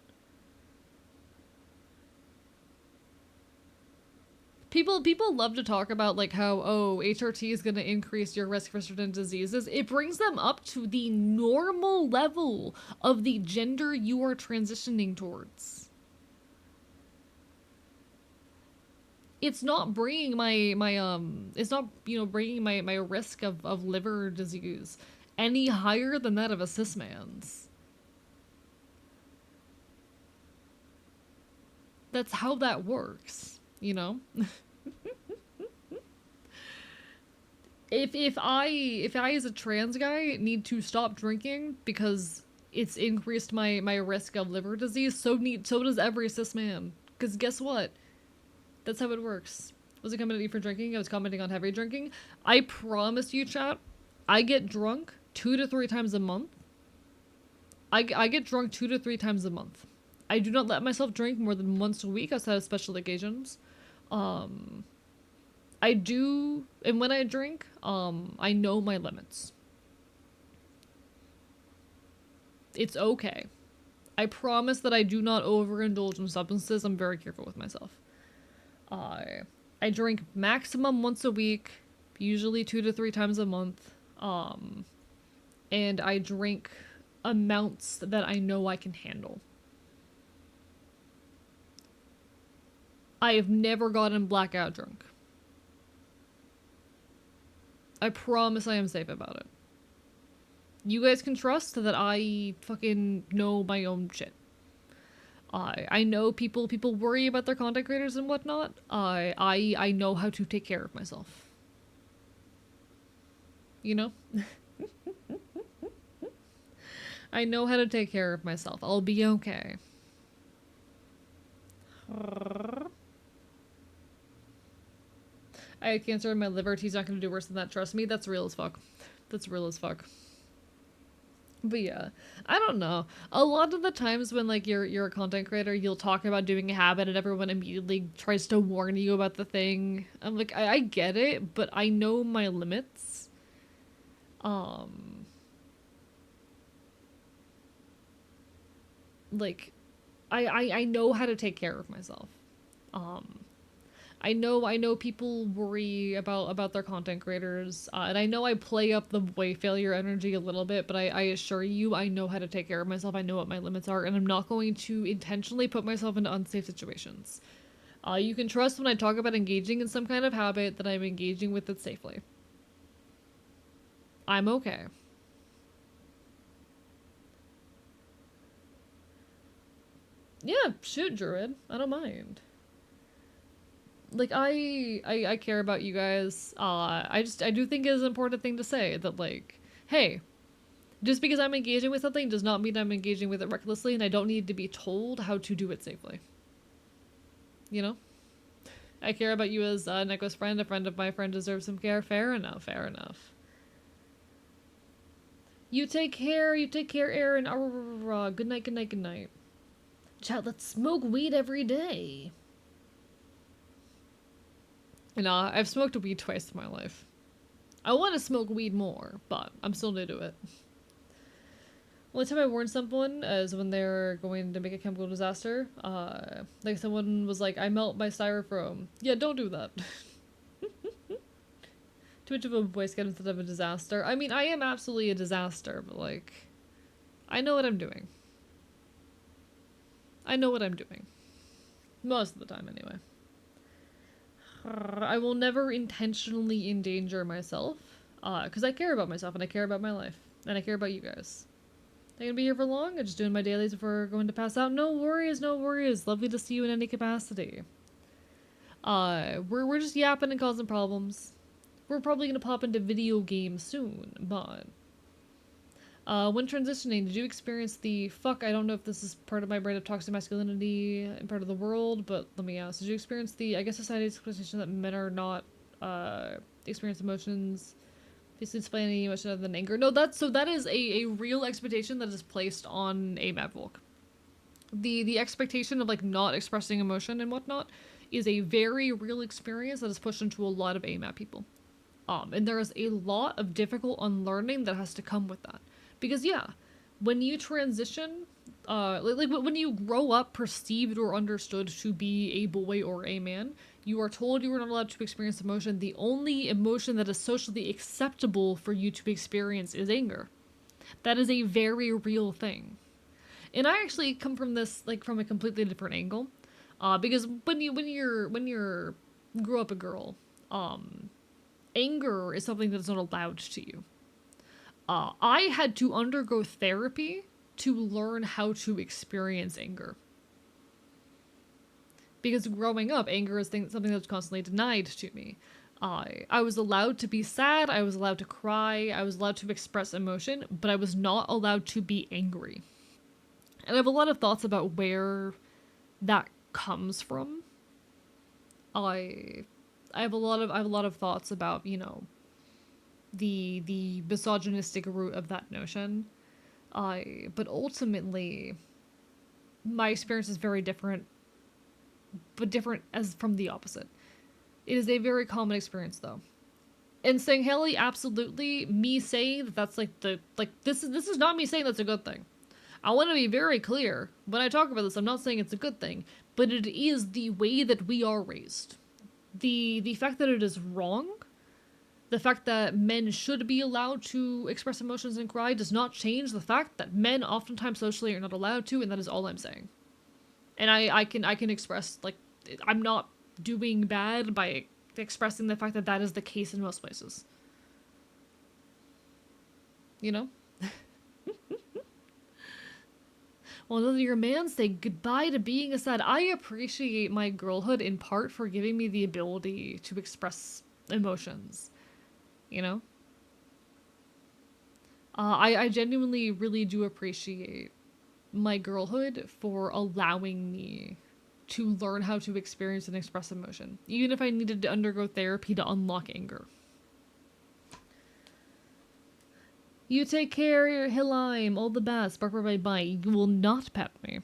People love to talk about like how HRT is going to increase your risk for certain diseases. It brings them up to the normal level of the gender you are transitioning towards. It's not bringing it's not, you know, bringing my risk of liver disease any higher than that of a cis man's. That's how that works, you know? if I as a trans guy need to stop drinking because it's increased my risk of liver disease, so does every cis man. Because guess what? That's how it works. Was it coming at you for drinking? I was commenting on heavy drinking. I promise you, chat, I get drunk 2 to 3 times a month. I get drunk 2 to 3 times a month. I do not let myself drink more than once a week outside of special occasions. Um, I do, and when I drink, I know my limits. It's okay. I promise that I do not overindulge in substances. I'm very careful with myself. I drink maximum once a week, usually 2 to 3 times a month. And I drink amounts that I know I can handle. I have never gotten blackout drunk. I promise I am safe about it. You guys can trust that I fucking know my own shit. I know people worry about their content creators and whatnot. I know how to take care of myself. You know? I know how to take care of myself. I'll be okay. I had cancer in my liver. He's not gonna do worse than that. Trust me, that's real as fuck. That's real as fuck. But yeah, I don't know. A lot of the times when like you're a content creator, you'll talk about doing a habit and everyone immediately tries to warn you about the thing. I'm like, I get it, but I know my limits. Like, I know how to take care of myself. I know people worry about their content creators, and I know I play up the way failure energy a little bit, but I assure you, I know how to take care of myself. I know what my limits are, and I'm not going to intentionally put myself into unsafe situations. You can trust when I talk about engaging in some kind of habit that I'm engaging with it safely. I'm okay. Yeah, shoot, Druid. I don't mind. Like I care about you guys. I do think it is an important thing to say that like, hey, just because I'm engaging with something does not mean I'm engaging with it recklessly, and I don't need to be told how to do it safely. You know? I care about you as Neko's friend. A friend of my friend deserves some care. Fair enough, fair enough. You take care, Aaron. Good night, good night, good night. Chat, let's smoke weed every day. And I've smoked weed twice in my life. I want to smoke weed more, but I'm still new to it. Only time I warned someone is when they're going to make a chemical disaster. Like someone was like, I melt my styrofoam. Yeah, don't do that. Too much of a Boy Scout instead of a disaster. I mean, I am absolutely a disaster, but like, I know what I'm doing. I know what I'm doing. Most of the time, anyway. I will never intentionally endanger myself, because I care about myself and I care about my life and I care about you guys. I'm gonna be here for long. I'm just doing my dailies before going to pass out. No worries, no worries. Lovely to see you in any capacity. We're just yapping and causing problems. We're probably gonna pop into video games soon, but when transitioning, did you experience the fuck? I don't know if this is part of my brand of toxic masculinity and part of the world, but let me ask: did you experience the? I guess society's expectation that men are not experience emotions, basically display any emotion other than anger. No, that is a real expectation that is placed on a Mad Volk. The expectation of like not expressing emotion and whatnot is a very real experience that is pushed into a lot of AMAT people. And there is a lot of difficult unlearning that has to come with that. Because yeah, when you transition, like when you grow up perceived or understood to be a boy or a man, you are told you are not allowed to experience emotion. The only emotion that is socially acceptable for you to experience is anger. That is a very real thing. And I actually come from this like from a completely different angle. Because when you're grow up a girl, anger is something that's not allowed to you. I had to undergo therapy to learn how to experience anger. Because growing up, anger is something that's constantly denied to me. I was allowed to be sad, I was allowed to cry, I was allowed to express emotion, but I was not allowed to be angry. And I have a lot of thoughts about where that comes from. I I have a lot of thoughts about, you know, the misogynistic root of that notion. But ultimately my experience is very different, but different as from the opposite. It is a very common experience though. And saying Haley, absolutely, me saying that that's like the like this is not me saying that's a good thing. I want to be very clear when I talk about this. I'm not saying it's a good thing, but it is the way that we are raised. The fact that it is wrong, the fact that men should be allowed to express emotions and cry does not change the fact that men oftentimes socially are not allowed to, and that is all I'm saying. And I can express like I'm not doing bad by expressing the fact that that is the case in most places. You know? Well, does your man say goodbye to being a sad? I appreciate my girlhood in part for giving me the ability to express emotions. You know? I genuinely really do appreciate my girlhood for allowing me to learn how to experience and express emotion, even if I needed to undergo therapy to unlock anger. You take care, Hilime. All the best. Bark, bye, bye. You will not pet me.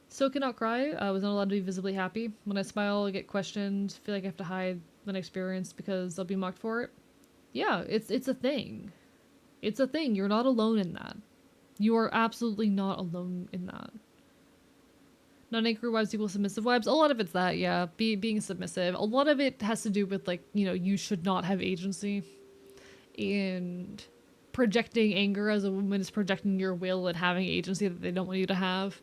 So cannot cry. I was not allowed to be visibly happy. When I smile, I get questioned. Feel like I have to hide an experience because I'll be mocked for it. Yeah, it's a thing. It's a thing. You're not alone in that. You are absolutely not alone in that. Not angry wives equal submissive wives. A lot of it's that, yeah. Being submissive. A lot of it has to do with, like, you know, you should not have agency. And projecting anger as a woman is projecting your will and having agency that they don't want you to have.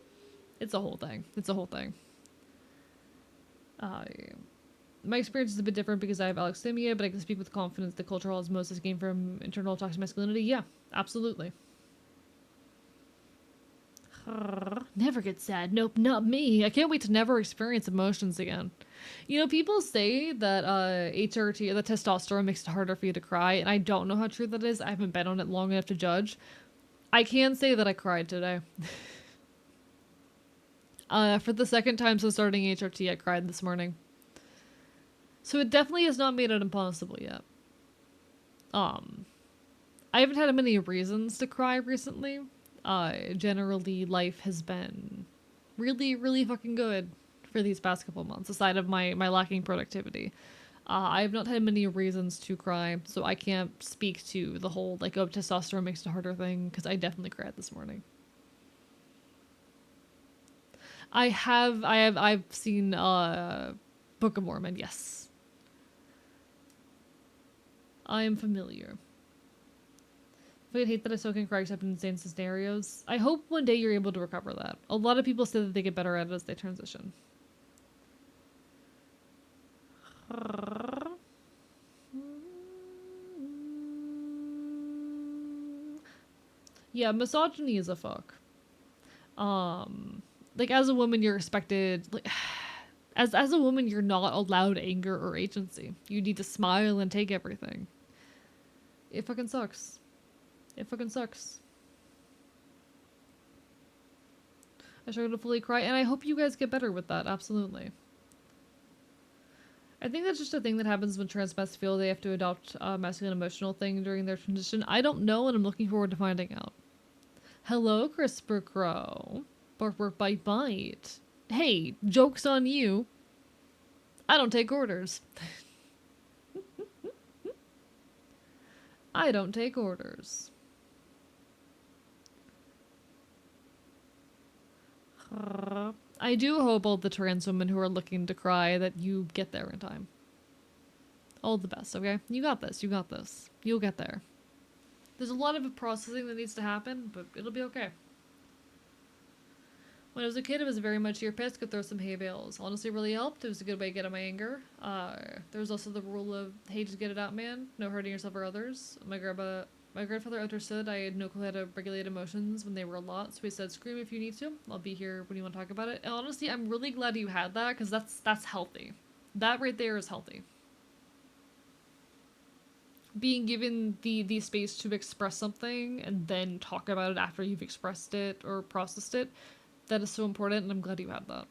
It's a whole thing. It's a whole thing. My experience is a bit different because I have alexithymia, but I can speak with confidence that cultural osmosis came from internal toxic masculinity. Yeah, absolutely. Never get sad. Nope, not me. I can't wait to never experience emotions again. You know, people say that HRT, the testosterone, makes it harder for you to cry, and I don't know how true that is. I haven't been on it long enough to judge. I can say that I cried today. For the second time since starting HRT, I cried this morning. So it definitely has not made it impossible yet. I haven't had many reasons to cry recently. Generally, life has been really, really fucking good for these past couple months, aside of my lacking productivity. I have not had many reasons to cry, so I can't speak to the whole, like, oh, testosterone makes it a harder thing, because I definitely cried this morning. I've seen, Book of Mormon, yes. I am familiar. I hate that I still can cry except in insane scenarios. I hope one day you're able to recover that. A lot of people say that they get better at it as they transition. Yeah, misogyny is a fuck. Like, as a woman, you're expected, like, as a woman, you're not allowed anger or agency. You need to smile and take everything. It fucking sucks. It fucking sucks. I struggle to fully cry, and I hope you guys get better with that, absolutely. I think that's just a thing that happens when trans mascs feel they have to adopt a masculine emotional thing during their transition. I don't know, and I'm looking forward to finding out. Hello, CRISPR Crow. Bark, bark, bite, bite. Hey, joke's on you. I don't take orders. I don't take orders. I do hope all the trans women who are looking to cry that you get there in time. All the best, okay? You got this, you got this. You'll get there. There's a lot of processing that needs to happen, but it'll be okay. When I was a kid, it was very much your piss, could throw some hay bales. Honestly, really helped. It was a good way to get out my anger. There was also the rule of, hey, just get it out, man. No hurting yourself or others. My grandfather understood I had no clue how to regulate emotions when they were a lot, so he said, scream if you need to. I'll be here when you want to talk about it. And honestly, I'm really glad you had that, because that's healthy. That right there is healthy. Being given the space to express something and then talk about it after you've expressed it or processed it, that is so important, and I'm glad you had that.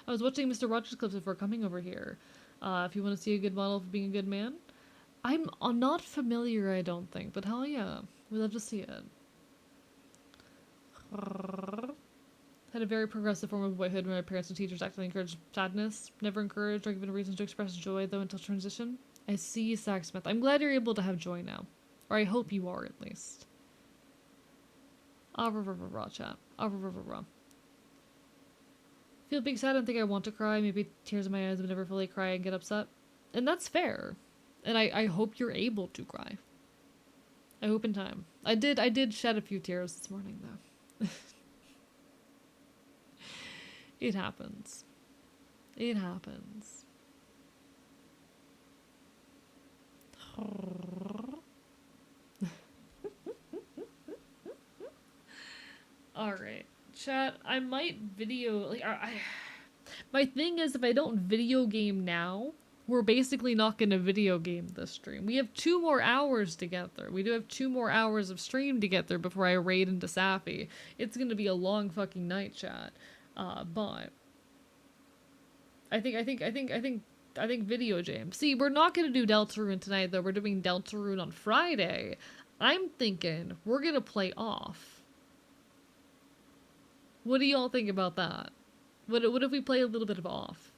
I was watching Mr. Rogers clips before coming over here. If you want to see a good model for being a good man. I'm not familiar, I don't think, but hell yeah. We love to see it. Had a very progressive form of boyhood when my parents and teachers actively encouraged sadness. Never encouraged or given reasons to express joy, though, until transition. I see, Zach Smith. I'm glad you're able to have joy now. Or I hope you are, at least. Ah, raw chat. Ah, raw. Feel big sad and think I want to cry. Maybe tears in my eyes but never fully cry and get upset. And that's fair. And I hope you're able to cry. I hope in time. I did shed a few tears this morning, though. It happens. It happens. Alright. Chat, I might video... like, my thing is, if I don't video game now, we're basically not going to video game this stream. We have 2 more hours to get through. We do have 2 more hours of stream to get through before I raid into Sappy. It's going to be a long fucking night, chat. But I think video jam. See, we're not gonna do Deltarune tonight though. We're doing Deltarune on Friday. I'm thinking we're gonna play off. What do y'all think about that? What if we play a little bit of off?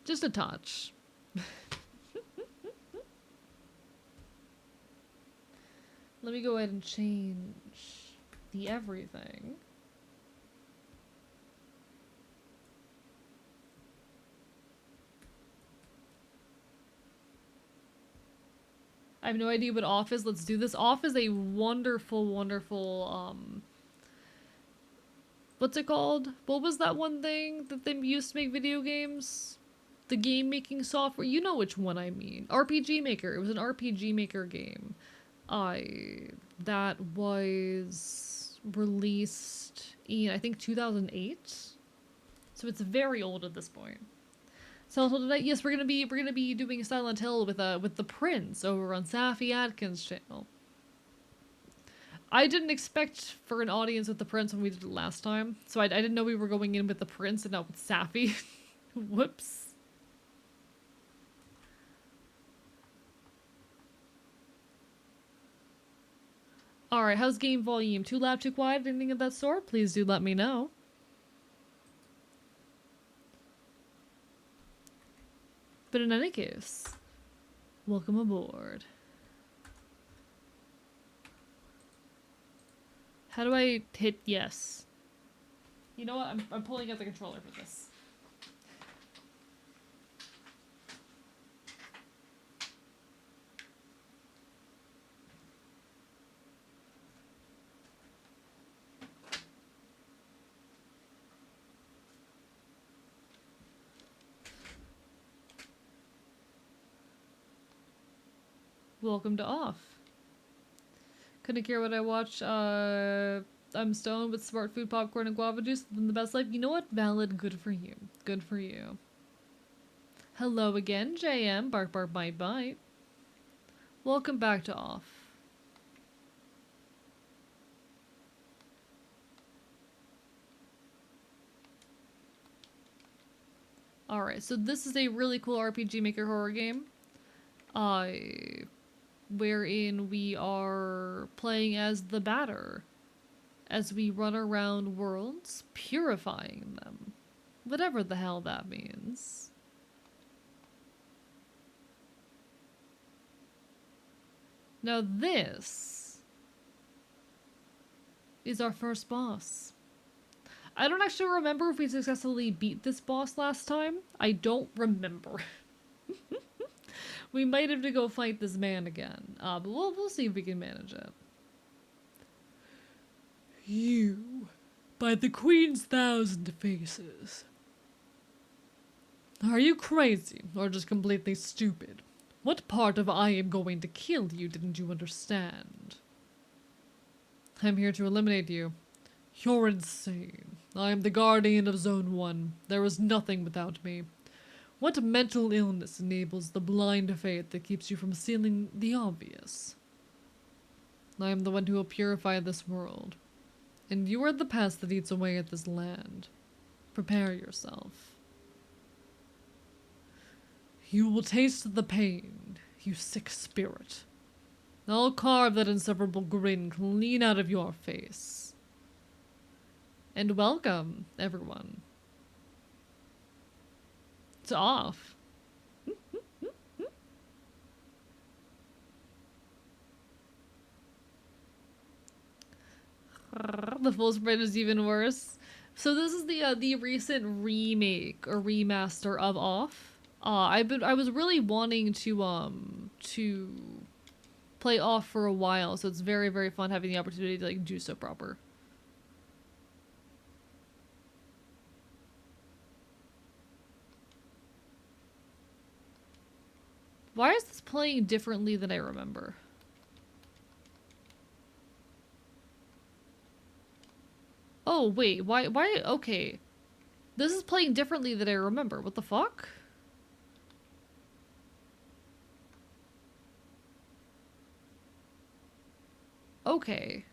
Just a touch. Let me go ahead and change the everything. I have no idea what off is. Let's do this. Off is a wonderful, wonderful, what's it called? What was that one thing that they used to make video games? The game making software. You know which one I mean. RPG Maker. It was an RPG Maker game. That was released in, I think, 2008. So it's very old at this point. So tonight, yes, we're gonna be doing Silent Hill with the Prince over on Safi Atkins' channel. I didn't expect for an audience with the Prince when we did it last time, so I didn't know we were going in with the Prince and not with Safi. Whoops. Alright, how's game volume? Too loud, too quiet, anything of that sort? Please do let me know. But in any case, welcome aboard. How do I hit yes? You know what? I'm pulling out the controller for this. Welcome to Off. Couldn't care what I watch. I'm stoned with smart food, popcorn, and guava juice. Living the best life. You know what? Valid. Good for you. Good for you. Hello again, JM. Bark, bark, bite, bite. Welcome back to Off. Alright, so this is a really cool RPG Maker horror game. Wherein we are playing as the Batter as we run around worlds, purifying them. Whatever the hell that means. Now this is our first boss. I don't actually remember if we successfully beat this boss last time. I don't remember. We might have to go fight this man again, but we'll see if we can manage it. You, by the Queen's 1,000 faces. Are you crazy, or just completely stupid? What part of I am going to kill you didn't you understand? I'm here to eliminate you. You're insane. I am the guardian of Zone 1. There is nothing without me. What mental illness enables the blind faith that keeps you from seeing the obvious? I am the one who will purify this world. And you are the pest that eats away at this land. Prepare yourself. You will taste the pain, you sick spirit. I'll carve that insufferable grin clean out of your face. And welcome, everyone. It's Off. The full spread is even worse. So this is the recent remake or remaster of Off. I was really wanting to play Off for a while, so it's very, very fun having the opportunity to like do so proper. Why is this playing differently than I remember? Oh, wait, why, okay. This is playing differently than I remember. What the fuck? Okay.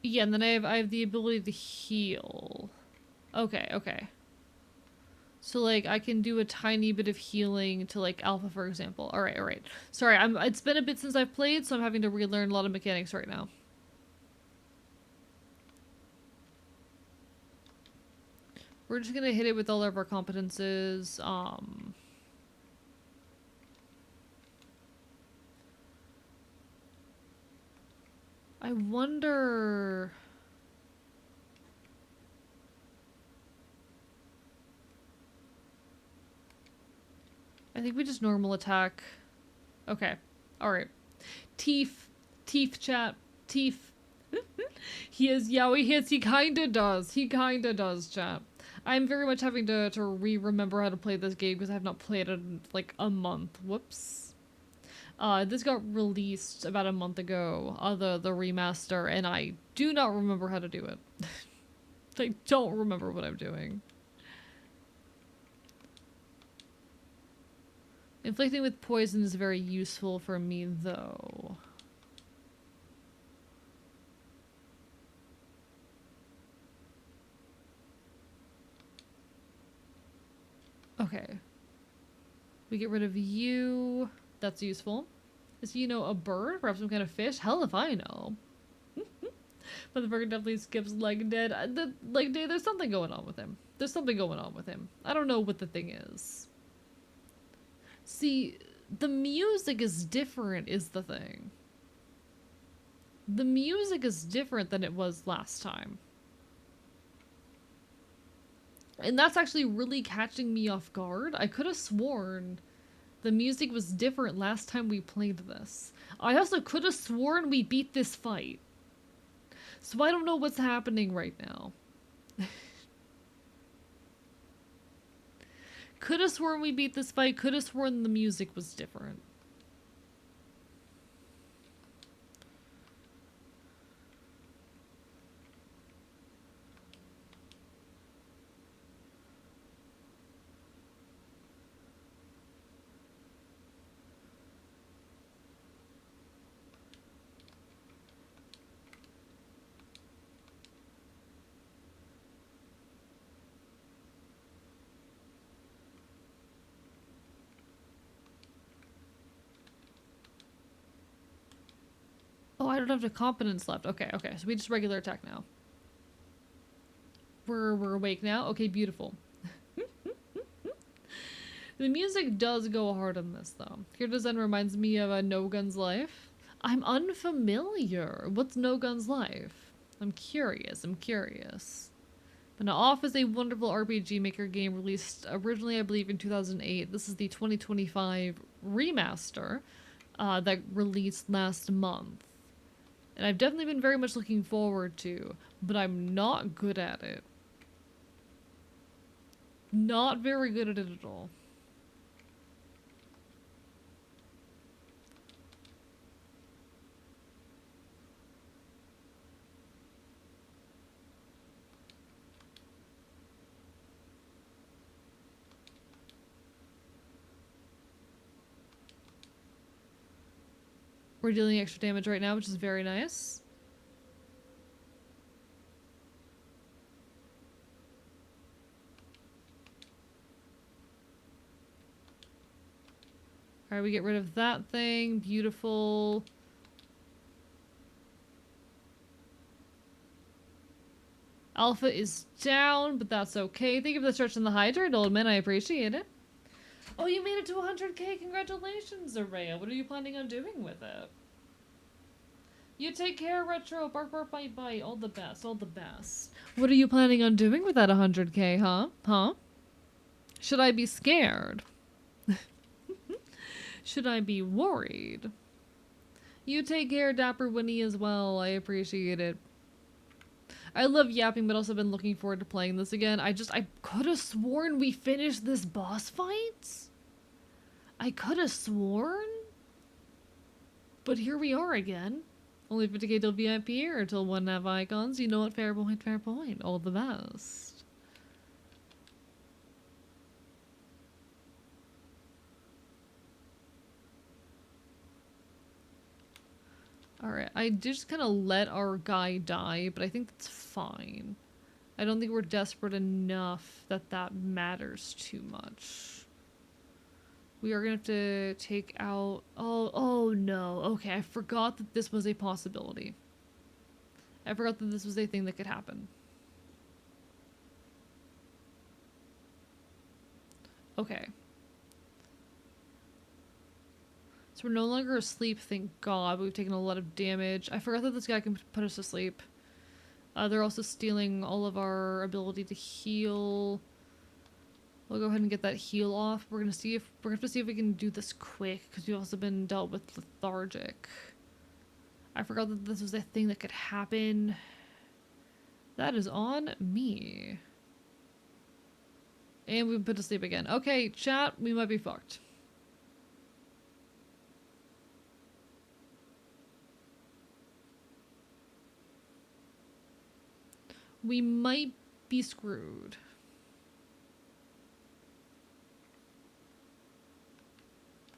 Yeah, and then I have the ability to heal. Okay, okay. So like I can do a tiny bit of healing to like Alpha, for example. All right, all right. Sorry, it's been a bit since I've played, so I'm having to relearn a lot of mechanics right now. We're just gonna hit it with all of our competences. I wonder. I think we just normal attack. Okay. Alright. Teeth. Teeth chat. Teeth. He is yaoi hits. He kinda does. He kinda does, chat. I'm very much having to remember how to play this game because I have not played it in like a month. Whoops. This got released about a month ago, the remaster, and I do not remember how to do it. I don't remember what I'm doing. Inflicting with poison is very useful for me, though. Okay. We get rid of you. That's useful. Is you know a bird? Perhaps some kind of fish? Hell if I know. But the bird definitely skips leg dead. The leg day, there's something going on with him. There's something going on with him. I don't know what the thing is. See, the music is different is the thing. The music is different than it was last time. And that's actually really catching me off guard. I could have sworn the music was different last time we played this. I also could have sworn we beat this fight. So I don't know what's happening right now. Could have sworn we beat this fight, could have sworn the music was different. Oh, I don't have the competence left. Okay, okay, so we just regular attack now. We're awake now? Okay, beautiful. The music does go hard on this, though. Your design reminds me of a No Guns Life. I'm unfamiliar. What's No Guns Life? I'm curious, I'm curious. But now Off is a wonderful RPG Maker game released originally, I believe, in 2008. This is the 2025 remaster that released last month. And I've definitely been very much looking forward to, but I'm not good at it. Not very good at it at all. We're dealing extra damage right now, which is very nice. Alright, we get rid of that thing. Beautiful. Alpha is down, but that's okay. Thank you for the stretch and the hydrate, old man. I appreciate it. Oh, you made it to 100k. Congratulations, Araya. What are you planning on doing with it? You take care, Retro. Bark, bark, bite, bite. All the best. All the best. What are you planning on doing with that 100k, huh? Huh? Should I be scared? Should I be worried? You take care, Dapper Winnie, as well. I appreciate it. I love yapping, but also been looking forward to playing this again. I could have sworn we finished this boss fight. I could have sworn. But here we are again. Only 50k till VIP or till 1 nav icons. You know what? Fair point, fair point. All the best. Alright, I just kind of let our guy die, but I think that's fine. I don't think we're desperate enough that that matters too much. We are gonna have to take out... Oh no. Okay, I forgot that this was a possibility. I forgot that this was a thing that could happen. Okay. So we're no longer asleep, thank God, but we've taken a lot of damage. I forgot that this guy can put us to sleep. They're also stealing all of our ability to heal. We'll go ahead and get that heal off. We're gonna have to see if we can do this quick, because we've also been dealt with lethargic. I forgot that this was a thing that could happen. That is on me. And we've been put to sleep again. Okay, chat, we might be fucked. We might be screwed.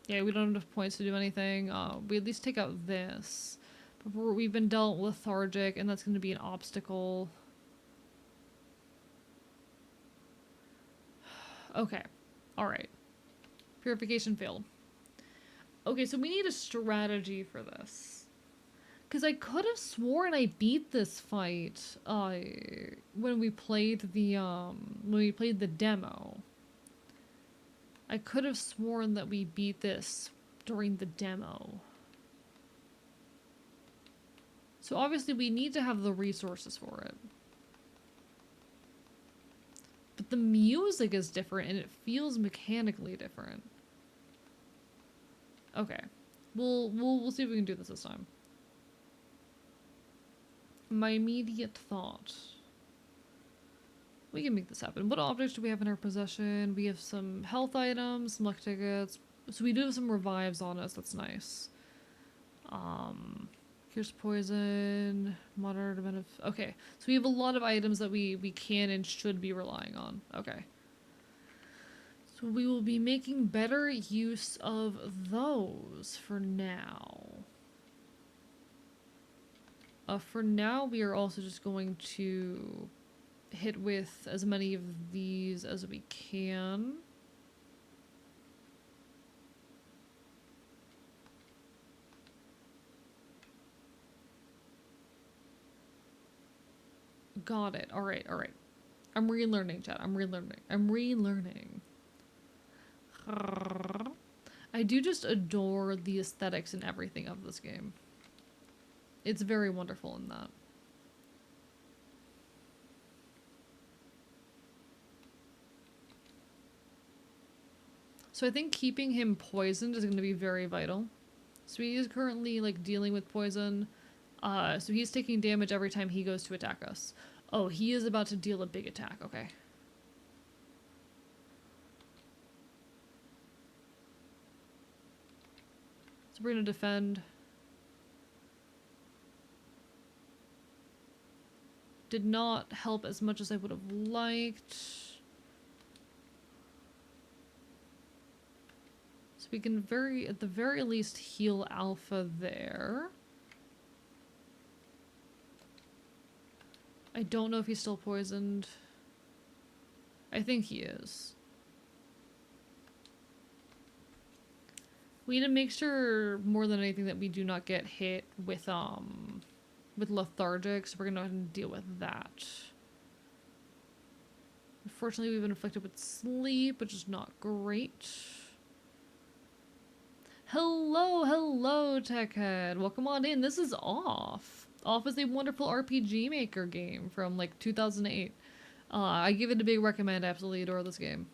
Yeah, we don't have enough points to do anything. We at least take out this. But we've been dealt lethargic, and that's going to be an obstacle. Okay. Alright. Purification failed. Okay, so we need a strategy for this. Because I could have sworn I beat this fight when we played the demo. I could have sworn that we beat this during the demo. So obviously we need to have the resources for it. But the music is different and it feels mechanically different. Okay. We'll see if we can do this time. My immediate thought. We can make this happen. What objects do we have in our possession? We have some health items, some luck tickets. So we do have some revives on us. That's nice. Here's poison. Moderate amount of... Okay. So we have a lot of items that we can and should be relying on. Okay. So we will be making better use of those for now. For now, we are also just going to hit with as many of these as we can. Got it. Alright, alright. I'm relearning, chat. I'm relearning. I do just adore the aesthetics and everything of this game. It's very wonderful in that. So I think keeping him poisoned is going to be very vital. So he is currently like dealing with poison. So he's taking damage every time he goes to attack us. Oh, he is about to deal a big attack. Okay. So we're going to defend. Did not help as much as I would have liked. So we can at the very least heal Alpha there. I don't know if he's still poisoned. I think he is. We need to make sure more than anything that we do not get hit with lethargic, so we're gonna go ahead and deal with that. Unfortunately, we've been afflicted with sleep, which is not great. Hello, Techhead. Welcome on in. This is Off. Off is a wonderful RPG Maker game from like 2008. I give it a big recommend. I absolutely adore this game.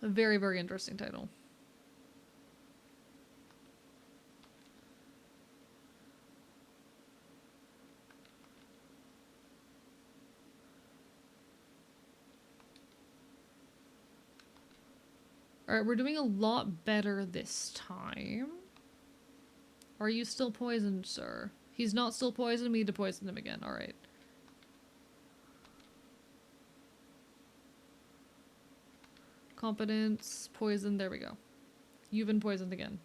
A very, very interesting title. Alright, we're doing a lot better this time. Are you still poisoned, sir? He's not still poisoned, we need to poison him again. Alright. Competence, poison, there we go. You've been poisoned again.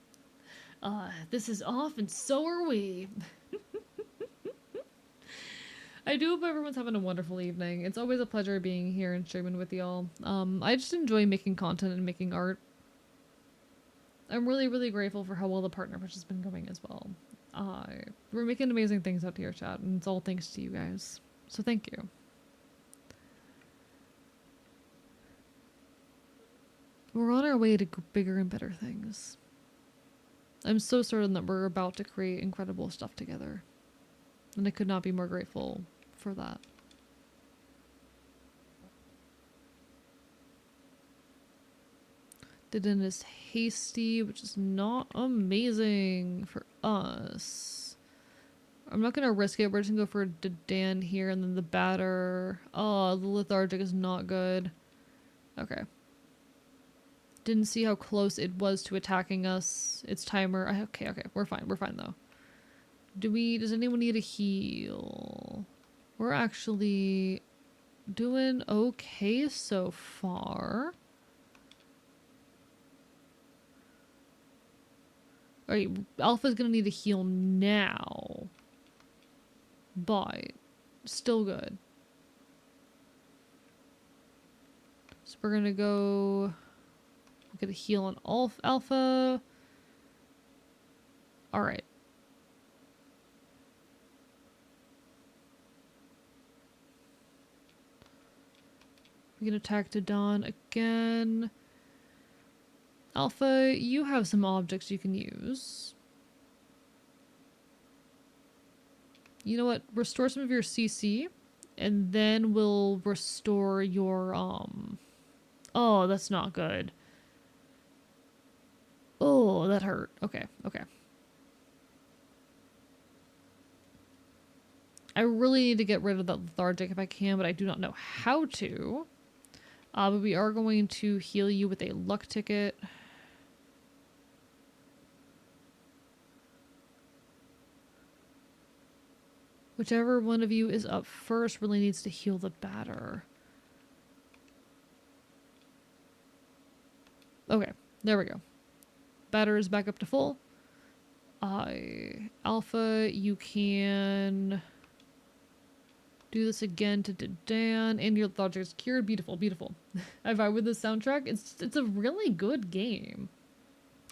This is Off and so are we. I do hope everyone's having a wonderful evening. It's always a pleasure being here and streaming with y'all. I just enjoy making content and making art. I'm really, really grateful for how well the partnership has been going as well. We're making amazing things out here, chat, and it's all thanks to you guys. So thank you. We're on our way to bigger and better things. I'm so certain that we're about to create incredible stuff together. And I could not be more grateful for that. The din is hasty, which is not amazing for us. I'm not going to risk it. We're just going to go for Dan here and then the batter. Oh, the lethargic is not good. Okay. Didn't see how close it was to attacking us. Its timer. Okay. We're fine. We're fine, though. Does anyone need a heal? We're actually doing okay so far. Alright, Alpha's gonna need a heal now. But still good. So we're gonna go get a heal on Alpha. Alright. We can attack to Dawn again. Alpha, you have some objects you can use. You know what? Restore some of your CC, and then we'll restore your, Oh, that's not good. Oh, that hurt. Okay. I really need to get rid of that lethargic if I can, but I do not know how to. But we are going to heal you with a luck ticket. Whichever one of you is up first really needs to heal the batter. Okay, there we go. Batter is back up to full. Alpha, you can do this again to Dan, and your logic is cured. Beautiful. I vibe with the soundtrack. It's a really good game.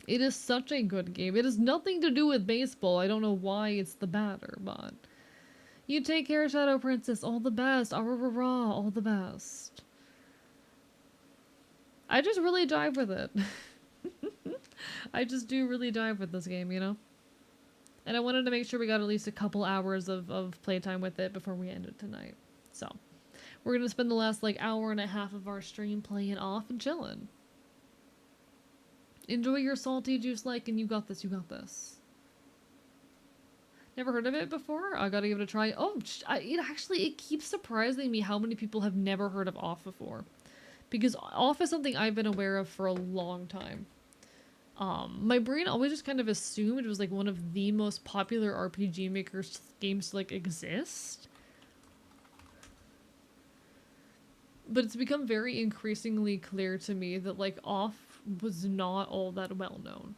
It is such a good game. It has nothing to do with baseball. I don't know why it's the batter, but you take care, Shadow Princess. All the best. All the best. I just really dive with it. I just do really dive with this game, you know? And I wanted to make sure we got at least a couple hours of playtime with it before we end it tonight. So, we're going to spend the last, hour and a half of our stream playing off and chilling. Enjoy your salty juice, and you got this. Never heard of it before? I gotta give it a try. Oh, it keeps surprising me how many people have never heard of Off before. Because Off is something I've been aware of for a long time. My brain always just kind of assumed it was one of the most popular RPG makers games to exist. But it's become very increasingly clear to me that Off was not all that well known.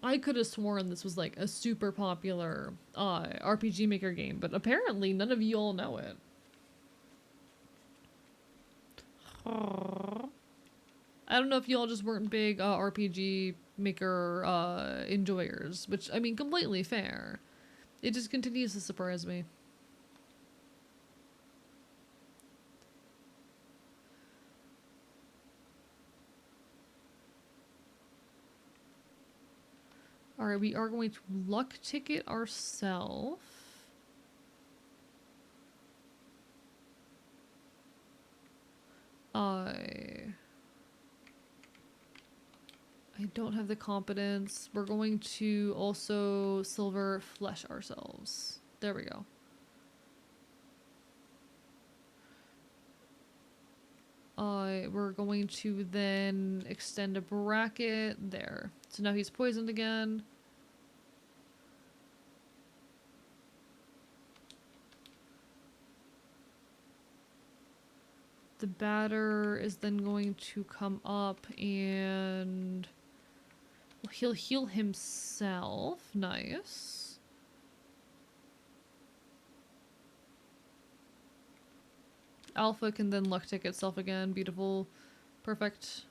I could have sworn this was a super popular RPG Maker game, but apparently none of you all know it. I don't know if y'all just weren't big RPG Maker enjoyers, which, I mean, completely fair. It just continues to surprise me. Alright, we are going to luck ticket ourselves. I don't have the competence. We're going to also silver flesh ourselves. There we go. We're going to then extend a bracket there. So now he's poisoned again. The batter is then going to come up and He'll heal himself. Nice. Alpha can then luck tick itself again. Beautiful. Perfect.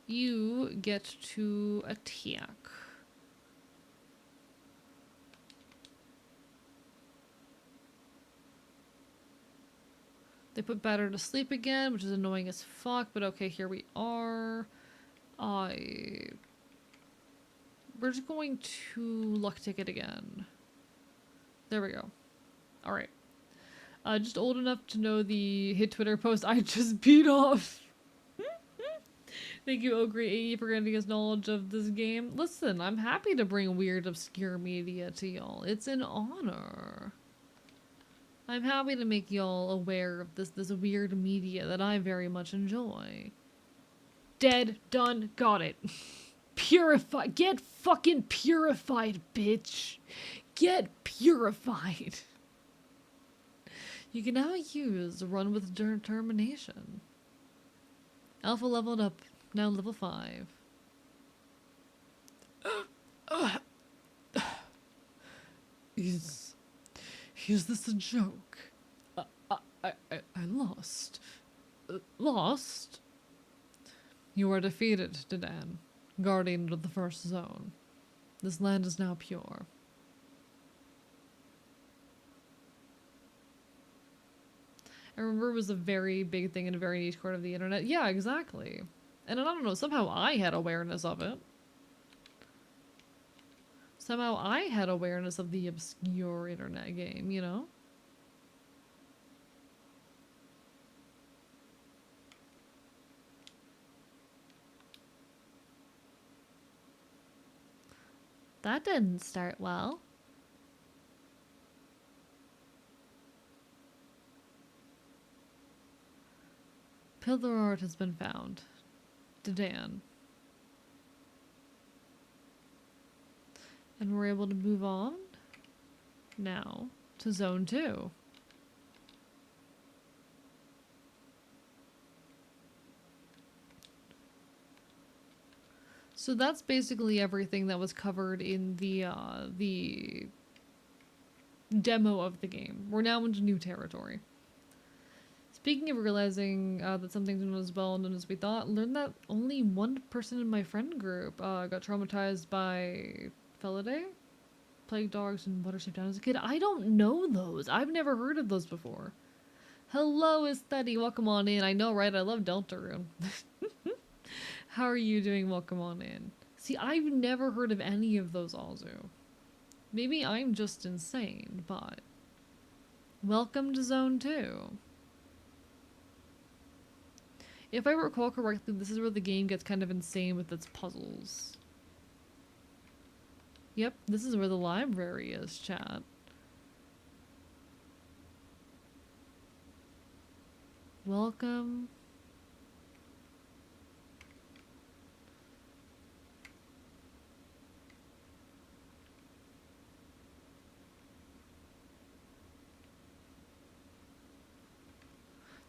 You get to attack. They put Batter to sleep again, which is annoying as fuck, but okay, here we are. We're just going to luck ticket again. There we go. Alright. Just old enough to know the hit Twitter post I just beat off. Thank you, Ogre80, for granting us knowledge of this game. Listen, I'm happy to bring weird, obscure media to y'all. It's an honor. I'm happy to make y'all aware of this weird media that I very much enjoy. Dead, done, got it. Purify, get fucking purified, bitch. Get purified. You can now use Run with Determination. Alpha leveled up, now level 5. Is this a joke? I lost. Lost? You are defeated, Dedan, guardian of the first zone. This land is now pure. I remember it was a very big thing in a very niche part of the internet. Yeah, exactly. And I don't know, somehow I had awareness of it. Somehow I had awareness of the obscure internet game, you know? That didn't start well. Pillar art has been found. Dedan. And we're able to move on now to Zone 2. So that's basically everything that was covered in the demo of the game. We're now into new territory. Speaking of realizing that some things weren't as well known as we thought, learned that only one person in my friend group got traumatized by Felidae, plague dogs, and water-shaped down as a kid. I don't know those. I've never heard of those before. Hello, Aestheti. Welcome on in. I know, right? I love Deltarune. How are you doing? Welcome on in. See, I've never heard of any of those, Azu. Maybe I'm just insane, but welcome to Zone 2. If I recall correctly, this is where the game gets kind of insane with its puzzles. Yep, this is where the library is, chat. Welcome.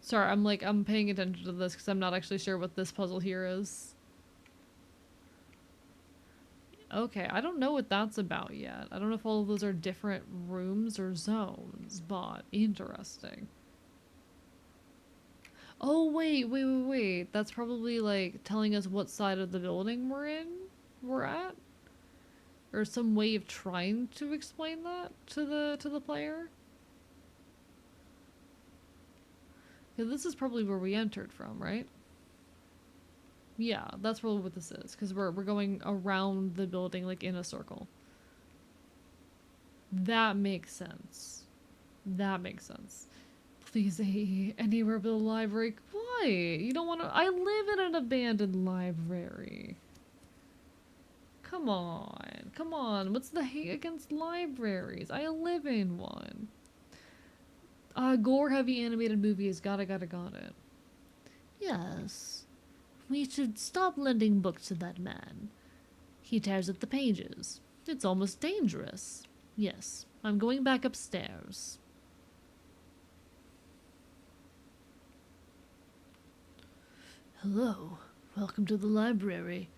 Sorry, I'm paying attention to this because I'm not actually sure what this puzzle here is. Okay, I don't know what that's about yet. I don't know if all of those are different rooms or zones, but interesting. Oh, wait. That's probably like telling us what side of the building we're at? Or some way of trying to explain that to the player? Yeah, this is probably where we entered from, right? Yeah, that's probably what this is, because we're going around the building, like, in a circle. That makes sense. That makes sense. Please, anywhere but the library. Why? You don't want to... I live in an abandoned library. Come on. Come on. What's the hate against libraries? I live in one. Gore-heavy animated movies. Got it. Yes. We should stop lending books to that man. He tears up the pages. It's almost dangerous. Yes, I'm going back upstairs. Hello. Welcome to the library.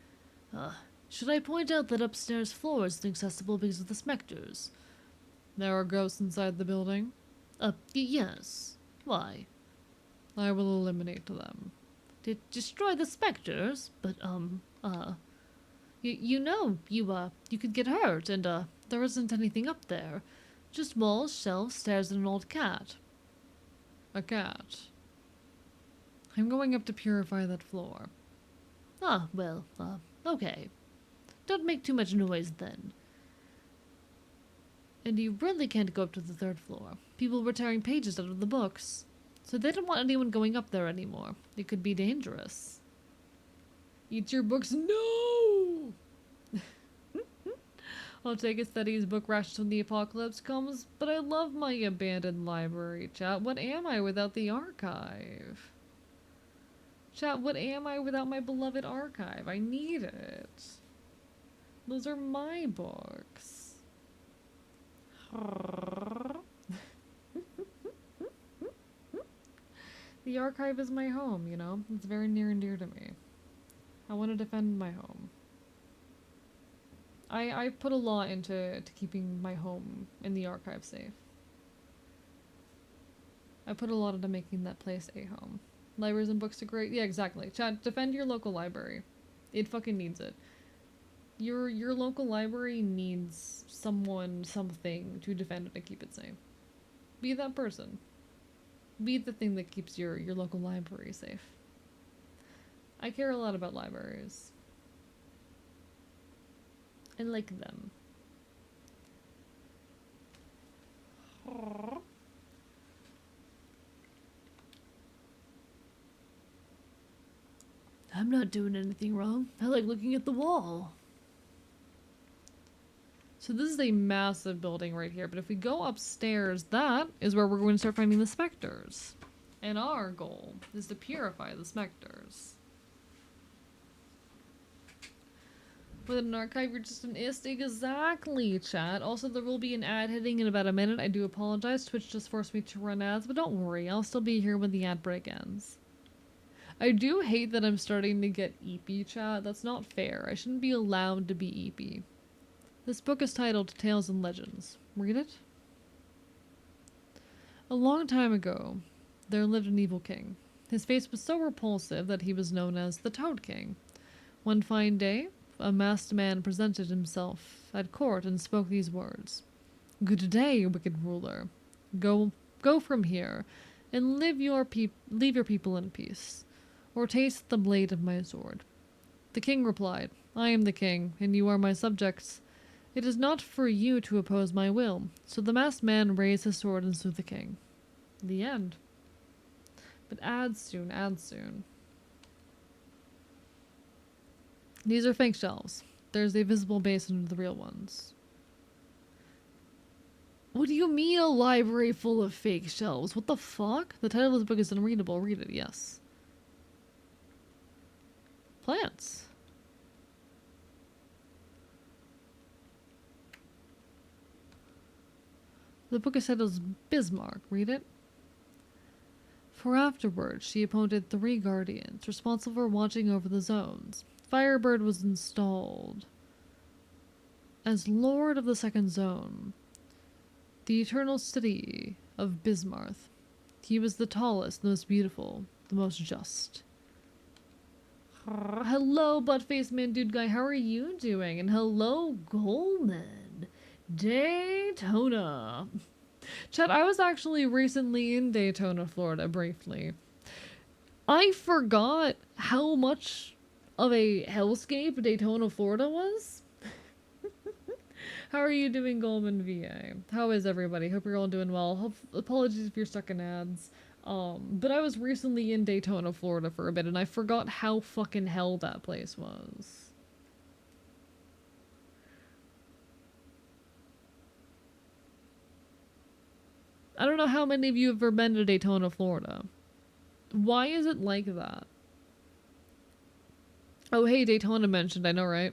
Should I point out that upstairs floor is inaccessible because of the specters? There are ghosts inside the building? Yes. Why? I will eliminate them. Destroy the specters? But, you could get hurt, and, there isn't anything up there. Just walls, shelves, stairs, and an old cat. A cat? I'm going up to purify that floor. Okay. Don't make too much noise then. And you really can't go up to the third floor. People were tearing pages out of the books. So they don't want anyone going up there anymore. It could be dangerous. Eat your books? No! I'll take a studies book rations when the apocalypse comes, but I love my abandoned library, chat. What am I without the archive? Chat, what am I without my beloved archive? I need it. Those are my books. The archive is my home, you know? It's very near and dear to me. I want to defend my home. I put a lot into keeping my home in the archive safe. I put a lot into making that place a home. Libraries and books are great. Yeah, exactly. Chat, defend your local library. It fucking needs it. Your local library needs someone, something to defend it and keep it safe. Be that person. Be the thing that keeps your local library safe. I care a lot about libraries. I like them. I'm not doing anything wrong. I like looking at the wall. So this is a massive building right here, but if we go upstairs, that is where we're going to start finding the specters. And our goal is to purify the specters. With an archive, you're just an ist. Exactly, chat. Also, there will be an ad hitting in about a minute. I do apologize. Twitch just forced me to run ads, but don't worry. I'll still be here when the ad break ends. I do hate that I'm starting to get eepy, chat. That's not fair. I shouldn't be allowed to be eepy. This book is titled Tales and Legends. Read it. A long time ago, there lived an evil king. His face was so repulsive that he was known as the Toad King. One fine day, a masked man presented himself at court and spoke these words. Good day, wicked ruler. Go from here, and leave your people in peace, or taste the blade of my sword. The king replied, I am the king, and you are my subjects. It is not for you to oppose my will. So the masked man raised his sword and slew the king. The end. But ads soon, ads soon. These are fake shelves. There's a visible base under the real ones. What do you mean a library full of fake shelves? What the fuck? The title of the book is unreadable. Read it, yes. Plants. The book is titled Bismarck. Read it. For afterwards, she appointed 3 guardians responsible for watching over the zones. Firebird was installed as Lord of the Second Zone, the eternal city of Bismarck. He was the tallest, the most beautiful, the most just. Hello, butt-faced man dude guy, how are you doing? And hello, Goldman. Daytona. Chat, I was actually recently in Daytona, Florida, briefly. I forgot how much of a hellscape Daytona, Florida was. How are you doing, Goldman VA? How is everybody? Hope you're all doing well. Apologies if you're stuck in ads. But I was recently in Daytona, Florida for a bit, and I forgot how fucking hell that place was. I don't know how many of you have ever been to Daytona, Florida. Why is it like that? Oh, hey, Daytona mentioned, I know, right?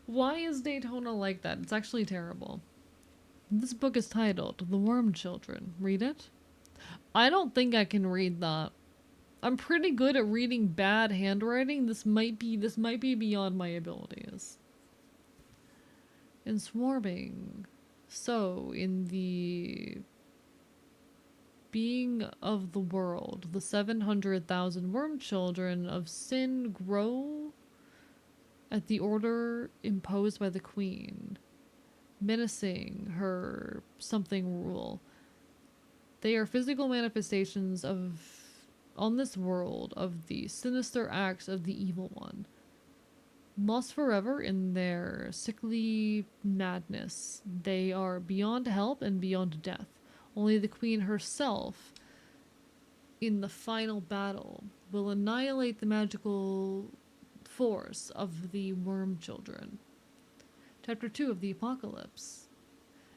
Why is Daytona like that? It's actually terrible. This book is titled The Worm Children. Read it. I don't think I can read that. I'm pretty good at reading bad handwriting. This might be beyond my abilities. In swarming. So, in the being of the world, the 700,000 worm children of sin grow at the order imposed by the queen, menacing her something rule. They are physical manifestations on this world, of the sinister acts of the evil one. Lost forever in their sickly madness, they are beyond help and beyond death. Only the queen herself, in the final battle, will annihilate the magical force of the worm children. Chapter 2 of the Apocalypse.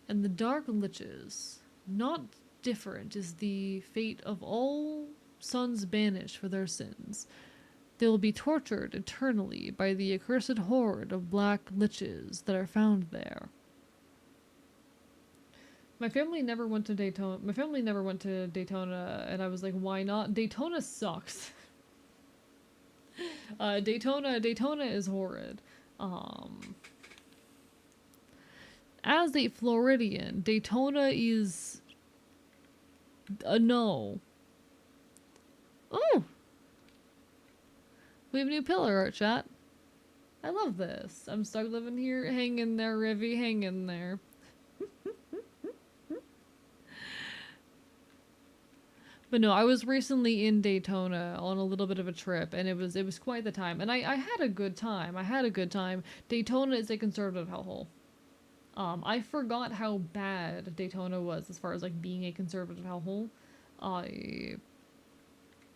And the dark liches. Not different is the fate of all sons banished for their sins. They will be tortured eternally by the accursed horde of black liches that are found there. My family never went to Daytona. And I was like, why not? Daytona sucks. Daytona is horrid. As a Floridian, Daytona is a no. Ooh! We have a new pillar art, chat. I love this. I'm stuck living here. Hang in there, Rivy. Hang in there. But no, I was recently in Daytona on a little bit of a trip, and it was quite the time. And I had a good time. Daytona is a conservative hellhole. I forgot how bad Daytona was as far as like being a conservative hellhole.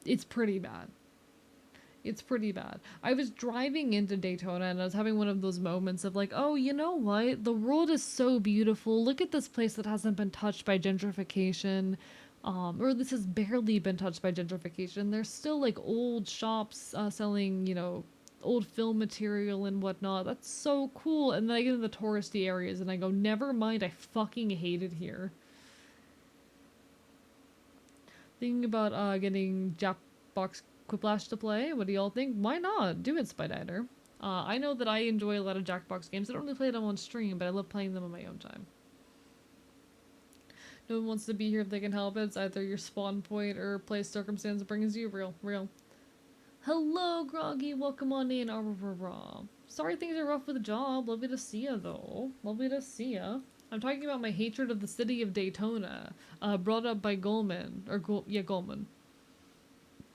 It's pretty bad. It's pretty bad. I was driving into Daytona and I was having one of those moments of like, oh, you know what? The world is so beautiful. Look at this place that hasn't been touched by gentrification. Or this has barely been touched by gentrification. There's still like old shops selling, you know, old film material and whatnot. That's so cool. And then I get into the touristy areas and I go, never mind, I fucking hate it here. Thinking about getting Jackbox Quiplash to play. What do y'all think? Why not? Do it, Spider. I know that I enjoy a lot of Jackbox games. I don't really play them on stream, but I love playing them on my own time. No one wants to be here if they can help it. It's either your spawn point or place circumstance brings you. Real. Hello, Groggy. Welcome on in. Sorry things are rough with the job. Lovely to see ya, though. Lovely to see ya. I'm talking about my hatred of the city of Daytona, brought up by Goldman. Goldman.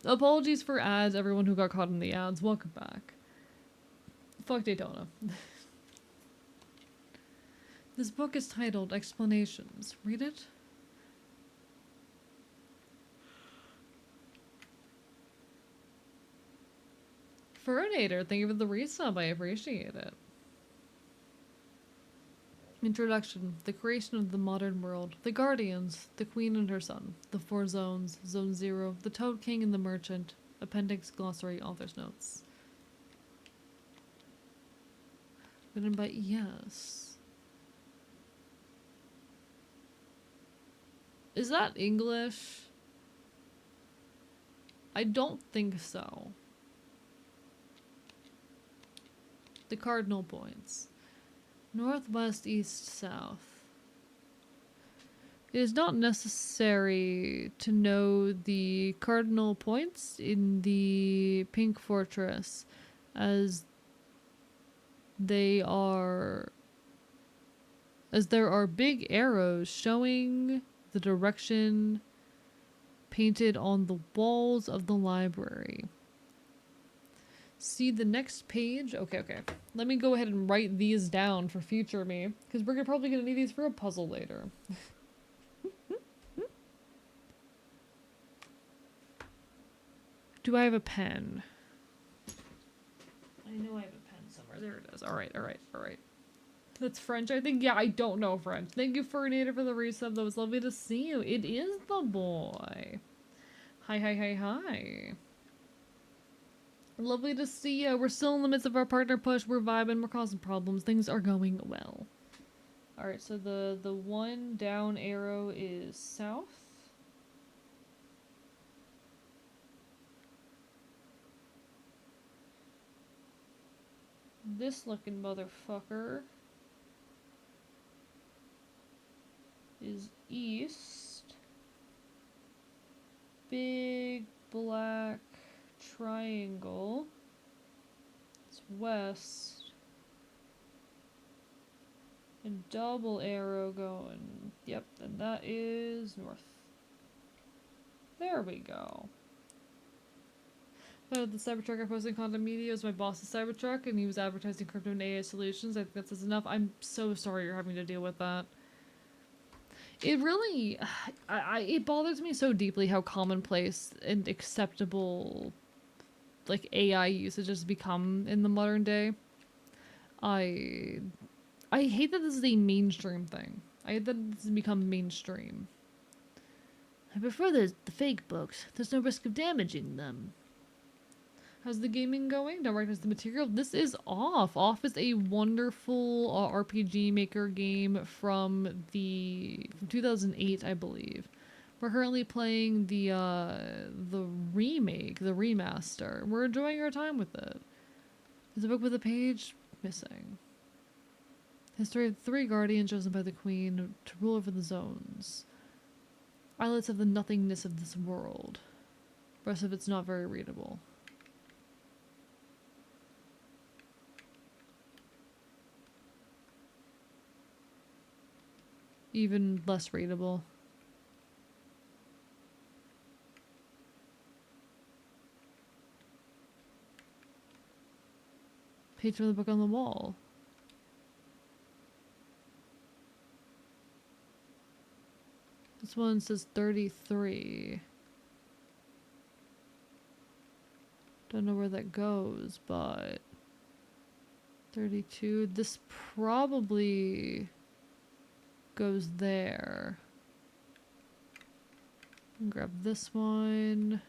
Apologies for ads, everyone who got caught in the ads. Welcome back. Fuck Daytona. This book is titled Explanations. Read it. Furnator, thank you for the resub. I appreciate it. Introduction. The creation of the modern world. The Guardians. The Queen and her son. The 4 zones. Zone 0. The Toad King and the Merchant. Appendix, glossary, author's notes. Written by yes. Is that English? I don't think so. The cardinal points. Northwest, east, south. It is not necessary to know the cardinal points in the Pink Fortress, as there are big arrows showing the direction painted on the walls of the library. See the next page? Okay. Let me go ahead and write these down for future me, because we're probably going to need these for a puzzle later. Do I have a pen? I know I have a pen somewhere. There it is. Alright. That's French, I think? Yeah, I don't know French. Thank you, Furnator, for the resub. That was lovely to see you. It is the boy. Hi. Lovely to see you. We're still in the midst of our partner push. We're vibing. We're causing problems. Things are going well. Alright, so the one down arrow is south. This looking motherfucker is east. Big black triangle. It's west. And double arrow going. Yep, and that is north. There we go. The Cybertruck I posted in Content Media was my boss's Cybertruck, and he was advertising crypto and AI solutions. I think that says enough. I'm so sorry you're having to deal with that. It really, it bothers me so deeply how commonplace and acceptable, like, AI usage has become in the modern day. I hate that this is a mainstream thing. I hate that this has become mainstream. I prefer the fake books. There's no risk of damaging them. How's the gaming going? Don't recognize the material. This is Off. Off is a wonderful RPG maker game from 2008, I believe. We're currently playing the remake, the remaster. We're enjoying our time with it. There's a book with a page missing. History of 3 guardians chosen by the queen to rule over the zones. Islets of the nothingness of this world. The rest of it's not very readable. Even less readable. Page from the book on the wall. This one says 33. Don't know where that goes, but 32. This probably goes there. Grab this one.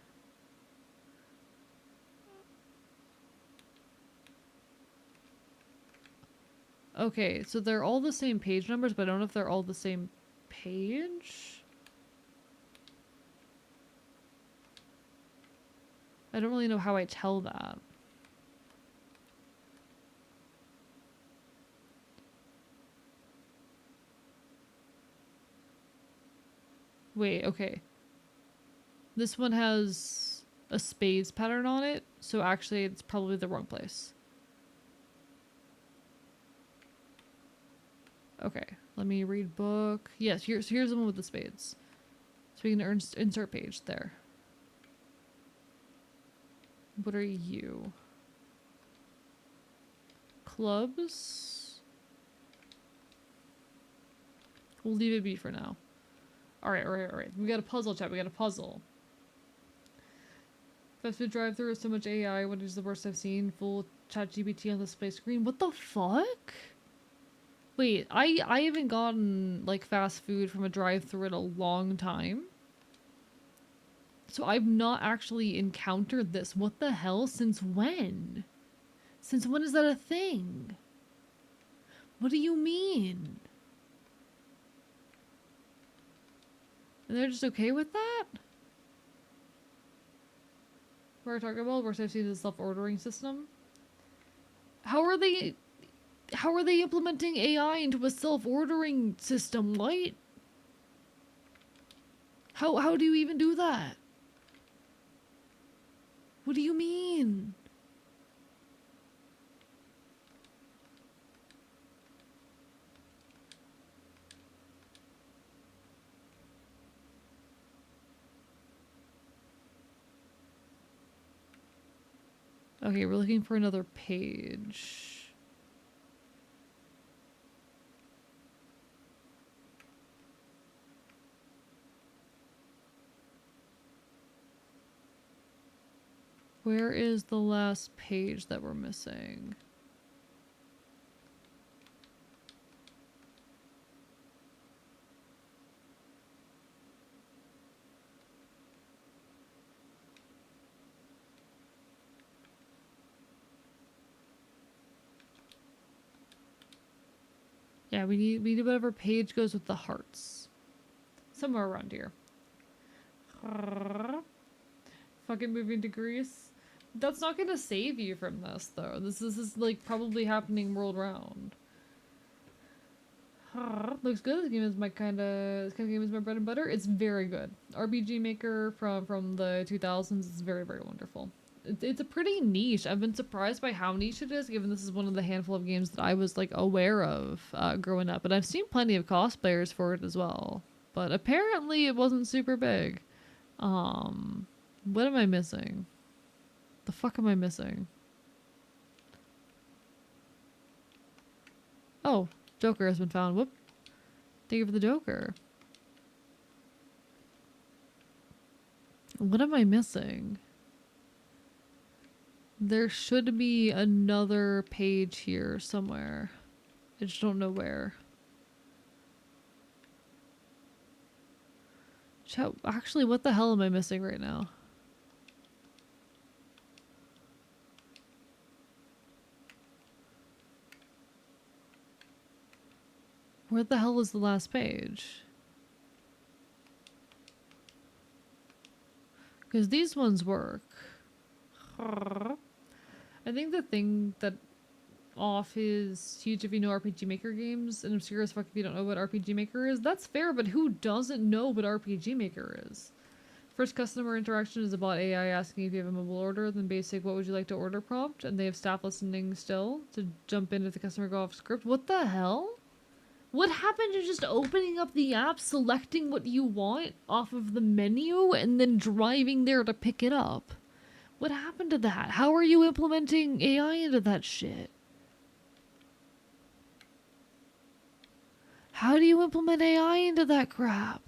Okay, so they're all the same page numbers, but I don't know if they're all the same page. I don't really know how I tell that. Wait, okay. This one has a spades pattern on it, so actually it's probably the wrong place. Okay, let me read book. Yes, here's the one with the spades. So we can insert page there. What are you? Clubs? We'll leave it be for now. Alright. We got a puzzle, chat. We got a puzzle. Fast food drive-thru is so much AI. What is the worst I've seen? Full ChatGPT on the display screen. What the fuck? Wait, I haven't gotten, like, fast food from a drive-thru in a long time. So I've not actually encountered this. What the hell? Since when? Since when is that a thing? What do you mean? And they're just okay with that? We're talking about worst I've seen is the self-ordering system. How are they implementing AI into a self-ordering system? What? How do you even do that? What do you mean? Okay, we're looking for another page. Where is the last page that we're missing? Yeah, we need whatever page goes with the hearts. Somewhere around here. Fucking moving to Greece. That's not gonna save you from this, though. This is like probably happening world round. Looks good. This game is my this kind of game is my bread and butter. It's very good. RPG Maker from the 2000s is very very wonderful. It's a pretty niche. I've been surprised by how niche it is, given this is one of the handful of games that I was like aware of growing up. And I've seen plenty of cosplayers for it as well. But apparently it wasn't super big. What am I missing? The fuck am I missing? Oh, Joker has been found. Whoop. Thank you for the Joker. What am I missing? There should be another page here somewhere. I just don't know where. Actually, what the hell am I missing right now? Where the hell is the last page? Because these ones work. I think the thing that off is huge if you know RPG Maker games, and obscure as fuck if you don't know what RPG Maker is. That's fair, but who doesn't know what RPG Maker is? First customer interaction is about AI asking if you have a mobile order, then basic what would you like to order prompt, and they have staff listening still to jump in if the customer go off script. What the hell? What happened to just opening up the app, selecting what you want off of the menu, and then driving there to pick it up? What happened to that? How are you implementing AI into that shit? How do you implement AI into that crap?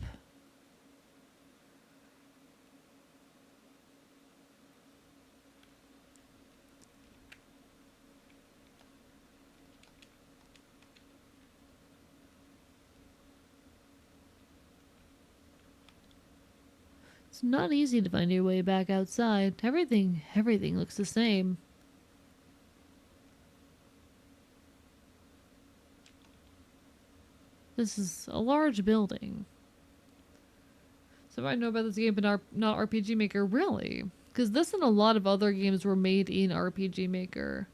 It's not easy to find your way back outside. Everything looks the same. This is a large building. So I know about this game, but not RPG Maker, really? Because this and a lot of other games were made in RPG Maker.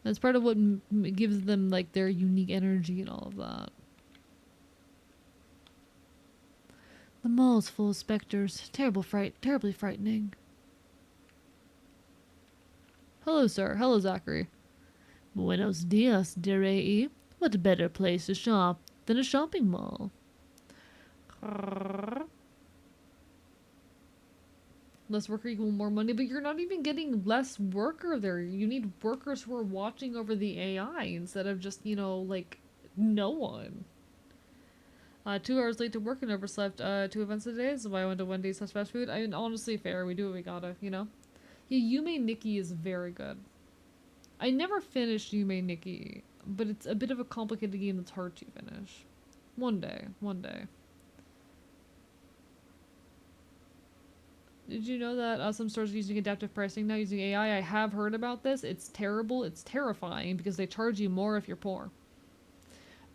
That's part of what gives them like their unique energy and all of that. The mall's full of specters. Terribly frightening. Hello, sir. Hello, Zachary. Buenos dias, Direi. What better place to shop than a shopping mall? Less worker equal more money, but you're not even getting less worker there. You need workers who are watching over the AI instead of just, you know, like, no one. 2 hours late to work and overslept 2 events a day, so I went to Wendy's slash fast food. I mean, honestly, fair. We do what we gotta, you know? Yeah, Yume Nikki is very good. I never finished Yume Nikki, but it's a bit of a complicated game that's hard to finish. One day. Did you know that some stores are using adaptive pricing now using AI? I have heard about this. It's terrible. It's terrifying because they charge you more if you're poor.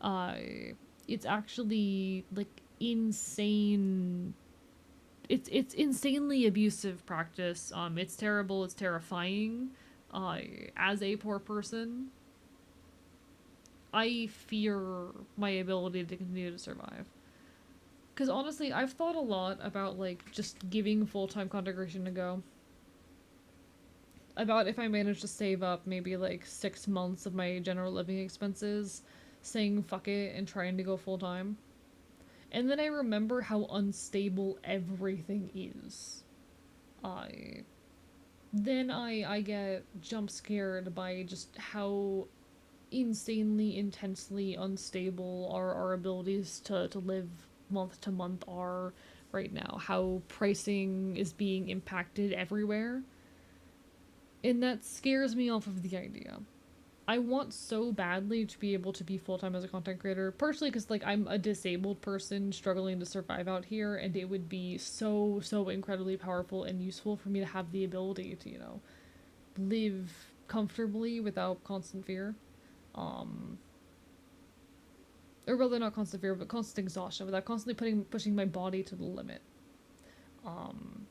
Uh, it's actually like insane. It's insanely abusive practice. It's terrible. It's terrifying. As a poor person, I fear my ability to continue to survive. Because honestly, I've thought a lot about like just giving full-time content creation a go. About if I manage to save up maybe like 6 months of my general living expenses, saying fuck it and trying to go full-time. And then I remember how unstable everything is. I I get jump scared by just how insanely, intensely unstable our abilities to live month to month are right now. How pricing is being impacted everywhere. And that scares me off of the idea. I want so badly to be able to be full-time as a content creator, partially because like I'm a disabled person struggling to survive out here, and it would be so incredibly powerful and useful for me to have the ability to, you know, live comfortably without constant fear. Or rather not constant fear, but constant exhaustion, without constantly pushing my body to the limit. Um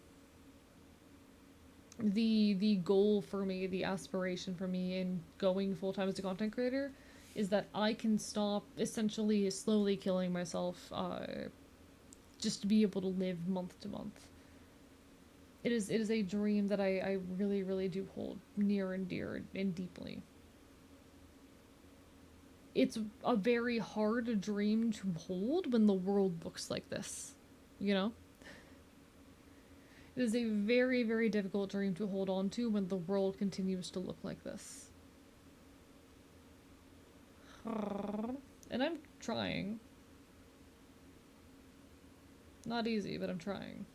the goal for me, the aspiration for me in going full time as a content creator, is that I can stop essentially slowly killing myself, just to be able to live month to month. It is a dream that I really really do hold near and dear and deeply. It's a very hard dream to hold when the world looks like this, you know. It is a very very difficult dream to hold on to when the world continues to look like this. And I'm trying. Not easy, but I'm trying.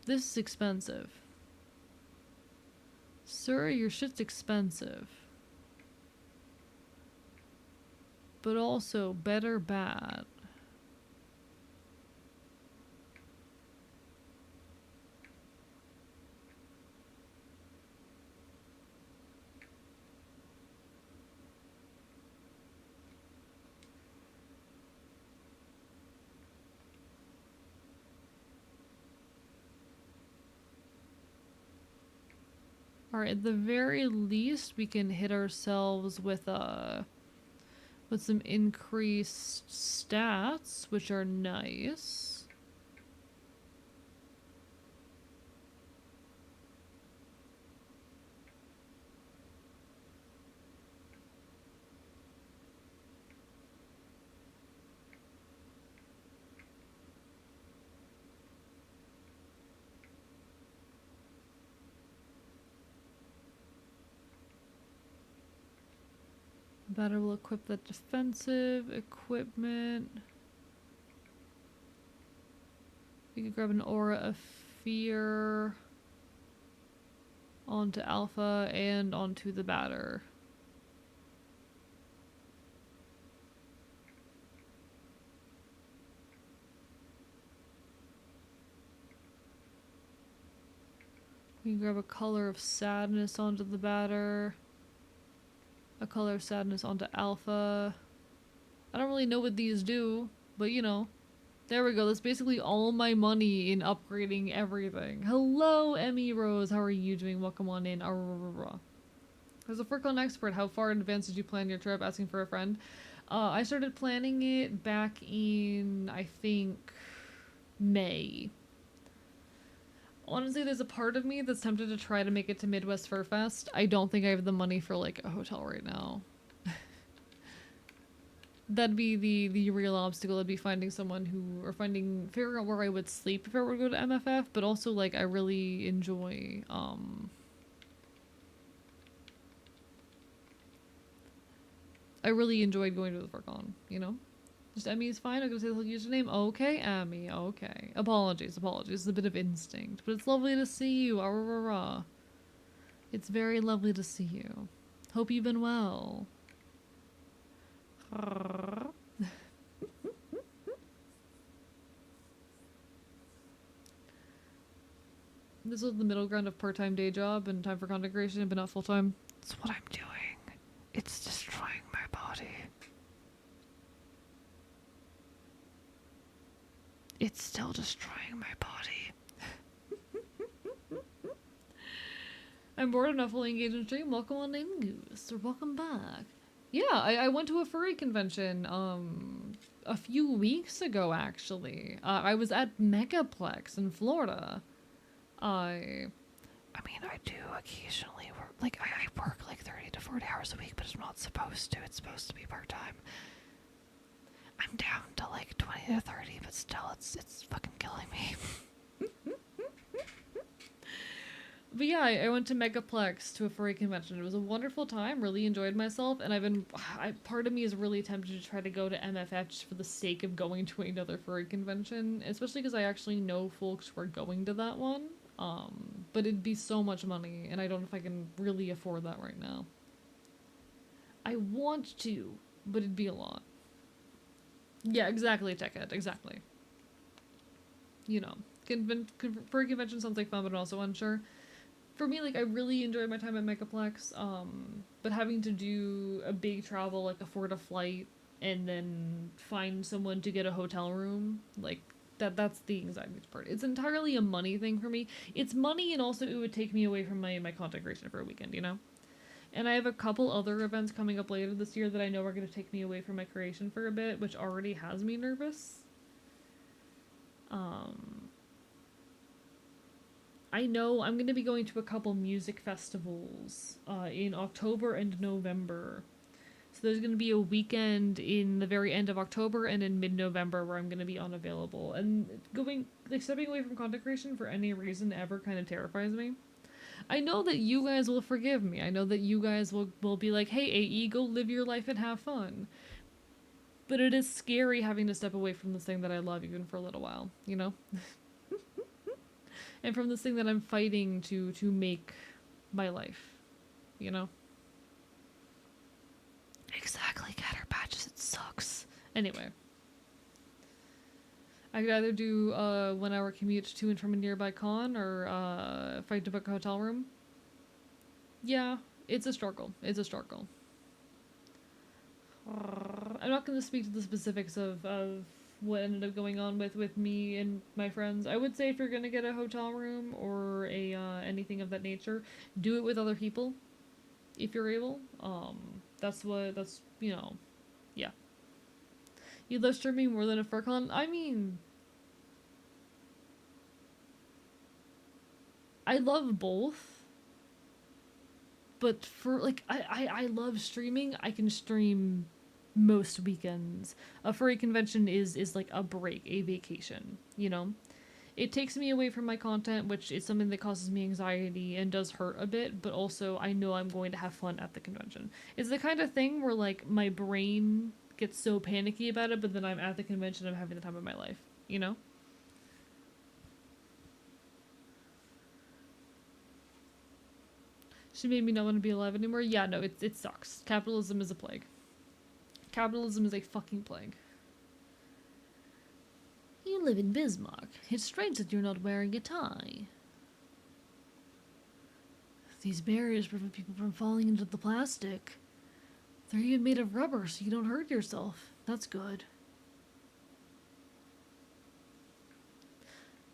This is expensive. Sir, your shit's expensive. But also, better bad. Alright, at the very least, we can hit ourselves with some increased stats, which are nice. Better will equip the defensive equipment. We could grab an aura of fear onto alpha and onto the batter. We can grab a color of sadness onto the batter. A color of sadness onto alpha. I don't really know what these do, but you know. There we go. That's basically all my money in upgrading everything. Hello, Emmy Rose. How are you doing? Welcome on in. As a Furcon expert, how far in advance did you plan your trip? Asking for a friend. I started planning it back in, I think, May. Honestly, there's a part of me that's tempted to try to make it to Midwest Fur Fest. I don't think I have the money for like a hotel right now. That'd be the real obstacle. That'd be finding someone who, or figuring out where I would sleep if I were to go to MFF. But also, like, I really enjoy I really enjoyed going to the Furcon. You know. Just Emmy is fine. I'm gonna say the whole username. Okay, Emmy. Okay. Apologies. It's a bit of instinct, but it's lovely to see you. It's very lovely to see you. Hope you've been well. This was the middle ground of part-time day job and time for content creation, but not full-time. That's what I'm doing. It's destroying my body. It's still destroying my body. I'm bored enough fully engaged in stream. Welcome on in, Goose. Or welcome back. Yeah, I went to a furry convention a few weeks ago, actually. I was at Megaplex in Florida. I mean, I do occasionally work, like, I work like 30 to 40 hours a week, but I'm not supposed to. It's supposed to be part-time. I'm down to like 20 to 30, but still, it's fucking killing me. But yeah, I went to Megaplex to a furry convention. It was a wonderful time. Really enjoyed myself, and part of me is really tempted to try to go to MFF just for the sake of going to another furry convention, especially because I actually know folks who are going to that one. But it'd be so much money, and I don't know if I can really afford that right now. I want to, but it'd be a lot. Yeah, exactly, TechEd, exactly. You know, For a convention sounds like fun, but I'm also unsure. For me, like, I really enjoy my time at Megaplex, but having to do a big travel, like afford a flight, and then find someone to get a hotel room, like, that's the anxiety part. It's entirely a money thing for me. It's money, and also it would take me away from my content creation for a weekend, you know? And I have a couple other events coming up later this year that I know are going to take me away from my creation for a bit, which already has me nervous. I know I'm going to be going to a couple music festivals in October and November. So there's going to be a weekend in the very end of October and in mid-November where I'm going to be unavailable. And stepping away from content creation for any reason ever kind of terrifies me. I know that you guys will forgive me. I know that you guys will be like, hey, AE, go live your life and have fun. But it is scary having to step away from this thing that I love even for a little while, you know? And from this thing that I'm fighting to make my life, you know? Exactly, Catter Patches, it sucks. Anyway. I could either do a 1 hour commute to and from a nearby con or fight to book a hotel room. Yeah, it's a struggle. It's a struggle. I'm not going to speak to the specifics of what ended up going on with me and my friends. I would say if you're going to get a hotel room or a anything of that nature, do it with other people if you're able. That's, you know, yeah. You love streaming more than a FurCon? I mean, I love both. But for, like, I love streaming. I can stream most weekends. A furry convention is like a break, a vacation, you know? It takes me away from my content, which is something that causes me anxiety and does hurt a bit, but also I know I'm going to have fun at the convention. It's the kind of thing where, like, my brain gets so panicky about it, but then I'm at the convention, I'm having the time of my life, you know? She made me not want to be alive anymore. Yeah, no, it sucks. Capitalism is a plague. Capitalism is a fucking plague. You live in Bismarck. It's strange that you're not wearing a tie. These barriers prevent people from falling into the plastic. They're even made of rubber so you don't hurt yourself. That's good.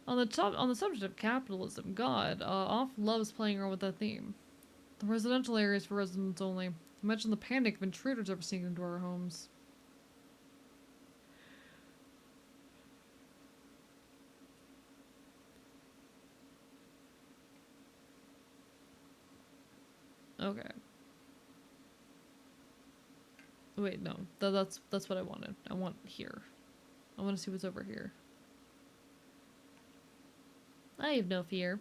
On the subject of capitalism, God, Off loves playing around with that theme. The residential area is for residents only. Imagine the panic of intruders ever sneaking into our homes. Okay. Wait, no. That's what I wanted. I want here. I want to see what's over here. I have no fear.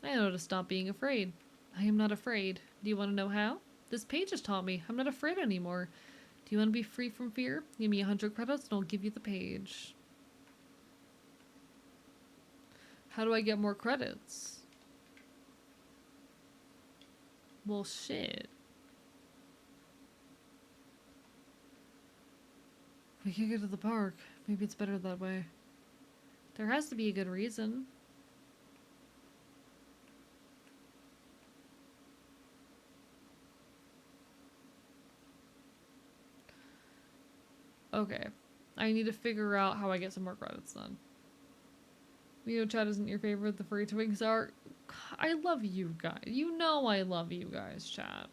I know how to stop being afraid. I am not afraid. Do you want to know how? This page has taught me. I'm not afraid anymore. Do you want to be free from fear? Give me 100 credits and I'll give you the page. How do I get more credits? Well, shit. We can't get to the park. Maybe it's better that way. There has to be a good reason. Okay. I need to figure out how I get some more credits then. You know, chat isn't your favorite. The free twigs are. I love you guys. You know I love you guys, chat.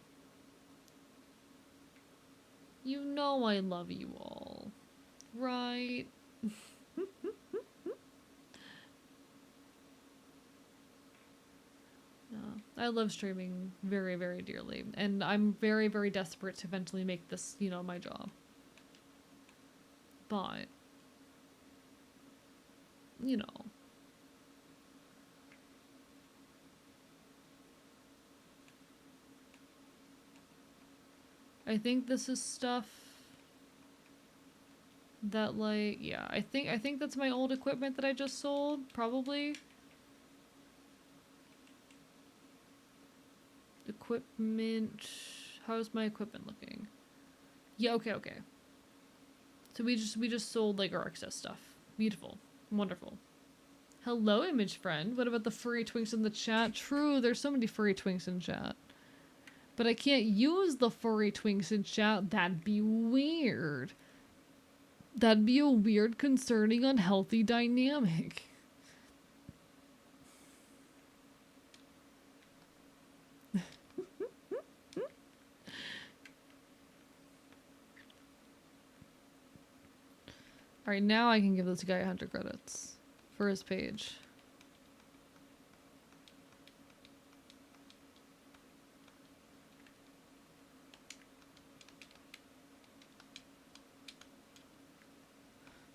You know I love you all. Right? I love streaming very, very dearly. And I'm very, very desperate to eventually make this, you know, my job. But, you know. I think this is stuff that, like, yeah, I think that's my old equipment that I just sold, probably. Equipment, how's my equipment looking? Yeah, okay. So we just sold, like, our excess stuff. Beautiful. Wonderful. Hello, image friend. What about the furry twinks in the chat? True, there's so many furry twinks in chat. But I can't use the furry twinks in chat. That'd be weird. That'd be a weird, concerning, unhealthy dynamic. Alright, now I can give this guy 100 credits for his page.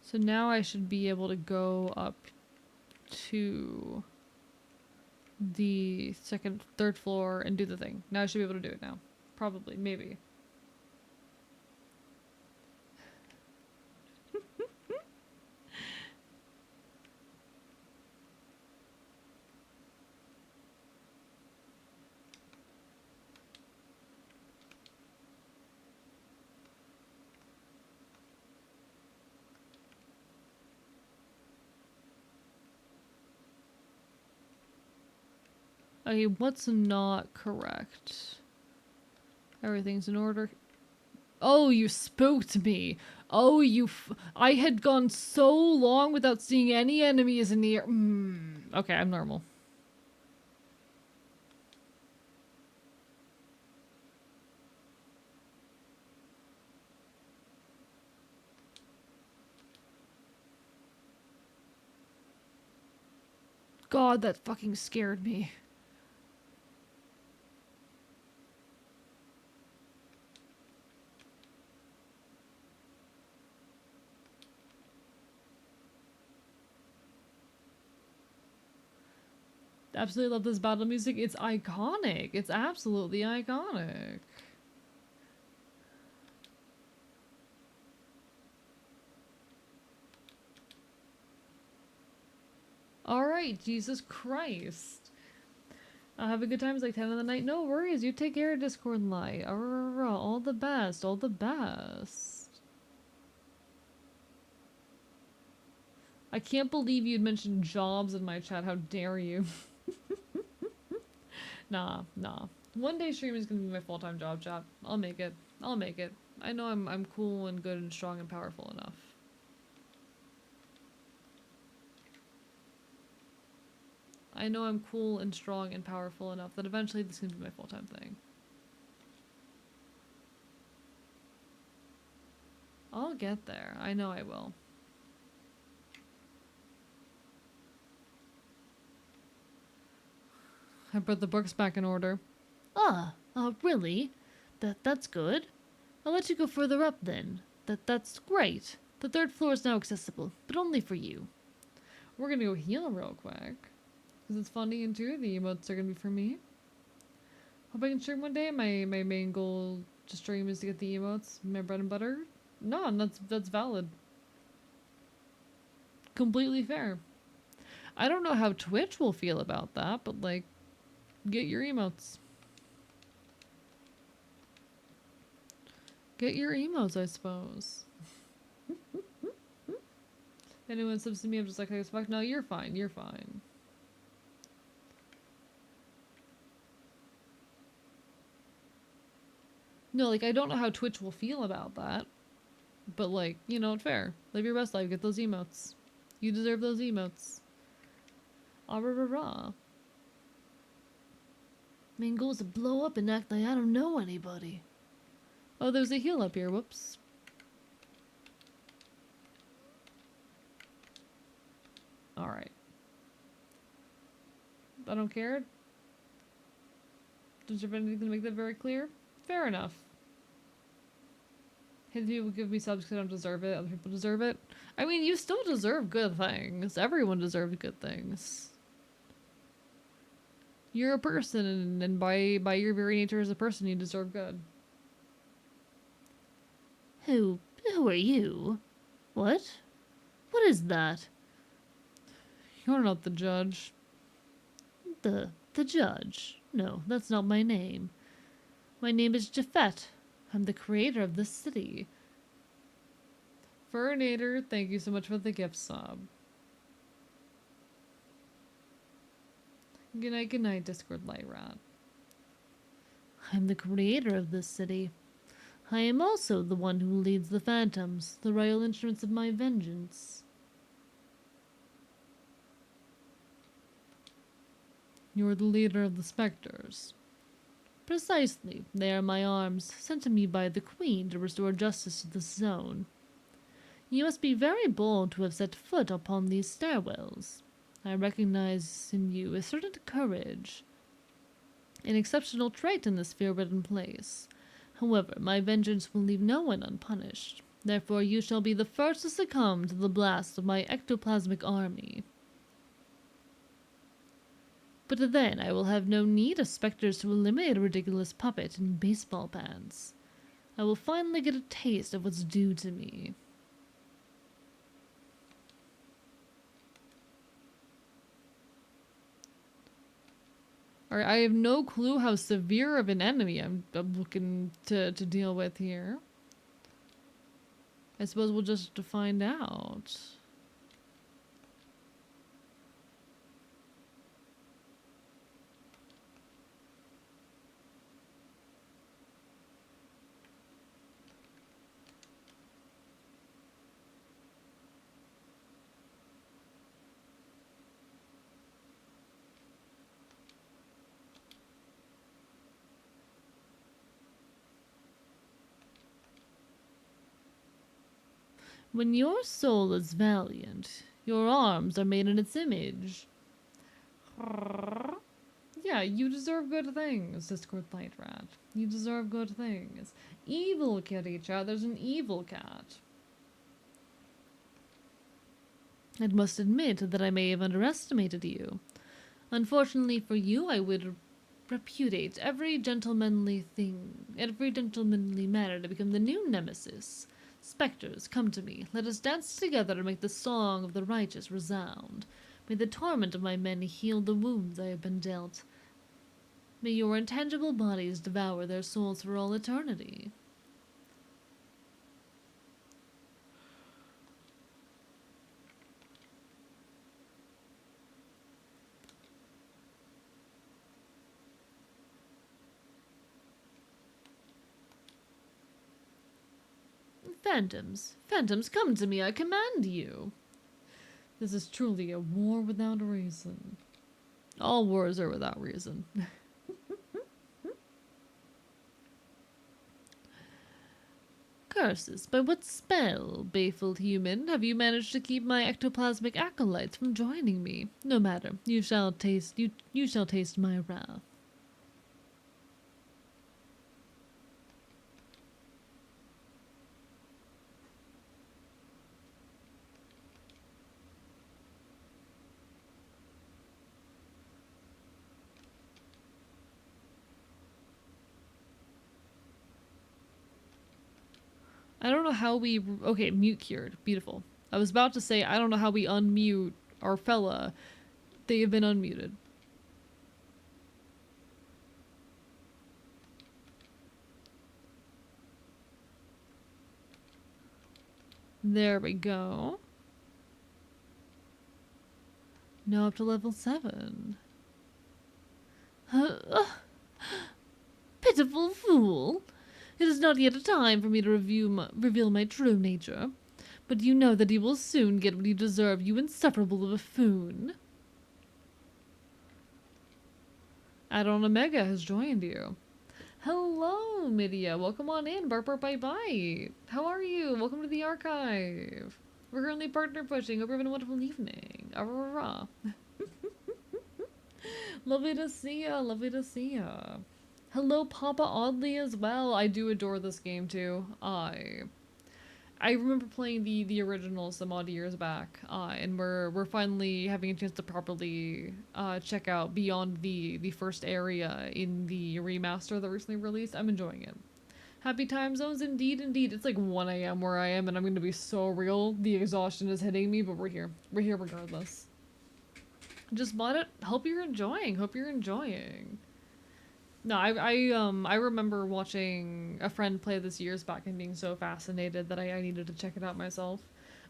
So now I should be able to go up to the third floor and do the thing. Now I should be able to do it now. Probably, maybe. Okay, what's not correct? Everything's in order. Oh, you spooked me. Oh, I had gone so long without seeing any enemies in the air. Okay, I'm normal. God, that fucking scared me. Absolutely love this battle music. It's iconic. It's absolutely iconic. Alright, Jesus Christ. Have a good time. It's like 10 of the night. No worries. You take care of Discord Light. All the best. All the best. I can't believe you'd mentioned jobs in my chat. How dare you? Nah. One day streaming is gonna be my full-time job, chat. I'll make it. I know I'm cool and good and strong and powerful enough. I know I'm cool and strong and powerful enough that eventually this is gonna be my full-time thing. I'll get there. I know I will. I put the books back in order. Really? That's good. I'll let you go further up then. That's great. The third floor is now accessible, but only for you. We're gonna go heal real quick. Because it's funny and too, the emotes are gonna be for me. Hope I can stream one day. My main goal to stream is to get the emotes. My bread and butter. No, and that's valid. Completely fair. I don't know how Twitch will feel about that, but like, get your emotes. Get your emotes, I suppose. Anyone subs to me, I'm just like, fuck, no, you're fine, you're fine. No, like, I don't know how Twitch will feel about that. But like, you know, fair. Live your best life, get those emotes. You deserve those emotes. Ah rah rah rah. Main goal is to blow up and act like I don't know anybody. Oh, there's a heal up here, whoops. Alright. I don't care. Does there anything to make that very clear? Fair enough. Hey, people give me subs because I don't deserve it. Other people deserve it. I mean, you still deserve good things. Everyone deserves good things. You're a person, and by your very nature as a person, you deserve good. Who are you? What? What is that? You're not the judge. The judge? No, that's not my name. My name is Japhet. I'm the creator of this city. Furnator, thank you so much for the gift sub. Good night, Discord Light Rat. I'm the creator of this city. I am also the one who leads the phantoms, the royal instruments of my vengeance. You're the leader of the specters. Precisely, they are my arms, sent to me by the Queen to restore justice to this zone. You must be very bold to have set foot upon these stairwells. I recognize in you a certain courage, an exceptional trait in this fear-ridden place. However, my vengeance will leave no one unpunished. Therefore, you shall be the first to succumb to the blast of my ectoplasmic army. But then I will have no need of specters to eliminate a ridiculous puppet in baseball pants. I will finally get a taste of what's due to me. Alright, I have no clue how severe of an enemy I'm looking to deal with here. I suppose we'll just have to find out. When your soul is valiant, your arms are made in its image. Yeah, you deserve good things, Discord Light Rat. You deserve good things. Evil kitty chat, there's an evil cat. I must admit that I may have underestimated you. Unfortunately for you, I would repudiate every gentlemanly manner to become the new nemesis. Spectres, come to me. Let us dance together and make the song of the righteous resound. May the torment of my men heal the wounds I have been dealt. May your intangible bodies devour their souls for all eternity. Phantoms, phantoms, come to me, I command you. This is truly a war without a reason. All wars are without reason. Curses, by what spell, baffled human, have you managed to keep my ectoplasmic acolytes from joining me? No matter, you shall taste my wrath. I don't know how we... Okay, mute cured. Beautiful. I was about to say, I don't know how we unmute our fella. They have been unmuted. There we go. Now up to level 7. Pitiful fool! It is not yet a time for me to reveal my true nature. But you know that you will soon get what you deserve, you insufferable buffoon. Add-on Omega has joined you. Hello, Midia. Welcome on in. Bark, bark, bite, bite. How are you? Welcome to the archive. We're currently partner pushing. Hope you're having a wonderful evening. Arrah. Lovely to see ya. Lovely to see ya. Hello, Papa Oddly as well. I do adore this game too. I remember playing the original some odd years back, and we're finally having a chance to properly check out beyond the first area in the remaster that recently released. I'm enjoying it. Happy time zones, indeed, indeed. It's like 1 a.m. where I am, and I'm gonna be so real. The exhaustion is hitting me, but we're here. We're here regardless. Just bought it. Hope you're enjoying. Hope you're enjoying. No, I remember watching a friend play this years back and being so fascinated that I needed to check it out myself.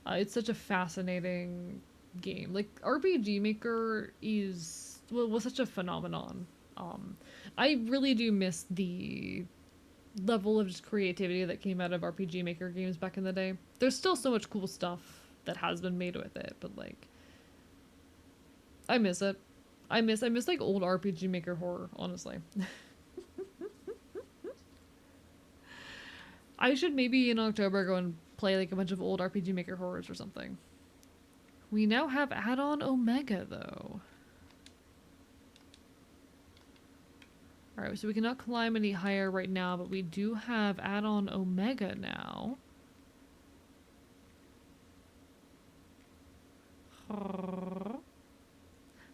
It's such a fascinating game. Like, RPG Maker is was such a phenomenon. Um, I really do miss the level of just creativity that came out of RPG Maker games back in the day. There's still so much cool stuff that has been made with it, but like I miss it. I miss like old RPG Maker horror, honestly. I should maybe in October go and play like a bunch of old RPG Maker horrors or something. We now have add-on Omega though. Alright, so we cannot climb any higher right now, but we do have add-on Omega now.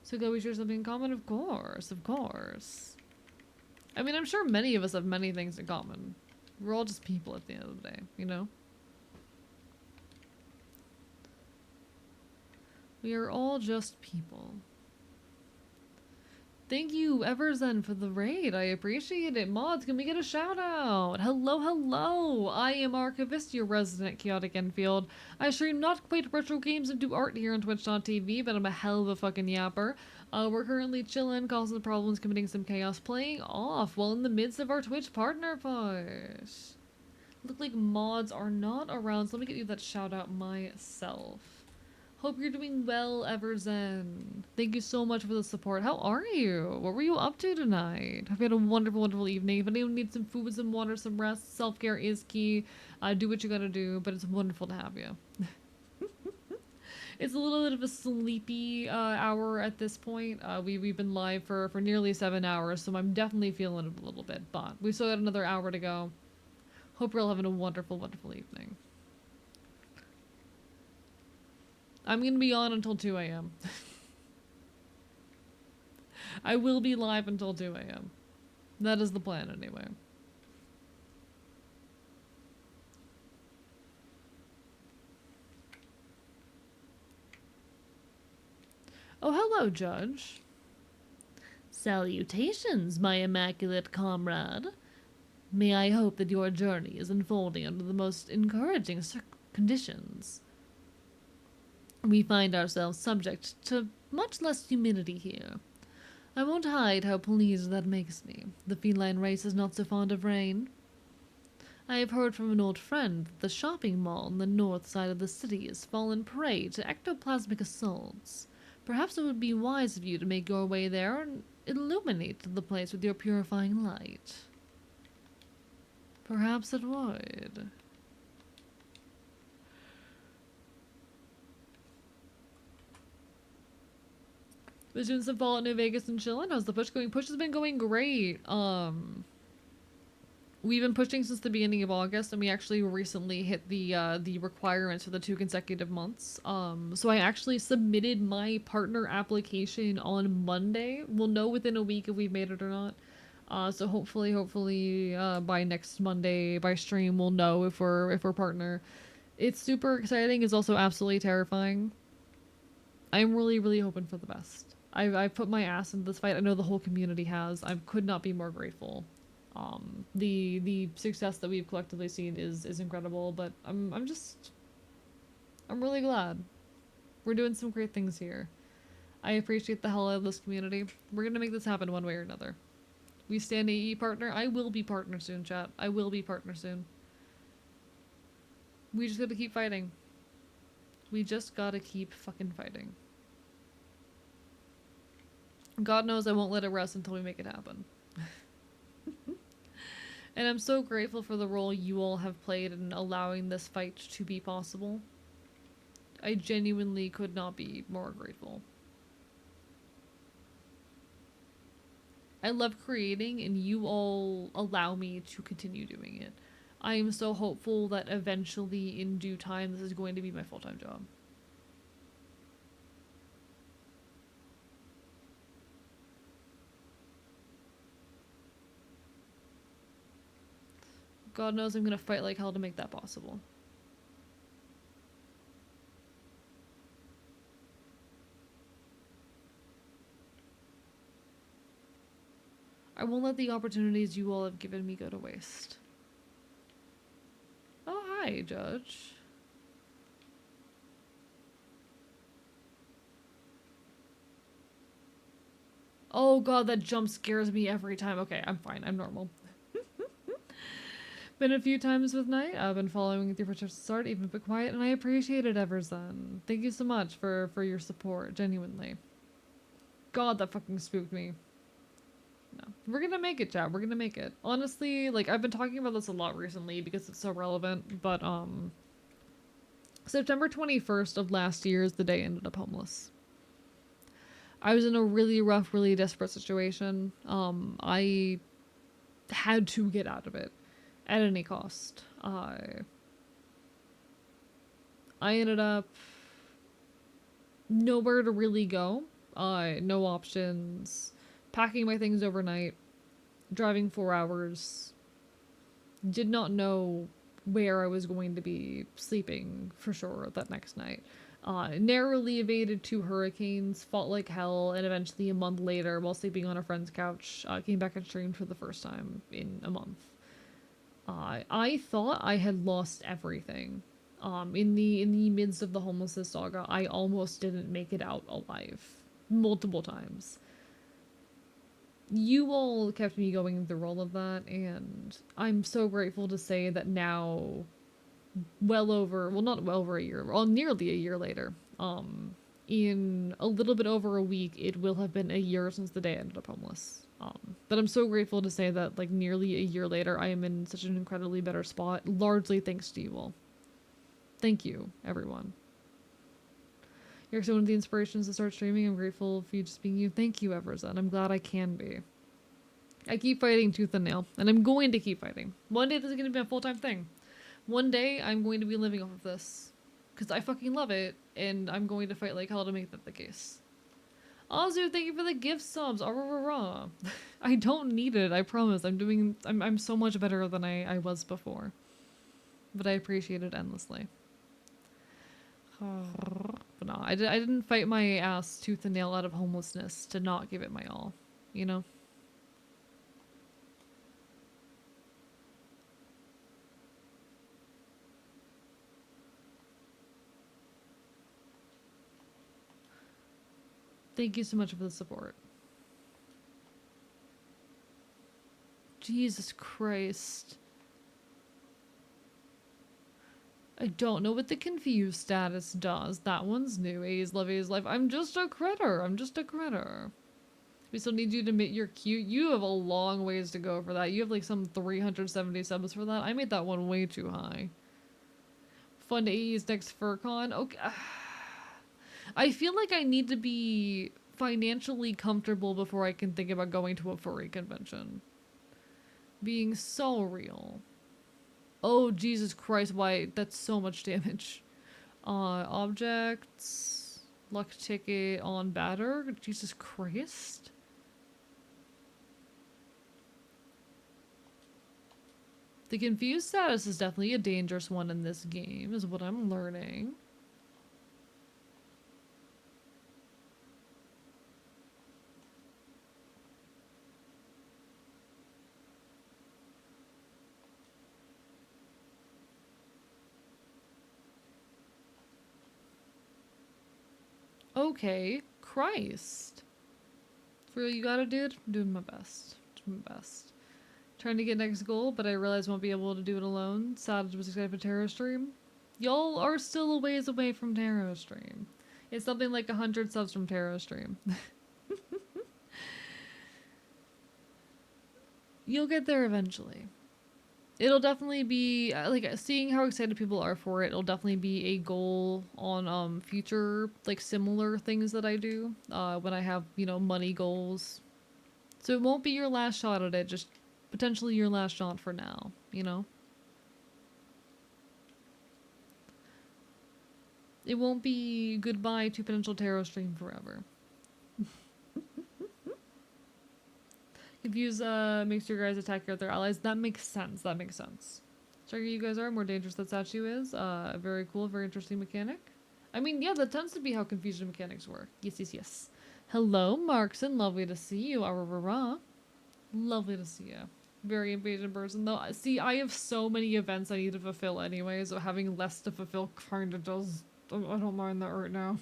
So go we share something in common? Of course, of course. I mean, I'm sure many of us have many things in common. We're all just people at the end of the day, you know? We are all just people. Thank you, Everzen, for the raid. I appreciate it. Mods, can we get a shout out? Hello, hello. I am Archivist, your resident chaotic Enfield. I stream not quite retro games and do art here on Twitch.tv, but I'm a hell of a fucking yapper. We're currently chilling, causing problems, committing some chaos, playing off while in the midst of our Twitch partner push. Look like mods are not around, so let me get you that shout out myself. Hope you're doing well, Everzen. Thank you so much for the support. How are you? What were you up to tonight? Hope you had a wonderful, wonderful evening. If anyone needs some food, some water, some rest, self-care is key. Do what you gotta do, but it's wonderful to have you. It's a little bit of a sleepy hour at this point. We've been live for nearly 7 hours, so I'm definitely feeling it a little bit, but we still got another hour to go. Hope you're all having a wonderful, wonderful evening. I'm gonna be on until 2 a.m. I will be live until 2 a.m. That is the plan anyway. Oh, hello, Judge. Salutations, my immaculate comrade. May I hope that your journey is unfolding under the most encouraging conditions. We find ourselves subject to much less humidity here. I won't hide how pleased that makes me. The feline race is not so fond of rain. I have heard from an old friend that the shopping mall on the north side of the city has fallen prey to ectoplasmic assaults. Perhaps it would be wise of you to make your way there and illuminate the place with your purifying light. Perhaps it would. Was doing some Fallout New Vegas and chilling. How's the push going? Push has been going great. We've been pushing since the beginning of August, and we actually recently hit the requirements for the 2 consecutive months. So I actually submitted my partner application on Monday. We'll know within a week if we've made it or not. So hopefully, by next Monday, by stream, we'll know if we're partner. It's super exciting. It's also absolutely terrifying. I'm really, really hoping for the best. I've put my ass into this fight. I know the whole community has. I could not be more grateful. The success that we've collectively seen is incredible, but I'm really glad. We're doing some great things here. I appreciate the hell out of this community. We're gonna make this happen one way or another. We stand AE partner. I will be partner soon, chat. I will be partner soon. We just gotta keep fighting. We just gotta keep fucking fighting. God knows I won't let it rest until we make it happen. And I'm so grateful for the role you all have played in allowing this fight to be possible. I genuinely could not be more grateful. I love creating, and you all allow me to continue doing it. I am so hopeful that eventually, in due time, this is going to be my full-time job. God knows I'm gonna fight like hell to make that possible. I won't let the opportunities you all have given me go to waste. Oh, hi, Judge. Oh god, that jump scares me every time. Okay, I'm fine. I'm normal. Been a few times with Night. I've been following with your from the start, even a bit quiet, and I appreciate it, Everson. Thank you so much for your support, genuinely. God, that fucking spooked me. No. We're gonna make it, chat. We're gonna make it. Honestly, like, I've been talking about this a lot recently because it's so relevant, but, September 21st of last year is the day I ended up homeless. I was in a really rough, really desperate situation. I had to get out of it at any cost. I ended up nowhere to really go. No options. Packing my things overnight, driving 4 hours. Did not know where I was going to be sleeping for sure that next night. Narrowly evaded 2 hurricanes, fought like hell, and eventually a month later, while sleeping on a friend's couch, came back and streamed for the first time in a month. I thought I had lost everything. In the midst of the homelessness saga, I almost didn't make it out alive multiple times. You all kept me going through all of that, and I'm so grateful to say that now, not well over a year, well, nearly a year later, in a little bit over a week, it will have been a year since the day I ended up homeless. But I'm so grateful to say that, like, nearly a year later, I am in such an incredibly better spot, largely thanks to you all. Thank you, everyone. You're so one of the inspirations to start streaming. I'm grateful for you just being you. Thank you, Everson. I'm glad I can be. I keep fighting tooth and nail, and I'm going to keep fighting. One day this is going to be a full-time thing. One day I'm going to be living off of this. Because I fucking love it, and I'm going to fight like hell to make that the case. Azu, thank you for the gift subs. I don't need it, I promise. I'm so much better than I was before. But I appreciate it endlessly. But no, I didn't fight my ass tooth and nail out of homelessness to not give it my all. You know? Thank you so much for the support. Jesus Christ. I don't know what the confused status does. That one's new. A's love A's life. I'm just a critter. I'm just a critter. We still need you to admit you're cute. You have a long ways to go for that. You have like some 370 subs for that. I made that one way too high. Fun A's next FurCon. Okay. I feel like I need to be financially comfortable before I can think about going to a furry convention. Being so real. Oh, Jesus Christ, why? That's so much damage. Objects. Luck ticket on batter. Jesus Christ. The confused status is definitely a dangerous one in this game, is what I'm learning. Okay, Christ. For real, you gotta do it? I'm doing my best. Doing my best. Trying to get next goal, but I realize I won't be able to do it alone. Sad was excited for Tarot Stream. Y'all are still a ways away from Tarot Stream. It's something like 100 subs from Tarot Stream. You'll get there eventually. It'll definitely be like seeing how excited people are for it. It'll definitely be a goal on future like similar things that I do when I have money goals. So it won't be your last shot at it. Just potentially your last shot for now. It won't be goodbye to potential tarot stream forever. Confuse makes your guys attack your other allies. That makes sense. That makes sense. Stronger you guys are, more dangerous that statue is. Very cool, very interesting mechanic. I mean, yeah, that tends to be how confusion mechanics work. Yes, yes, yes. Hello, Markson. Lovely to see you. Arrarara. Lovely to see you. Very impatient person, though. See, I have so many events I need to fulfill anyway, so having less to fulfill kinda does. I don't mind that right now.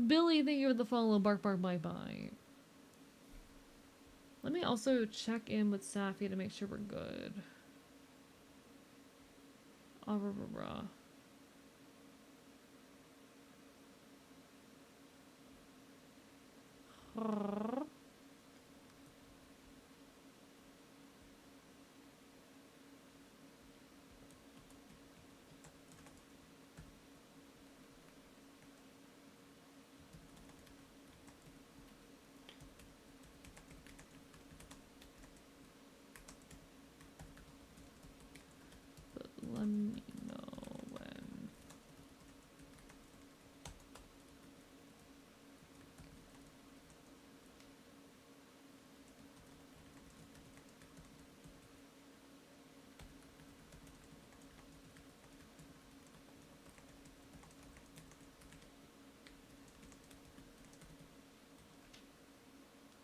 Billy, thank you for the follow. Bark, bark, bye, bye. Let me also check in with Safi to make sure we're good. Aurora. But let me know when.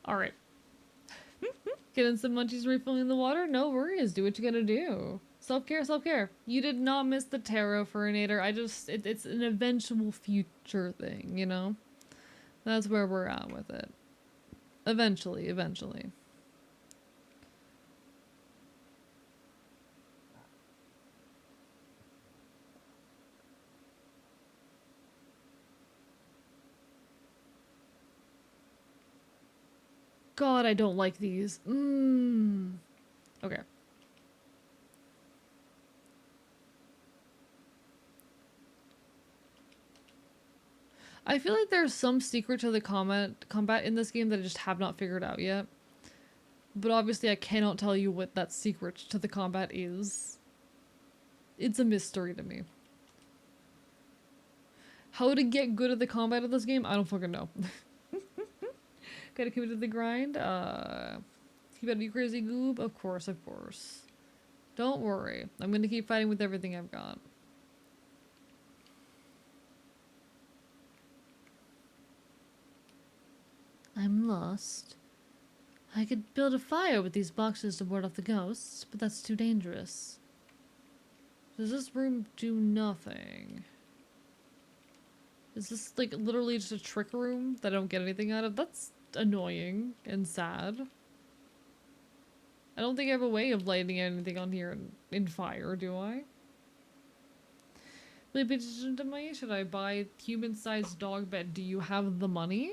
Alright. Getting some munchies, refilling the water? No worries. Do what you gotta do. Self-care, self-care. You did not miss the tarot furinator. It's an eventual future thing, you know? That's where we're at with it. Eventually, eventually. God, I don't like these. Okay. I feel like there's some secret to the combat in this game that I just have not figured out yet. But obviously I cannot tell you what that secret to the combat is. It's a mystery to me. How to get good at the combat of this game? I don't fucking know. Gotta commit to the grind. Keep out of you crazy goob? Of course, of course. Don't worry. I'm gonna keep fighting with everything I've got. I'm lost. I could build a fire with these boxes to ward off the ghosts, but that's too dangerous. Does this room do nothing? Is this like literally just a trick room that I don't get anything out of? That's annoying and sad. I don't think I have a way of lighting anything on here in fire, do I? Should I buy human-sized dog bed? Do you have the money?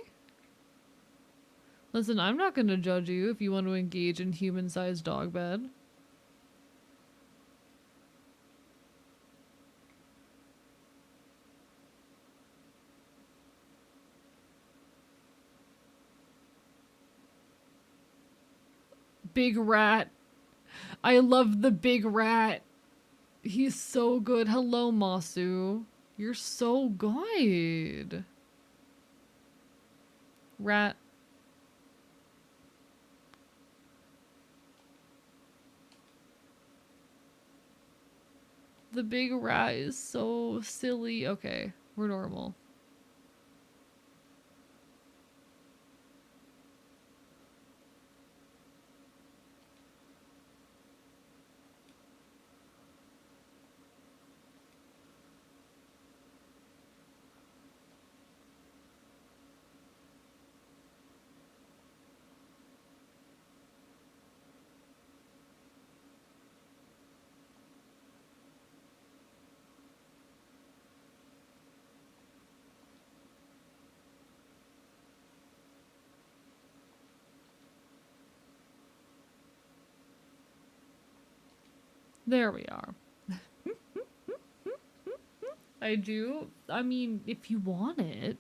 Listen, I'm not gonna judge you if you want to engage in human-sized dog bed. Big rat. I love the big rat. He's so good. Hello, Masu. You're so good. Rat. The big rat is so silly. Okay, we're normal. There we are. I do. I mean, if you want it.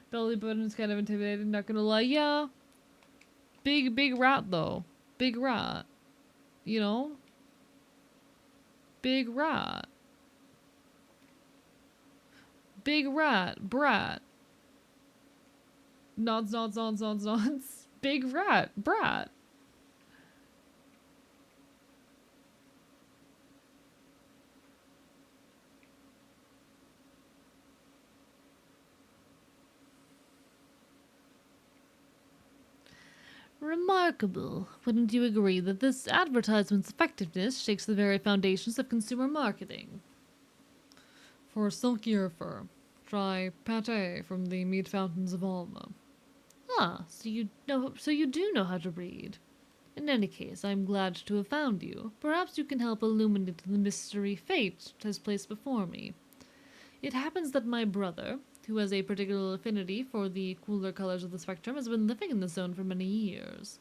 Belly button's kind of intimidating, not gonna lie. Yeah. Big rat, though. Big rat. You know? Big rat. Big rat. Brat. Nods, nods, nods, nods, nods. Big rat. Brat. Remarkable. Wouldn't you agree that this advertisement's effectiveness shakes the very foundations of consumer marketing? For silkier fur, try pate from the meat fountains of Alma. Ah, so you do know how to read. In any case, I am glad to have found you. Perhaps you can help illuminate the mystery fate has placed before me. It happens that my brother, who has a particular affinity for the cooler colors of the spectrum, has been living in the zone for many years.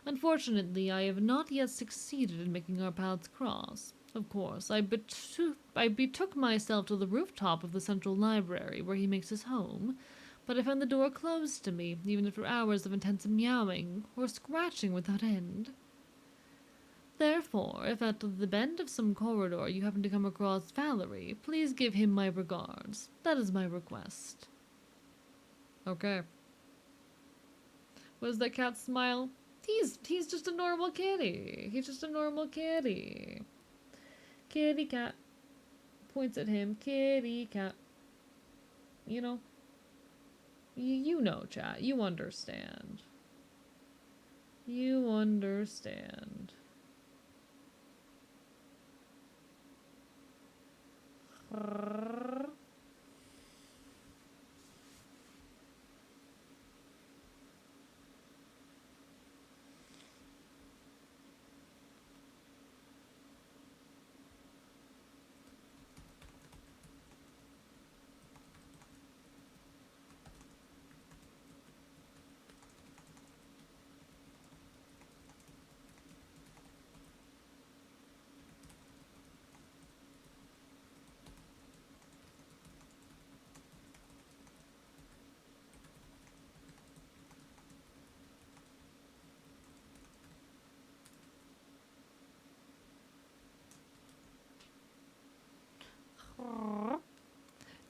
Unfortunately, I have not yet succeeded in making our paths cross. Of course, I betook myself to the rooftop of the central library where he makes his home, but I found the door closed to me, even after hours of intense meowing or scratching without end. Therefore, if at the bend of some corridor you happen to come across Valerie, please give him my regards. That is my request. Okay. What does that cat smile? He's just a normal kitty. He's just a normal kitty. Kitty cat. Points at him. Kitty cat. You know. You know, chat. You understand. You understand.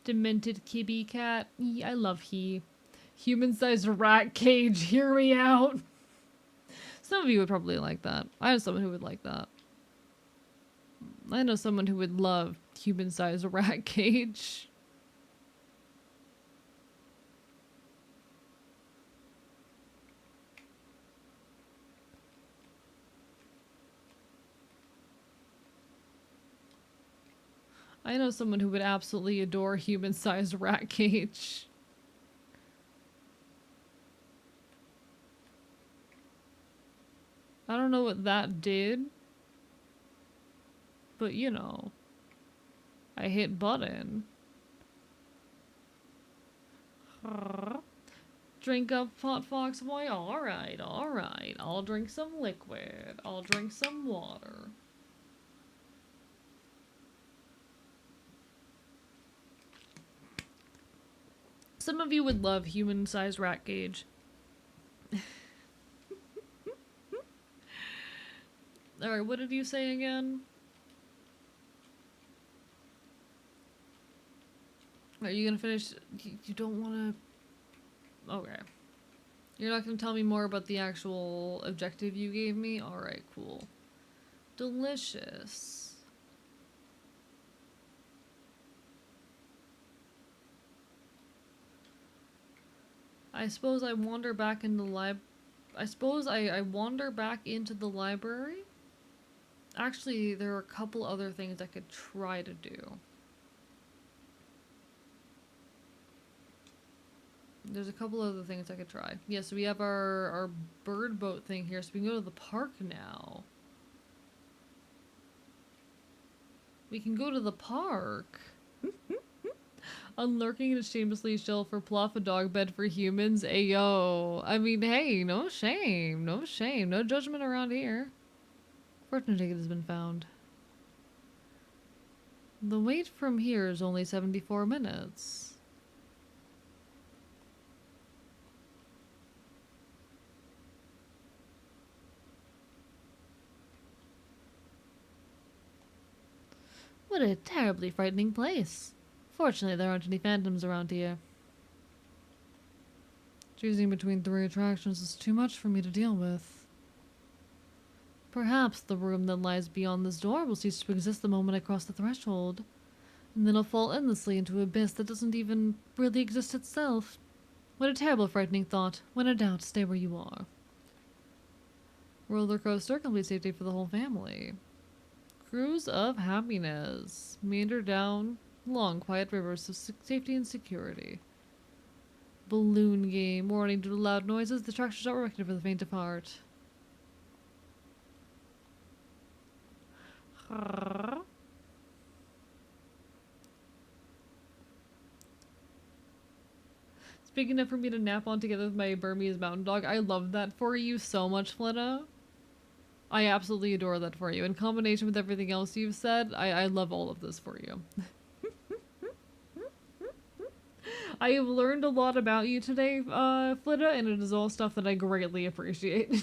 Demented kibby cat. I love he. Human-sized rat cage. Hear me out. Some of you would probably like that. I know someone who would like that. I know someone who would love human-sized rat cage. I know someone who would absolutely adore human-sized rat cage. I don't know what that did, but you know, I hit button. Drink up, hot fox boy. Alright, alright. I'll drink some liquid. I'll drink some water. Some of you would love human-sized rat cage. Alright, what did you say again? Are you gonna finish? You don't wanna... Okay. You're not gonna tell me more about the actual objective you gave me? Alright, cool. Delicious. I suppose I wander back into the I suppose I wander back into the library? Actually, there are a couple other things I could try to do. There's a couple other things I could try. Yeah, so we have our bird boat thing here, so we can go to the park now. We can go to the park. Unlurking in a shamelessly shell for Pluff, a dog bed for humans. Ayo. I mean, hey, no shame. No shame. No judgment around here. Fortune ticket has been found. The wait from here is only 74 minutes. What a terribly frightening place. Fortunately, there aren't any phantoms around here. Choosing between 3 attractions is too much for me to deal with. Perhaps the room that lies beyond this door will cease to exist the moment I cross the threshold, and then I'll fall endlessly into an abyss that doesn't even really exist itself. What a terrible, frightening thought. When in doubt, stay where you are. Roller coaster, complete safety for the whole family. Cruise of happiness. Meander down long, quiet rivers of safety and security. Balloon game. Warning due to loud noises. The attractions are not recommended for the faint of heart. It's big enough for me to nap on together with my Burmese mountain dog. I love that for you so much, Flynna. I absolutely adore that for you. In combination with everything else you've said, I love all of this for you. I have learned a lot about you today, Flynna, and it is all stuff that I greatly appreciate.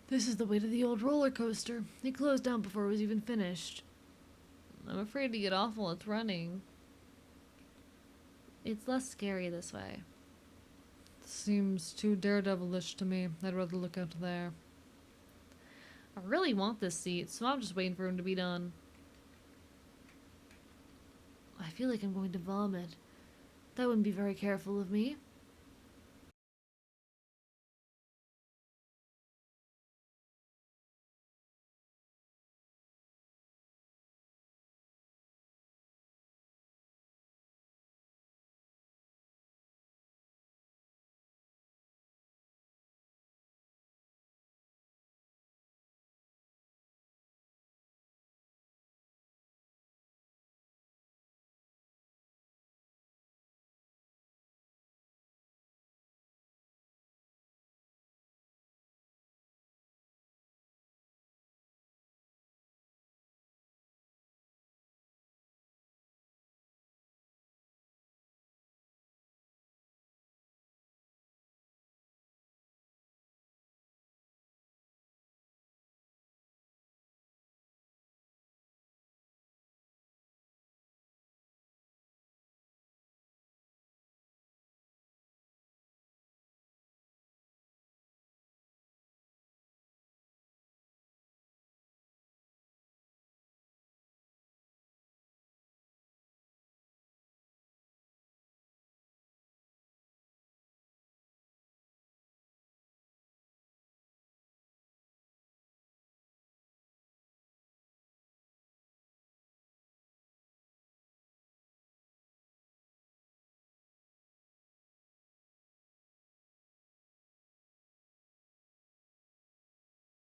This is the way to the old roller coaster. It closed down before it was even finished. I'm afraid to get off while it's running. It's less scary this way. Seems too daredevilish to me. I'd rather look out there. I really want this seat, so I'm just waiting for him to be done. I feel like I'm going to vomit. That wouldn't be very careful of me.